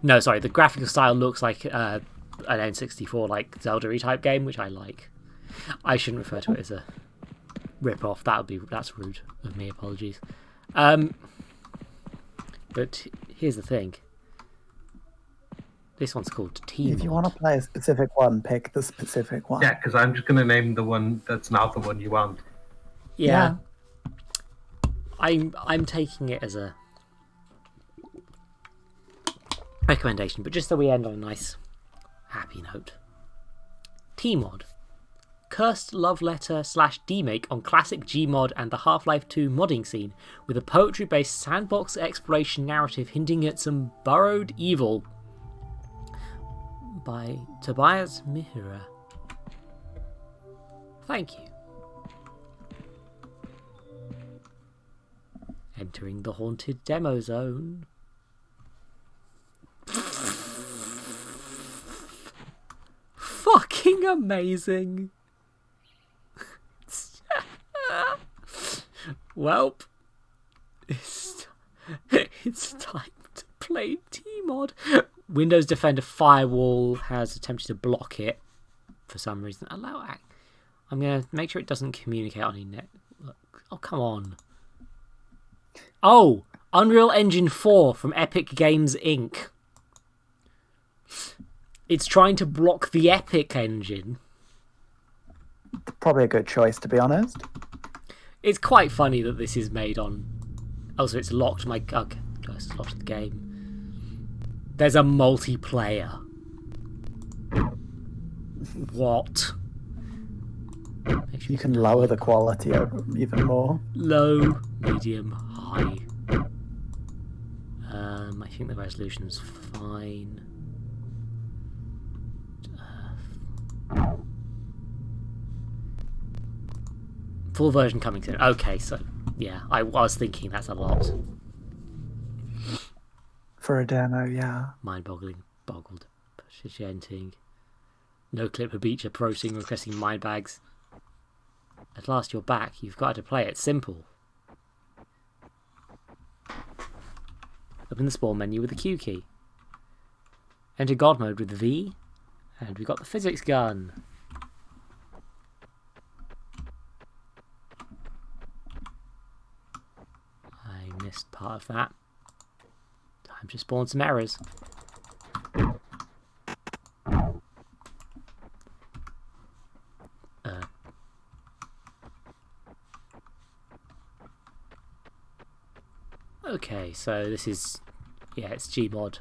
No, sorry, the graphical style looks like an N64, like Zelda-y type game, which I like. I shouldn't refer to it as a ripoff. That's rude of me, apologies. But here's the thing. This one's called tMod. If you want to play a specific one, pick the specific one. Yeah, because I'm just going to name the one that's not the one you want. Yeah. I'm taking it as a recommendation, but just so we end on a nice, happy note. tMod. Cursed love letter / demake on classic Gmod and the Half-Life 2 modding scene, with a poetry-based sandbox exploration narrative hinting at some burrowed evil. by Tobias Mihira. Thank you. Entering the haunted demo zone. Fucking amazing. Welp. It's time to play tMod. Windows Defender Firewall has attempted to block it for some reason. I'm going to make sure it doesn't communicate on any network. Oh, come on. Oh, Unreal Engine 4 from Epic Games Inc. It's trying to block the Epic engine. Probably a good choice, to be honest. It's quite funny that this is made on... Oh, so it's locked my... Okay, it's locked the game. There's a multiplayer. What? You can lower the quality even more. Low, medium, high. I think the resolution's fine. Full version coming soon. Okay, so yeah, I was thinking that's a lot. For a demo, yeah. Mind-boggling, boggled, shitting. No clip of beach approaching, requesting mind bags. At last you're back. You've got to play it. Simple. Open the spawn menu with the Q key. Enter God mode with the V. And we got the physics gun. I missed part of that. Time to spawn some errors. Okay, so this is... Yeah, it's Gmod.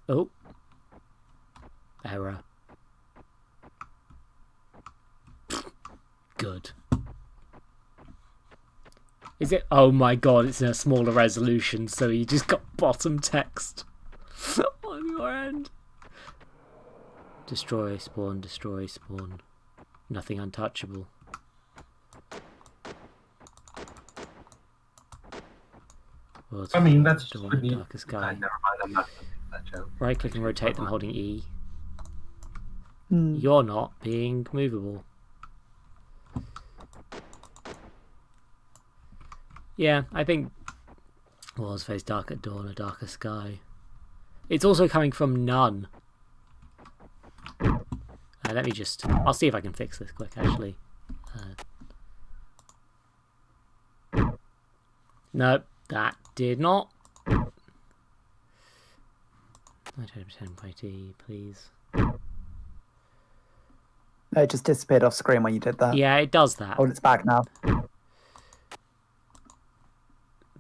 Oh. Error. Good. Is it? Oh my god, it's in a smaller resolution, so you just got bottom text on your end. Destroy, spawn, destroy, spawn. Nothing untouchable. I mean, that's Dawn, just really... darker sky. Never mind, I'm not going to make that joke. Right click and rotate them holding E. You're not being movable. Yeah, I think Walls face dark at dawn, a darker sky. It's also coming from none. Let me just... I'll see if I can fix this quick, actually. Nope, that did not. I don't pretend by D, please. It just disappeared off screen when you did that. Yeah, it does that. Oh, it's back now.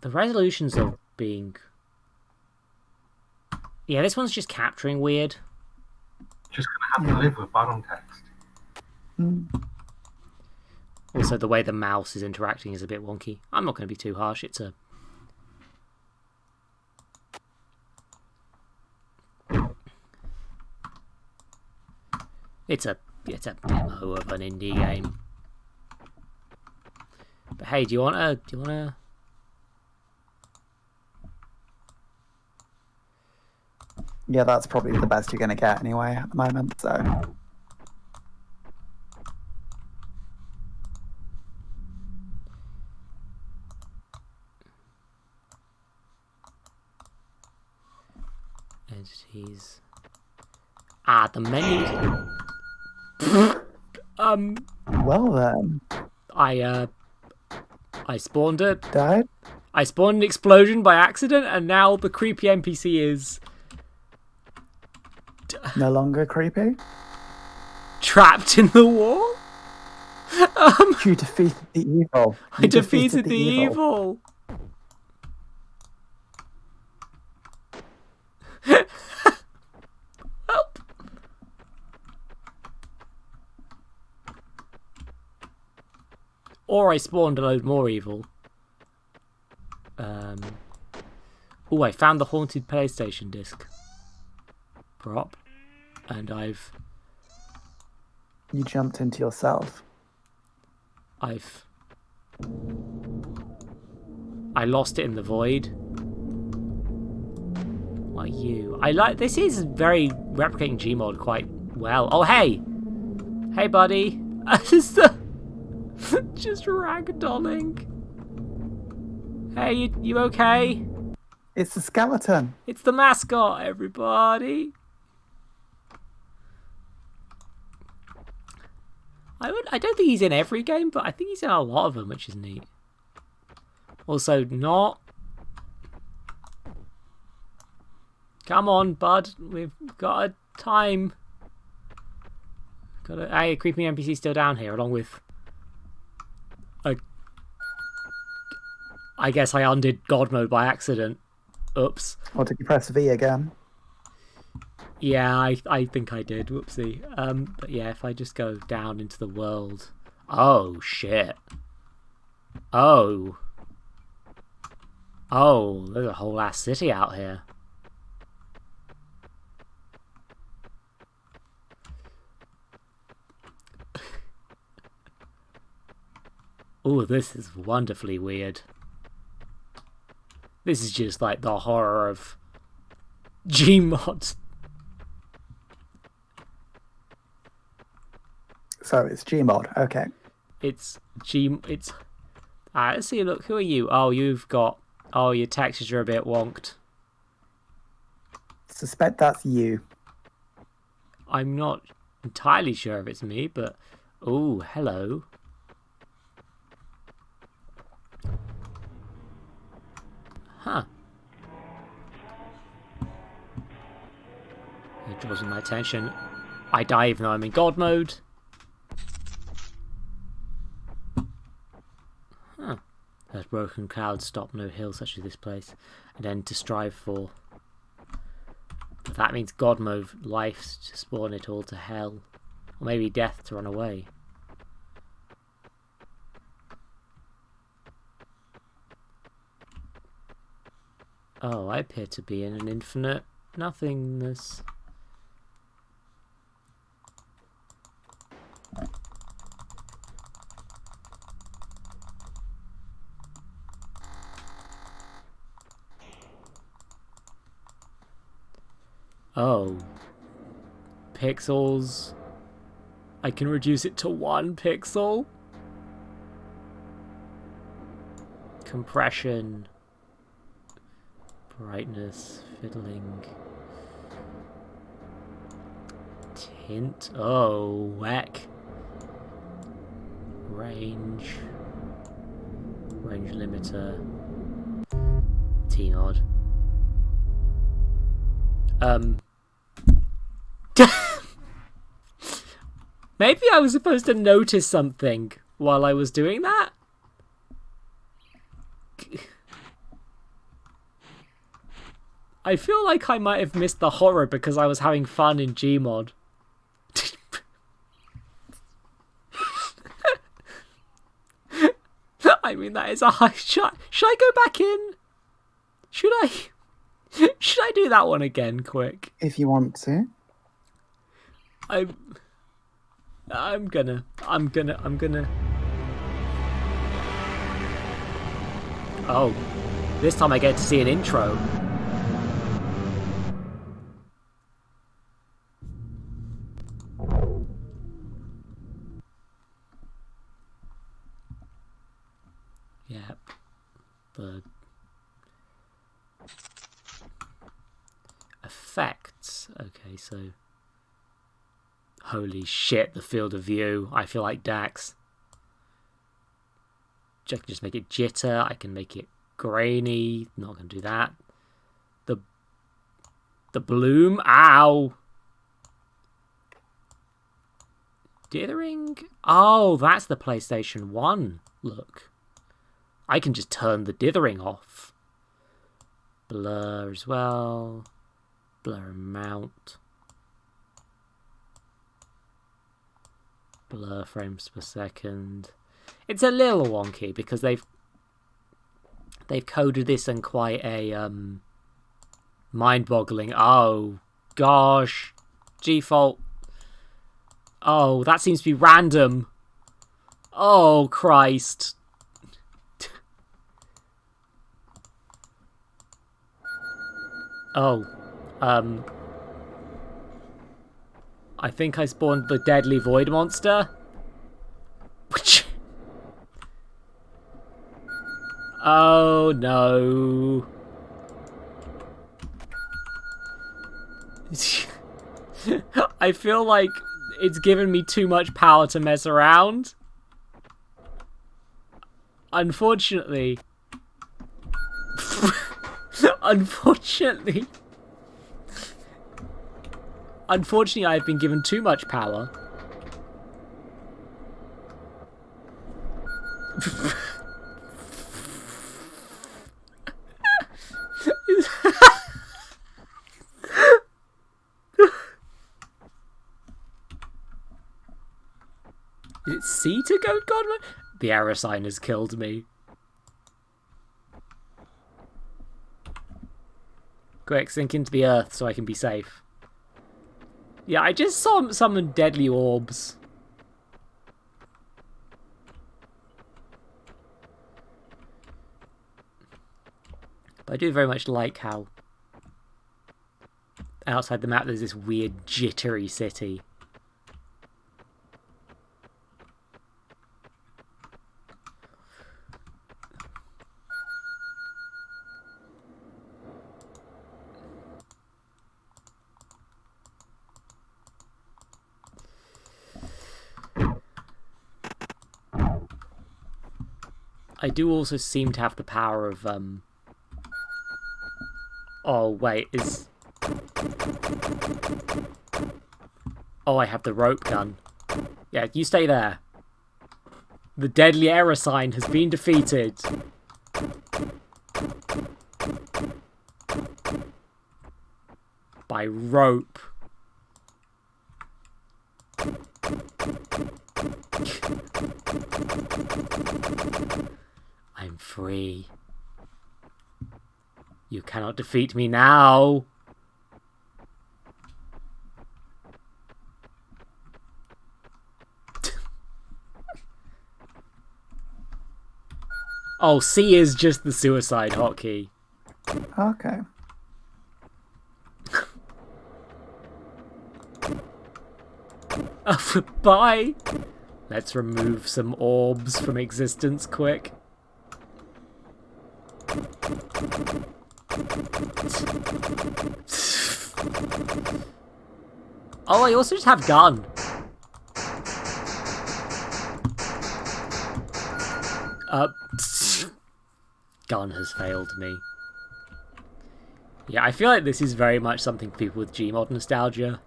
The resolutions are being... Yeah, this one's just capturing weird. Just going to have to live with bottom text. Also, the way the mouse is interacting is a bit wonky. I'm not going to be too harsh. It's a... It's a demo of an indie game. But hey, do you wanna... Yeah, that's probably the best you're going to get anyway at the moment, so... Entities... Ah, the menu... Well then... I spawned a... Died? I spawned an explosion by accident, and now the creepy NPC is... No longer creepy? trapped in the wall? You defeated the evil. I defeated the evil. Help. Or I spawned a load more evil. Oh, I found the haunted PlayStation disc. prop, and You jumped into yourself. I lost it in the void. What are you? This is very replicating Gmod quite well. Oh, hey! Hey, buddy! Just ragdolling. Hey, you okay? It's a skeleton. It's the mascot, everybody! I don't think he's in every game, but I think he's in a lot of them, which is neat. Also, not... Come on, bud. We've got a time. Hey, a creeping NPC still down here, along with... I guess I undid God mode by accident. Oops. Or did you press V again? Yeah, I think I did. Whoopsie. But yeah, if I just go down into the world... Oh, shit. Oh. Oh, there's a whole ass city out here. Oh, this is wonderfully weird. This is just like the horror of Gmod. So it's Gmod, okay. It's... Alright, let's see, look, who are you? Oh, you've got... Oh, your textures are a bit wonked. Suspect that's you. I'm not entirely sure if it's me, but... Oh, hello. Huh. It draws my attention. I die even though I'm in God mode. Huh. As broken clouds stop no hill such as this place, and end to strive for. But that means God mode, life to spawn it all to hell. Or maybe death to run away. Oh, I appear to be in an infinite nothingness. Oh. Pixels. I can reduce it to 1 pixel. Compression. Brightness, fiddling. Tint. Oh, whack. Range. Range limiter. tMod. Maybe I was supposed to notice something while I was doing that? I feel like I might have missed the horror because I was having fun in Gmod. I mean, that is a high shot. Should I go back in? Should I do that one again, quick? If you want to. I'm gonna. Oh, this time I get to see an intro. Yeah, the effects. Okay, so holy shit, the field of view. I feel like Dax. I can just make it jitter. I can make it grainy. Not gonna do that. The bloom. Ow. Dithering. Oh, that's the PlayStation 1 look. I can just turn the dithering off. Blur as well. Blur amount. Blur frames per second. It's a little wonky because they've coded this in quite a mind-boggling. Oh, gosh. Default. Oh, that seems to be random. Oh, Christ. Oh. I think I spawned the deadly void monster. Which... Oh, no. I feel like it's given me too much power to mess around. Unfortunately... Unfortunately, I've been given too much power. Is it C to go God? The error sign has killed me. Quick, sink into the earth so I can be safe. Yeah, I just saw summon deadly orbs. But I do very much like how outside the map there's this weird jittery city. I do also seem to have the power of, Oh, wait, is... Oh, I have the rope gun. Yeah, you stay there. The deadly error sign has been defeated. By rope. I'm free. You cannot defeat me now. Oh, C is just the suicide hotkey. Okay. Bye. Let's remove some orbs from existence quick. Oh, I also just have gun. Gun has failed me. Yeah, I feel like this is very much something for people with Gmod nostalgia.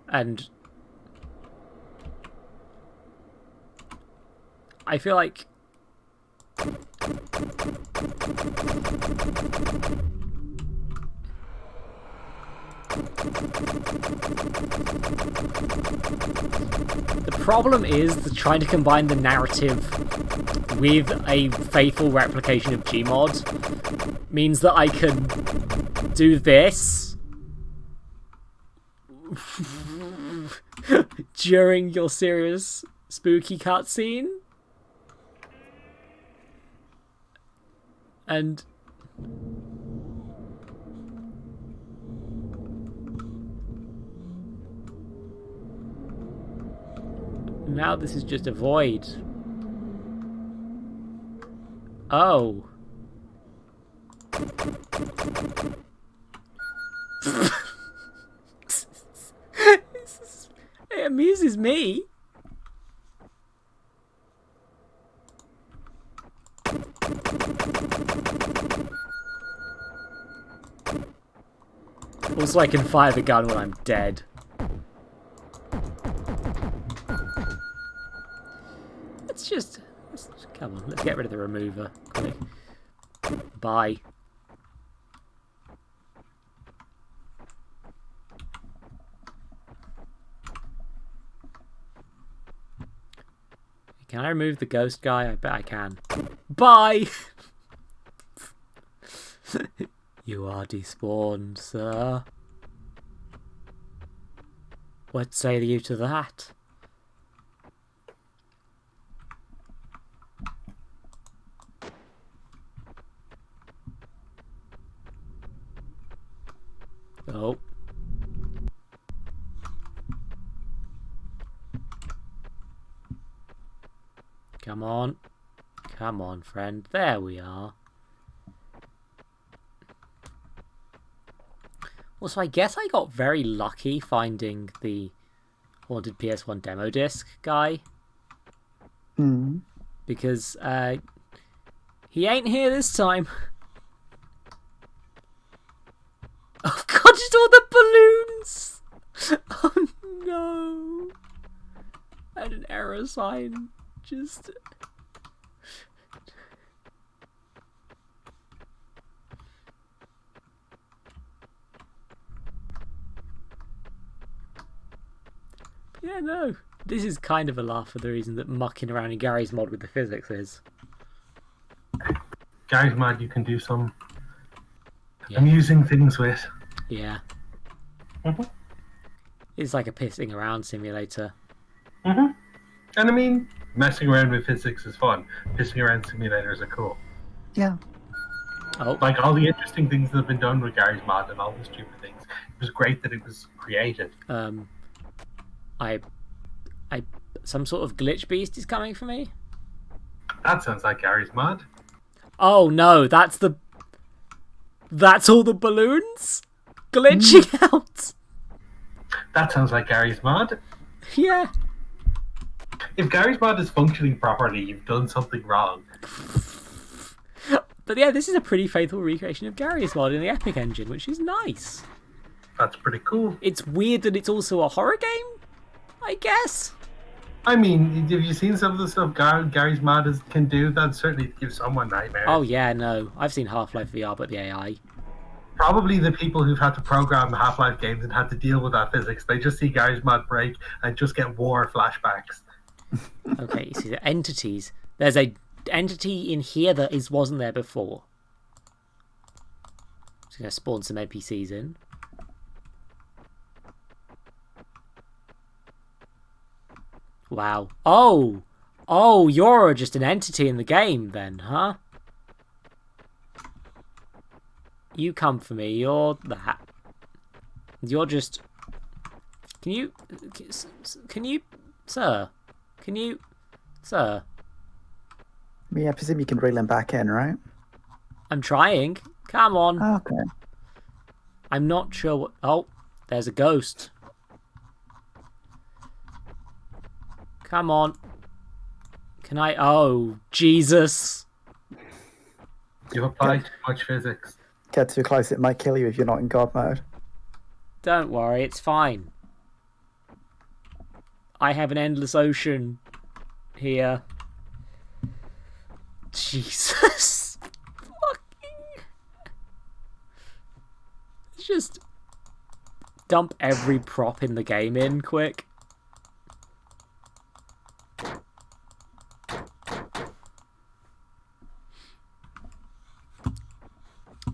And I feel like the problem is trying to combine the narrative with a faithful replication of Gmod means that I can do this during your serious spooky cutscene. And now this is just a void. Oh. It amuses me. Also, I can fire the gun when I'm dead. Come on, let's get rid of the remover. Quick. Bye. Can I remove the ghost guy? I bet I can. Bye! You are despawned, sir. What say you to that? Oh. Come on. Come on, friend. There we are. Also, I guess I got very lucky finding the HauntedPS1 Demo Disc guy. Mm. Because he ain't here this time. Oh god, just all the balloons! Oh no! And an error sign. Just... Yeah, no. This is kind of a laugh for the reason that mucking around in Gary's mod with the physics is. Gary's mod you can do some amusing things with. Yeah. Mm-hmm. It's like a pissing around simulator. Mm-hmm. And I mean, messing around with physics is fun. Pissing around simulators are cool. Yeah. Oh. Like all the interesting things that have been done with Gary's mod and all the stupid things. It was great that it was created. Some sort of glitch beast is coming for me. That sounds like Gary's mod. Oh no, that's all the balloons glitching out. That sounds like Gary's mod. Yeah. If Gary's mod is functioning properly, you've done something wrong. But yeah, this is a pretty faithful recreation of Gary's mod in the Epic engine, which is nice. That's pretty cool. It's weird that it's also a horror game, I guess. I mean, have you seen some of the stuff Gary's mod can do? That certainly gives someone nightmares. Oh yeah, no. I've seen Half-Life VR, but the AI. Probably the people who've had to program Half-Life games and had to deal with that physics, they just see Gary's mod break and just get war flashbacks. Okay, you see the entities. There's a entity in here that wasn't there before. Just gonna spawn some NPCs in. Wow. Oh, you're just an entity in the game then, huh? You come for me, you're that. You're just... Can you, sir? Can you, sir? I mean, I presume you can reel him back in, right? I'm trying. Come on. Okay. I'm not sure what... Oh, there's a ghost. Come on. Can I... Oh, Jesus. You've applied too much physics. Get too close, it might kill you if you're not in God mode. Don't worry, it's fine. I have an endless ocean here. Jesus. Fucking... Let's just dump every prop in the game in quick.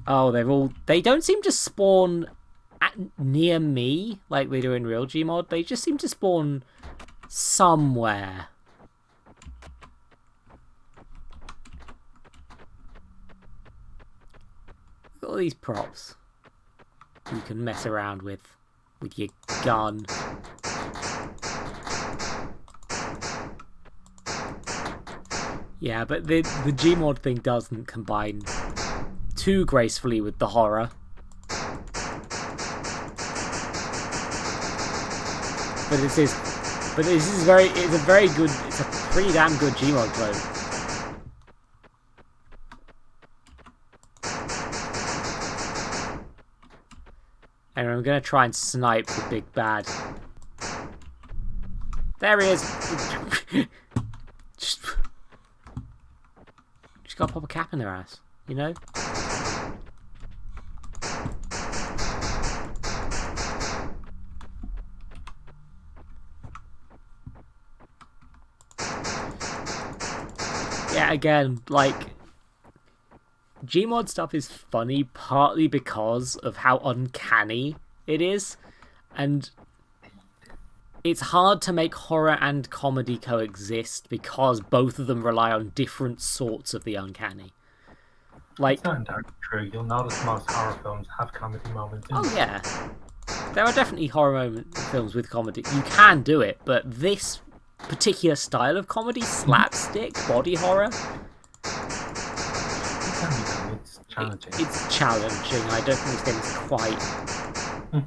Oh, they don't seem to spawn near me like they do in real Gmod. They just seem to spawn somewhere. Look at all these props you can mess around with your gun. Yeah, but the Gmod thing doesn't combine too gracefully with the horror. But this is it's a pretty damn good Gmod clone. And I'm gonna try and snipe the big bad. There he is. just gotta pop a cap in their ass, you know? Yeah, again, like, Gmod stuff is funny partly because of how uncanny it is, and it's hard to make horror and comedy coexist because both of them rely on different sorts of the uncanny. Like, It's not entirely true. You'll notice most horror films have comedy moments in them. yeah, there are definitely horror films with comedy. You can do it, but this particular style of comedy, slapstick, body horror, It's challenging. it's challenging. I don't think this game's quite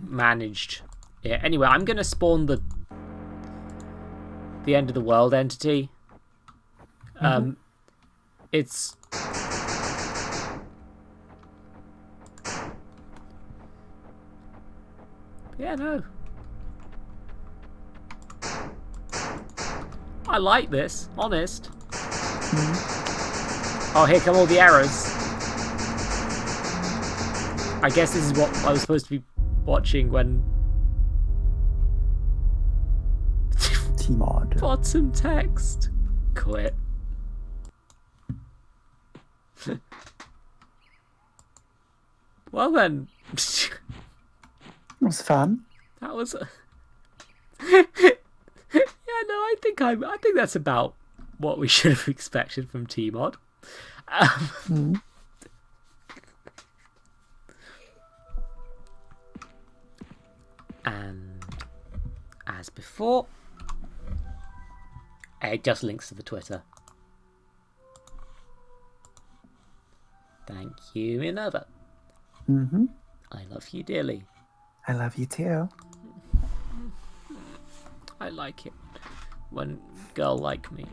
managed it. Anyway, I'm going to spawn the end of the world entity. It's... Yeah, no. I like this, honest. Oh, here come all the errors. I guess this is what I was supposed to be watching when... tMod. Bottom text. Quit. Well then. It was fun. That was... Yeah, no, I think that's about what we should have expected from tMod. And as before, it just links to the Twitter. Thank you, Minerva. I love you dearly. I love you too. I like it when girl like me.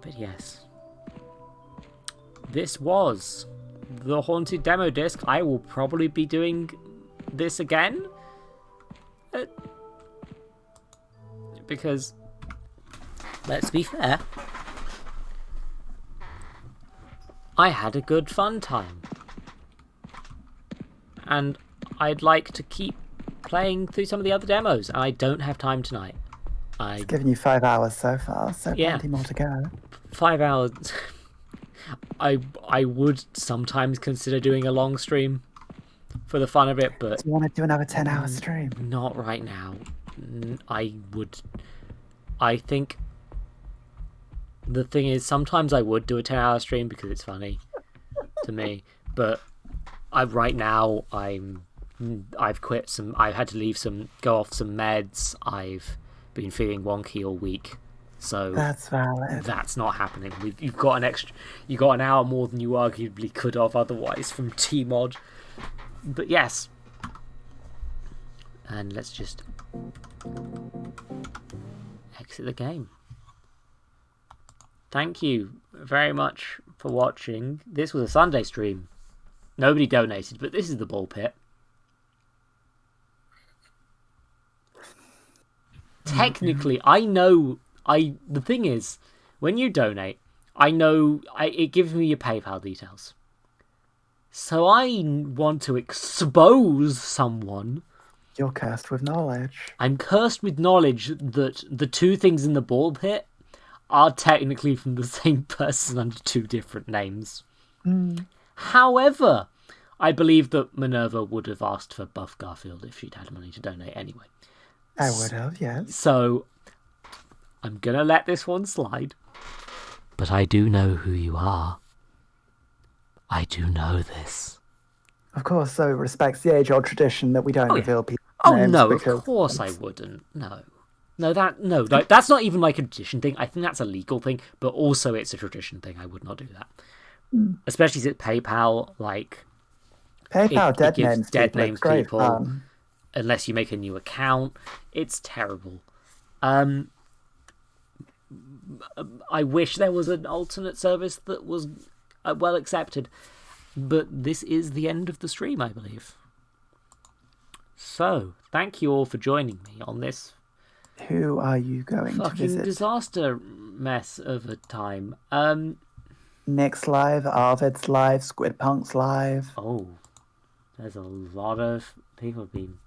But yes, this was the Haunted Demo Disc. I will probably be doing this again. Because, let's be fair, I had a good fun time. And I'd like to keep playing through some of the other demos, and I don't have time tonight. It's given you 5 hours so far, so plenty more to go. 5 hours. I would sometimes consider doing a long stream for the fun of it, but... Do you want to do another 10-hour stream? Not right now. I think the thing is, sometimes I would do a 10-hour stream because it's funny to me, but right now I've quit some. I've had to go off some meds. I've been feeling wonky all week, so that's valid. That's not happening. You've got an hour more than you arguably could have otherwise from tMod. But yes, and let's just exit the game. Thank you very much for watching. This was a Sunday stream. Nobody donated, but this is the ball pit. Technically, the thing is, when you donate, it gives me your PayPal details. So I want to expose someone. You're cursed with knowledge. I'm cursed with knowledge that the two things in the ball pit are technically from the same person under two different names. However, I believe that Minerva would have asked for Buff Garfield if she'd had money to donate anyway. I would have, yes. So, I'm going to let this one slide. But I do know who you are. I do know this. Of course, so it respects the age-old tradition that we don't reveal people's names. Oh, no, of course I wouldn't. No, that's not even like a tradition thing. I think that's a legal thing, but also it's a tradition thing. I would not do that. Especially since PayPal, PayPal dead names people. Unless you make a new account. It's terrible. I wish there was an alternate service that was well accepted. But this is the end of the stream, I believe. So, thank you all for joining me on this. Who are you going to visit? Fucking disaster mess of a time. Nick's live, Arvid's live, Squidpunk's live. Oh, there's a lot of people being...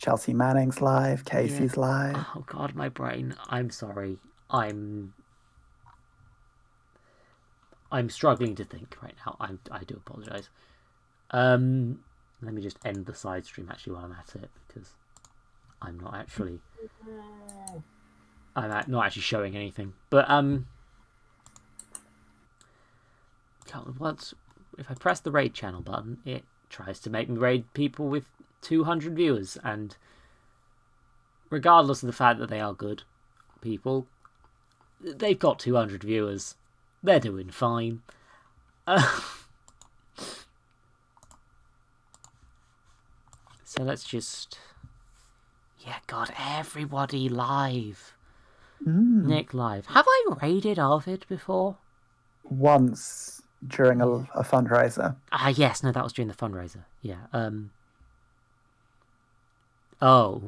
Chelsea Manning's live. Casey's live. Oh God, my brain. I'm sorry. I'm struggling to think right now. I do apologise. Let me just end the side stream actually while I'm at it, because I'm not actually showing anything. But once if I press the raid channel button, it tries to make me raid people with 200 viewers, and regardless of the fact that they are good people, they've got 200 viewers. They're doing fine. So let's just... Yeah, God, everybody live. Nick live. Have I raided Arvid before? Once during a fundraiser. Yes, no, that was during the fundraiser. Yeah. Oh.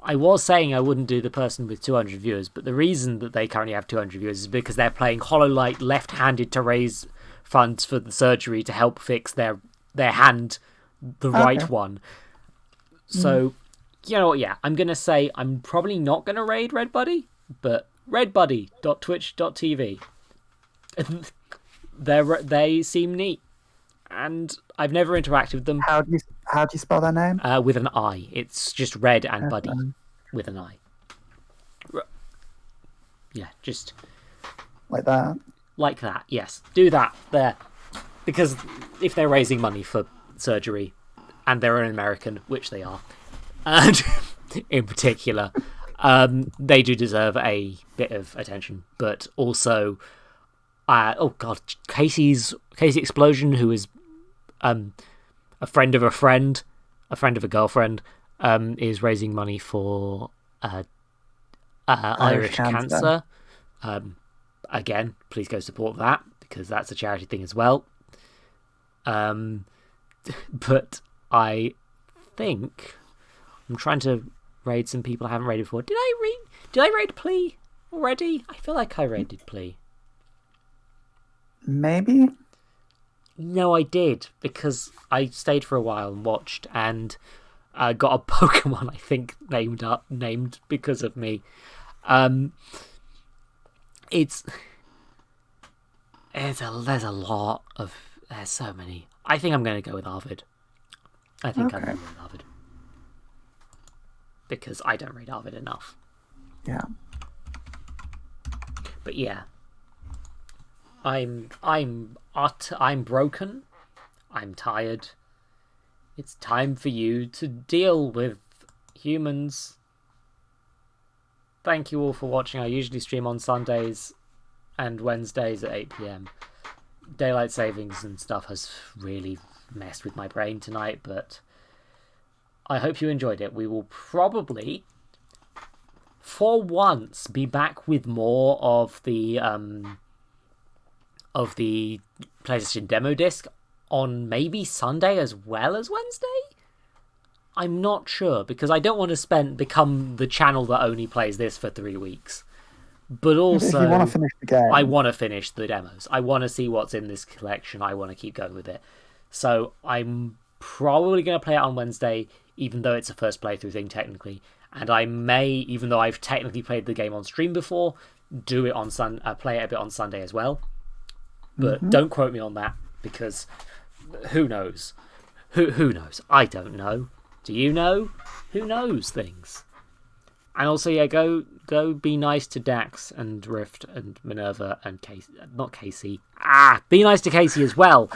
I was saying I wouldn't do the person with 200 viewers, but the reason that they currently have 200 viewers is because they're playing HoloLight left-handed to raise funds for the surgery to help fix their hand, the right one. So, you know what, yeah, I'm going to say I'm probably not going to raid Red Buddy, but redbuddy.twitch.tv. They seem neat, and I've never interacted with them. How do you spell their name? With an I. It's just Red and Buddy with an I. Yeah, just like that. Like that. Yes, do that there, because if they're raising money for surgery, and they're an American, which they are, and in particular, they do deserve a bit of attention. But also, oh God, Casey Explosion, who is a friend of a friend of a girlfriend, is raising money for Irish cancer. Again, please go support that, because that's a charity thing as well. But I think I'm trying to raid some people I haven't raided before. Did I raid Plea already? I feel like I raided Plea. Maybe. No, I did, because I stayed for a while and watched, and got a Pokemon I think named because of me. There's so many. I think I'm going to go with Arvid. I'm going to go with Arvid, because I don't raid Arvid enough. Yeah. But yeah, I'm broken. I'm tired. It's time for you to deal with humans. Thank you all for watching. I usually stream on Sundays and Wednesdays at 8 PM. Daylight savings and stuff has really messed with my brain tonight, but I hope you enjoyed it. We will probably, for once, be back with more of the PlayStation Demo Disc on maybe Sunday as well as Wednesday? I'm not sure, because I don't want to become the channel that only plays this for 3 weeks. But also, if you want to finish the game, I want to finish the demos. I want to see what's in this collection. I want to keep going with it. So I'm probably going to play it on Wednesday, even though it's a first playthrough thing technically. And I may, even though I've technically played the game on stream before, do it on play it a bit on Sunday as well. But don't quote me on that, because who knows? Who knows? I don't know. Do you know? Who knows things? And also, yeah, go be nice to Dax and Rift and Minerva and Casey. Not Casey. Be nice to Casey as well.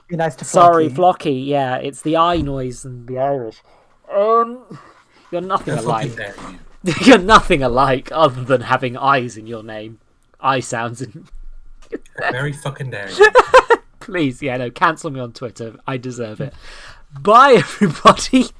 Be nice to Flocky. Sorry, Flocky. Yeah, it's the I noise and the Irish. You're nothing alike. You're nothing alike other than having eyes in your name. I sounds in... Very fucking dare. Please, yeah, no, cancel me on Twitter. I deserve it. Bye, everybody.